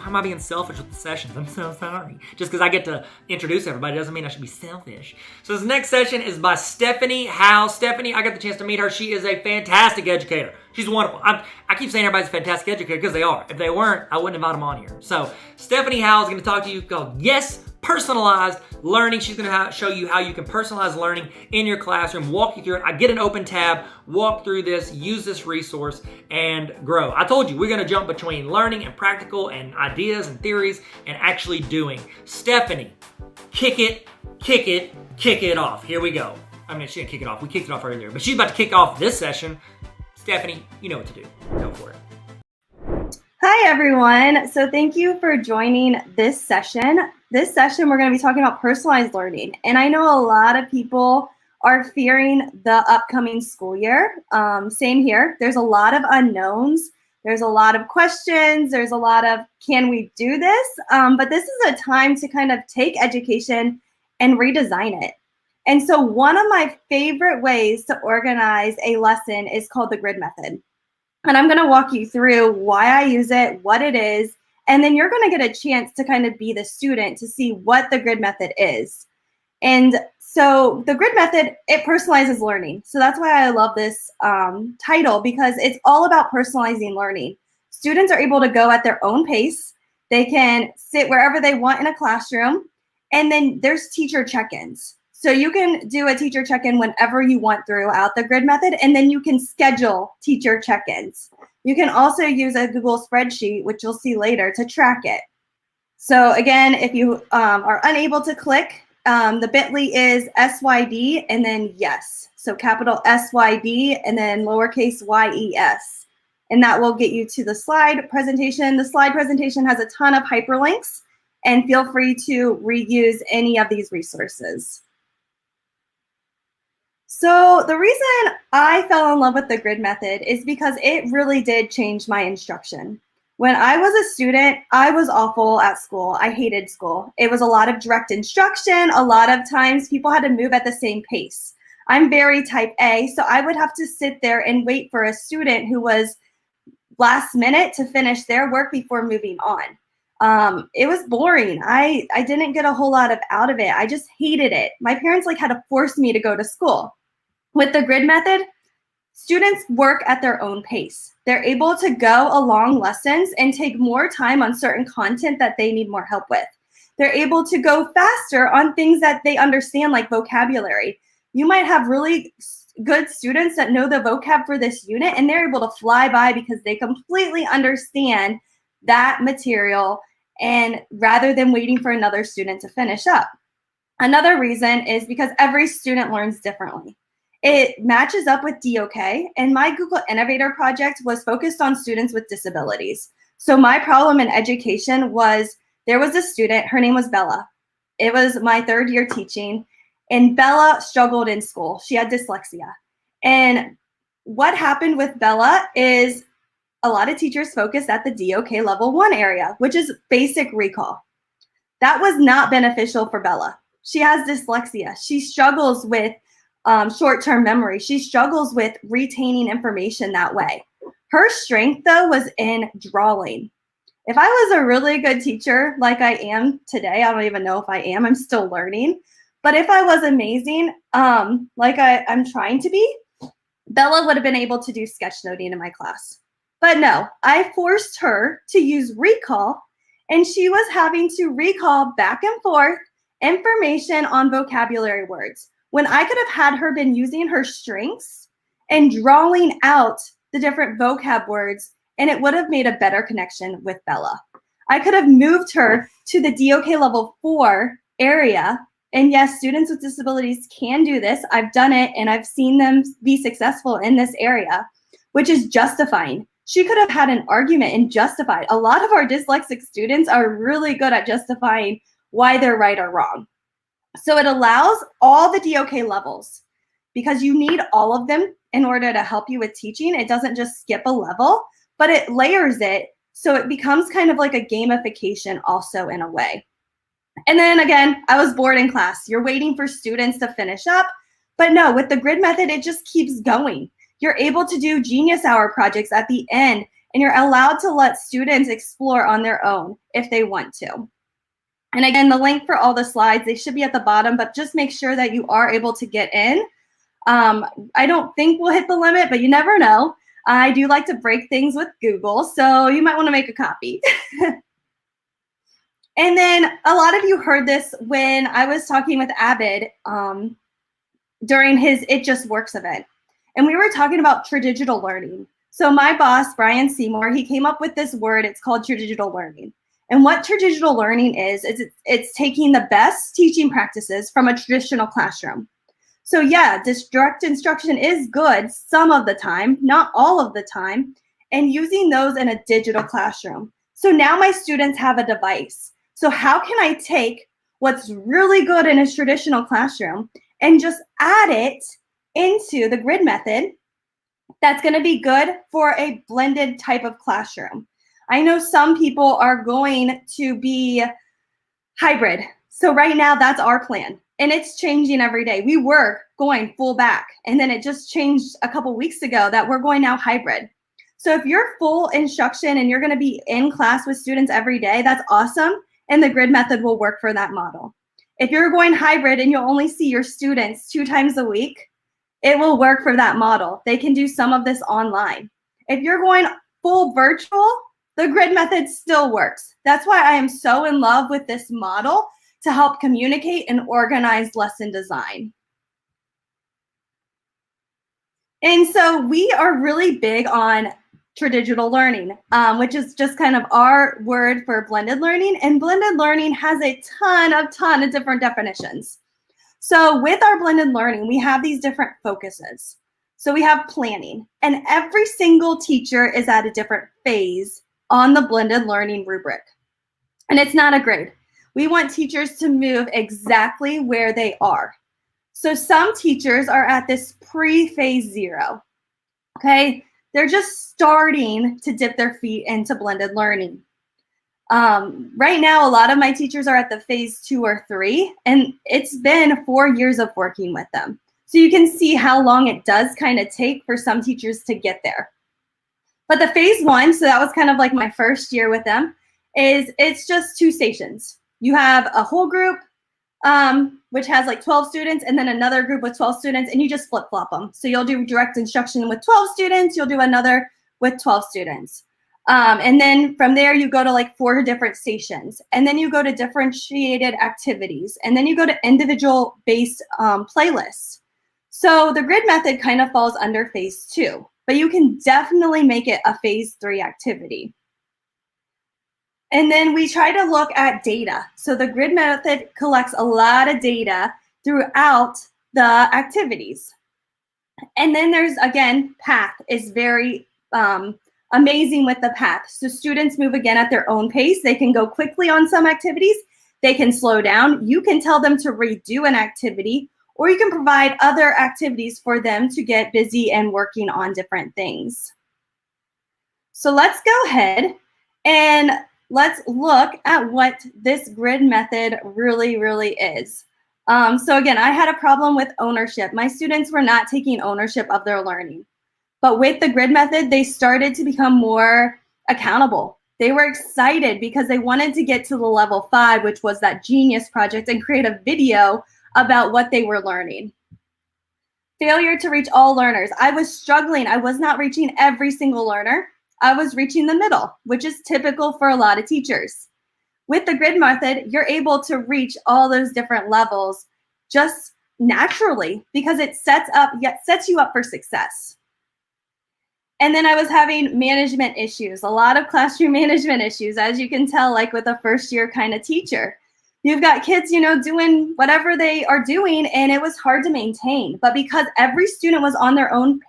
Speaker 1: am I being selfish with the sessions? I'm so sorry. Just because I get to introduce everybody doesn't mean I should be selfish. So this next session is by Stephanie Howe. Stephanie, I got the chance to meet her. She is a fantastic educator. She's wonderful. I keep saying everybody's a fantastic educator because they are. If they weren't, I wouldn't invite them on here. So Stephanie Howe is going to talk to you called Yes, Personalized Learning. She's going to show you how you can personalize learning in your classroom, walk you through it. I get an open tab, walk through this, use this resource, and grow. I told you, we're going to jump between learning and practical and ideas and theories and actually doing. Stephanie, kick it off. Here we go. I mean, she didn't kick it off. We kicked it off earlier, but she's about to kick off this session. Stephanie, you know what to do. Go for it.
Speaker 17: Hi, everyone. So thank you for joining this session. This session, we're going to be talking about personalized learning. And I know a lot of people are fearing the upcoming school year. Same here. There's a lot of unknowns There's a lot of questions. There's a lot of, can we do this? But this is a time to kind of take education and redesign it. And so one of my favorite ways to organize a lesson is called the grid method. And I'm going to walk you through why I use it, what it is, and then you're going to get a chance to kind of be the student to see what the grid method is. And so the grid method, it personalizes learning. So that's why I love this title, because it's all about personalizing learning. Students are able to go at their own pace. They can sit wherever they want in a classroom. And then there's teacher check-ins. So you can do a teacher check-in whenever you want throughout the grid method, and then you can schedule teacher check-ins. You can also use a Google spreadsheet, which you'll see later, to track it. So again, if you are unable to click, the bit.ly is SYD and then yes. So capital SYD and then lowercase YES. And that will get you to the slide presentation. The slide presentation has a ton of hyperlinks, and feel free to reuse any of these resources. So the reason I fell in love with the grid method is because it really did change my instruction. When I was a student, I was awful at school. I hated school. It was a lot of direct instruction. A lot of times people had to move at the same pace. I'm very type A, so I would have to sit there and wait for a student who was last minute to finish their work before moving on. It was boring. I didn't get a whole lot out of it. I just hated it. My parents had to force me to go to school. With the grid method, students work at their own pace. They're able to go along lessons and take more time on certain content that they need more help with. They're able to go faster on things that they understand, like vocabulary. You might have really good students that know the vocab for this unit, and they're able to fly by because they completely understand that material, and rather than waiting for another student to finish up. Another reason is because every student learns differently. It matches up with DOK, and my Google Innovator project was focused on students with disabilities. So my problem in education was, there was a student, her name was Bella. It was my third year teaching, and Bella struggled in school. She had dyslexia. And what happened with Bella is a lot of teachers focused at the DOK level 1 area, which is basic recall. That was not beneficial for Bella. She has dyslexia. She struggles with short-term memory. She struggles with retaining information that way. Her strength, though, was in drawing. If I was a really good teacher like I am today, I don't even know if I am, I'm still learning. But if I was amazing, like I'm trying to be, Bella would have been able to do sketchnoting in my class. But no, I forced her to use recall, and she was having to recall back and forth information on vocabulary words, when I could have had her been using her strengths and drawing out the different vocab words, and it would have made a better connection with Bella. I could have moved her to the DOK level 4 area. And yes, students with disabilities can do this. I've done it, and I've seen them be successful in this area, which is justifying. She could have had an argument and justified. A lot of our dyslexic students are really good at justifying why they're right or wrong. So it allows all the DOK levels, because you need all of them in order to help you with teaching. It doesn't just skip a level, but it layers it, so it becomes kind of like a gamification also in a way. And then again, I was bored in class. You're waiting for students to finish up, but no, with the grid method, it just keeps going. You're able to do Genius Hour projects at the end, and you're allowed to let students explore on their own if they want to. And again, the link for all the slides, they should be at the bottom, but just make sure that you are able to get in. I don't think we'll hit the limit, but you never know. I do like to break things with Google, so you might want to make a copy. And then a lot of you heard this when I was talking with Abid during his It Just Works event. And we were talking about tradigital learning. So my boss, Brian Seymour, he came up with this word. It's called tradigital learning. And what tradigital learning is it's taking the best teaching practices from a traditional classroom. So yeah, direct instruction is good some of the time, not all of the time, and using those in a digital classroom. So now my students have a device. So how can I take what's really good in a traditional classroom and just add it into the grid method That's going to be good for a blended type of classroom. I know some people are going to be hybrid. So right now that's our plan, and it's changing every day. We were going full back, and then it just changed a couple weeks ago that we're going now hybrid. So if you're full instruction and you're going to be in class with students every day, that's awesome, and the grid method will work for that model. If you're going hybrid and you'll only see your students 2 times a week, it will work for that model. They can do some of this online. If you're going full virtual, the grid method still works. That's why I am so in love with this model to help communicate and organize lesson design. And so we are really big on tradigital learning, which is just kind of our word for blended learning. And blended learning has a ton of different definitions. So with our blended learning, we have these different focuses. So we have planning, and every single teacher is at a different phase on the blended learning rubric. And it's not a grade. We want teachers to move exactly where they are. So some teachers are at this pre-phase 0, okay? They're just starting to dip their feet into blended learning. Right now, a lot of my teachers are at the phase 2 or 3, and it's been 4 years of working with them. So you can see how long it does kind of take for some teachers to get there. But the phase 1, so that was kind of like my first year with them, it's just 2 stations. You have a whole group, which has like 12 students, and then another group with 12 students, and you just flip-flop them. So you'll do direct instruction with 12 students, you'll do another with 12 students. And then from there, you go to like 4 different stations, and then you go to differentiated activities, and then you go to individual based playlists. So the grid method kind of falls under phase 2, but you can definitely make it a phase 3 activity. And then we try to look at data. So the grid method collects a lot of data throughout the activities. And then there's, again, path is very amazing with the path. So students move again at their own pace. They can go quickly on some activities. They can slow down. You can tell them to redo an activity, or you can provide other activities for them to get busy and working on different things. So let's go ahead and let's look at what this grid method really is. So again, I had a problem with ownership. My students were not taking ownership of their learning. But with the grid method, they started to become more accountable. They were excited because they wanted to get to the level 5, which was that genius project, and create a video about what they were learning. Failure to reach all learners. I was struggling. I was not reaching every single learner. I was reaching the middle, which is typical for a lot of teachers. With the grid method, you're able to reach all those different levels just naturally because it sets you up for success. And then I was having management issues, a lot of classroom management issues, as you can tell, like with a first year kind of teacher. You've got kids, doing whatever they are doing, and it was hard to maintain. But because every student was on their own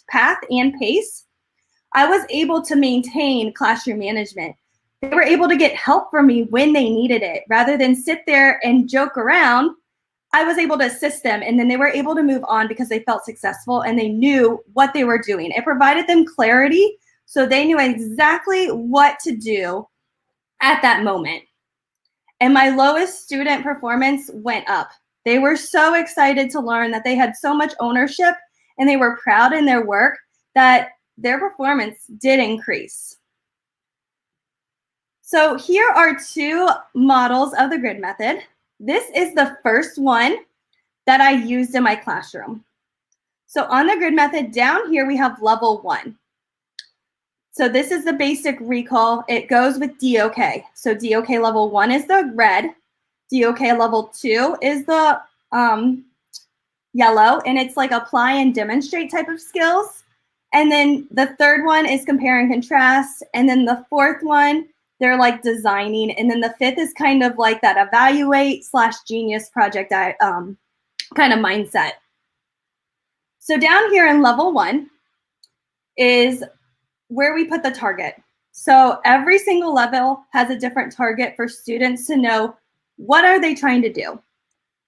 Speaker 17: path and pace, I was able to maintain classroom management. They were able to get help from me when they needed it. Rather than sit there and joke around, I was able to assist them, and then they were able to move on because they felt successful and they knew what they were doing. It provided them clarity, so they knew exactly what to do at that moment. And my lowest student performance went up. They were so excited to learn that they had so much ownership and they were proud in their work that their performance did increase. So here are 2 models of the grid method. This is the first one that I used in my classroom. So on the grid method, down here we have level 1. So this is the basic recall. It goes with DOK. So DOK level 1 is the red. DOK level 2 is the yellow, and it's like apply and demonstrate type of skills. And then the third one is compare and contrast. And then the fourth one, they're like designing. And then the 5th is kind of like that evaluate/genius project kind of mindset. So down here in level 1 is where we put the target. So every single level has a different target for students to know what are they trying to do.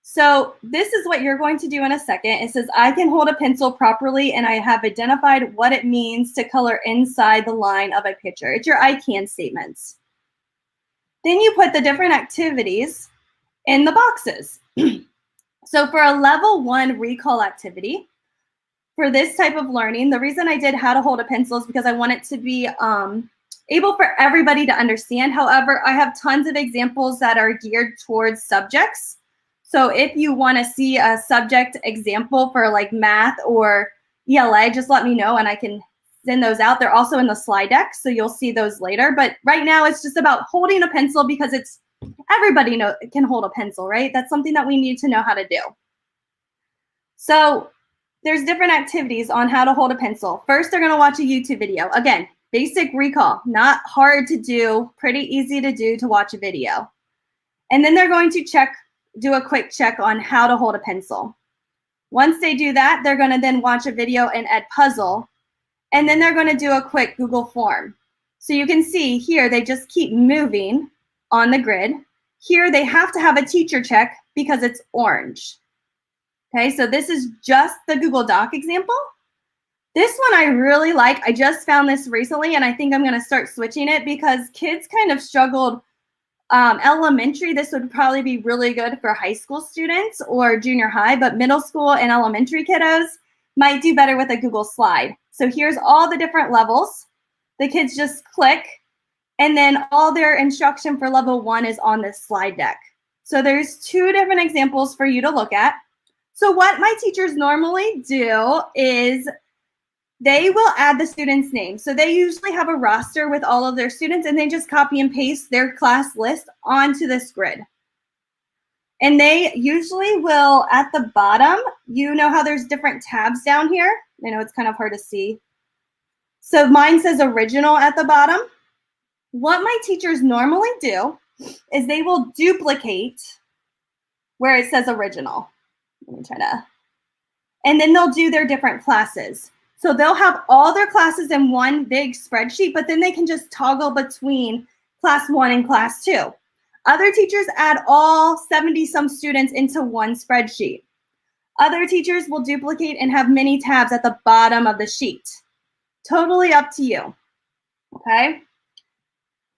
Speaker 17: So this is what you're going to do in a second. It says, I can hold a pencil properly and I have identified what it means to color inside the line of a picture. It's your I can statements. Then you put the different activities in the boxes. So for a level 1 recall activity, for this type of learning, the reason I did how to hold a pencil is because I want it to be able for everybody to understand. However, I have tons of examples that are geared towards subjects. So if you want to see a subject example for like math or ELA, just let me know and I can send those out. They're also in the slide deck, so you'll see those later. But right now it's just about holding a pencil because it's everybody can hold a pencil, right? That's something that we need to know how to do. So there's different activities on how to hold a pencil. First, they're going to watch a YouTube video. Again, basic recall, not hard to do, pretty easy to do to watch a video. And then they're going to do a quick check on how to hold a pencil. Once they do that, they're going to then watch a video in Edpuzzle, and then they're going to do a quick Google form. So you can see here, they just keep moving on the grid. Here, they have to have a teacher check because it's orange. Okay, so this is just the Google Doc example. This one I really like. I just found this recently, and I think I'm going to start switching it because kids kind of struggled elementary. This would probably be really good for high school students or junior high, but middle school and elementary kiddos might do better with a Google slide. So here's all the different levels. The kids just click, and then all their instruction for level 1 is on this slide deck. So there's 2 different examples for you to look at. So what my teachers normally do is they will add the student's name. So they usually have a roster with all of their students, and they just copy and paste their class list onto this grid. And they usually will, at the bottom, you know how there's different tabs down here? I know it's kind of hard to see. So mine says original at the bottom. What my teachers normally do is they will duplicate where it says original. Let me try to, and then they'll do their different classes. So they'll have all their classes in one big spreadsheet, but then they can just toggle between class 1 and class 2. Other teachers add all 70-some students into one spreadsheet. Other teachers will duplicate and have many tabs at the bottom of the sheet. Totally up to you, okay?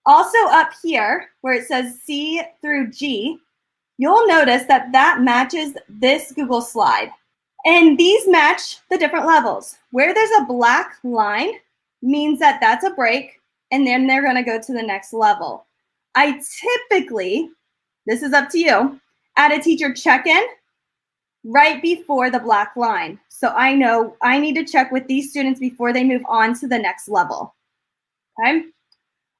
Speaker 17: Also up here, where it says C through G, you'll notice that that matches this Google slide. And these match the different levels. Where there's a black line means that that's a break, and then they're going to go to the next level. I typically, this is up to you, add a teacher check-in right before the black line. So I know I need to check with these students before they move on to the next level. Okay?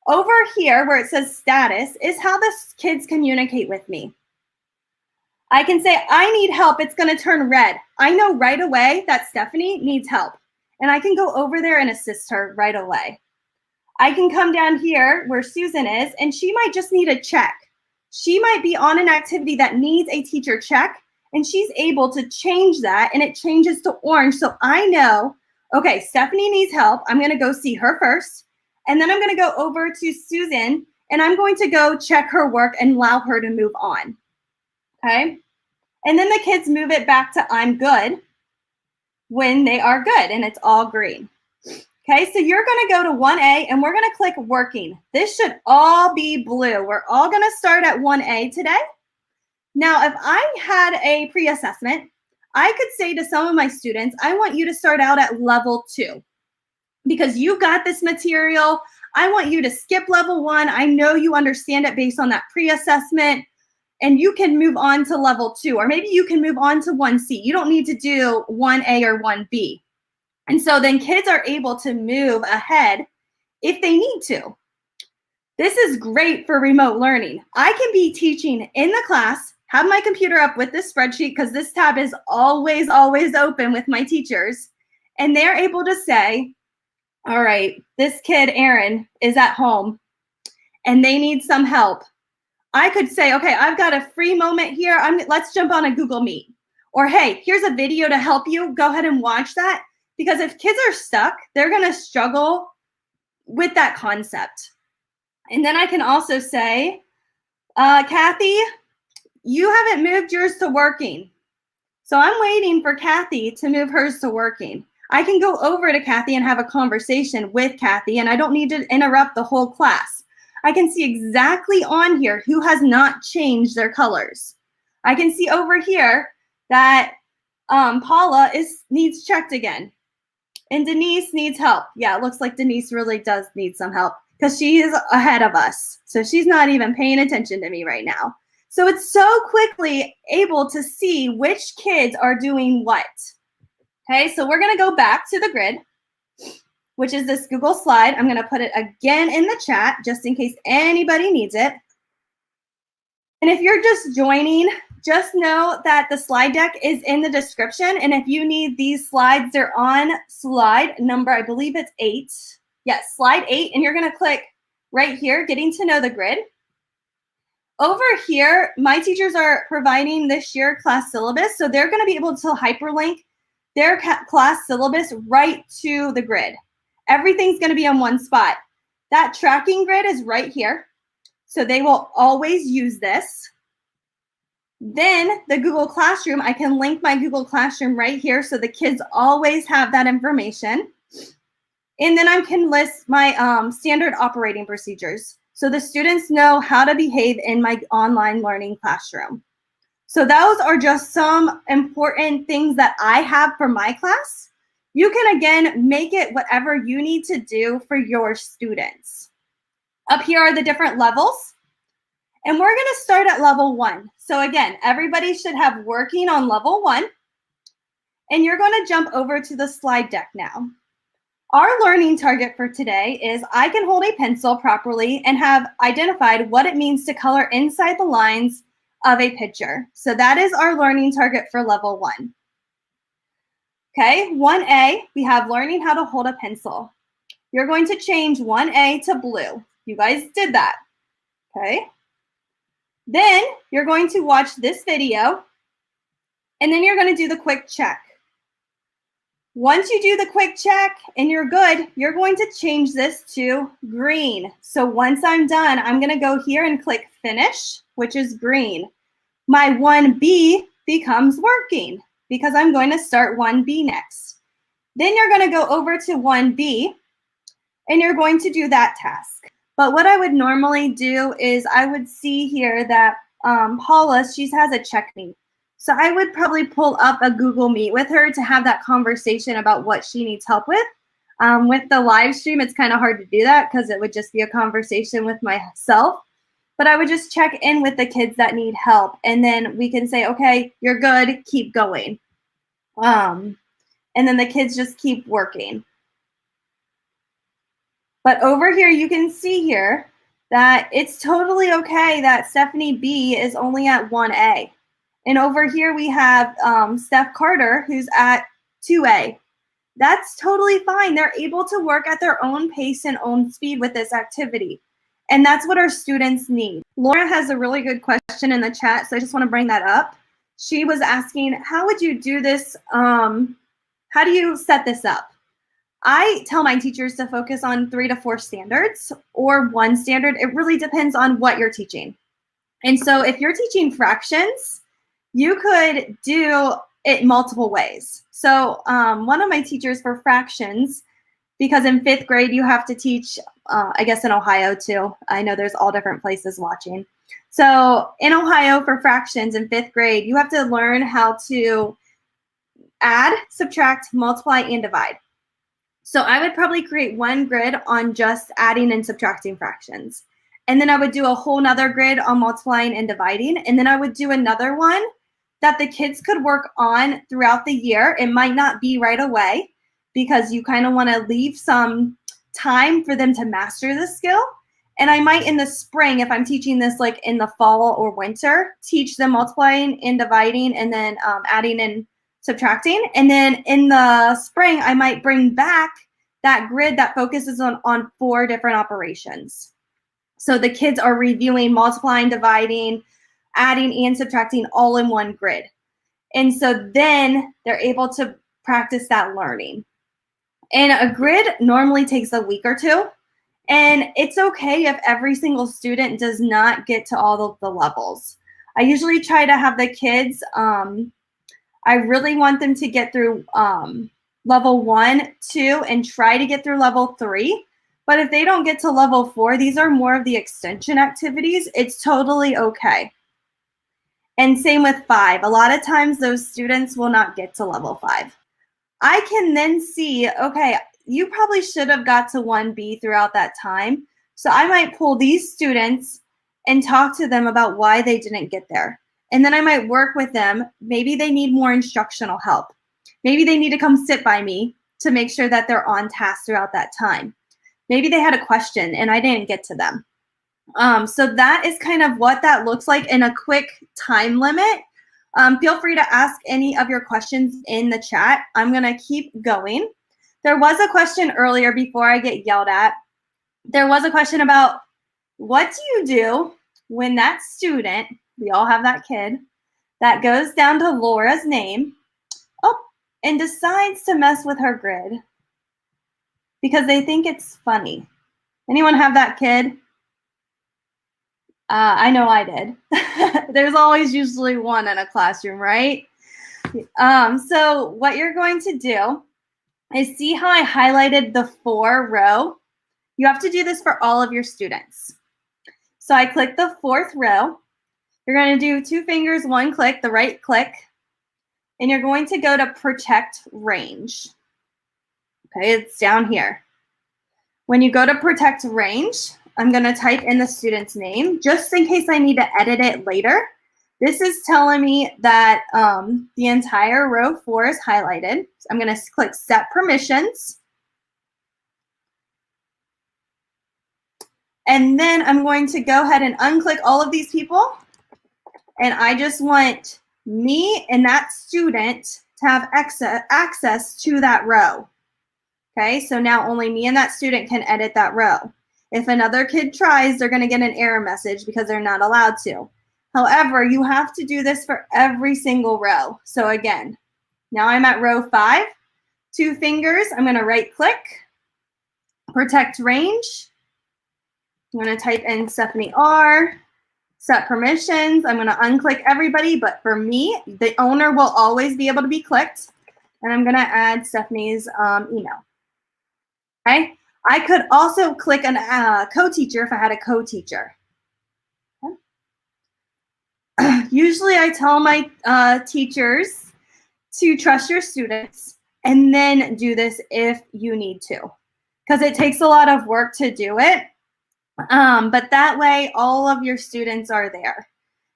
Speaker 17: Over here where it says status is how the kids communicate with me. I can say, I need help. It's going to turn red. I know right away that Stephanie needs help. And I can go over there and assist her right away. I can come down here where Susan is, and she might just need a check. She might be on an activity that needs a teacher check, and she's able to change that, and it changes to orange. So I know, okay, Stephanie needs help. I'm going to go see her first. And then I'm going to go over to Susan, and I'm going to go check her work and allow her to move on. Okay, and then the kids move it back to I'm good when they are good, and it's all green. Okay, so you're going to go to 1A, and we're going to click working. This should all be blue. We're all going to start at 1A today. Now, if I had a pre-assessment, I could say to some of my students, I want you to start out at level 2 because you got this material. I want you to skip level 1. I know you understand it based on that pre-assessment. And you can move on to level 2, or maybe you can move on to 1C. You don't need to do 1A or 1B. And so then kids are able to move ahead if they need to. This is great for remote learning. I can be teaching in the class, have my computer up with this spreadsheet because this tab is always, always open with my teachers. And they're able to say, all right, this kid, Aaron, is at home and they need some help. I could say, okay, I've got a free moment here. Let's jump on a Google Meet. Or, hey, here's a video to help you. Go ahead and watch that. Because if kids are stuck, they're going to struggle with that concept. And then I can also say, Kathy, you haven't moved yours to working. So I'm waiting for Kathy to move hers to working. I can go over to Kathy and have a conversation with Kathy, and I don't need to interrupt the whole class. I can see exactly on here who has not changed their colors. I can see over here that Paula needs checked again. And Denise needs help. Yeah, it looks like Denise really does need some help because she is ahead of us. So she's not even paying attention to me right now. So it's so quickly able to see which kids are doing what. Okay, so we're gonna go back to the grid, which is this Google slide. I'm gonna put it again in the chat just in case anybody needs it. And if you're just joining, just know that the slide deck is in the description. And if you need these slides, they're on slide number, I believe it's 8. Yes, slide 8. And you're going to click right here, getting to know the grid. Over here, my teachers are providing this year class syllabus. So they're going to be able to hyperlink their class syllabus right to the grid. Everything's going to be on one spot. That tracking grid is right here. So they will always use this. Then the Google Classroom, I can link my Google Classroom right here so the kids always have that information. And then I can list my standard operating procedures so the students know how to behave in my online learning classroom. So those are just some important things that I have for my class. You can, again, make it whatever you need to do for your students. Up here are the different levels. And we're going to start at level 1. So again, everybody should have working on level 1. And you're going to jump over to the slide deck now. Our learning target for today is I can hold a pencil properly and have identified what it means to color inside the lines of a picture. So that is our learning target for level 1. Okay, 1A, we have learning how to hold a pencil. You're going to change 1A to blue. You guys did that. Okay. Then you're going to watch this video, and then you're going to do the quick check. Once you do the quick check and you're good, you're going to change this to green. So once I'm done, I'm going to go here and click finish, which is green. My 1B becomes working because I'm going to start 1B next. Then you're going to go over to 1B, and you're going to do that task. But what I would normally do is I would see here that Paula, she has a check me. So I would probably pull up a Google Meet with her to have that conversation about what she needs help with. With the live stream, it's kind of hard to do that because it would just be a conversation with myself. But I would just check in with the kids that need help. And then we can say, okay, you're good, keep going. And then the kids just keep working. But over here, you can see here that it's totally okay that Stephanie B is only at 1A. And over here, we have Steph Carter, who's at 2A. That's totally fine. They're able to work at their own pace and own speed with this activity. And that's what our students need. Laura has a really good question in the chat, so I just want to bring that up. She was asking, how would you do this? How do you set this up? I tell my teachers to focus on 3 to 4 standards or 1 standard. It really depends on what you're teaching. And so if you're teaching fractions, you could do it multiple ways. So one of my teachers for fractions, because in 5th grade you have to teach, I guess in Ohio too. I know there's all different places watching. So in Ohio for fractions in 5th grade, you have to learn how to add, subtract, multiply, and divide. So I would probably create 1 grid on just adding and subtracting fractions. And then I would do a whole nother grid on multiplying and dividing. And then I would do another one that the kids could work on throughout the year. It might not be right away because you kind of want to leave some time for them to master the skill. And I might in the spring, if I'm teaching this like in the fall or winter, teach them multiplying and dividing and then adding and subtracting. And then in the spring, I might bring back that grid that focuses on 4 different operations. So the kids are reviewing multiplying, dividing, adding, and subtracting all in 1 grid. And so then they're able to practice that learning. And a grid normally takes a week or 2. And it's okay if every single student does not get to all of the levels. I usually try to have the kids, I really want them to get through level 1, 2, and try to get through level 3. But if they don't get to level 4, these are more of the extension activities. It's totally okay. And same with 5. A lot of times those students will not get to level 5. I can then see, okay, you probably should have got to 1B throughout that time. So I might pull these students and talk to them about why they didn't get there. And then I might work with them. Maybe they need more instructional help. Maybe they need to come sit by me to make sure that they're on task throughout that time. Maybe they had a question and I didn't get to them. So that is kind of what that looks like in a quick time limit. Feel free to ask any of your questions in the chat. I'm going to keep going. There was a question earlier before I get yelled at. There was a question about what do you do when that student, we all have that kid, that goes down to Laura's name, and decides to mess with her grid because they think it's funny. Anyone have that kid? I know I did. There's always usually one in a classroom, right? So what you're going to do is see how I highlighted the 4 row. You have to do this for all of your students. So I click the 4th row. You're going to do 2 fingers, 1 click, the right click, and you're going to go to protect range. Okay, it's down here. When you go to protect range, I'm going to type in the student's name just in case I need to edit it later. This is telling me that the entire row 4 is highlighted. So I'm going to click set permissions. And then I'm going to go ahead and unclick all of these people. And I just want me and that student to have access to that row. Okay, so now only me and that student can edit that row. If another kid tries, they're going to get an error message because they're not allowed to. However, you have to do this for every single row. So again, now I'm at row 5. 2 fingers, I'm going to right click, protect range. I'm going to type in Stephanie R. Set permissions. I'm going to unclick everybody, but for me, the owner will always be able to be clicked. And I'm going to add Stephanie's email. Okay. I could also click a co-teacher if I had a co-teacher. Okay. Usually I tell my teachers to trust your students and then do this if you need to, because it takes a lot of work to do it. But that way all of your students are there.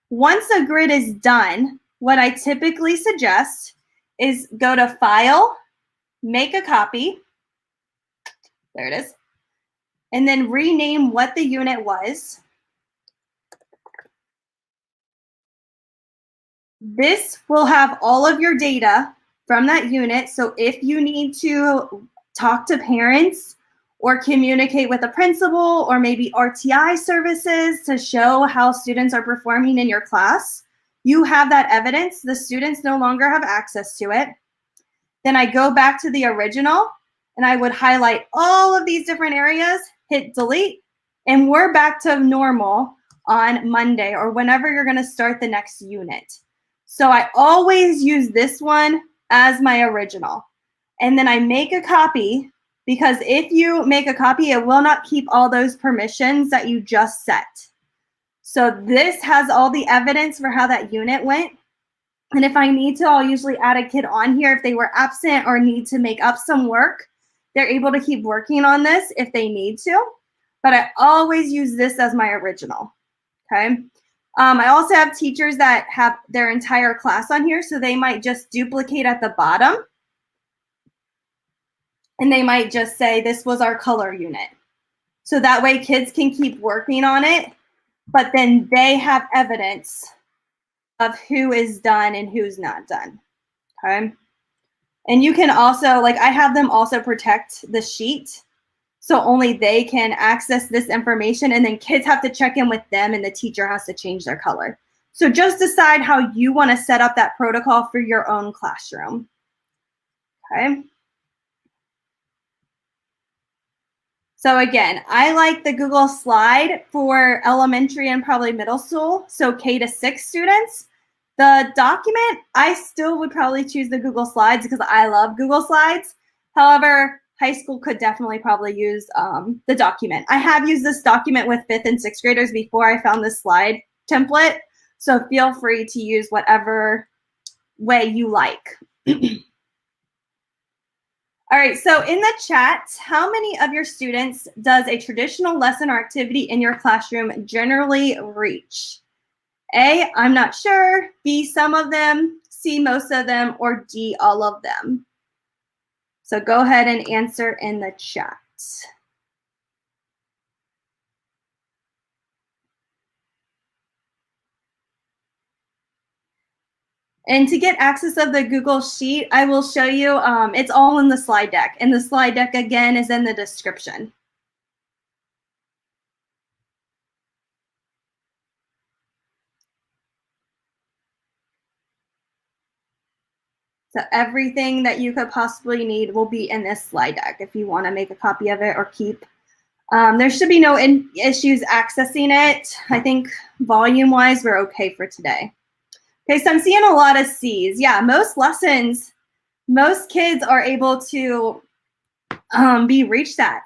Speaker 17: Once a grid is done, what I typically suggest is go to File, Make a Copy. There it is. And then rename what the unit was. This will have all of your data from that unit. So if you need to talk to parents or communicate with a principal or maybe RTI services to show how students are performing in your class, you have that evidence. The students no longer have access to it. Then I go back to the original and I would highlight all of these different areas, hit delete, and we're back to normal on Monday or whenever you're going to start the next unit. So I always use this one as my original. And then I make a copy, because if you make a copy, it will not keep all those permissions that you just set. So this has all the evidence for how that unit went. And if I need to, I'll usually add a kid on here if they were absent or need to make up some work. They're able to keep working on this if they need to. But I always use this as my original. Okay. I also have teachers that have their entire class on here, so they might just duplicate at the bottom. And they might just say, this was our color unit. So that way kids can keep working on it, but then they have evidence of who is done and who's not done, okay? And you can also, like I have them also protect the sheet, so only they can access this information, and then kids have to check in with them and the teacher has to change their color. So just decide how you want to set up that protocol for your own classroom, okay? So again, I like the Google Slide for elementary and probably middle school, so K to 6 students. The document, I still would probably choose the Google Slides because I love Google Slides. However, high school could definitely probably use the document. I have used this document with 5th and 6th graders before I found this slide template, so feel free to use whatever way you like. All right, so in the chat, how many of your students does a traditional lesson or activity in your classroom generally reach? A, I'm not sure. B, some of them. C, most of them. Or D, all of them. So go ahead and answer in the chat. And to get access of the Google Sheet, I will show you, it's all in the slide deck. And the slide deck, again, is in the description. So everything that you could possibly need will be in this slide deck if you want to make a copy of it or keep. There should be no issues accessing it. I think volume-wise, we're okay for today. Okay, so I'm seeing a lot of C's. Yeah, most lessons, most kids are able to be reached at.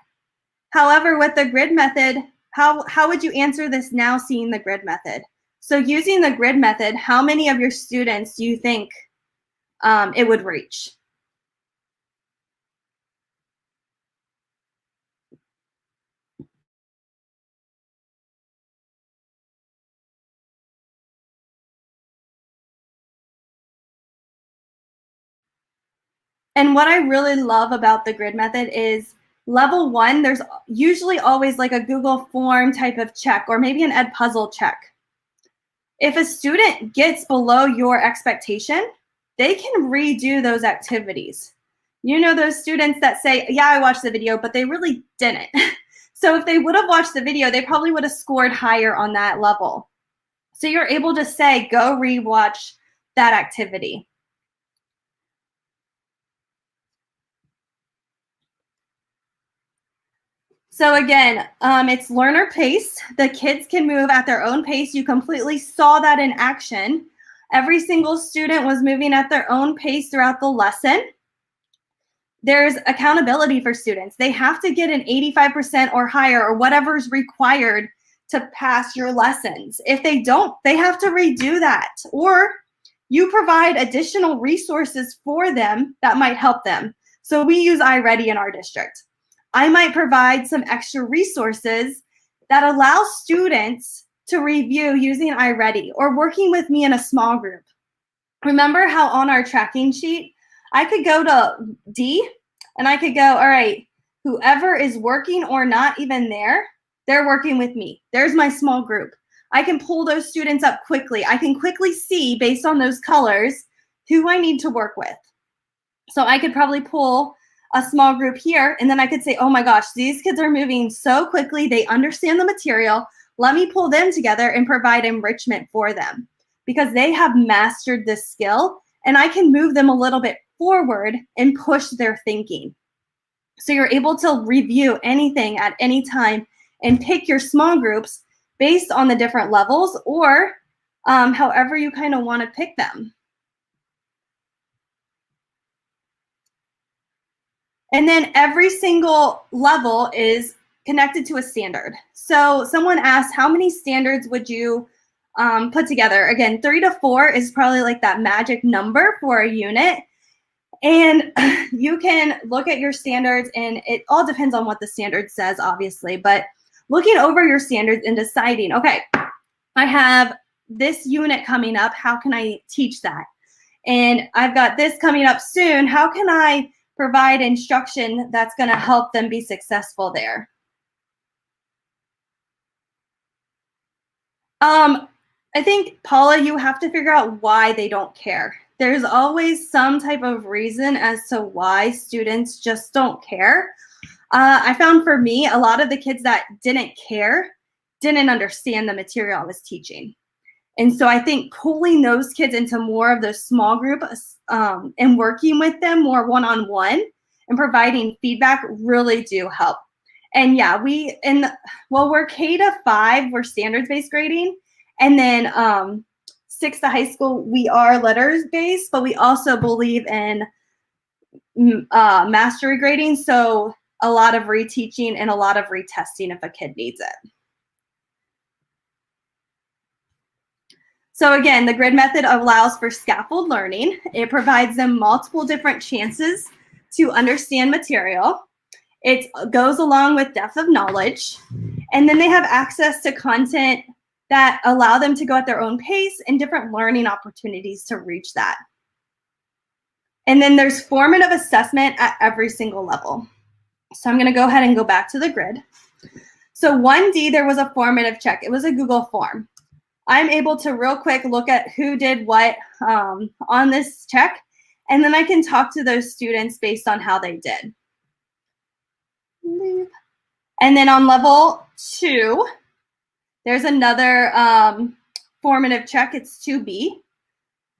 Speaker 17: However, with the grid method, how would you answer this now seeing the grid method? So using the grid method, how many of your students do you think it would reach? And what I really love about the grid method is level 1, there's usually always like a Google form type of check or maybe an Ed Puzzle check. If a student gets below your expectation, they can redo those activities. You know those students that say, yeah, I watched the video, but they really didn't. So if they would have watched the video, they probably would have scored higher on that level. So you're able to say, go rewatch that activity. So again, it's learner pace. The kids can move at their own pace. You completely saw that in action. Every single student was moving at their own pace throughout the lesson. There's accountability for students. They have to get an 85% or higher or whatever's required to pass your lessons. If they don't, they have to redo that. Or you provide additional resources for them that might help them. So we use iReady in our district. I might provide some extra resources that allow students to review using iReady or working with me in a small group. Remember how on our tracking sheet, I could go to D and I could go, all right, whoever is working or not even there, they're working with me. There's my small group. I can pull those students up quickly. I can quickly see based on those colors who I need to work with. So I could probably pull a small group here, and then I could say, oh my gosh, these kids are moving so quickly. They understand the material. Let me pull them together and provide enrichment for them because they have mastered this skill, and I can move them a little bit forward and push their thinking. So you're able to review anything at any time and pick your small groups based on the different levels or however you kind of want to pick them. And then every single level is connected to a standard. So someone asked, how many standards would you put together? Again, 3 to 4 is probably like that magic number for a unit. And you can look at your standards, and it all depends on what the standard says, obviously. But looking over your standards and deciding, okay, I have this unit coming up. How can I teach that? And I've got this coming up soon. How can I provide instruction that's going to help them be successful there? I think, Paula, you have to figure out why they don't care. There's always some type of reason as to why students just don't care. I found for me, a lot of the kids that didn't care didn't understand the material I was teaching. And so I think pulling those kids into more of those small groups and working with them more one-on-one and providing feedback really do help. And yeah, we're K to 5, we're standards-based grading. And then 6 to high school, we are letters-based, but we also believe in mastery grading. So a lot of reteaching and a lot of retesting if a kid needs it. So again, the grid method allows for scaffold learning. It provides them multiple different chances to understand material. It goes along with depth of knowledge. And then they have access to content that allow them to go at their own pace and different learning opportunities to reach that. And then there's formative assessment at every single level. So I'm going to go ahead and go back to the grid. So 1D, there was a formative check. It was a Google form. I'm able to real quick look at who did what on this check, and then I can talk to those students based on how they did. And then on level 2, there's another formative check. It's 2B.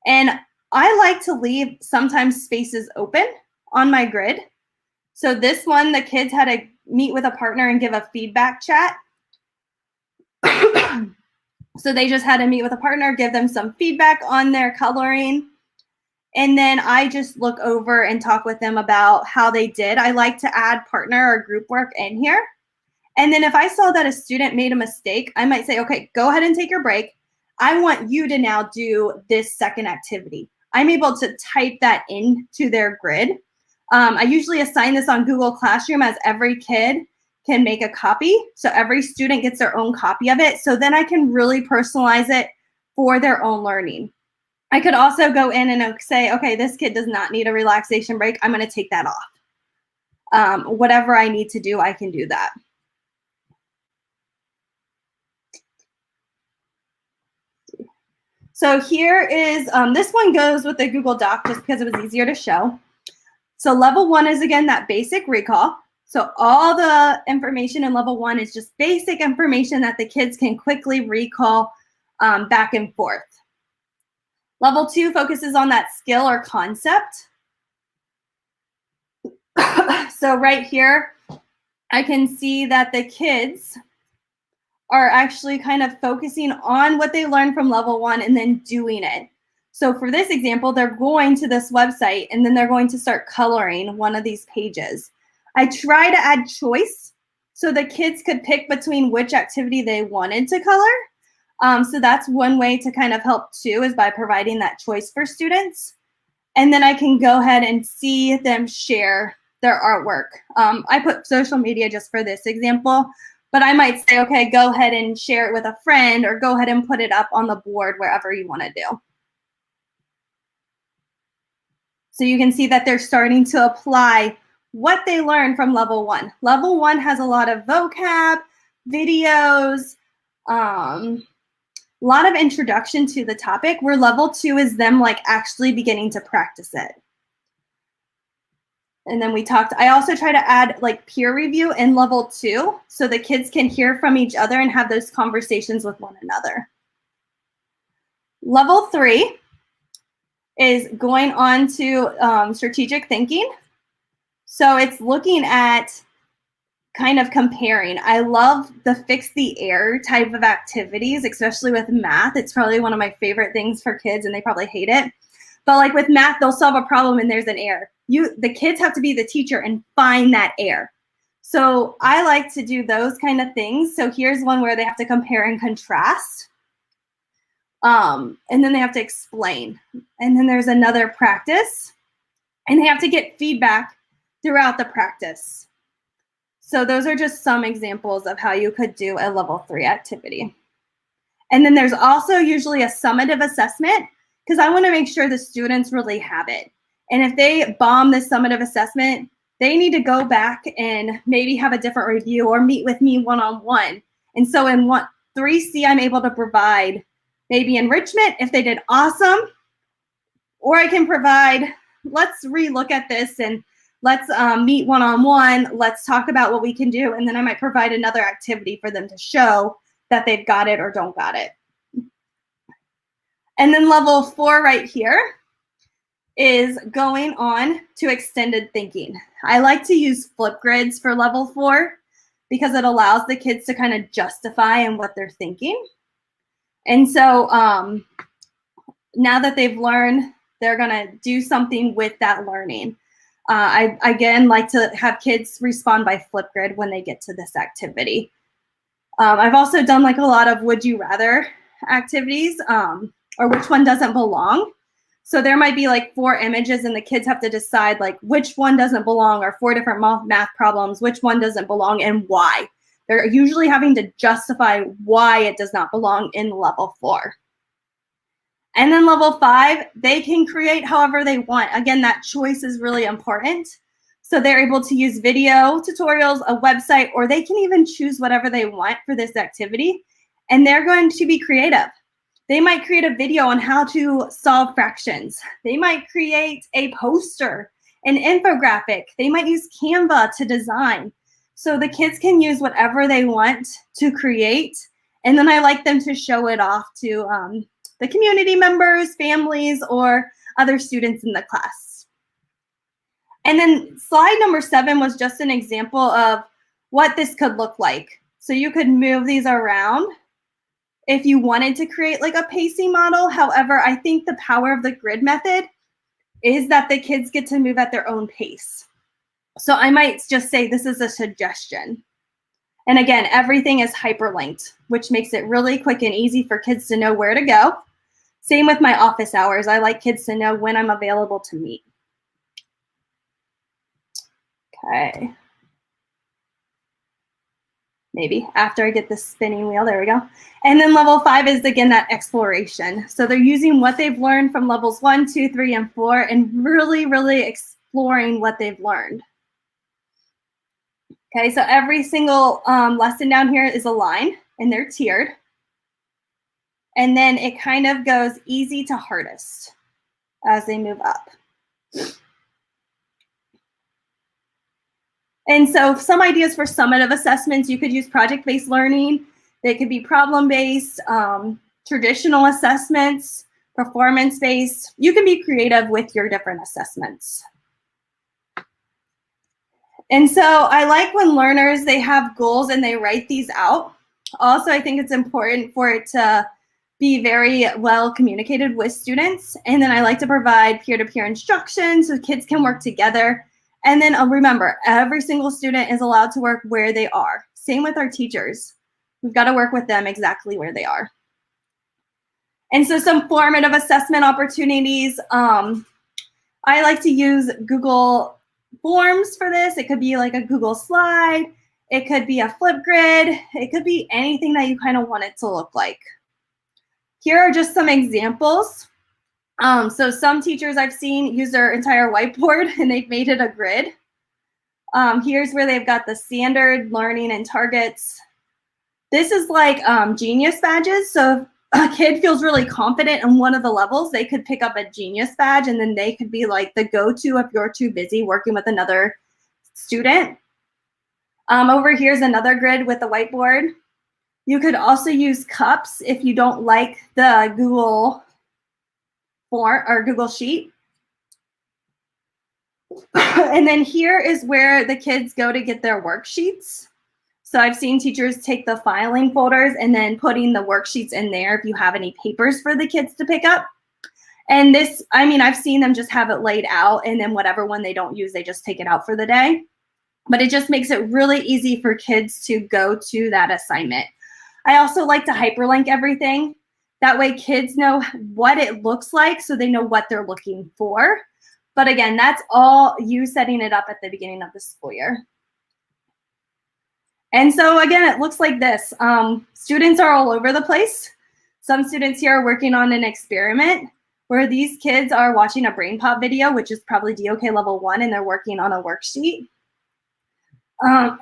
Speaker 17: And I like to leave sometimes spaces open on my grid. So this one, the kids had to meet with a partner and give a feedback chat. So they just had to meet with a partner, give them some feedback on their coloring. And then I just look over and talk with them about how they did. I like to add partner or group work in here. And then if I saw that a student made a mistake, I might say, okay, go ahead and take your break. I want you to now do this second activity. I'm able to type that into their grid. I usually assign this on Google Classroom as every kid can make a copy. So every student gets their own copy of it. So then I can really personalize it for their own learning. I could also go in and say, okay, this kid does not need a relaxation break. I'm going to take that off. Whatever I need to do, I can do that. So here is, this one goes with the Google Doc just because it was easier to show. So level 1 is, again, that basic recall. So all the information in level 1 is just basic information that the kids can quickly recall back and forth. Level 2 focuses on that skill or concept. So right here, I can see that the kids are actually kind of focusing on what they learned from level 1 and then doing it. So for this example, they're going to this website and then they're going to start coloring one of these pages. I try to add choice so the kids could pick between which activity they wanted to color. So that's one way to kind of help too, is by providing that choice for students. And then I can go ahead and see them share their artwork. I put social media just for this example, but I might say, okay, go ahead and share it with a friend or go ahead and put it up on the board wherever you want to do. So you can see that they're starting to apply what they learned from level 1. Level 1 has a lot of vocab, videos, a lot of introduction to the topic, where level 2 is them like actually beginning to practice it. And then I also try to add like peer review in level 2 so the kids can hear from each other and have those conversations with one another. Level 3 is going on to strategic thinking. So it's looking at kind of comparing. I love the fix the error type of activities, especially with math. It's probably one of my favorite things for kids and they probably hate it. But like with math, they'll solve a problem and there's an error. The kids have to be the teacher and find that error. So I like to do those kind of things. So here's one where they have to compare and contrast. And then they have to explain. And then there's another practice. And they have to get feedback throughout the practice. So those are just some examples of how you could do a level 3 activity. And then there's also usually a summative assessment, because I want to make sure the students really have it. And if they bomb this summative assessment, they need to go back and maybe have a different review or meet with me one-on-one. And so in 3C, I'm able to provide maybe enrichment if they did awesome, or I can provide, let's relook at this and let's meet one-on-one, let's talk about what we can do, and then I might provide another activity for them to show that they've got it or don't got it. And then level 4 right here is going on to extended thinking. I like to use flip grids for level 4. because it allows the kids to kind of justify in what they're thinking. And so now that they've learned, they're going to do something with that learning. I, again, like to have kids respond by Flipgrid when they get to this activity. I've also done like a lot of would you rather activities, or which one doesn't belong. So there might be like 4 images and the kids have to decide like which one doesn't belong, or 4 different math problems, which one doesn't belong and why. They're usually having to justify why it does not belong in level 4. And then level 5, they can create however they want. Again, that choice is really important. So they're able to use video tutorials, a website, or they can even choose whatever they want for this activity. And they're going to be creative. They might create a video on how to solve fractions. They might create a poster, an infographic. They might use Canva to design. So the kids can use whatever they want to create. And then I like them to show it off to the community members, families, or other students in the class. And then slide number 7 was just an example of what this could look like. So you could move these around if you wanted to create like a pacing model. However, I think the power of the grid method is that the kids get to move at their own pace. So I might just say this is a suggestion. And again, everything is hyperlinked, which makes it really quick and easy for kids to know where to go. Same with my office hours. I like kids to know when I'm available to meet. Okay. Maybe after I get the spinning wheel, there we go. And then level 5 is again that exploration. So they're using what they've learned from levels 1, 2, 3, and 4 and really, really exploring what they've learned. Okay, so every single lesson down here is a line and they're tiered. And then it kind of goes easy to hardest as they move up. And so some ideas for summative assessments, you could use project-based learning. They could be problem-based, traditional assessments, performance-based. You can be creative with your different assessments. And so I like when learners, they have goals and they write these out. Also, I think it's important for it to be very well communicated with students. And then I like to provide peer-to-peer instruction so kids can work together. And then remember, every single student is allowed to work where they are. Same with our teachers. We've got to work with them exactly where they are. And so some formative assessment opportunities. I like to use Google Forms for this. It could be like a Google slide. It could be a Flipgrid. It could be anything that you kind of want it to look like. Here are just some examples. So some teachers I've seen use their entire whiteboard and they've made it a grid. Here's where they've got the standard, learning, and targets. This is like genius badges. So if a kid feels really confident in one of the levels, they could pick up a genius badge and then they could be like the go-to if you're too busy working with another student. Over here's another grid with a whiteboard. You could also use cups if you don't like the Google form or Google Sheet. And then here is where the kids go to get their worksheets. So I've seen teachers take the filing folders and then putting the worksheets in there if you have any papers for the kids to pick up. And this, I mean, I've seen them just have it laid out and then whatever one they don't use, they just take it out for the day. But it just makes it really easy for kids to go to that assignment. I also like to hyperlink everything. That way kids know what it looks like so they know what they're looking for. But again, that's all you setting it up at the beginning of the school year. And so again, it looks like this. Students are all over the place. Some students here are working on an experiment where these kids are watching a brain pop video, which is probably DOK level 1, and they're working on a worksheet.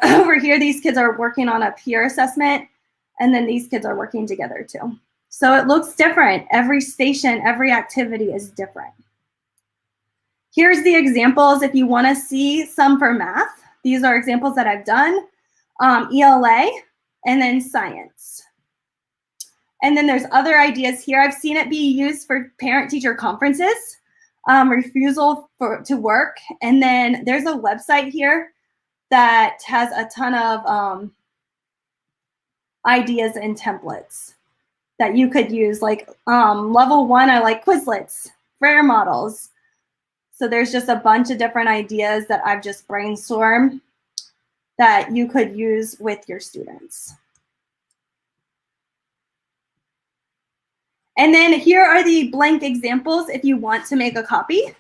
Speaker 17: Over here, these kids are working on a peer assessment, and then these kids are working together too. So it looks different. Every station, every activity is different. Here's the examples if you want to see some for math. These are examples that I've done. ELA, and then science. And then there's other ideas here. I've seen it be used for parent-teacher conferences, refusal to work. And then there's a website here that has a ton of ideas and templates that you could use. Like level 1, I like Quizlets, Frere models. So there's just a bunch of different ideas that I've just brainstormed that you could use with your students. And then here are the blank examples if you want to make a copy.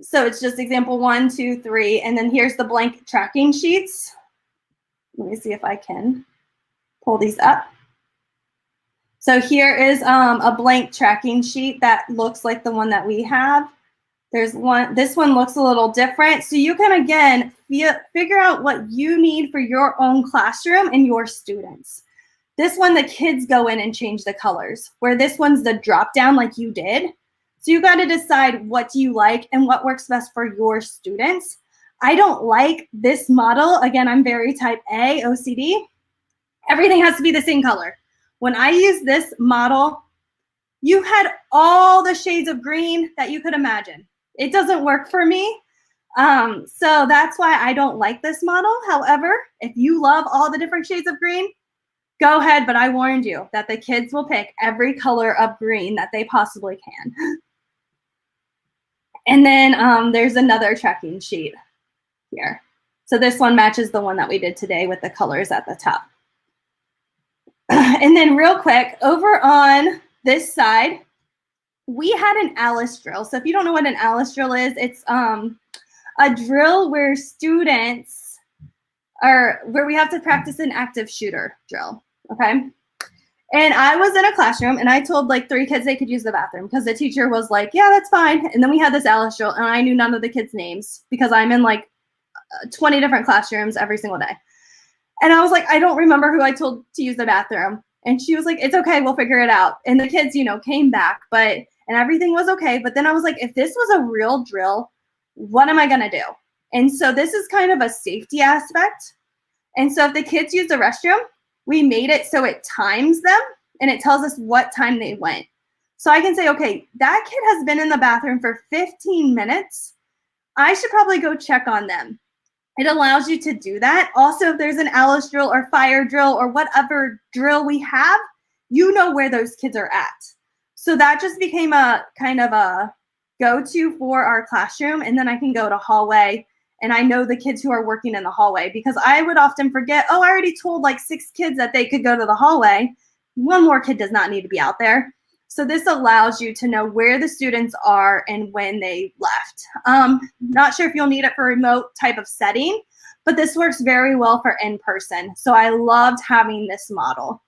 Speaker 17: So it's just example 1, 2, 3, and then here's the blank tracking sheets. Let me see if I can pull these up. So here is a blank tracking sheet that looks like the one that we have. There's one, this one looks a little different. So you can, again, figure out what you need for your own classroom and your students. This one, the kids go in and change the colors, where this one's the drop down like you did. So you got to decide what do you like and what works best for your students. I don't like this model. Again, I'm very type A, OCD. Everything has to be the same color. When I use this model, you had all the shades of green that you could imagine. It doesn't work for me. So that's why I don't like this model. However, if you love all the different shades of green, go ahead, but I warned you that the kids will pick every color of green that they possibly can. And then there's another tracking sheet here. So this one matches the one that we did today with the colors at the top. And then real quick, over on this side, we had an Alice drill. So if you don't know what an Alice drill is, it's a drill where students where we have to practice an active shooter drill, okay? And I was in a classroom and I told like 3 kids they could use the bathroom because the teacher was like, yeah, that's fine. And then we had this Alice drill and I knew none of the kids' names because I'm in like 20 different classrooms every single day. And I was like, I don't remember who I told to use the bathroom. And she was like, it's okay, we'll figure it out. And the kids, you know, came back, and everything was okay. But then I was like, if this was a real drill, what am I gonna do? And so this is kind of a safety aspect. And so if the kids use the restroom, we made it so it times them and it tells us what time they went. So I can say, okay, that kid has been in the bathroom for 15 minutes. I should probably go check on them. It allows you to do that. Also, if there's an Alice drill or fire drill or whatever drill we have, you know where those kids are at. So that just became a kind of a go-to for our classroom. And then I can go to hallway and I know the kids who are working in the hallway because I would often forget, oh, I already told like 6 kids that they could go to the hallway. 1 more kid does not need to be out there. So this allows you to know where the students are and when they left. Not sure if you'll need it for remote type of setting, but this works very well for in-person. So I loved having this model.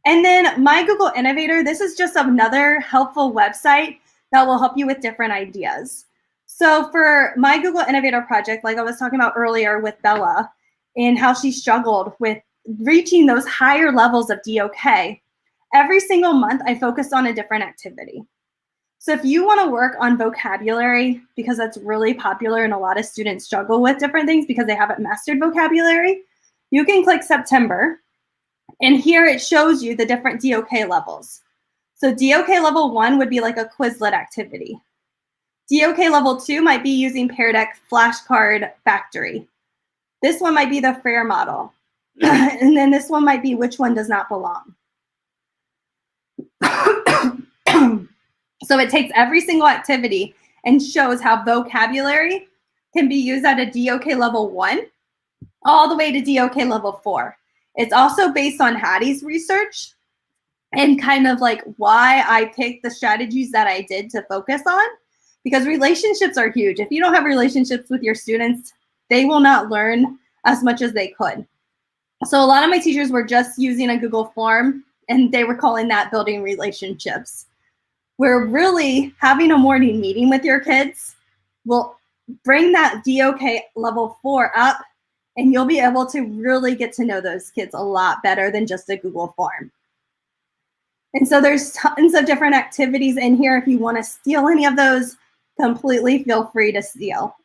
Speaker 17: And then My Google Innovator, this is just another helpful website that will help you with different ideas. So for My Google Innovator project, like I was talking about earlier with Bella and how she struggled with reaching those higher levels of DOK, every single month I focused on a different activity. So if you want to work on vocabulary, because that's really popular and a lot of students struggle with different things because they haven't mastered vocabulary, you can click September. And here it shows you the different DOK levels. So DOK level 1 would be like a Quizlet activity. DOK level 2 might be using Pear Deck Flashcard Factory. This one might be the Frere model. And then this one might be which one does not belong. So it takes every single activity and shows how vocabulary can be used at a DOK level 1 all the way to DOK level 4. It's also based on Hattie's research and kind of like why I picked the strategies that I did to focus on, because relationships are huge. If you don't have relationships with your students, they will not learn as much as they could. So a lot of my teachers were just using a Google form and they were calling that building relationships. Where really having a morning meeting with your kids will bring that DOK level 4 up and you'll be able to really get to know those kids a lot better than just a Google form. And so there's tons of different activities in here. If you want to steal any of those, completely feel free to steal.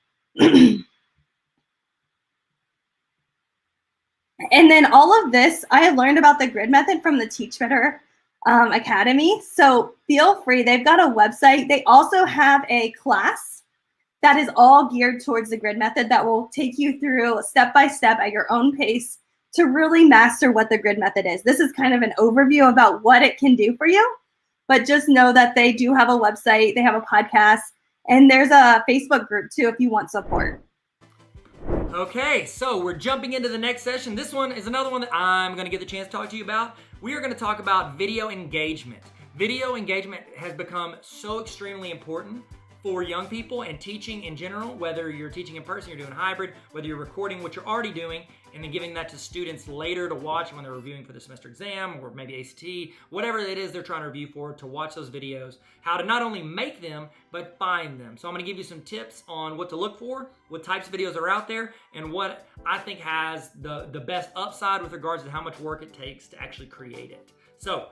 Speaker 17: And then all of this, I learned about the grid method from the Teach Better Academy. So feel free, they've got a website. They also have a class that is all geared towards the grid method that will take you through step by step at your own pace to really master what the grid method is. This is kind of an overview about what it can do for you, but just know that they do have a website, they have a podcast, and there's a Facebook group too if you want support.
Speaker 1: Okay, so we're jumping into the next session. This one is another one that I'm going to get the chance to talk to you about. We are going to talk about video engagement. Video engagement has become so extremely important for young people and teaching in general, whether you're teaching in person, you're doing hybrid, whether you're recording what you're already doing and then giving that to students later to watch when they're reviewing for the semester exam or maybe ACT, whatever it is they're trying to review for, to watch those videos, how to not only make them, but find them. So I'm gonna give you some tips on what to look for, what types of videos are out there, and what I think has the best upside with regards to how much work it takes to actually create it. So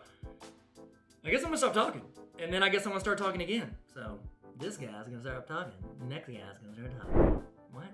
Speaker 1: I guess I'm gonna stop talking, and then I guess I'm gonna start talking again. So this guy's gonna start talking. The next guy's gonna start talking. What?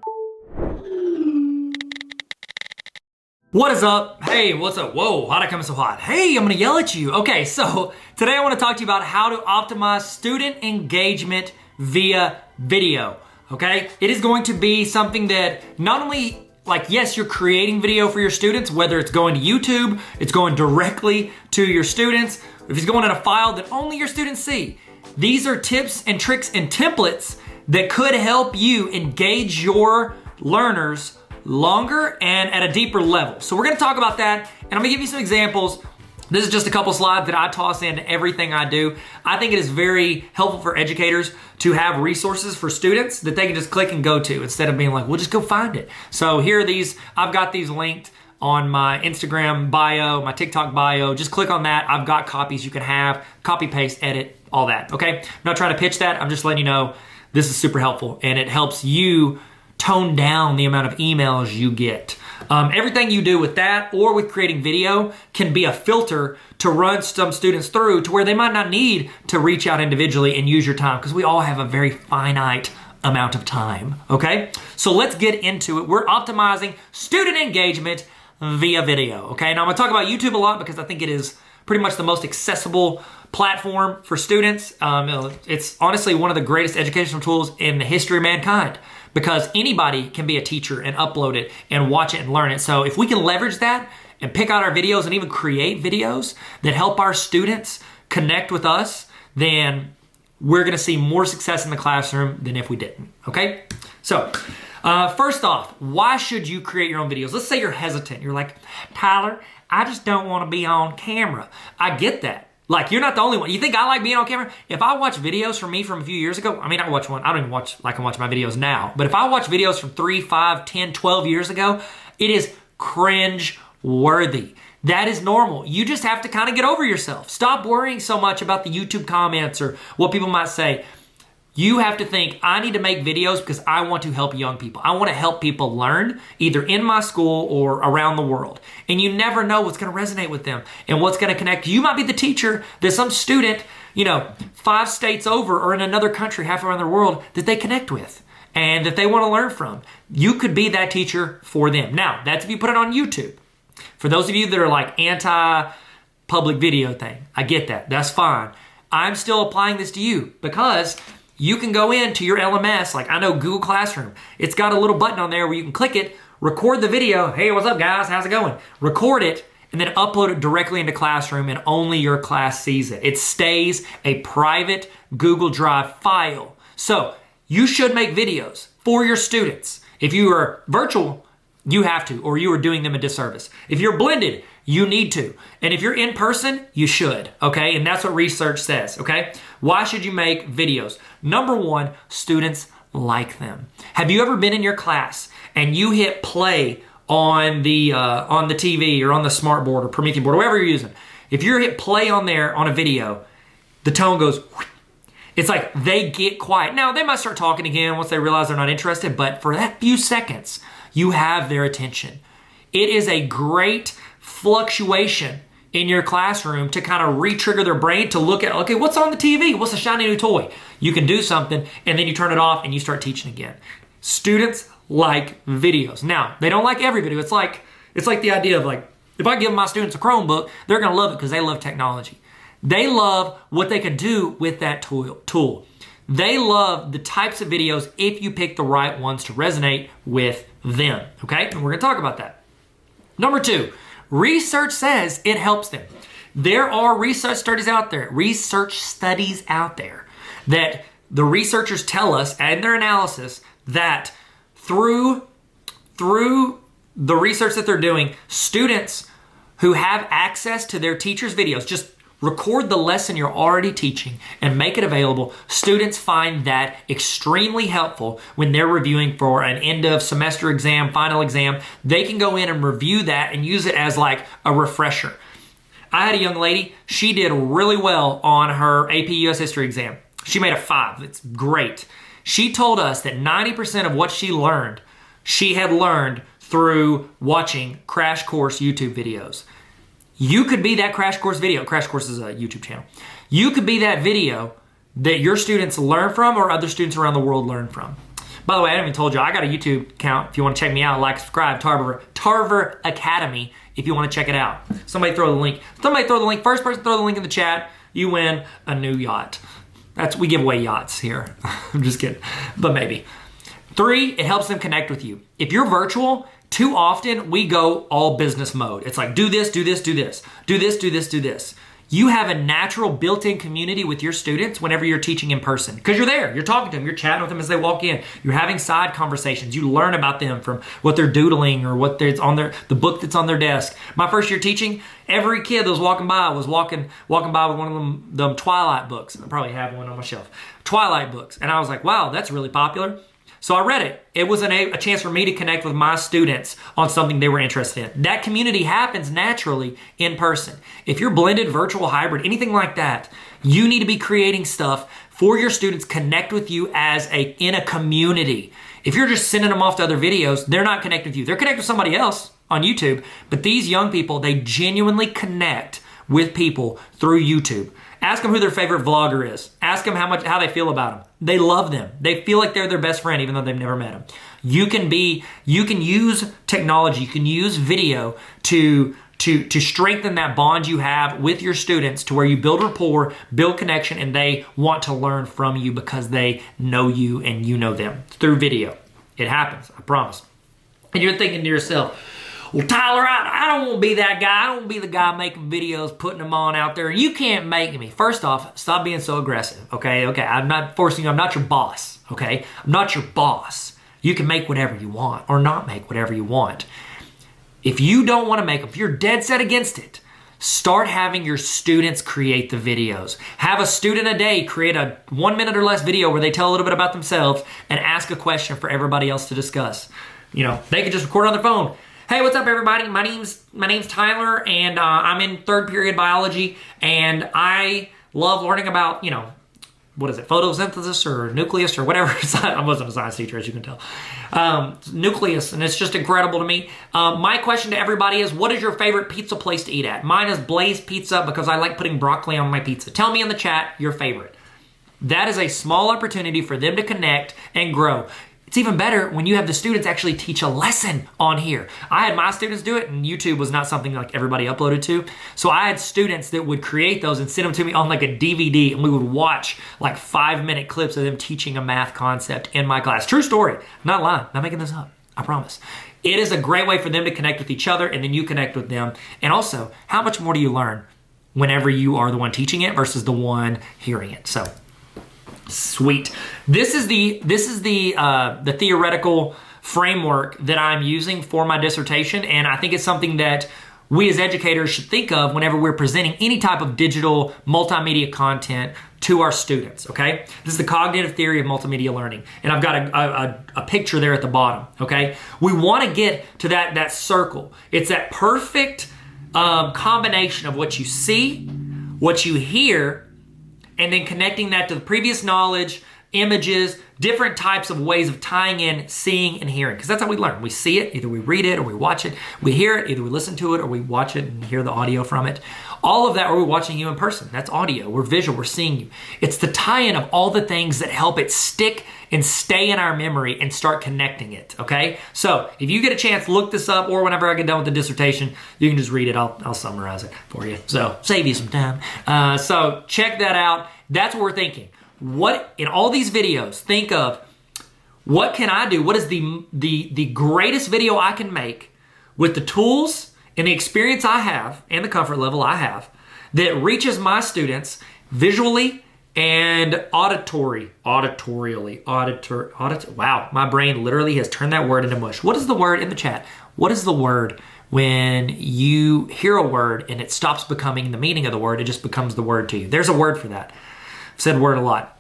Speaker 1: What is up? Hey, what's up? Whoa, how'd I come so hot? Hey, I'm gonna yell at you. Okay, so today I wanna talk to you about how to optimize student engagement via video, okay? It is going to be something that not only, like, yes, you're creating video for your students, whether it's going to YouTube, it's going directly to your students, if it's going in a file that only your students see. These are tips and tricks and templates that could help you engage your learners longer and at a deeper level. So we're gonna talk about that, and I'm gonna give you some examples. This is just a couple slides that I toss into everything I do. I think it is very helpful for educators to have resources for students that they can just click and go to instead of being like, well, just go find it. So here are these, I've got these linked on my Instagram bio, my TikTok bio. Just click on that. I've got copies you can have, copy, paste, edit, all that, okay? I'm not trying to pitch that. I'm just letting you know this is super helpful, and it helps you tone down the amount of emails you get. Everything you do with that or with creating video can be a filter to run some students through to where they might not need to reach out individually and use your time, because we all have a very finite amount of time, okay? So let's get into it. We're optimizing student engagement via video, okay? Now I'm gonna talk about YouTube a lot because I think it is pretty much the most accessible platform for students. It's honestly one of the greatest educational tools in the history of mankind, because anybody can be a teacher and upload it and watch it and learn it. So if we can leverage that and pick out our videos and even create videos that help our students connect with us, then we're gonna see more success in the classroom than if we didn't, okay? So first off, why should you create your own videos? Let's say you're hesitant. You're like, Tyler, I just don't wanna be on camera. I get that. Like, you're not the only one. You think I like being on camera? If I watch videos from me from a few years ago, I mean, I watch one. I don't even watch like I watch my videos now. But if I watch videos from 3, 5, 10, 12 years ago, it is cringe worthy. That is normal. You just have to kind of get over yourself. Stop worrying so much about the YouTube comments or what people might say. You have to think, I need to make videos because I want to help young people. I want to help people learn either in my school or around the world. And you never know what's going to resonate with them and what's going to connect. You might be the teacher that some student, 5 states over or in another country, half around the world, that they connect with and that they want to learn from. You could be that teacher for them. Now, that's if you put it on YouTube. For those of you that are like anti-public video thing, I get that. That's fine. I'm still applying this to you because you can go into your LMS, like I know Google Classroom. It's got a little button on there where you can click it, record the video. Hey, what's up guys? How's it going? Record it and then upload it directly into Classroom and only your class sees it. It stays a private Google Drive file. So you should make videos for your students. If you are virtual, you have to, or you are doing them a disservice. If you're blended, you need to. And if you're in person, you should, okay? And that's what research says, okay? Why should you make videos? Number one, students like them. Have you ever been in your class and you hit play on the TV or on the smart board or Promethean board, or whatever you're using? If you hit play on there on a video, the tone goes, it's like they get quiet. Now, they might start talking again once they realize they're not interested, but for that few seconds, you have their attention. It is a great fluctuation in your classroom to kind of re-trigger their brain to look at, okay, what's on the TV? What's the shiny new toy? You can do something and then you turn it off and you start teaching again. Students like videos. Now, they don't like every video. It's like the idea of like, if I give my students a Chromebook, they're gonna love it because they love technology. They love what they can do with that tool. They love the types of videos if you pick the right ones to resonate with them, okay? And we're gonna talk about that. Number 2, research says it helps them. There are research studies out there that the researchers tell us and their analysis that through the research that they're doing, students who have access to their teacher's videos, just record the lesson you're already teaching and make it available. Students find that extremely helpful when they're reviewing for an end of semester exam, final exam. They can go in and review that and use it as like a refresher. I had a young lady, she did really well on her AP US History exam. She made a 5, it's great. She told us that 90% of what she learned, she had learned through watching Crash Course YouTube videos. You could be that Crash Course video. Crash Course is a YouTube channel. You could be that video that your students learn from or other students around the world learn from. By the way, I haven't even told you, I got a YouTube account. If you want to check me out, like, subscribe, Tarver Academy, if you want to check it out. Somebody throw the link. First person throw the link in the chat, you win a new yacht. We give away yachts here. I'm just kidding, but maybe. 3, it helps them connect with you. If you're virtual, too often we go all business mode. It's like, do this, do this, do this, do this, do this, do this. You have a natural built-in community with your students whenever you're teaching in person because you're there, you're talking to them, you're chatting with them as they walk in, you're having side conversations, you learn about them from what they're doodling or what there's on the book that's on their desk. My first year teaching, every kid that was walking by was walking by with one of them Twilight books. I probably have one on my shelf. Twilight books. And I was like, wow, that's really popular. So I read it. It was a chance for me to connect with my students on something they were interested in. That community happens naturally in person. If you're blended, virtual, hybrid, anything like that, you need to be creating stuff for your students, connect with you in a community. If you're just sending them off to other videos, they're not connected with you. They're connected with somebody else on YouTube, but these young people, they genuinely connect with people through YouTube. Ask them who their favorite vlogger is. Ask them how they feel about them. They love them. They feel like they're their best friend even though they've never met them. You can use technology, you can use video to strengthen that bond you have with your students to where you build rapport, build connection, and they want to learn from you because they know you and you know them through video. It happens, I promise. And you're thinking to yourself, well, Tyler, I don't want to be that guy. I don't want to be the guy making videos, putting them on out there. You can't make me. First off, stop being so aggressive, okay? Okay, I'm not forcing you. I'm not your boss, okay? I'm not your boss. You can make whatever you want or not make whatever you want. If you don't want to make them, if you're dead set against it, start having your students create the videos. Have a student a day create a 1 minute or less video where they tell a little bit about themselves and ask a question for everybody else to discuss. You know, they could just record on their phone. Hey, what's up, everybody? My name's Tyler, and I'm in 3rd period biology, and I love learning about, what is it, photosynthesis or nucleus or whatever. I wasn't a science teacher, as you can tell. Nucleus, and it's just incredible to me. My question to everybody is, what is your favorite pizza place to eat at? Mine is Blaze Pizza because I like putting broccoli on my pizza. Tell me in the chat your favorite. That is a small opportunity for them to connect and grow. It's even better when you have the students actually teach a lesson on here. I had my students do it, and YouTube was not something like everybody uploaded to. So I had students that would create those and send them to me on like a DVD, and we would watch like 5-minute clips of them teaching a math concept in my class. True story. I'm not lying. Not making this up. I promise. It is a great way for them to connect with each other, and then you connect with them. And also, how much more do you learn whenever you are the one teaching it versus the one hearing it? So, sweet. This is the theoretical framework that I'm using for my dissertation, and I think it's something that we as educators should think of whenever we're presenting any type of digital multimedia content to our students, okay? This is the cognitive theory of multimedia learning, and I've got a picture there at the bottom, okay? We want to get to that circle. It's that perfect combination of what you see, what you hear, and then connecting that to the previous knowledge, images, different types of ways of tying in seeing and hearing. Because that's how we learn. We see it, either we read it or we watch it. We hear it, either we listen to it or we watch it and hear the audio from it. All of that, or we're watching you in person. That's audio. We're visual. We're seeing you. It's the tie-in of all the things that help it stick and stay in our memory and start connecting it, okay? So if you get a chance, look this up, or whenever I get done with the dissertation, you can just read it. I'll summarize it for you. So save you some time. So check that out. That's what we're thinking. what in all these videos, think of what can I do? What is the greatest video I can make with the tools and the experience I have and the comfort level I have that reaches my students visually and auditorially. Wow, my brain literally has turned that word into mush. What is the word in the chat? What is the word when you hear a word and it stops becoming the meaning of the word, it just becomes the word to you? There's a word for that. I've said word a lot.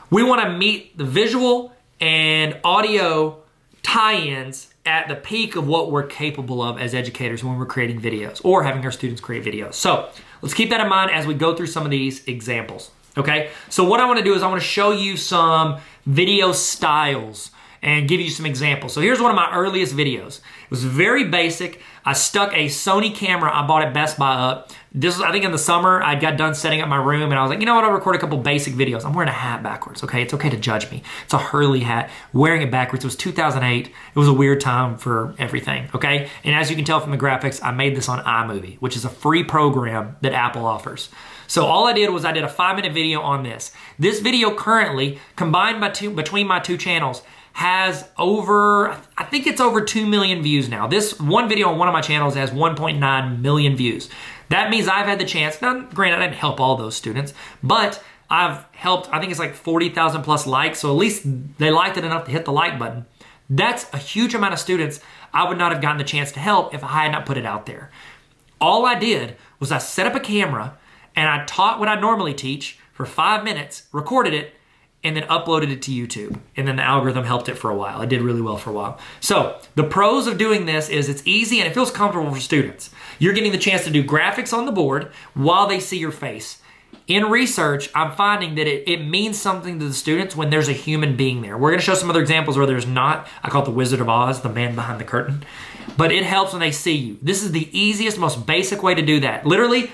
Speaker 1: We want to meet the visual and audio tie-ins at the peak of what we're capable of as educators when we're creating videos or having our students create videos. So let's keep that in mind as we go through some of these examples. Okay, so what I want to do is I want to show you some video styles and give you some examples. So here's one of my earliest videos. It was very basic. I stuck a Sony camera I bought at Best Buy up. This was, I think in the summer, I got done setting up my room and I was like, you know what, I'll record a couple basic videos. I'm wearing a hat backwards, okay? It's okay to judge me. It's a Hurley hat, wearing it backwards. It was 2008. It was a weird time for everything, okay? And as you can tell from the graphics, I made this on iMovie, which is a free program that Apple offers. So all I did was I did a 5-minute video on this. This video currently, combined between my two channels, has over, I think it's over 2 million views now. This one video on one of my channels has 1.9 million views. That means I've had the chance, now granted I didn't help all those students, but I've helped, I think it's like 40,000 plus likes, so at least they liked it enough to hit the like button. That's a huge amount of students I would not have gotten the chance to help if I had not put it out there. All I did was I set up a camera and I taught what I normally teach for 5 minutes, recorded it, and then uploaded it to YouTube. And then the algorithm helped it for a while. It did really well for a while. So the pros of doing this is it's easy and it feels comfortable for students. You're getting the chance to do graphics on the board while they see your face. In research, I'm finding that it means something to the students when there's a human being there. We're gonna show some other examples where there's not. I call it the Wizard of Oz, the man behind the curtain. But it helps when they see you. This is the easiest, most basic way to do that. Literally,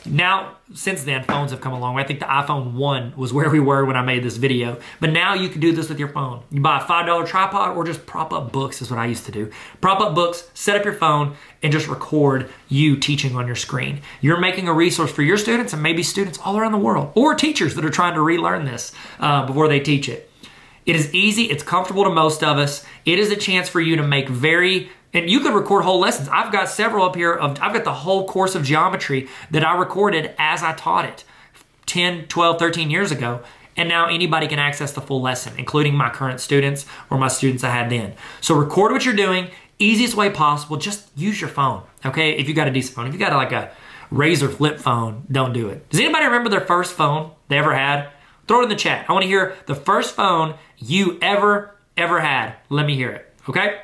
Speaker 1: now, since then, phones have come a long way. I think the iPhone 1 was where we were when I made this video. But now you can do this with your phone. You buy a $5 tripod or just prop up books is what I used to do. Prop up books, set up your phone, and just record you teaching on your screen. You're making a resource for your students and maybe students all around the world or teachers that are trying to relearn this before they teach it. It is easy. It's comfortable to most of us. It is a chance for you to make and you could record whole lessons. I've got several up here. I've got the whole course of geometry that I recorded as I taught it 10, 12, 13 years ago. And now anybody can access the full lesson, including my current students or my students I had then. So record what you're doing, easiest way possible. Just use your phone, okay? If you got a decent phone. If you got like a Razor flip phone, don't do it. Does anybody remember their first phone they ever had? Throw it in the chat. I want to hear the first phone you ever had. Let me hear it, okay?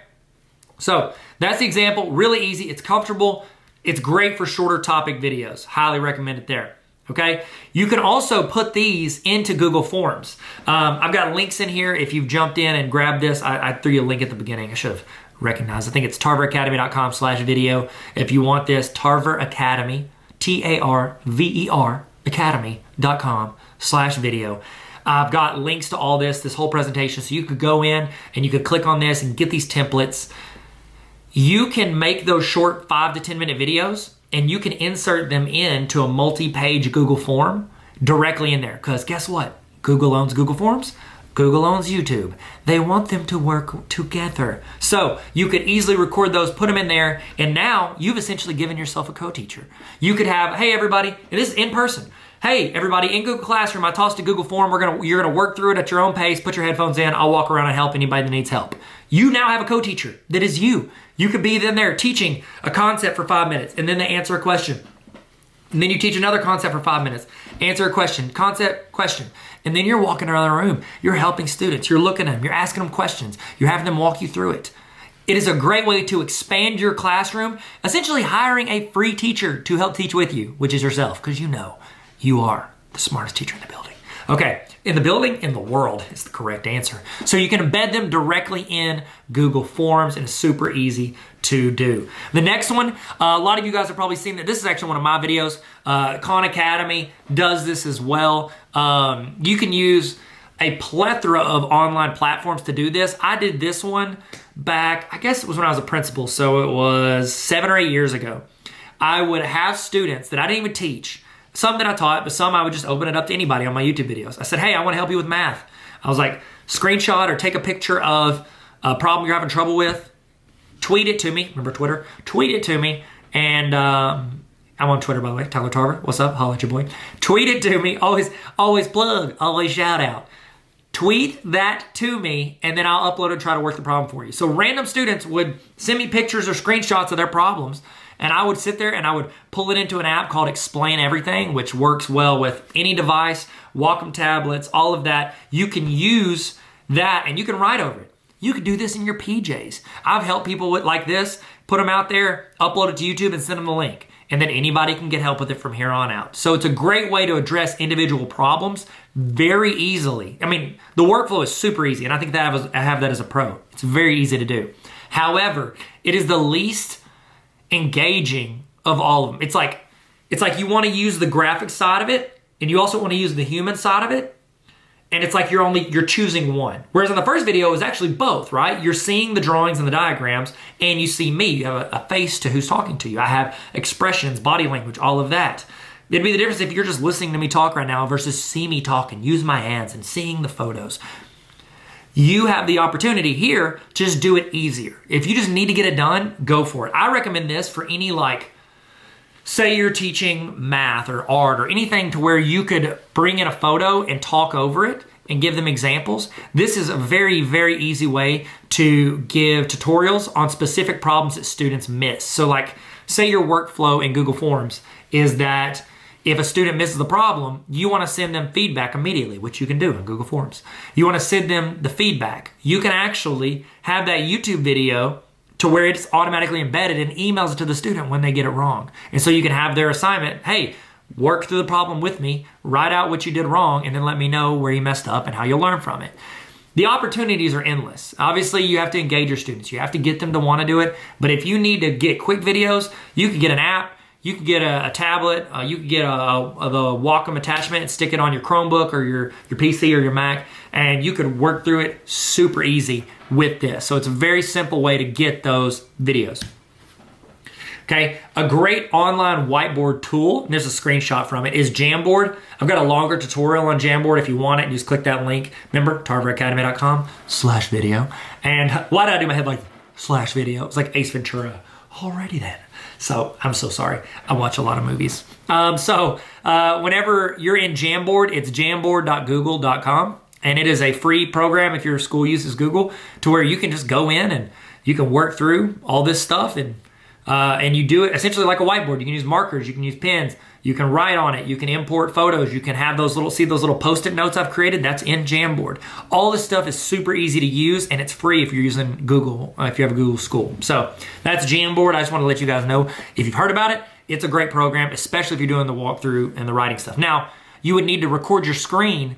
Speaker 1: So that's the example, really easy, it's comfortable, it's great for shorter topic videos. Highly recommend it there, okay? You can also put these into Google Forms. I've got links in here. If you've jumped in and grabbed this, I threw you a link at the beginning. I should have recognized. I think it's tarveracademy.com/video. If you want this, Tarver Academy, TARVER Academy.com/video. I've got links to all this whole presentation, so you could go in and you could click on this and get these templates. You can make those short 5 to 10 minute videos and you can insert them into a multi-page Google form directly in there. Because guess what? Google owns Google Forms. Google owns YouTube. They want them to work together. So you could easily record those, put them in there, and now you've essentially given yourself a co-teacher. You could have, hey everybody, and this is in person. Hey everybody, in Google Classroom, I tossed a Google form. You're gonna work through it at your own pace, put your headphones in, I'll walk around and help anybody that needs help. You now have a co-teacher that is you. You could be then there teaching a concept for 5 minutes, and then they answer a question. And then you teach another concept for 5 minutes, answer a question, concept, question. And then you're walking around the room. You're helping students. You're looking at them. You're asking them questions. You're having them walk you through it. It is a great way to expand your classroom, essentially hiring a free teacher to help teach with you, which is yourself, because you know you are the smartest teacher in the building. Okay, in the building, in the world is the correct answer. So you can embed them directly in Google Forms, and it's super easy to do. The next one, a lot of you guys have probably seen that. This is actually one of my videos. Khan Academy does this as well. You can use a plethora of online platforms to do this. I did this one back, I guess it was when I was a principal, so it was 7 or 8 years ago. I would have students that I didn't even teach some that I taught, but some I would just open it up to anybody on my YouTube videos. I said, hey, I want to help you with math. I was like, screenshot or take a picture of a problem you're having trouble with, tweet it to me. Remember Twitter? Tweet it to me. And I'm on Twitter, by the way. Tyler Tarver. What's up? Holla at your boy. Tweet it to me. Always plug. Always shout out. Tweet that to me, and then I'll upload and try to work the problem for you. So random students would send me pictures or screenshots of their problems, and I would sit there and I would pull it into an app called Explain Everything, which works well with any device, Wacom tablets, all of that. You can use that and you can write over it. You could do this in your PJs. I've helped people with like this, put them out there, upload it to YouTube and send them the link. And then anybody can get help with it from here on out. So it's a great way to address individual problems very easily. I mean, the workflow is super easy, and I think that I have that as a pro. It's very easy to do. However, it is the least engaging of all of them. It's like you want to use the graphic side of it, and you also want to use the human side of it. And it's like you're choosing one. Whereas in the first video, it was actually both, right? You're seeing the drawings and the diagrams, and you see me. You have a face to who's talking to you. I have expressions, body language, all of that. It'd be the difference if you're just listening to me talk right now versus see me talking, use my hands, and seeing the photos. You have the opportunity here to just do it easier. If you just need to get it done, go for it. I recommend this for any say you're teaching math or art or anything to where you could bring in a photo and talk over it and give them examples. This is a very, very easy way to give tutorials on specific problems that students miss. So say your workflow in Google Forms is that if a student misses the problem, you want to send them feedback immediately, which you can do in Google Forms. You want to send them the feedback. You can actually have that YouTube video to where it's automatically embedded and emails it to the student when they get it wrong. And so you can have their assignment, hey, work through the problem with me, write out what you did wrong, and then let me know where you messed up and how you'll learn from it. The opportunities are endless. Obviously, you have to engage your students. You have to get them to want to do it. But if you need to get quick videos, you can get an app, you can get a tablet, you can get the Wacom attachment and stick it on your Chromebook or your PC or your Mac, and you could work through it super easy with this. So it's a very simple way to get those videos. Okay, a great online whiteboard tool, and there's a screenshot from it, is Jamboard. I've got a longer tutorial on Jamboard if you want it. You just click that link. Remember, tarveracademy.com/video. And why did I do my head like /video? It's like Ace Ventura. Alrighty then. So I'm so sorry. I watch a lot of movies. Whenever you're in Jamboard, it's jamboard.google.com. And it is a free program if your school uses Google to where you can just go in and you can work through all this stuff and you do it essentially like a whiteboard. You can use markers, you can use pens, you can write on it, you can import photos, you can have those little Post-it notes I've created, that's in Jamboard. All this stuff is super easy to use and it's free if you're using Google, if you have a Google school. So that's Jamboard. I just want to let you guys know if you've heard about it, it's a great program, especially if you're doing the walkthrough and the writing stuff. Now, you would need to record your screen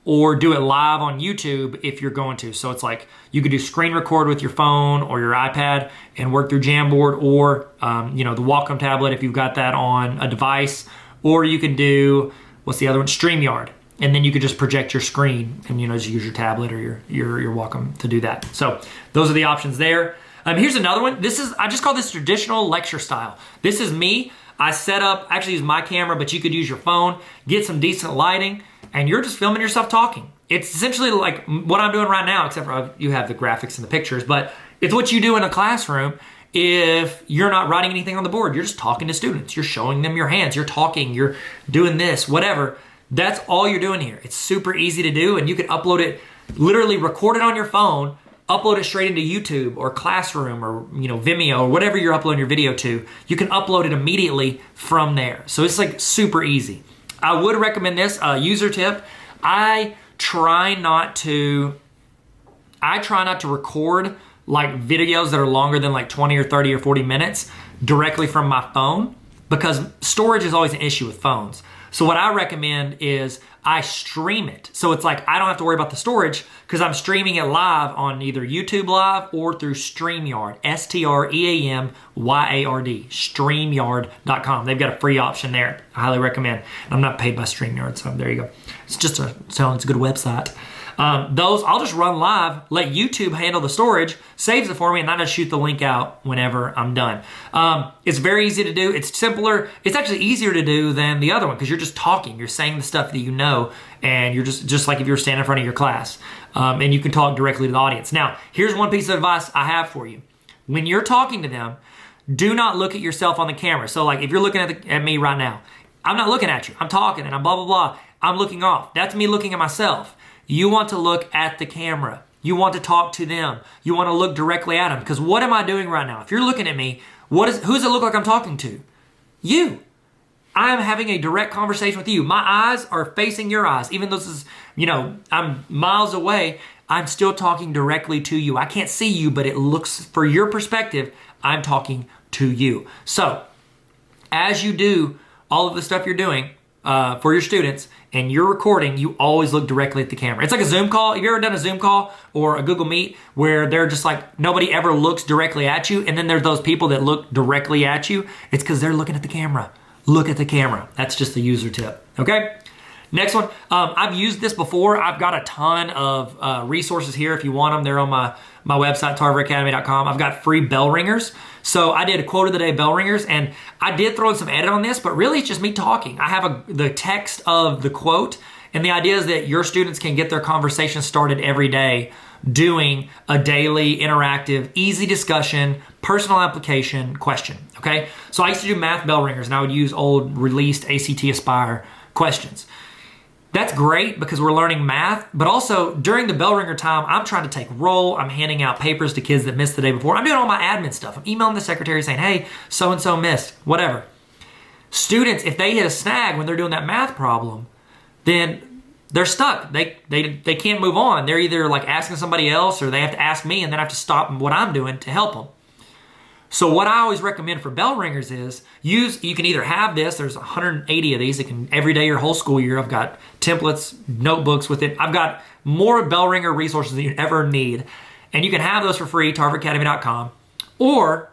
Speaker 1: or do it live on YouTube if you're going to. So it's like you could do screen record with your phone or your iPad and work through Jamboard or, the Wacom tablet if you've got that on a device. Or you can do, what's the other one? StreamYard. And then you could just project your screen and, just use your tablet or your Wacom to do that. So those are the options there. Here's another one. I just call this traditional lecture style. This is me. I set up, actually use my camera, but you could use your phone, get some decent lighting, and you're just filming yourself talking. It's essentially like what I'm doing right now, except for you have the graphics and the pictures, but it's what you do in a classroom if you're not writing anything on the board. You're just talking to students. You're showing them your hands. You're talking. You're doing this, whatever. That's all you're doing here. It's super easy to do, and you can upload it, literally record it on your phone, upload it straight into YouTube or Classroom or Vimeo or whatever you're uploading your video to. You can upload it immediately from there. So it's like super easy. I would recommend this user tip. I try not to record like videos that are longer than like 20 or 30 or 40 minutes directly from my phone because storage is always an issue with phones. So what I recommend is I stream it. So it's like I don't have to worry about the storage because I'm streaming it live on either YouTube Live or through StreamYard, StreamYard, StreamYard.com. They've got a free option there. I highly recommend. I'm not paid by StreamYard, so there you go. It's just it's a good website. Those, I'll just run live, let YouTube handle the storage, saves it for me, and I just shoot the link out whenever I'm done. It's very easy to do. It's simpler. It's actually easier to do than the other one because you're just talking. You're saying the stuff that you know, and you're just like if you were standing in front of your class, and you can talk directly to the audience. Now, here's one piece of advice I have for you. When you're talking to them, do not look at yourself on the camera. So like if you're looking at me right now, I'm not looking at you. I'm talking and I'm blah, blah, blah. I'm looking off. That's me looking at myself. You want to look at the camera. You want to talk to them. You want to look directly at them. Because what am I doing right now? If you're looking at me, who does it look like I'm talking to? You. I am having a direct conversation with you. My eyes are facing your eyes. Even though this is, I'm miles away, I'm still talking directly to you. I can't see you, but it looks, for your perspective, I'm talking to you. So, as you do all of the stuff you're doing for your students and you're recording, you always look directly at the camera. It's like a Zoom call. Have you ever done a Zoom call or a Google Meet where they're just like, nobody ever looks directly at you, and then there's those people that look directly at you? It's because they're looking at the camera. Look at the camera. That's just the user tip, okay? Next one, I've used this before. I've got a ton of resources here. If you want them, they're on my website, tarveracademy.com. I've got free bell ringers. So I did a quote of the day bell ringers, and I did throw in some edit on this, but really it's just me talking. I have the text of the quote, and the idea is that your students can get their conversation started every day doing a daily interactive, easy discussion, personal application question, okay? So I used to do math bell ringers, and I would use old released ACT Aspire questions. That's great because we're learning math, but also during the bell ringer time, I'm trying to take roll. I'm handing out papers to kids that missed the day before. I'm doing all my admin stuff. I'm emailing the secretary saying, hey, so-and-so missed, whatever. Students, if they hit a snag when they're doing that math problem, then they're stuck. They can't move on. They're either like asking somebody else or they have to ask me, and then I have to stop what I'm doing to help them. So what I always recommend for bell ringers is you can either have this, there's 180 of these, it can every day your whole school year. I've got templates, notebooks with it. I've got more bell ringer resources than you ever need. And you can have those for free, tarveracademy.com. Or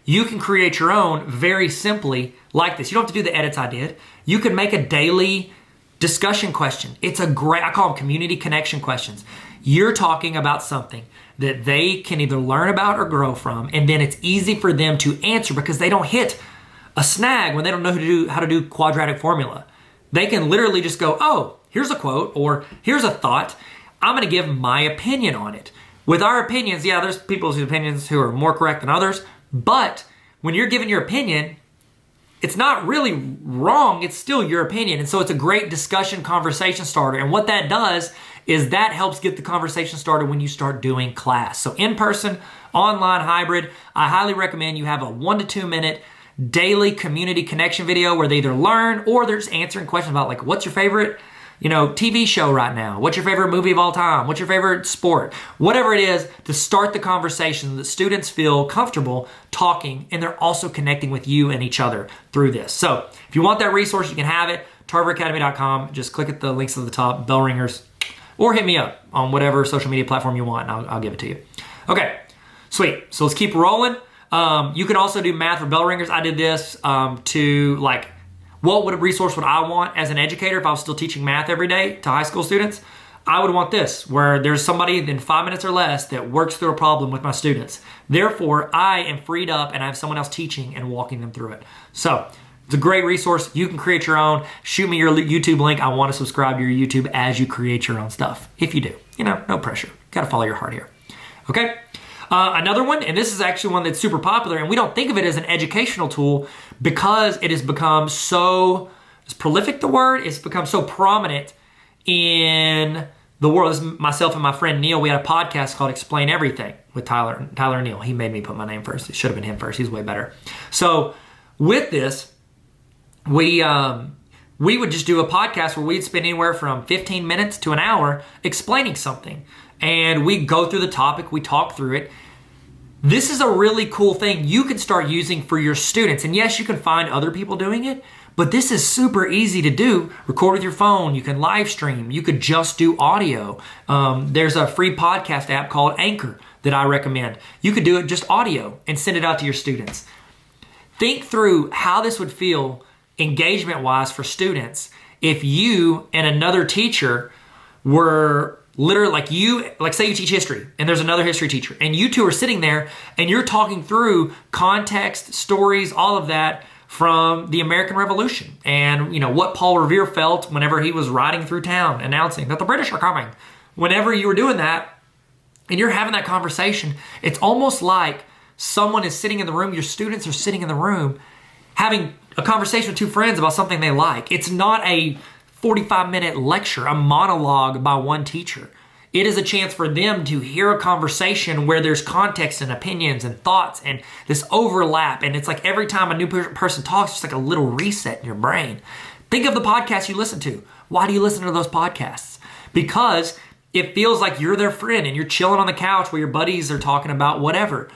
Speaker 1: you can create your own very simply like this. You don't have to do the edits I did. You can make a daily discussion question. It's a great, I call them community connection questions. You're talking about something that they can either learn about or grow from, and then it's easy for them to answer because they don't hit a snag when they don't know how to do quadratic formula. They can literally just go, oh, here's a quote, or here's a thought. I'm going to give my opinion on it. With our opinions, yeah, there's people's opinions who are more correct than others, but when you're giving your opinion, it's not really wrong, it's still your opinion. And so it's a great discussion conversation starter. And what that does is that helps get the conversation started when you start doing class. So in person, online, hybrid, I highly recommend you have a 1 to 2 minute daily community connection video where they either learn or they're just answering questions about like, what's your favorite TV show right now? What's your favorite movie of all time? What's your favorite sport? Whatever it is, to start the conversation, the students feel comfortable talking, and they're also connecting with you and each other through this. So if you want that resource, you can have it, tarveracademy.com. Just click at the links at the top, bell ringers, or hit me up on whatever social media platform you want, and I'll give it to you. Okay, sweet. So let's keep rolling. You can also do math or bell ringers. I did this to like, what resource would I want as an educator if I was still teaching math every day to high school students? I would want this, where there's somebody in 5 minutes or less that works through a problem with my students. Therefore, I am freed up and I have someone else teaching and walking them through it. So it's a great resource. You can create your own. Shoot me your YouTube link. I want to subscribe to your YouTube as you create your own stuff. If you do, no pressure. Got to follow your heart here. Okay. Another one, and this is actually one that's super popular, and we don't think of it as an educational tool because it has become so, is prolific the word? It's become so prominent in the world. This is myself and my friend Neil. We had a podcast called Explain Everything with Tyler and Neil. He made me put my name first. It should have been him first. He's way better. So with this, we would just do a podcast where we'd spend anywhere from 15 minutes to an hour explaining something. And we go through the topic, we talk through it. This is a really cool thing you can start using for your students. And yes, you can find other people doing it, but this is super easy to do. Record with your phone, you can live stream, you could just do audio. There's a free podcast app called Anchor that I recommend. You could do it just audio and send it out to your students. Think through how this would feel engagement-wise for students if you and another teacher were literally like say you teach history and there's another history teacher and you two are sitting there and you're talking through context, stories, all of that from the American Revolution and, what Paul Revere felt whenever he was riding through town announcing that the British are coming. Whenever you were doing that and you're having that conversation, it's almost like someone is sitting in the room, your students are sitting in the room having a conversation with two friends about something they like. It's not a 45-minute lecture, a monologue by one teacher. It is a chance for them to hear a conversation where there's context and opinions and thoughts and this overlap. And it's like every time a new person talks, it's like a little reset in your brain. Think of the podcasts you listen to. Why do you listen to those podcasts? Because it feels like you're their friend and you're chilling on the couch where your buddies are talking about whatever.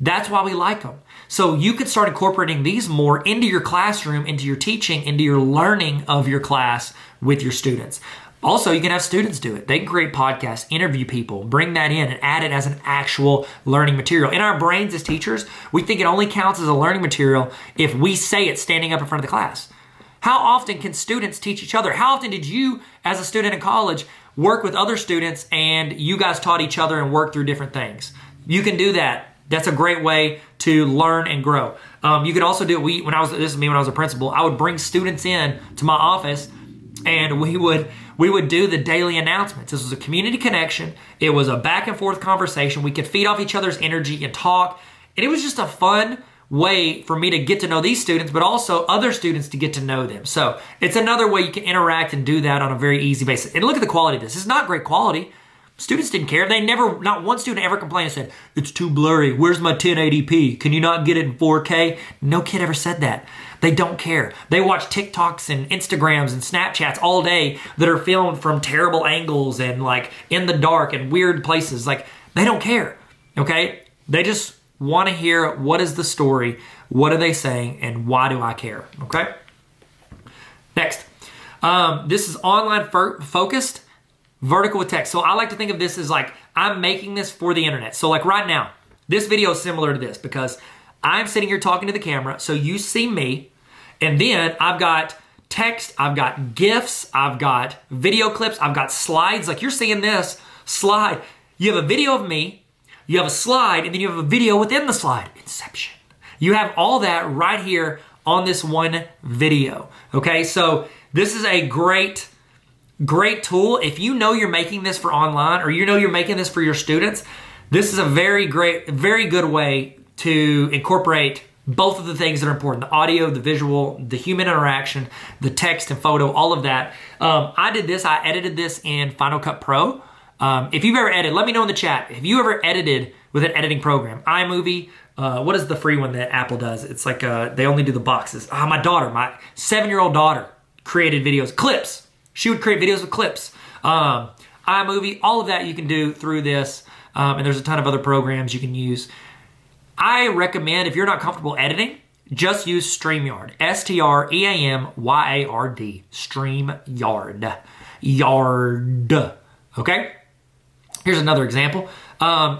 Speaker 1: That's why we like them. So you could start incorporating these more into your classroom, into your teaching, into your learning of your class with your students. Also, you can have students do it. They can create podcasts, interview people, bring that in and add it as an actual learning material. In our brains as teachers, we think it only counts as a learning material if we say it standing up in front of the class. How often can students teach each other? How often did you, as a student in college, work with other students and you guys taught each other and worked through different things? You can do that. That's a great way to learn and grow. You can also do it. When I was a principal, I would bring students in to my office and we would do the daily announcements. This was a community connection. It was a back and forth conversation. We could feed off each other's energy and talk. And it was just a fun way for me to get to know these students, but also other students to get to know them. So it's another way you can interact and do that on a very easy basis. And look at the quality of this. It's not great quality. Students didn't care. Not one student ever complained and said, it's too blurry. Where's my 1080p? Can you not get it in 4K? No kid ever said that. They don't care. They watch TikToks and Instagrams and Snapchats all day that are filmed from terrible angles and like in the dark and weird places. Like they don't care, okay? They just want to hear what is the story, what are they saying, and why do I care, okay? Next, this is online focused, vertical with text. So I like to think of this as like I'm making this for the internet. So like right now, this video is similar to this because I'm sitting here talking to the camera, so you see me, and then I've got text, I've got GIFs, I've got video clips, I've got slides. Like you're seeing this slide. You have a video of me, you have a slide, and then you have a video within the slide. Inception. You have all that right here on this one video. Okay, so this is a great tool. If you know you're making this for online or you know you're making this for your students, this is a very good way to incorporate both of the things that are important: the audio, the visual, the human interaction, the text and photo, all of that. I edited this in Final Cut Pro. If you've ever edited, let me know in the chat. Have you ever edited with an editing program? iMovie, what is the free one that Apple does? It's like, they only do the boxes. My 7-year-old daughter created videos, clips. She would create videos with clips. iMovie, all of that you can do through this. And there's a ton of other programs you can use. I recommend, if you're not comfortable editing, just use StreamYard. StreamYard. StreamYard. Yard. Okay? Here's another example.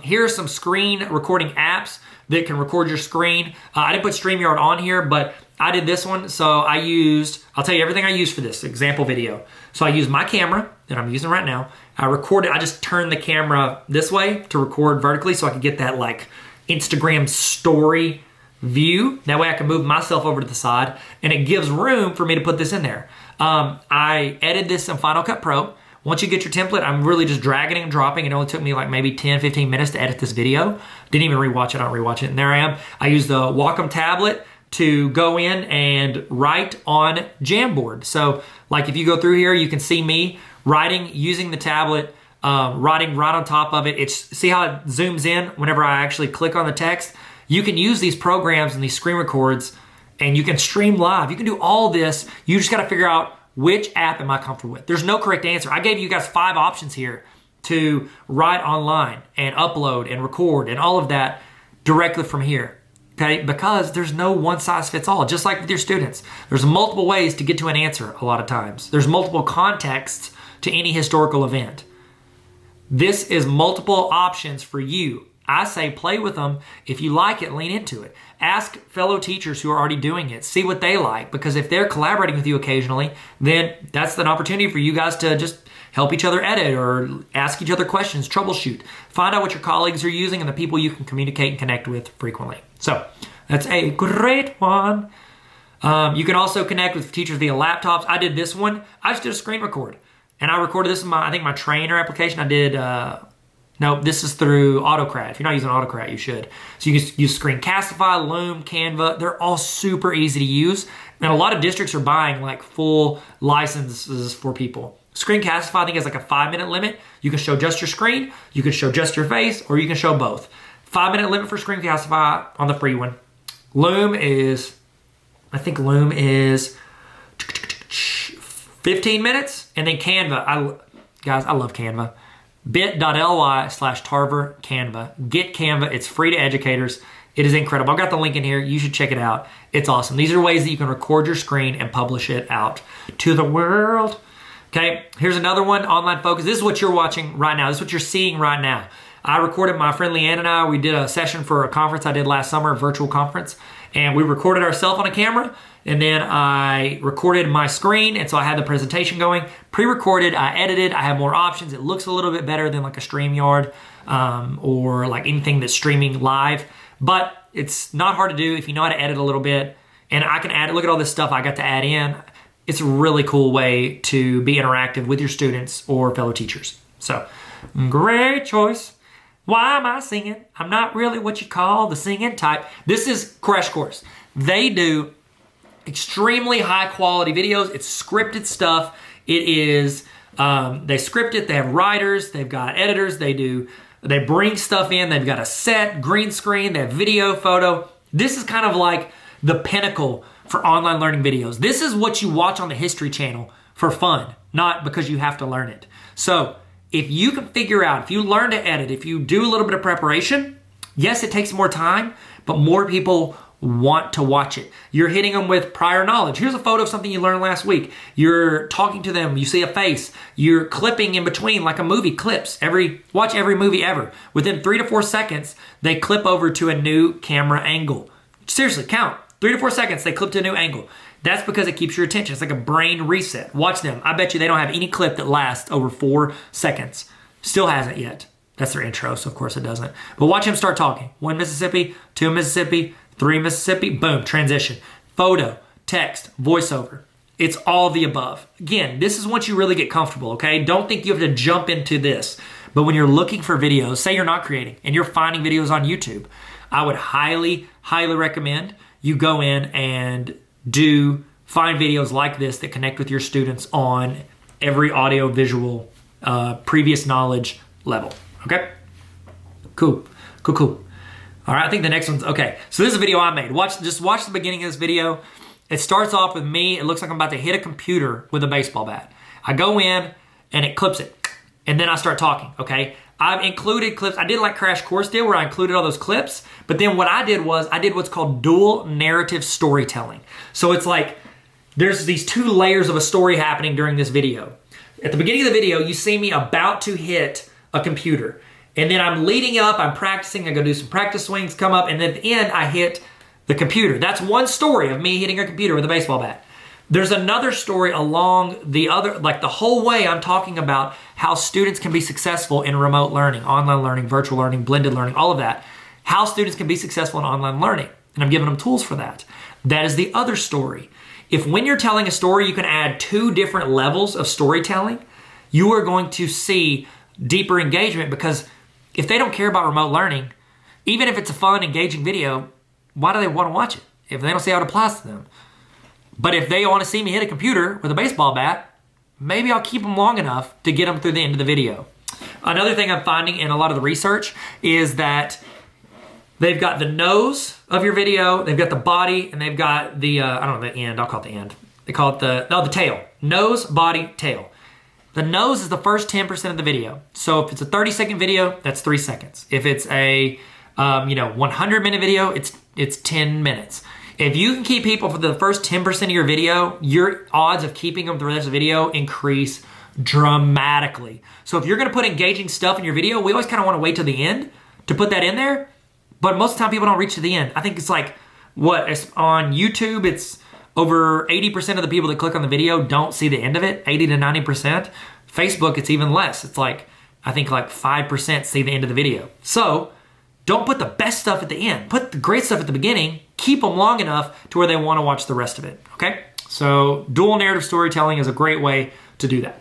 Speaker 1: Here are some screen recording apps that can record your screen. I didn't put StreamYard on here, but I did this one. So I'll tell you everything I used for this example video. So I used my camera that I'm using right now. I just turned the camera this way to record vertically so I could get that like Instagram story view. That way I can move myself over to the side and it gives room for me to put this in there. I edited this in Final Cut Pro. Once you get your template, I'm really just dragging and dropping. It only took me like maybe 10, 15 minutes to edit this video. Didn't even rewatch it. I don't rewatch it. And there I am. I used the Wacom tablet to go in and write on Jamboard. So like if you go through here, you can see me writing using the tablet, writing right on top of it. See how it zooms in whenever I actually click on the text? You can use these programs and these screen records and you can stream live. You can do all this. You just got to figure out which app am I comfortable with. There's no correct answer. I gave you guys 5 options here to write online and upload and record and all of that directly from here. Okay, because there's no one size fits all. Just like with your students, there's multiple ways to get to an answer a lot of times. There's multiple contexts to any historical event. This is multiple options for you. I say play with them. If you like it, lean into it. Ask fellow teachers who are already doing it. See what they like, because if they're collaborating with you occasionally, then that's an opportunity for you guys to just help each other edit or ask each other questions, troubleshoot. Find out what your colleagues are using and the people you can communicate and connect with frequently. So that's a great one. You can also connect with teachers via laptops. I did this one. I just did a screen record. And I recorded this in my trainer application. I did, no, this is through AutoCAD. If you're not using AutoCAD, you should. So you can use Screencastify, Loom, Canva. They're all super easy to use. And a lot of districts are buying like full licenses for people. Screencastify, I think, has like a 5-minute limit. You can show just your screen, you can show just your face, or you can show both. 5-minute limit for Screencastify on the free one. Loom is 15 minutes. And then Canva, guys, I love Canva. bit.ly/Tarver Canva. Get Canva, it's free to educators. It is incredible. I've got the link in here. You should check it out. It's awesome. These are ways that you can record your screen and publish it out to the world. Okay, here's another one, Online Focus. This is what you're watching right now. This is what you're seeing right now. I recorded, my friend Leanne and I, we did a session for a conference I did last summer, a virtual conference, and we recorded ourselves on a camera, and then I recorded my screen, and so I had the presentation going. Pre-recorded, I edited, I have more options. It looks a little bit better than like a StreamYard or like anything that's streaming live, but it's not hard to do if you know how to edit a little bit, and I can add, look at all this stuff I got to add in. It's a really cool way to be interactive with your students or fellow teachers. So, great choice. Why am I singing? I'm not really what you call the singing type. This is Crash Course. They do extremely high quality videos. It's scripted stuff. It is, they script it. They have writers. They've got editors. They bring stuff in. They've got a set, green screen. They have video, photo. This is kind of like the pinnacle for online learning videos. This is what you watch on the History Channel for fun, not because you have to learn it. So if you can figure out, if you learn to edit, if you do a little bit of preparation, yes, it takes more time, but more people want to watch it. You're hitting them with prior knowledge. Here's a photo of something you learned last week. You're talking to them, you see a face. You're clipping in between like a movie clips. Watch every movie ever. Within 3 to 4 seconds, they clip over to a new camera angle. Seriously, count. 3 to 4 seconds, they clip to a new angle. That's because it keeps your attention. It's like a brain reset. Watch them. I bet you they don't have any clip that lasts over 4 seconds. Still hasn't yet. That's their intro, so of course it doesn't. But watch him start talking. 1 Mississippi, 2 Mississippi, 3 Mississippi, boom, transition. Photo, text, voiceover. It's all the above. Again, this is once you really get comfortable, okay? Don't think you have to jump into this. But when you're looking for videos, say you're not creating, and you're finding videos on YouTube, I would highly, highly recommend you go in and find videos like this that connect with your students on every audio, visual, previous knowledge level. Okay? Cool. All right, I think the next one's okay. So this is a video I made. Just watch the beginning of this video. It starts off with me. It looks like I'm about to hit a computer with a baseball bat. I go in and it clips it. And then I start talking, okay? I've included clips. I did like Crash Course did where I included all those clips. But then what I did was I did what's called dual narrative storytelling. So it's like there's these 2 layers of a story happening during this video. At the beginning of the video, you see me about to hit a computer. And then I'm leading up, I'm practicing, I go do some practice swings, come up, and then at the end, I hit the computer. That's one story of me hitting a computer with a baseball bat. There's another story along the other, like the whole way I'm talking about how students can be successful in remote learning, online learning, virtual learning, blended learning, all of that. How students can be successful in online learning. And I'm giving them tools for that. That is the other story. If when you're telling a story, you can add 2 different levels of storytelling, you are going to see deeper engagement because if they don't care about remote learning, even if it's a fun, engaging video, why do they want to watch it if they don't see how it applies to them? But if they want to see me hit a computer with a baseball bat, maybe I'll keep them long enough to get them through the end of the video. Another thing I'm finding in a lot of the research is that they've got the nose of your video, they've got the body, and they've got the, I don't know, the end. I'll call it the end. They call it the tail. Nose, body, tail. The nose is the first 10% of the video. So if it's a 30-second video, that's 3 seconds. If it's a 100-minute video, it's 10 minutes. If you can keep people for the first 10% of your video, your odds of keeping them through the rest of the video increase dramatically. So if you're going to put engaging stuff in your video, we always kind of want to wait till the end to put that in there. But most of the time, people don't reach to the end. I think it's like, on YouTube, it's over 80% of the people that click on the video don't see the end of it, 80 to 90%. Facebook, it's even less. It's like, I think like 5% see the end of the video. So don't put the best stuff at the end. Put the great stuff at the beginning. Keep them long enough to where they want to watch the rest of it, okay? So dual narrative storytelling is a great way to do that.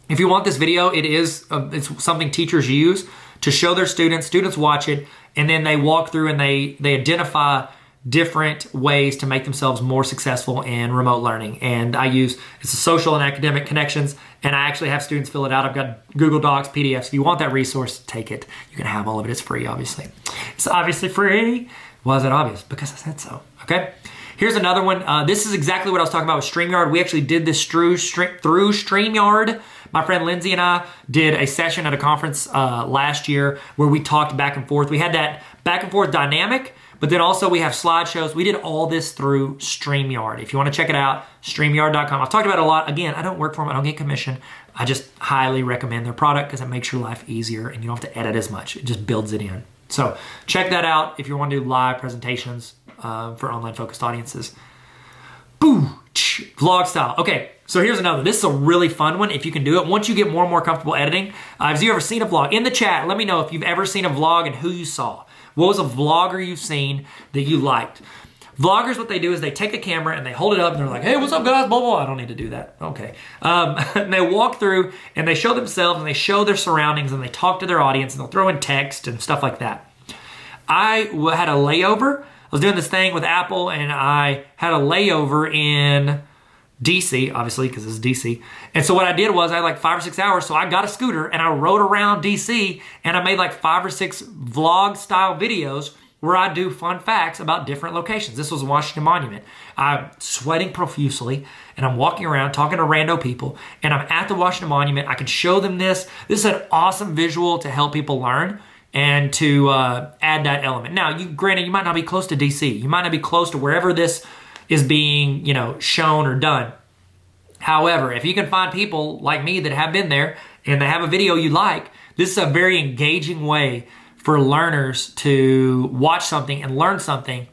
Speaker 1: If you want this video, it's something teachers use to show their students. Students watch it, and then they walk through and they identify different ways to make themselves more successful in remote learning. And it's a social and academic connections, and I actually have students fill it out. I've got Google Docs, PDFs. If you want that resource, take it. You can have all of it. It's free, obviously. It's obviously free. Why is that obvious? Because I said so, okay? Here's another one. This is exactly what I was talking about with StreamYard. We actually did this through StreamYard. My friend Lindsay and I did a session at a conference last year where we talked back and forth. We had that back and forth dynamic, but then also we have slideshows. We did all this through StreamYard. If you want to check it out, StreamYard.com. I've talked about it a lot. Again, I don't work for them. I don't get commission. I just highly recommend their product because it makes your life easier and you don't have to edit as much. It just builds it in. So check that out if you want to do live presentations for online focused audiences. Boo! Vlog style. Okay, so here's another. This is a really fun one if you can do it. Once you get more and more comfortable editing, have you ever seen a vlog? In the chat, let me know if you've ever seen a vlog and who you saw. What was a vlogger you've seen that you liked? Vloggers, what they do is they take a camera and they hold it up and they're like, hey, what's up guys, blah, blah. I don't need to do that. Okay. And they walk through and they show themselves and they show their surroundings and they talk to their audience and they'll throw in text and stuff like that. I had a layover. I was doing this thing with Apple and I had a layover in DC, obviously, because it's DC. And so what I did was I had like 5 or 6 hours. So I got a scooter and I rode around DC and I made like 5 or 6 vlog style videos where I do fun facts about different locations. This was Washington Monument. I'm sweating profusely and I'm walking around talking to rando people and I'm at the Washington Monument. I can show them this. This is an awesome visual to help people learn and to add that element. Now, granted, you might not be close to DC. You might not be close to wherever this is being, shown or done. However, if you can find people like me that have been there and they have a video you like, this is a very engaging way for learners to watch something and learn something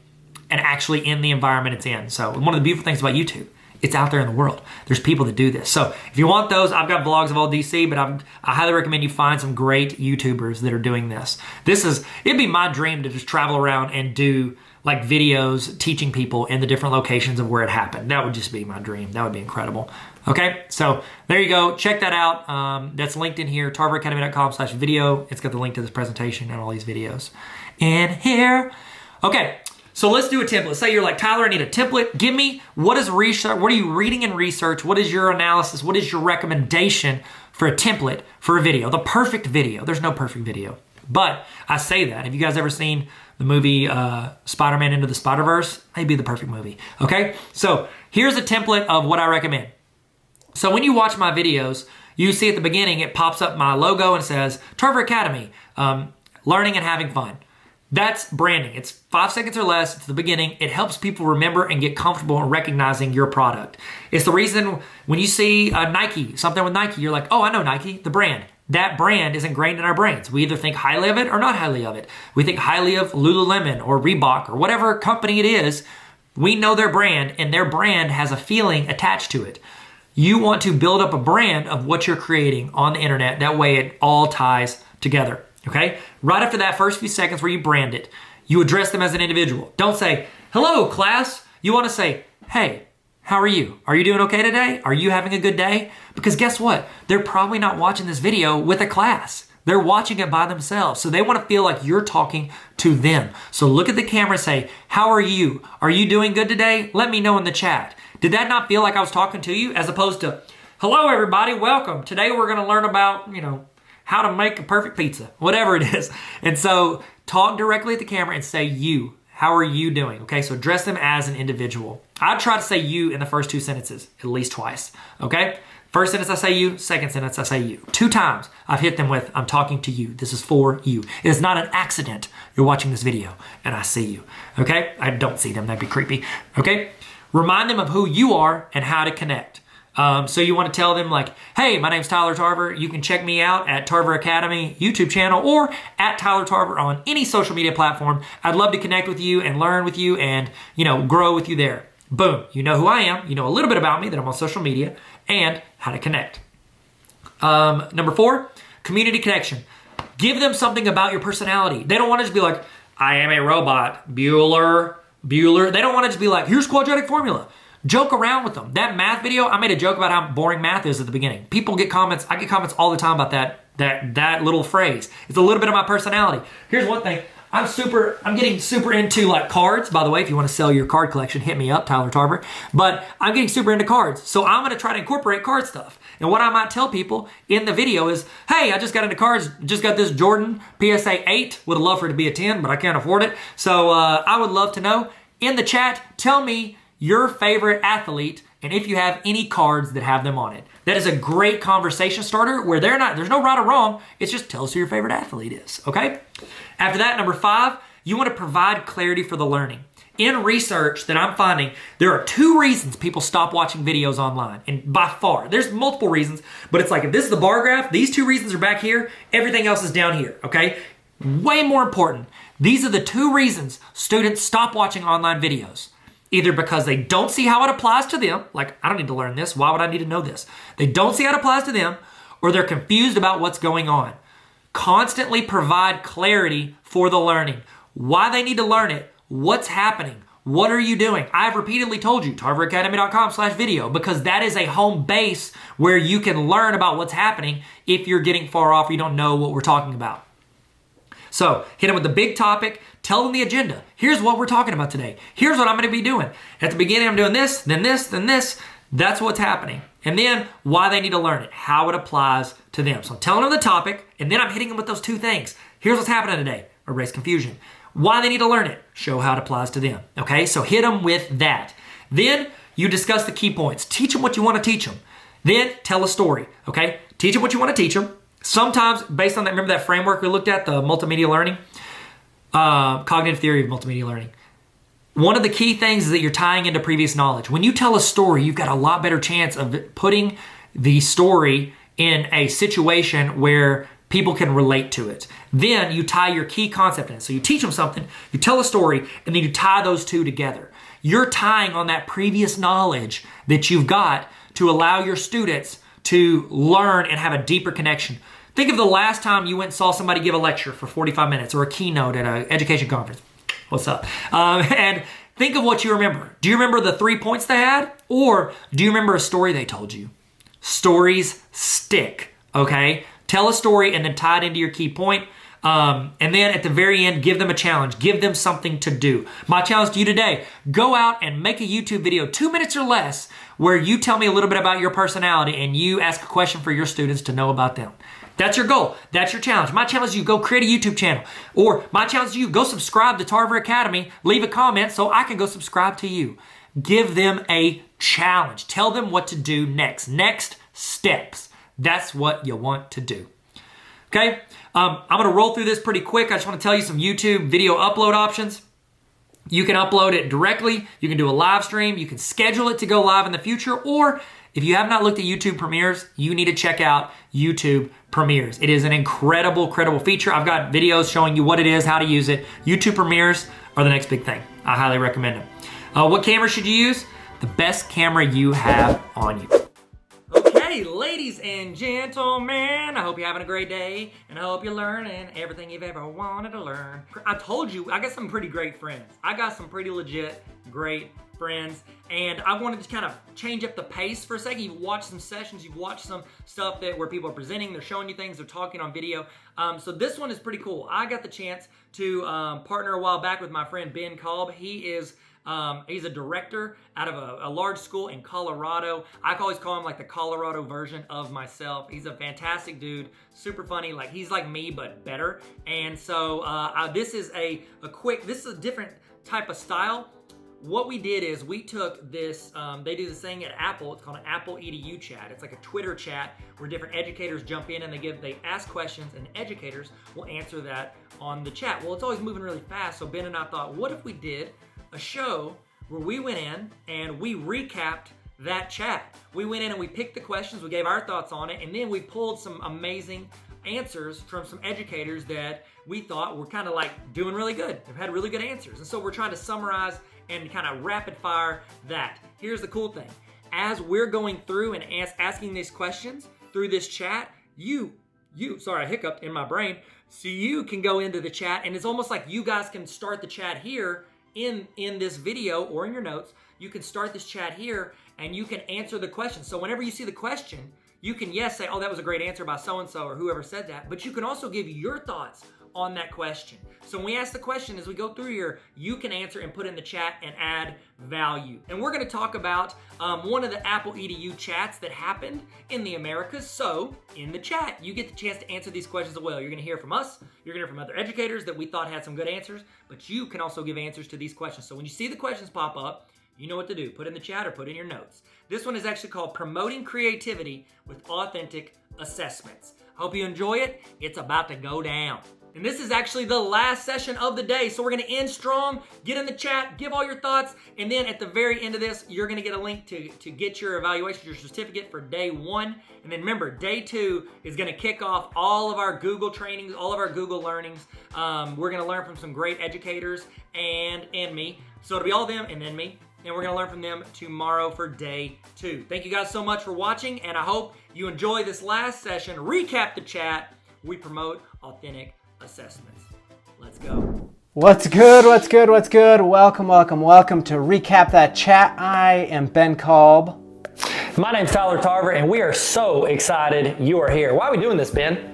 Speaker 1: and actually in the environment it's in. So one of the beautiful things about YouTube, it's out there in the world. There's people that do this. So if you want those, I've got vlogs of all DC, but I highly recommend you find some great YouTubers that are doing this. It'd be my dream to just travel around and do like videos teaching people in the different locations of where it happened. That would just be my dream. That would be incredible. Okay, so there you go. Check that out. That's linked in here, tarveracademy.com/video. It's got the link to this presentation and all these videos in here. Okay, so let's do a template. Say you're like, Tyler, I need a template. Give me, what is research? What are you reading in research? What is your analysis? What is your recommendation for a template for a video? The perfect video. There's no perfect video. But I say that. Have you guys ever seen the movie Spider-Man Into the Spider-Verse? That'd be the perfect movie. Okay, so here's a template of what I recommend. So when you watch my videos, you see at the beginning, it pops up my logo and says, Tarver Academy, learning and having fun. That's branding. It's 5 seconds or less. It's the beginning. It helps people remember and get comfortable in recognizing your product. It's the reason when you see Nike, something with Nike, you're like, oh, I know Nike, the brand. That brand is ingrained in our brains. We either think highly of it or not highly of it. We think highly of Lululemon or Reebok or whatever company it is. We know their brand and their brand has a feeling attached to it. You want to build up a brand of what you're creating on the internet. That way it all ties together, okay? Right after that first few seconds where you brand it, you address them as an individual. Don't say, hello, class. You want to say, hey, how are you? Are you doing okay today? Are you having a good day? Because guess what? They're probably not watching this video with a class. They're watching it by themselves. So they want to feel like you're talking to them. So look at the camera and say, how are you? Are you doing good today? Let me know in the chat. Did that not feel like I was talking to you as opposed to, hello everybody, welcome. Today we're going to learn about, how to make a perfect pizza, whatever it is. And so talk directly at the camera and say you. How are you doing? Okay, so address them as an individual. I try to say you in the first 2 sentences, at least twice, okay? First sentence I say you, second sentence I say you. 2 times I've hit them with, I'm talking to you. This is for you. It is not an accident you're watching this video and I see you, okay? I don't see them, that'd be creepy, okay? Remind them of who you are and how to connect. So you want to tell them like, hey, my name's Tyler Tarver. You can check me out at Tarver Academy YouTube channel or at Tyler Tarver on any social media platform. I'd love to connect with you and learn with you and, grow with you there. Boom. You know who I am. You know a little bit about me that I'm on social media and how to connect. Number 4, community connection. Give them something about your personality. They don't want to just be like, I am a robot, Bueller. They don't want to just be like, here's quadratic formula. Joke around with them. That math video, I made a joke about how boring math is at the beginning. People get comments, I get comments all the time about that little phrase. It's a little bit of my personality. Here's one thing. I'm getting super into like cards. By the way, if you want to sell your card collection, hit me up, Tyler Tarver. But I'm getting super into cards. So I'm going to try to incorporate card stuff. And what I might tell people in the video is, hey, I just got into cards, just got this Jordan PSA 8. Would love for it to be a 10, but I can't afford it. So I would love to know. In the chat, tell me your favorite athlete and if you have any cards that have them on it. That is a great conversation starter where there's no right or wrong. It's just tell us who your favorite athlete is, okay? After that, number 5, you want to provide clarity for the learning. In research that I'm finding, there are 2 reasons people stop watching videos online. And by far, there's multiple reasons, but it's like if this is the bar graph, these 2 reasons are back here, everything else is down here, okay? Way more important. These are the 2 reasons students stop watching online videos. Either because they don't see how it applies to them, like, I don't need to learn this, why would I need to know this? They don't see how it applies to them, or they're confused about what's going on. Constantly provide clarity for the learning. Why they need to learn it, what's happening, what are you doing? I've repeatedly told you, tarveracademy.com/video, because that is a home base where you can learn about what's happening if you're getting far off or you don't know what we're talking about. So hit them with the big topic, tell them the agenda. Here's what we're talking about today. Here's what I'm going to be doing. At the beginning, I'm doing this, then this, then this. That's what's happening. And then why they need to learn it, how it applies to them. So I'm telling them the topic, and then I'm hitting them with those 2 things. Here's what's happening today, erase confusion. Why they need to learn it, show how it applies to them. Okay, so hit them with that. Then you discuss the key points. Teach them what you want to teach them. Then tell a story, okay? Teach them what you want to teach them. Sometimes, based on that, remember that framework we looked at, the multimedia learning? Cognitive theory of multimedia learning. One of the key things is that you're tying into previous knowledge. When you tell a story, you've got a lot better chance of putting the story in a situation where people can relate to it. Then you tie your key concept in. So you teach them something, you tell a story, and then you tie those 2 together. You're tying on that previous knowledge that you've got to allow your students to learn and have a deeper connection. Think of the last time you went and saw somebody give a lecture for 45 minutes or a keynote at an education conference. What's up? And think of what you remember. Do you remember the 3 points they had? Or do you remember a story they told you? Stories stick, okay? Tell a story and then tie it into your key point. And then at the very end, give them a challenge. Give them something to do. My challenge to you today, go out and make a YouTube video, 2 minutes or less, where you tell me a little bit about your personality and you ask a question for your students to know about them. That's your goal. That's your challenge. My challenge is you go create a YouTube channel. Or my challenge is you go subscribe to Tarver Academy, leave a comment so I can go subscribe to you. Give them a challenge. Tell them what to do next. Next steps. That's what you want to do. Okay? I'm going to roll through this pretty quick. I just want to tell you some YouTube video upload options. You can upload it directly. You can do a live stream. You can schedule it to go live in the future. Or if you have not looked at YouTube Premieres, you need to check out YouTube Premieres. It is an incredible feature. I've got videos showing you what it is, how to use it. YouTube Premieres are the next big thing. I highly recommend them. What camera should you use? The best camera you have on you. Okay, ladies and gentlemen, I hope you're having a great day, and I hope you're learning everything you've ever wanted to learn. I told you, I got some pretty great friends. I got some pretty legit great friends, and I wanted to kind of change up the pace for a second. You've watched some sessions, you've watched some stuff where people are presenting, they're showing you things, they're talking on video. So this one is pretty cool. I got the chance to partner a while back with my friend Ben Kolb. He's a director out of a large school in Colorado. I always call him like the Colorado version of myself. He's a fantastic dude, super funny. Like he's like me, but better. And so this is a different type of style. What we did is we took this, they do this thing at Apple, it's called an Apple EDU chat. It's like a Twitter chat where different educators jump in and they ask questions and educators will answer that on the chat. Well, it's always moving really fast. So Ben and I thought, what if we did a show where we went in and we recapped that chat. We went in and we picked the questions, we gave our thoughts on it, and then we pulled some amazing answers from some educators that we thought were kind of like doing really good. They've had really good answers. And so we're trying to summarize and kind of rapid fire that. Here's the cool thing. As we're going through and asking these questions, through this chat, sorry, I hiccuped in my brain. So you can go into the chat, and it's almost like you guys can start the chat here in this video or in your notes. You can start this chat here, and you can answer the question. So whenever you see the question, you can, yes, say, oh, that was a great answer by so-and-so or whoever said that. But you can also give your thoughts on that question. So when we ask the question, as we go through here, you can answer and put in the chat and add value. And we're gonna talk about one of the Apple EDU chats that happened in the Americas. So in the chat, you get the chance to answer these questions as well. You're gonna hear from us, you're gonna hear from other educators that we thought had some good answers, but you can also give answers to these questions. So when you see the questions pop up, you know what to do. Put in the chat or put in your notes. This one is actually called Promoting Creativity with Authentic Assessments. Hope you enjoy it. It's about to go down. And this is actually the last session of the day. So we're gonna end strong, get in the chat, give all your thoughts, and then at the very end of this, you're gonna get a link to get your evaluation, your certificate for day 1. And then remember, day 2 is gonna kick off all of our Google trainings, all of our Google learnings. We're gonna learn from some great educators and me. So it'll be all them and then me. And we're gonna learn from them tomorrow for day 2. Thank you guys so much for watching, and I hope you enjoy this last session. Recap the chat. We promote authentic assessments. Let's go.
Speaker 18: What's good? What's good? What's good? Welcome, welcome, welcome to Recap That Chat. I am Ben Kolb.
Speaker 13: My name's Tyler Tarver, and we are so excited you are here. Why are we doing this, Ben?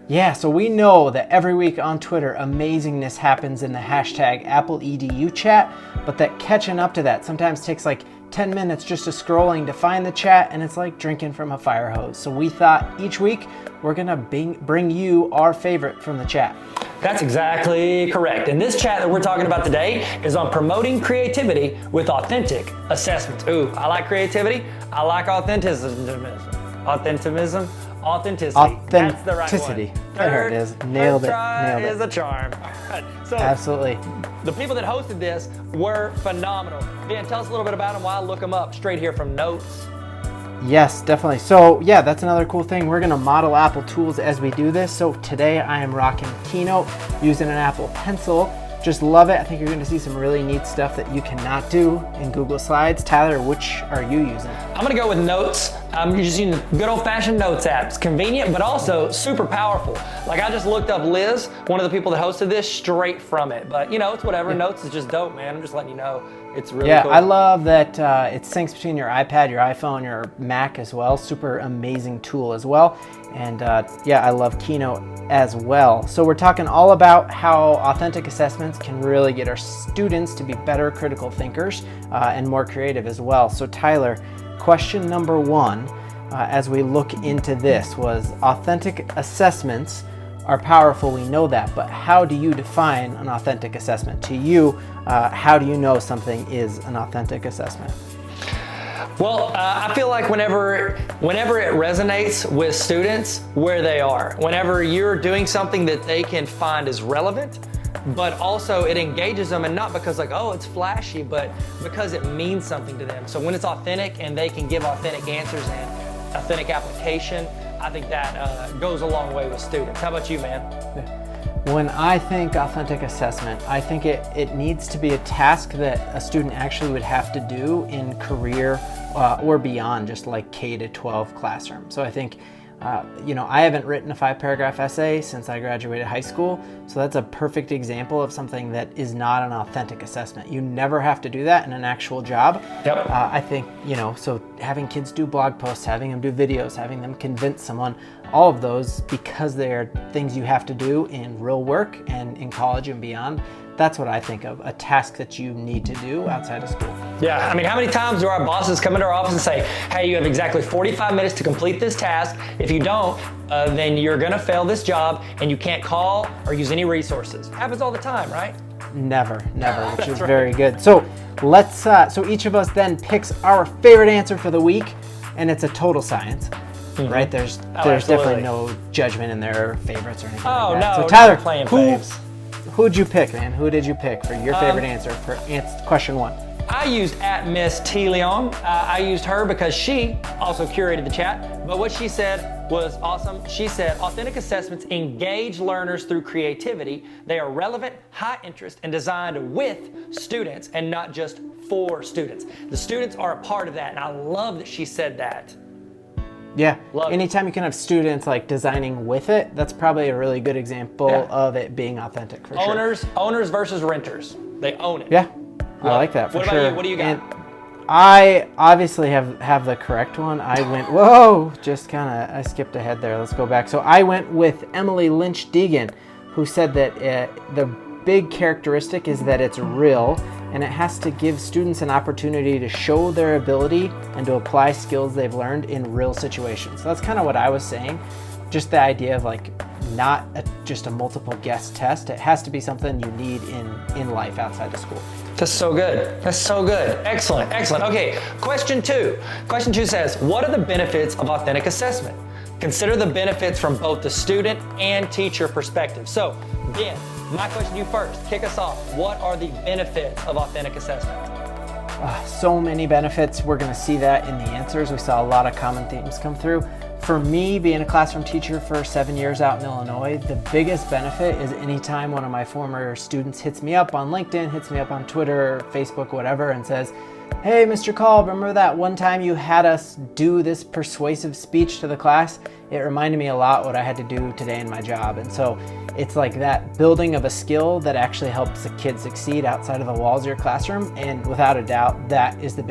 Speaker 18: Yeah, so we know that every week on Twitter, amazingness happens in the hashtag Apple EDU chat, but that catching up to that sometimes takes like 10 minutes just to scrolling to find the chat, and it's like drinking from a fire hose. So we thought each week we're gonna bring you our favorite from the chat.
Speaker 13: That's exactly correct. And this chat that we're talking about today is on promoting creativity with authentic assessments. Ooh, I like creativity. I like authenticity. That's the right one.
Speaker 18: There it is. Nailed it.
Speaker 13: Nailed it. Is a charm. All right. So
Speaker 18: absolutely.
Speaker 13: The people that hosted this were phenomenal. Ben, tell us a little bit about them while I look them up straight here from notes.
Speaker 18: Yes, definitely. So yeah, that's another cool thing. We're gonna model Apple tools as we do this. So today I am rocking Keynote using an Apple Pencil. Just love it. I think you're gonna see some really neat stuff that you cannot do in Google Slides. Tyler, which are you using?
Speaker 13: I'm gonna go with Notes. I'm using the good old-fashioned Notes app. It's convenient, but also super powerful. Like I just looked up Liz, one of the people that hosted this, straight from it. But you know, it's whatever. Yeah. Notes is just dope, man. I'm just letting you know. It's really cool.
Speaker 18: I love that it syncs between your iPad, your iPhone, your Mac as well. Super amazing tool as well. And yeah, I love Keynote as well. So we're talking all about how authentic assessments can really get our students to be better critical thinkers and more creative as well. So Tyler, question number 1 as we look into this was authentic assessments are powerful, we know that, but how do you define an authentic assessment? To you, how do you know something is an authentic assessment?
Speaker 13: Well, I feel like whenever it resonates with students where they are, whenever you're doing something that they can find is relevant, but also it engages them, and not because like, oh, it's flashy, but because it means something to them. So when it's authentic and they can give authentic answers and authentic application, I think that goes a long way with students. How about you, man?
Speaker 18: When I think authentic assessment, I think it needs to be a task that a student actually would have to do in career or beyond just like K-12 classroom. So I think, you know, I haven't written a 5-paragraph essay since I graduated high school. So that's a perfect example of something that is not an authentic assessment. You never have to do that in an actual job.
Speaker 13: Yep.
Speaker 18: I think, you know, so having kids do blog posts, having them do videos, having them convince someone, all of those, because they are things you have to do in real work and in college and beyond, that's what I think of, a task that you need to do outside of school.
Speaker 13: Yeah, I mean, how many times do our bosses come into our office and say, hey, you have exactly 45 minutes to complete this task. If you don't, then you're gonna fail this job and you can't call or use any resources. Happens all the time, right?
Speaker 18: Never, which is very good. So let's, so each of us then picks our favorite answer for the week, and it's a total science. Mm-hmm. Right? There's definitely no judgment in their favorites or anything like that.
Speaker 13: No,
Speaker 18: so Tyler,
Speaker 13: playing faves.
Speaker 18: Who'd you pick, man? Who did you pick for your favorite answer for question 1?
Speaker 13: I used @Miss T. Leon. I used her because she also curated the chat, but what she said was awesome. She said, authentic assessments engage learners through creativity. They are relevant, high interest, and designed with students and not just for students. The students are a part of that, and I love that she said that.
Speaker 18: Yeah.
Speaker 1: Love
Speaker 18: Anytime you can have students like designing with it, that's probably a really good example of it being authentic for sure.
Speaker 1: Owners versus renters. They own it.
Speaker 18: Yeah. I like that for
Speaker 1: What about
Speaker 18: sure.
Speaker 1: you? What do you got?
Speaker 18: And I obviously have the correct one. I went, whoa, I skipped ahead there. Let's go back. So I went with Emily Lynch Deegan, who said that the big characteristic is that it's real and it has to give students an opportunity to show their ability and to apply skills they've learned in real situations. So that's kind of what I was saying. Just the idea of like not just a multiple guess test. It has to be something you need in life outside of school.
Speaker 1: That's so good. That's so good. Excellent. Excellent. Okay, question 2. Question 2 says, what are the benefits of authentic assessment? Consider the benefits from both the student and teacher perspective. So, Ben, my question to you first. Kick us off. What are the benefits of authentic assessment?
Speaker 18: So many benefits. We're going to see that in the answers. We saw a lot of common themes come through. For me, being a classroom teacher for 7 years out in Illinois, the biggest benefit is anytime one of my former students hits me up on LinkedIn, hits me up on Twitter, Facebook, whatever, and says, hey, Mr. Call, remember that one time you had us do this persuasive speech to the class? It reminded me a lot what I had to do today in my job. And so it's like that building of a skill that actually helps the kid succeed outside of the walls of your classroom. And without a doubt, that is the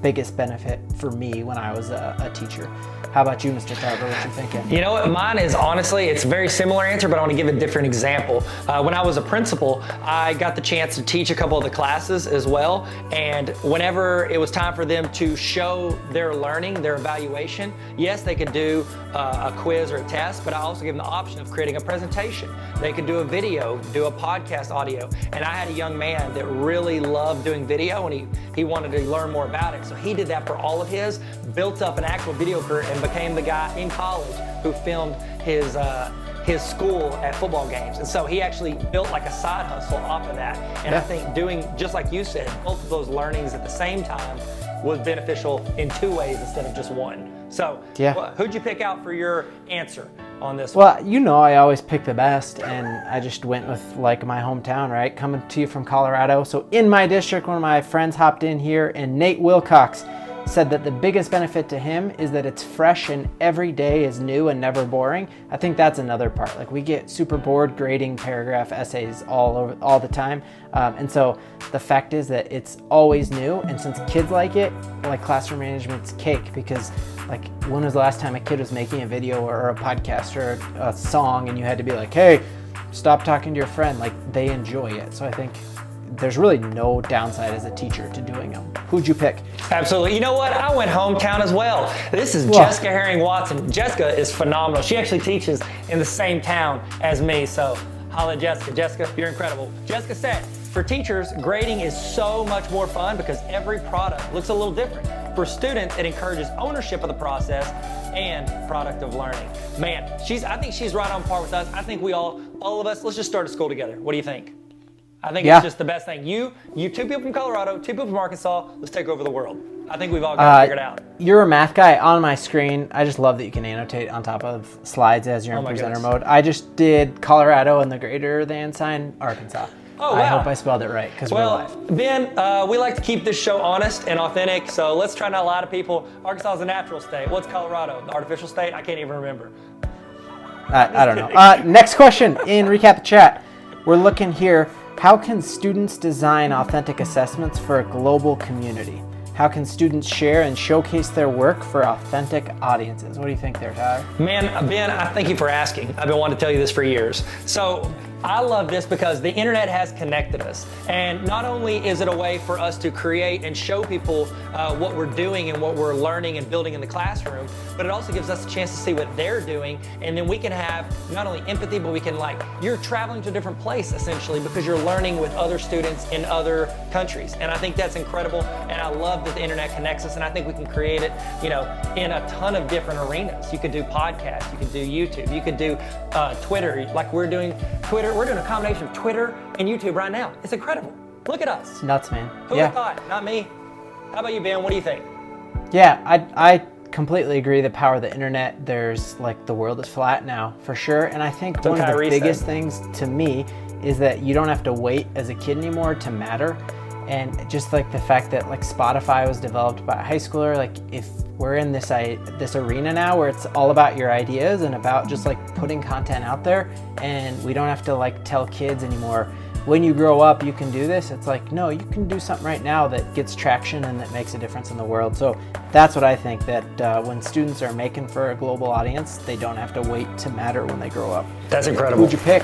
Speaker 18: biggest benefit for me when I was a teacher. How about you, Mr. Tarver? What you thinking?
Speaker 1: You know what? Mine is honestly, it's a very similar answer, but I want to give a different example. When I was a principal, I got the chance to teach a couple of the classes as well. And whenever it was time for them to show their learning, their evaluation, yes, they could do a quiz or a test, but I also gave them the option of creating a presentation. They could do a video, do a podcast audio. And I had a young man that really loved doing video and he wanted to learn more about it. So he did that for all of his, built up an actual video career and became the guy in college who filmed his school at football games. And so he actually built like a side hustle off of that. And I think doing, just like you said, both of those learnings at the same time was beneficial in 2 ways instead of just one. So who'd you pick out for your answer on this one?
Speaker 18: Well, you know I always pick the best, and I just went with like my hometown, right? Coming to you from Colorado. So in my district, one of my friends hopped in here, and Nate Wilcox said that the biggest benefit to him is that it's fresh and every day is new and never boring. I think that's another part. Like we get super bored grading paragraph essays all the time. And so the fact is that it's always new. And since kids like it, like classroom management's cake, because like when was the last time a kid was making a video or a podcast or a song and you had to be like, hey, stop talking to your friend. Like they enjoy it. So I think there's really no downside as a teacher to doing them. Who'd you pick?
Speaker 1: Absolutely. You know what? I went hometown as well. This is Jessica Herring-Watson. Jessica is phenomenal. She actually teaches in the same town as me. So holla at Jessica. Jessica, you're incredible. Jessica said, for teachers, grading is so much more fun because every product looks a little different. For students, it encourages ownership of the process and product of learning. Man, I think she's right on par with us. I think all of us, let's just start a school together. What do you think? I think it's just the best thing. You 2 people from Colorado, 2 people from Arkansas, let's take over the world. I think we've all got it figured out.
Speaker 18: You're a math guy on my screen. I just love that you can annotate on top of slides as you're in presenter mode. I just did Colorado and the greater than sign, Arkansas.
Speaker 1: Oh, wow.
Speaker 18: I hope I spelled it right because we're live.
Speaker 1: Ben, we like to keep this show honest and authentic, so let's try not to lie to people. Arkansas is a natural state. What's Colorado? The artificial state? I can't even remember.
Speaker 18: I don't know. Next question in Recap the Chat. We're looking here. How can students design authentic assessments for a global community? How can students share and showcase their work for authentic audiences? What do you think there, Tyler?
Speaker 1: Man, Ben, I thank you for asking. I've been wanting to tell you this for years. So I love this because the internet has connected us. And not only is it a way for us to create and show people what we're doing and what we're learning and building in the classroom, but it also gives us a chance to see what they're doing. And then we can have not only empathy, but we can you're traveling to a different place essentially because you're learning with other students in other countries. And I think that's incredible. And I love that the internet connects us. And I think we can create it, in a ton of different arenas. You could do podcasts, you could do YouTube, you could do Twitter, like we're doing Twitter. We're doing a combination of Twitter and YouTube right now. It's incredible. Look at us.
Speaker 18: It's nuts, man.
Speaker 1: Who would have thought? Not me. How about you, Ben? What do you think?
Speaker 18: Yeah, I completely agree. The power of the internet. There's the world is flat now for sure. And I think one of the biggest things to me is that you don't have to wait as a kid anymore to matter. And just the fact that Spotify was developed by a high schooler, if we're in this arena now where it's all about your ideas and about just like putting content out there, and we don't have to like tell kids anymore, when you grow up you can do this. It's like, no, you can do something right now that gets traction and that makes a difference in the world. So that's what I think, that when students are making for a global audience, they don't have to wait to matter when they grow up.
Speaker 1: That's incredible.
Speaker 18: Who'd you pick?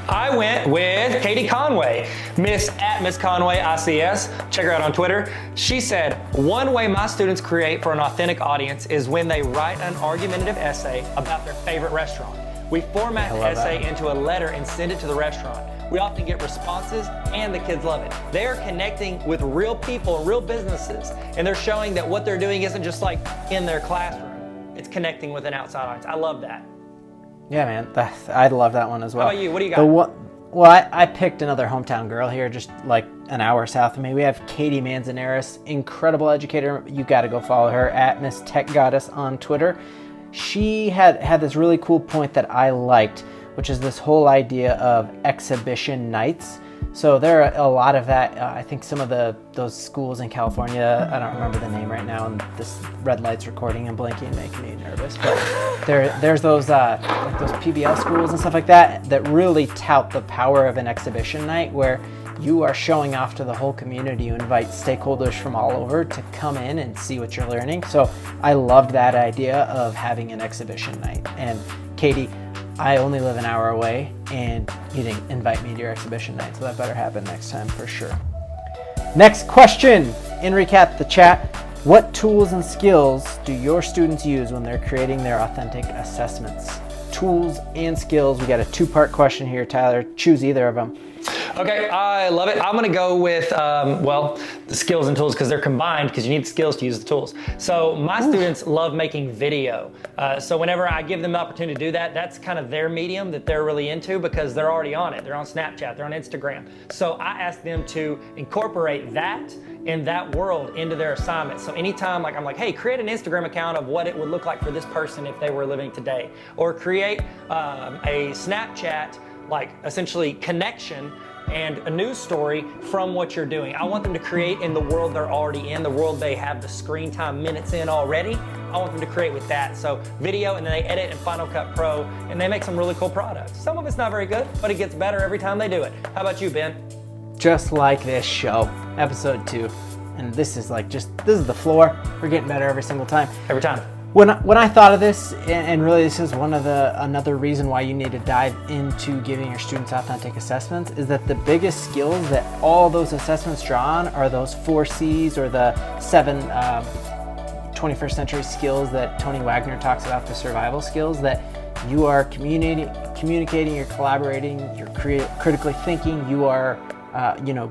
Speaker 1: I went with Katie Conway, Miss Conway ICS. Check her out on Twitter. She said, one way my students create for an authentic audience is when they write an argumentative essay about their favorite restaurant. We format the essay into a letter and send it to the restaurant. We often get responses and the kids love it. They are connecting with real people and real businesses, and they're showing that what they're doing isn't just like in their classroom. It's connecting with an outside audience. I love that.
Speaker 18: Yeah, man, I love that one as well.
Speaker 1: How about you? What do you got?
Speaker 18: Well, I picked another hometown girl here, just like an hour south of me. We have Katie Manzanares, incredible educator. You got to go follow her at Miss Tech Goddess on Twitter. She had this really cool point that I liked, which is this whole idea of exhibition nights. So there are a lot of that. I think some of those schools in California, I don't remember the name right now, and this red light's recording and blinking and making me nervous. But there's those like those PBL schools and stuff like that that really tout the power of an exhibition night, where you are showing off to the whole community. You invite stakeholders from all over to come in and see what you're learning. So I loved that idea of having an exhibition night. And Katie, I only live an hour away, and you didn't invite me to your exhibition night, so that better happen next time for sure. Next question, in recap the chat, what tools and skills do your students use when they're creating their authentic assessments? Tools and skills. We got a two-part question here, Tyler. Choose either of them.
Speaker 1: Okay, I love it. I'm gonna go with, the skills and tools, because they're combined, because you need skills to use the tools. So my students love making video. So whenever I give them the opportunity to do that, that's kind of their medium that they're really into, because they're already on it. They're on Snapchat, they're on Instagram. So I ask them to incorporate that in that world into their assignment. So anytime I'm like, hey, create an Instagram account of what it would look like for this person if they were living today, or create a Snapchat, like essentially connection and a news story from what you're doing. I want them to create in the world they're already in, the world they have the screen time minutes in already. I want them to create with that. So video, and then they edit in Final Cut Pro, and they make some really cool products. Some of it's not very good, but it gets better every time they do it. How about you, Ben?
Speaker 18: Just like this show, episode 2. And this is this is the floor. We're getting better every single time.
Speaker 1: Every time.
Speaker 18: When I thought of this, and really this is another reason why you need to dive into giving your students authentic assessments, is that the biggest skills that all those assessments draw on are those 4 C's, or the 7 21st century skills that Tony Wagner talks about, the survival skills, that you are communicating, you're collaborating, you're critically thinking, you are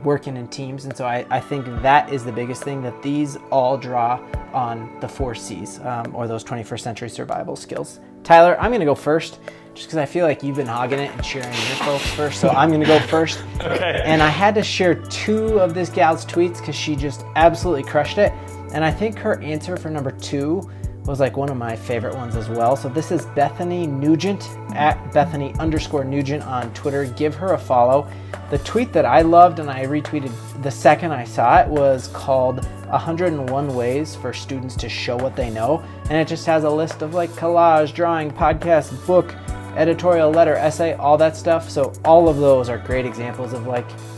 Speaker 18: working in teams. And so I think that is the biggest thing, that these all draw on the 4 C's, or those 21st century survival skills. Tyler, I'm gonna go first, just because I feel like you've been hogging it and sharing your folks first, so I'm gonna go first.
Speaker 1: Okay.
Speaker 18: And I had to share 2 of this gal's tweets because she just absolutely crushed it. And I think her answer for number 2 was one of my favorite ones as well. So this is Bethany Nugent, at Bethany_Nugent on Twitter. Give her a follow. The tweet that I loved and I retweeted the second I saw it was called 101 Ways for Students to Show What They Know. And it just has a list of collage, drawing, podcast, book, editorial, letter, essay, all that stuff. So all of those are great examples of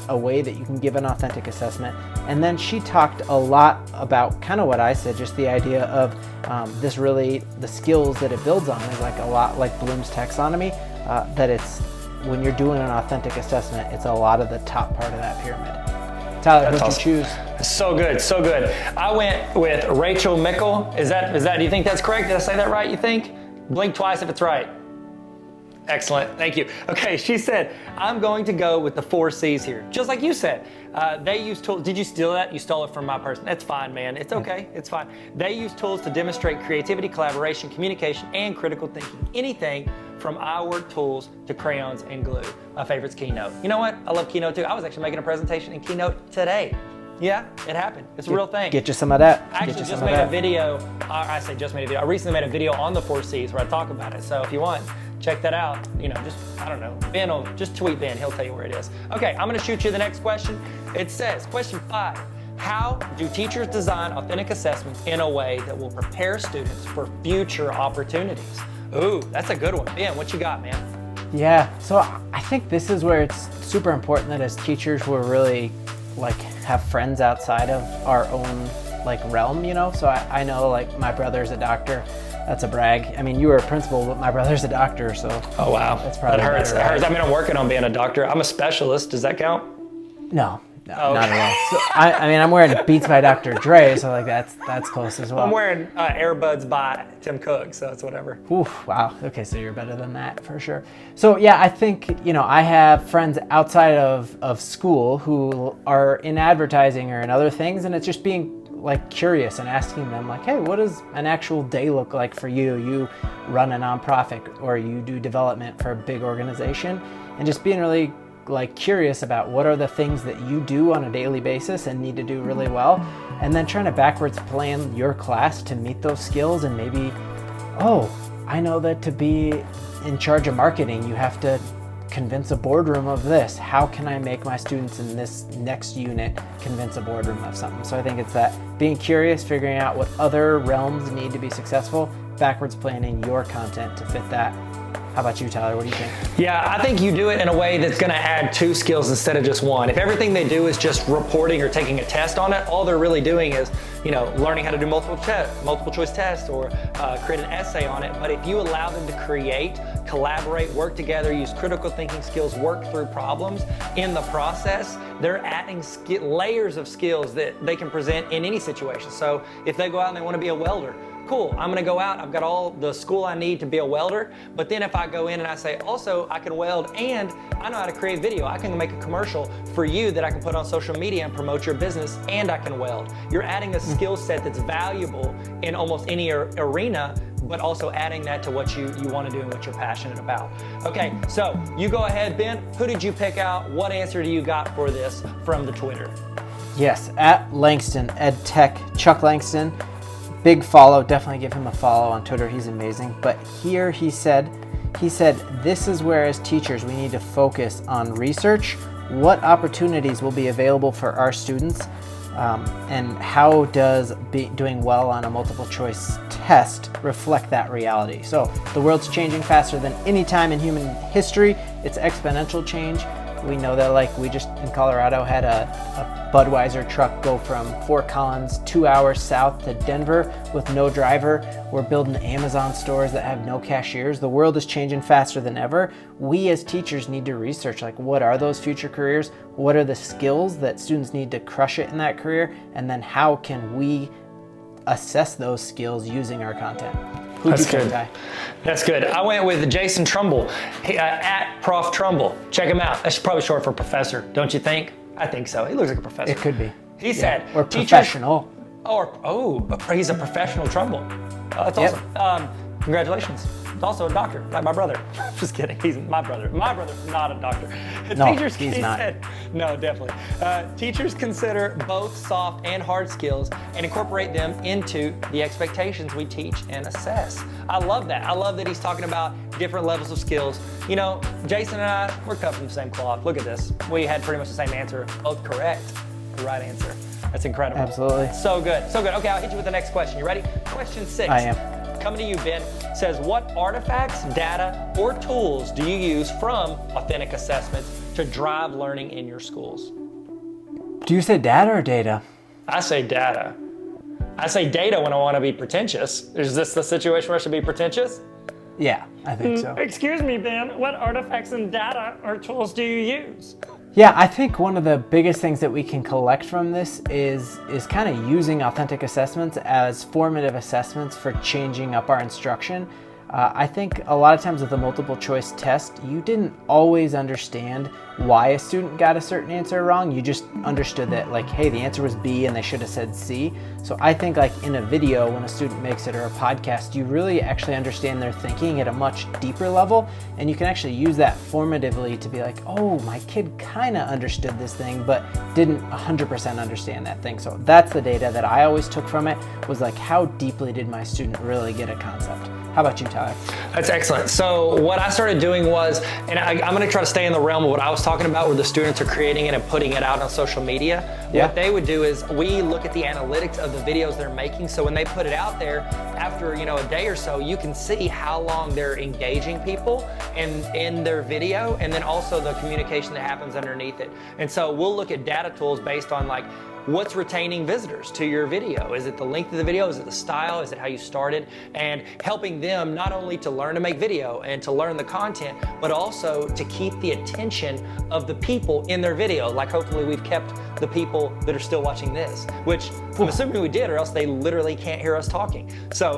Speaker 18: a way that you can give an authentic assessment. And then she talked a lot about kind of what I said, just the idea of the skills that it builds on is a lot like Bloom's taxonomy, that it's, when you're doing an authentic assessment, it's a lot of the top part of that pyramid. Tyler, what'd you choose?
Speaker 1: So good, so good. I went with Rachel Mickle. Is that, do you think that's correct? Did I say that right, you think? Blink twice if it's right. Excellent, thank you. Okay, she said, I'm going to go with the 4 C's here. Just like you said, they use tools. Did you steal that? You stole it from my person. That's fine, man. It's okay, it's fine. They use tools to demonstrate creativity, collaboration, communication, and critical thinking. Anything from iWord tools to crayons and glue. My favorite's Keynote. You know what? I love Keynote too. I was actually making a presentation in Keynote today. Yeah, it happened. It's a real thing.
Speaker 18: Get you some of that.
Speaker 1: I actually just made a video. I say just made a video. I recently made a video on the 4 C's where I talk about it. So if you want, check that out. I don't know. Ben will just tweet Ben. He'll tell you where it is. Okay, I'm going to shoot you the next question. It says, question 5. How do teachers design authentic assessments in a way that will prepare students for future opportunities? Ooh, that's a good one. Ben, what you got, man?
Speaker 18: Yeah, so I think this is where it's super important that as teachers we're really like have friends outside of our own like realm, you know? So I know like my brother's a doctor. That's a brag. I mean, you were a principal, but my brother's a doctor, so.
Speaker 1: Oh, wow.
Speaker 18: That's probably
Speaker 1: that hurts.
Speaker 18: better, right?
Speaker 1: It hurts. I mean, I'm working on being a doctor. I'm a specialist. Does that count?
Speaker 18: No,
Speaker 1: Oh,
Speaker 18: not
Speaker 1: okay.
Speaker 18: at all. So, I mean, I'm wearing Beats by Dr. Dre, so like that's close as well.
Speaker 1: I'm wearing Airbuds by Tim Cook, so it's whatever.
Speaker 18: Oof, wow. Okay, so you're better than that for sure. So yeah, I think, you know, I have friends outside of school who are in advertising or in other things, and it's just being like curious and asking them like, hey, what does an actual day look like for you? You run a nonprofit or you do development for a big organization, and just being really like curious about what are the things that you do on a daily basis and need to do really well, and then trying to backwards plan your class to meet those skills. And maybe, oh, I know that to be in charge of marketing, you have to convince a boardroom of this. How can I make my students in this next unit convince a boardroom of something? So I think it's that being curious, figuring out what other realms need to be successful, backwards planning your content to fit that. How about you, Tyler? What do you think?
Speaker 1: Yeah, I think you do it in a way that's going to add 2 skills instead of just 1. If everything they do is just reporting or taking a test on it, all they're really doing is, you know, learning how to do multiple choice tests or create an essay on it. But if you allow them to create, collaborate, work together, use critical thinking skills, work through problems in the process, they're adding layers of skills that they can present in any situation. So if they go out and they want to be a welder, cool, I'm gonna go out, I've got all the school I need to be a welder, but then if I go in and I say, also, I can weld and I know how to create video, I can make a commercial for you that I can put on social media and promote your business, and I can weld. You're adding a skill set that's valuable in almost any arena, but also adding that to what you want to do and what you're passionate about. Okay, so you go ahead, Ben. Who did you pick out? What answer do you got for this from the Twitter?
Speaker 18: Yes, at Langston, EdTech, Chuck Langston. Big follow, definitely give him a follow on Twitter, he's amazing. But here he said, this is where as teachers we need to focus on research, what opportunities will be available for our students, and how does doing well on a multiple choice test reflect that reality. So the world's changing faster than any time in human history. It's exponential change. We know that, like, we just in Colorado had a Budweiser truck go from Fort Collins 2 hours south to Denver with no driver. We're building Amazon stores that have no cashiers. The world is changing faster than ever. We as teachers need to research, like, what are those future careers? What are the skills that students need to crush it in that career? And then how can we assess those skills using our content?
Speaker 1: That's good. That's good. I went with Jason Trumbull, at Prof Trumbull. Check him out. That's probably short for professor, don't you think? I think so. He looks like a professor.
Speaker 18: It could be.
Speaker 1: He said,
Speaker 18: or professional.
Speaker 1: He's a professional Trumbull. That's awesome. Congratulations. He's also a doctor, like my brother. Just kidding. He's my brother. My brother's not a doctor.
Speaker 18: No,
Speaker 1: Teachers,
Speaker 18: he's not.
Speaker 1: No, definitely. Teachers consider both soft and hard skills and incorporate them into the expectations we teach and assess. I love that. I love that he's talking about different levels of skills. You know, Jason and I, we're cut from the same cloth. Look at this. We had pretty much the same answer, both correct. The right answer. That's incredible.
Speaker 18: Absolutely.
Speaker 1: So good. So good. Okay, I'll hit you with the next question. You ready? Question 6.
Speaker 18: I am.
Speaker 1: Coming to you, Ben, says, what artifacts, data, or tools do you use from authentic assessments to drive learning in your schools?
Speaker 18: Do you say data or data?
Speaker 1: I say data. I say data when I want to be pretentious. Is this the situation where I should be pretentious?
Speaker 18: Yeah, I think so.
Speaker 1: Excuse me, Ben, what artifacts and data or tools do you use?
Speaker 18: Yeah, I think one of the biggest things that we can collect from this is kind of using authentic assessments as formative assessments for changing up our instruction. I think a lot of times with the multiple choice test, you didn't always understand why a student got a certain answer wrong. You just understood that, like, hey, the answer was B and they should have said C. So I think, like, in a video, when a student makes it, or a podcast, you really actually understand their thinking at a much deeper level, and you can actually use that formatively to be like, oh, my kid kind of understood this thing but didn't 100% understand that thing. So that's the data that I always took from it, was like, how deeply did my student really get a concept? How about you, Tyler?
Speaker 1: That's excellent. So what I started doing was, and I'm going to try to stay in the realm of what I was talking about, where the students are creating it and putting it out on social media.
Speaker 18: Yeah.
Speaker 1: What they would do is we look at the analytics of the videos they're making. So when they put it out there, after a day or so, you can see how long they're engaging people in their video, and then also the communication that happens underneath it. And so we'll look at data tools based on like, what's retaining visitors to your video? Is it the length of the video? Is it the style? Is it how you started? And helping them not only to learn to make video and to learn the content, but also to keep the attention of the people in their video. Like hopefully we've kept the people that are still watching this, which I'm assuming we did, or else they literally can't hear us talking. So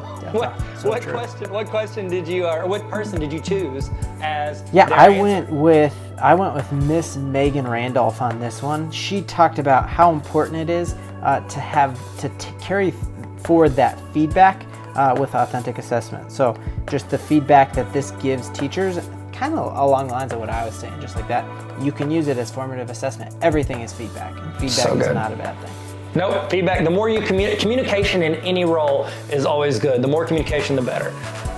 Speaker 1: what question did you, or what person did you choose as
Speaker 18: Yeah,
Speaker 1: their
Speaker 18: I
Speaker 1: answer?
Speaker 18: went with Miss Megan Randolph on this one. She talked about how important it is to carry forward that feedback with authentic assessment. So just the feedback that this gives teachers, kind of along the lines of what I was saying, just like that. You can use it as formative assessment. Everything is feedback, and feedback is not a bad thing.
Speaker 1: No, feedback, the more you communication in any role is always good. The more communication, the better.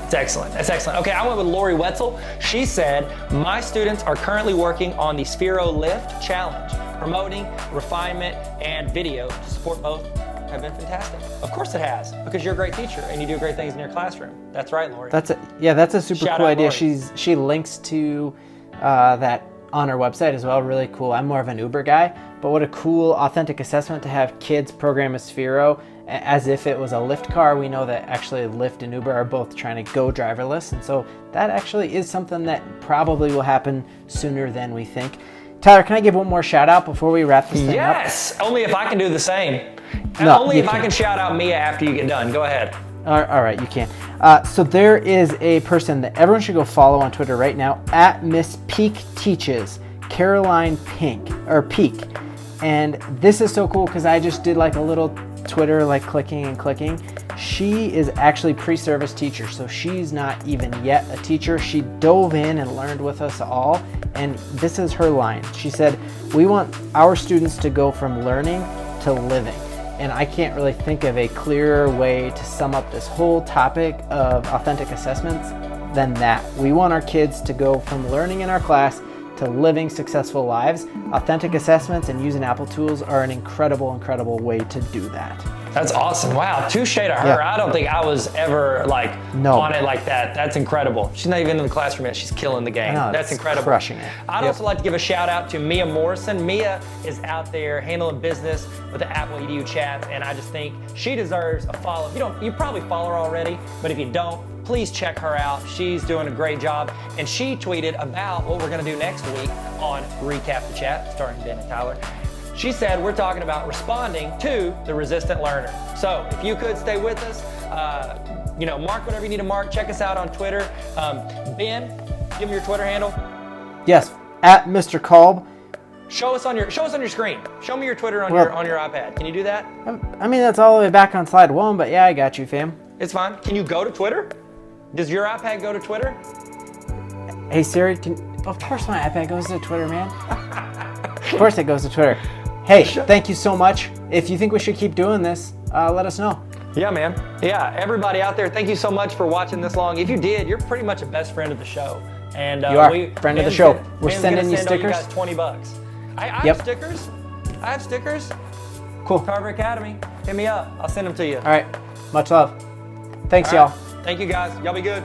Speaker 1: It's excellent. That's excellent. Okay, I went with Lori Wetzel. She said, my students are currently working on the Sphero Lift Challenge. Promoting, refinement, and video to support both have been fantastic. Of course it has, because you're a great teacher and you do great things in your classroom. That's right, Lori.
Speaker 18: That's a super
Speaker 1: Shout
Speaker 18: cool
Speaker 1: out,
Speaker 18: idea.
Speaker 1: Lori.
Speaker 18: She links to that on her website as well. Really cool. I'm more of an Uber guy, but what a cool authentic assessment to have kids program a Sphero as if it was a Lyft car. We know that actually Lyft and Uber are both trying to go driverless, and so that actually is something that probably will happen sooner than we think. Tyler, can I give one more shout out before we wrap this thing up?
Speaker 1: Yes, only if I can do the same.
Speaker 18: No,
Speaker 1: only
Speaker 18: you
Speaker 1: if I
Speaker 18: can't.
Speaker 1: can shout out Mia after you get done. Go ahead.
Speaker 18: All right, you can. So there is a person that everyone should go follow on Twitter right now, at Miss Peak Teaches, Caroline Peak. And this is so cool because I just did like a little Twitter like clicking and clicking. She is actually pre-service teacher, so she's not even yet a teacher. She dove in and learned with us all, and this is her line. She said, we want our students to go from learning to living. And I can't really think of a clearer way to sum up this whole topic of authentic assessments than that. We want our kids to go from learning in our class to living successful lives. Authentic assessments and using Apple tools are an incredible, incredible way to do that.
Speaker 1: That's awesome. Wow, touche to her.
Speaker 18: Yeah.
Speaker 1: I don't think I was ever on it like that. That's incredible. She's not even in the classroom yet. She's killing the game.
Speaker 18: I know,
Speaker 1: That's
Speaker 18: it's
Speaker 1: incredible.
Speaker 18: crushing it.
Speaker 1: I'd also like to give a shout out to Mia Morrison. Mia is out there handling business with the Apple EDU chats, and I just think she deserves a follow. You probably follow her already, but if you don't, please check her out. She's doing a great job, and she tweeted about what we're going to do next week on Recap the Chat, starring Ben and Tyler. She said we're talking about responding to the resistant learner. So if you could stay with us, mark whatever you need to mark. Check us out on Twitter. Ben, give me your Twitter handle.
Speaker 18: Yes, at Mr. Kolb.
Speaker 1: Show us on your screen. Show me your Twitter on your iPad. Can you do that?
Speaker 18: I mean, that's all the way back on slide 1, but yeah, I got you, fam.
Speaker 1: It's fine. Can you go to Twitter? Does your iPad go to Twitter?
Speaker 18: Hey Siri, of course my iPad goes to Twitter, man. Of course it goes to Twitter. Hey, thank you so much. If you think we should keep doing this, let us know.
Speaker 1: Yeah, man. Yeah, everybody out there, thank you so much for watching this long. If you did, you're pretty much a best friend of the show. And
Speaker 18: you are friend of the show. We're sending you stickers.
Speaker 1: You guys $20. I have stickers. I have stickers.
Speaker 18: Cool.
Speaker 1: Tarver Academy. Hit me up. I'll send them to you.
Speaker 18: All right. Much love. Thanks,
Speaker 1: All right.
Speaker 18: y'all.
Speaker 1: Thank you, guys. Y'all be good.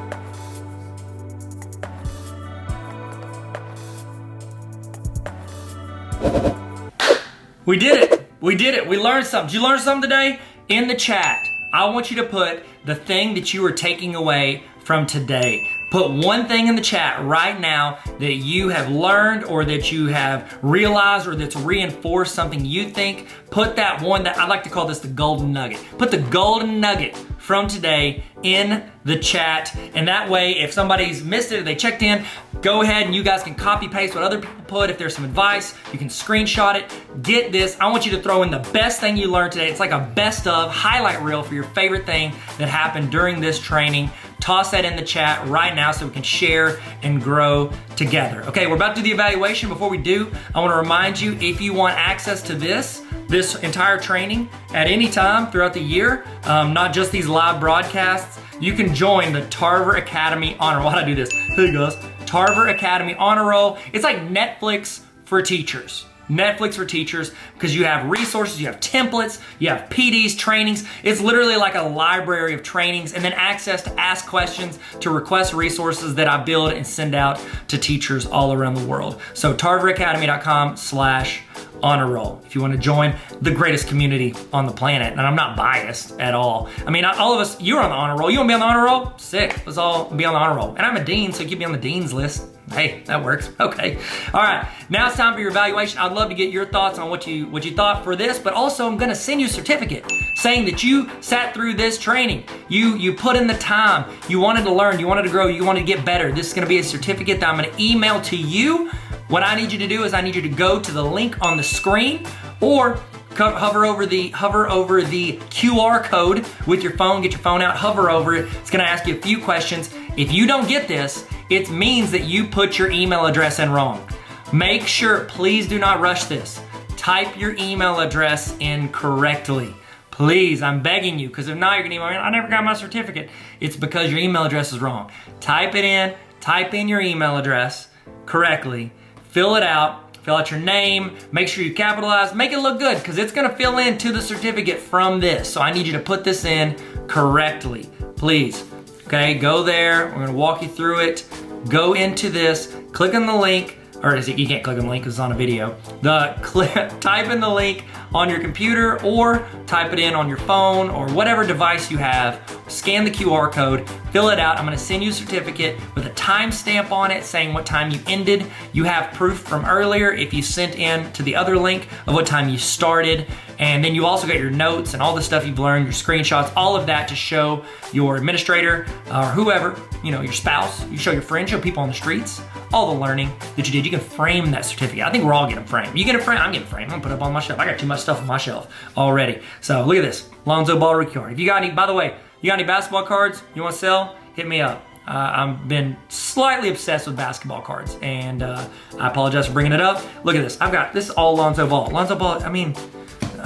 Speaker 1: We did it. We did it. We learned something. Did you learn something today? In the chat, I want you to put the thing that you are taking away from today. Put one thing in the chat right now that you have learned or that you have realized or that's reinforced something you think. Put that one that I like to call this the golden nugget. Put the golden nugget from today in the chat. And that way, if somebody's missed it or they checked in, go ahead and you guys can copy paste what other people put. If there's some advice, you can screenshot it. Get this. I want you to throw in the best thing you learned today. It's like a best of highlight reel for your favorite thing that happened during this training. Toss that in the chat right now so we can share and grow together. Okay, we're about to do the evaluation. Before we do, I want to remind you, if you want access to this, this entire training at any time throughout the year, not just these live broadcasts, you can join the Tarver Academy Honor Roll. Why'd I do this? Hey guys, Tarver Academy Honor Roll. It's like Netflix for teachers. Netflix for teachers, because you have resources, you have templates, you have PDs, trainings. It's literally like a library of trainings, and then access to ask questions, to request resources that I build and send out to teachers all around the world. So tarveracademy.com/honor roll if you want to join the greatest community on the planet. And I'm not biased at all. I mean, all of us, you're on the honor roll. You want to be on the honor roll? Sick. Let's all be on the honor roll. And I'm a dean, so keep me on the dean's list. Hey, that works. Okay. All right. Now it's time for your evaluation. I'd love to get your thoughts on what you thought for this, but also I'm going to send you a certificate saying that you sat through this training. You put in the time. You wanted to learn. You wanted to grow. You wanted to get better. This is going to be a certificate that I'm going to email to you. What I need you to do is I need you to go to the link on the screen, or hover over the QR code with your phone. Get your phone out, hover over it. It's going to ask you a few questions. If you don't get this, it means that you put your email address in wrong. Make sure, please do not rush this. Type your email address in correctly. Please, I'm begging you, because if not, you're gonna email me, I never got my certificate. It's because your email address is wrong. Type in your email address correctly, fill it out, fill out your name, make sure you capitalize, make it look good, because it's gonna fill into the certificate from this. So I need you to put this in correctly, please. Okay, go there, we're gonna walk you through it. Go into this, click on the link, or you can't click on the link because it's on a video. Type in the link on your computer, or type it in on your phone, or whatever device you have. Scan the QR code, fill it out. I'm gonna send you a certificate with a timestamp on it saying what time you ended. You have proof from earlier if you sent in to the other link of what time you started. And then you also got your notes and all the stuff you've learned, your screenshots, all of that to show your administrator or whoever, your spouse. You show your friends, show people on the streets, all the learning that you did. You can frame that certificate. I think we're all getting framed. You get it framed? I'm getting framed. I'm gonna put it up on my shelf. I got too much stuff on my shelf already. So look at this, Lonzo Ball rookie card. If you got any, by the way, you got any basketball cards you want to sell? Hit me up. I've been slightly obsessed with basketball cards, and I apologize for bringing it up. Look at this. This is all Lonzo Ball. Lonzo Ball, I mean,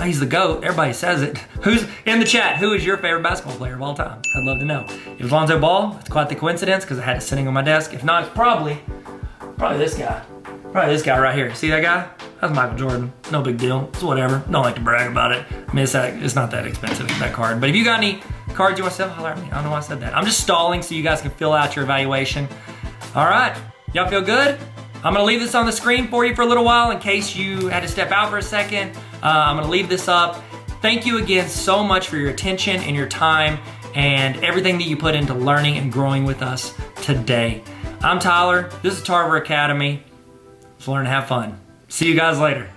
Speaker 1: he's the GOAT. Everybody says it. Who's in the chat? Who is your favorite basketball player of all time? I'd love to know. If it's Lonzo Ball, it's quite the coincidence because I had it sitting on my desk. If not, it's probably this guy. Probably this guy right here. See that guy? That's Michael Jordan. No big deal. It's whatever. Don't like to brag about it. I mean, it's not that expensive, that card. But if you got any cards you want to sell, holler at me. I don't know why I said that. I'm just stalling so you guys can fill out your evaluation. All right. Y'all feel good? I'm going to leave this on the screen for you for a little while in case you had to step out for a second. I'm going to leave this up. Thank you again so much for your attention and your time and everything that you put into learning and growing with us today. I'm Tyler. This is Tarver Academy. Let's learn and have fun. See you guys later.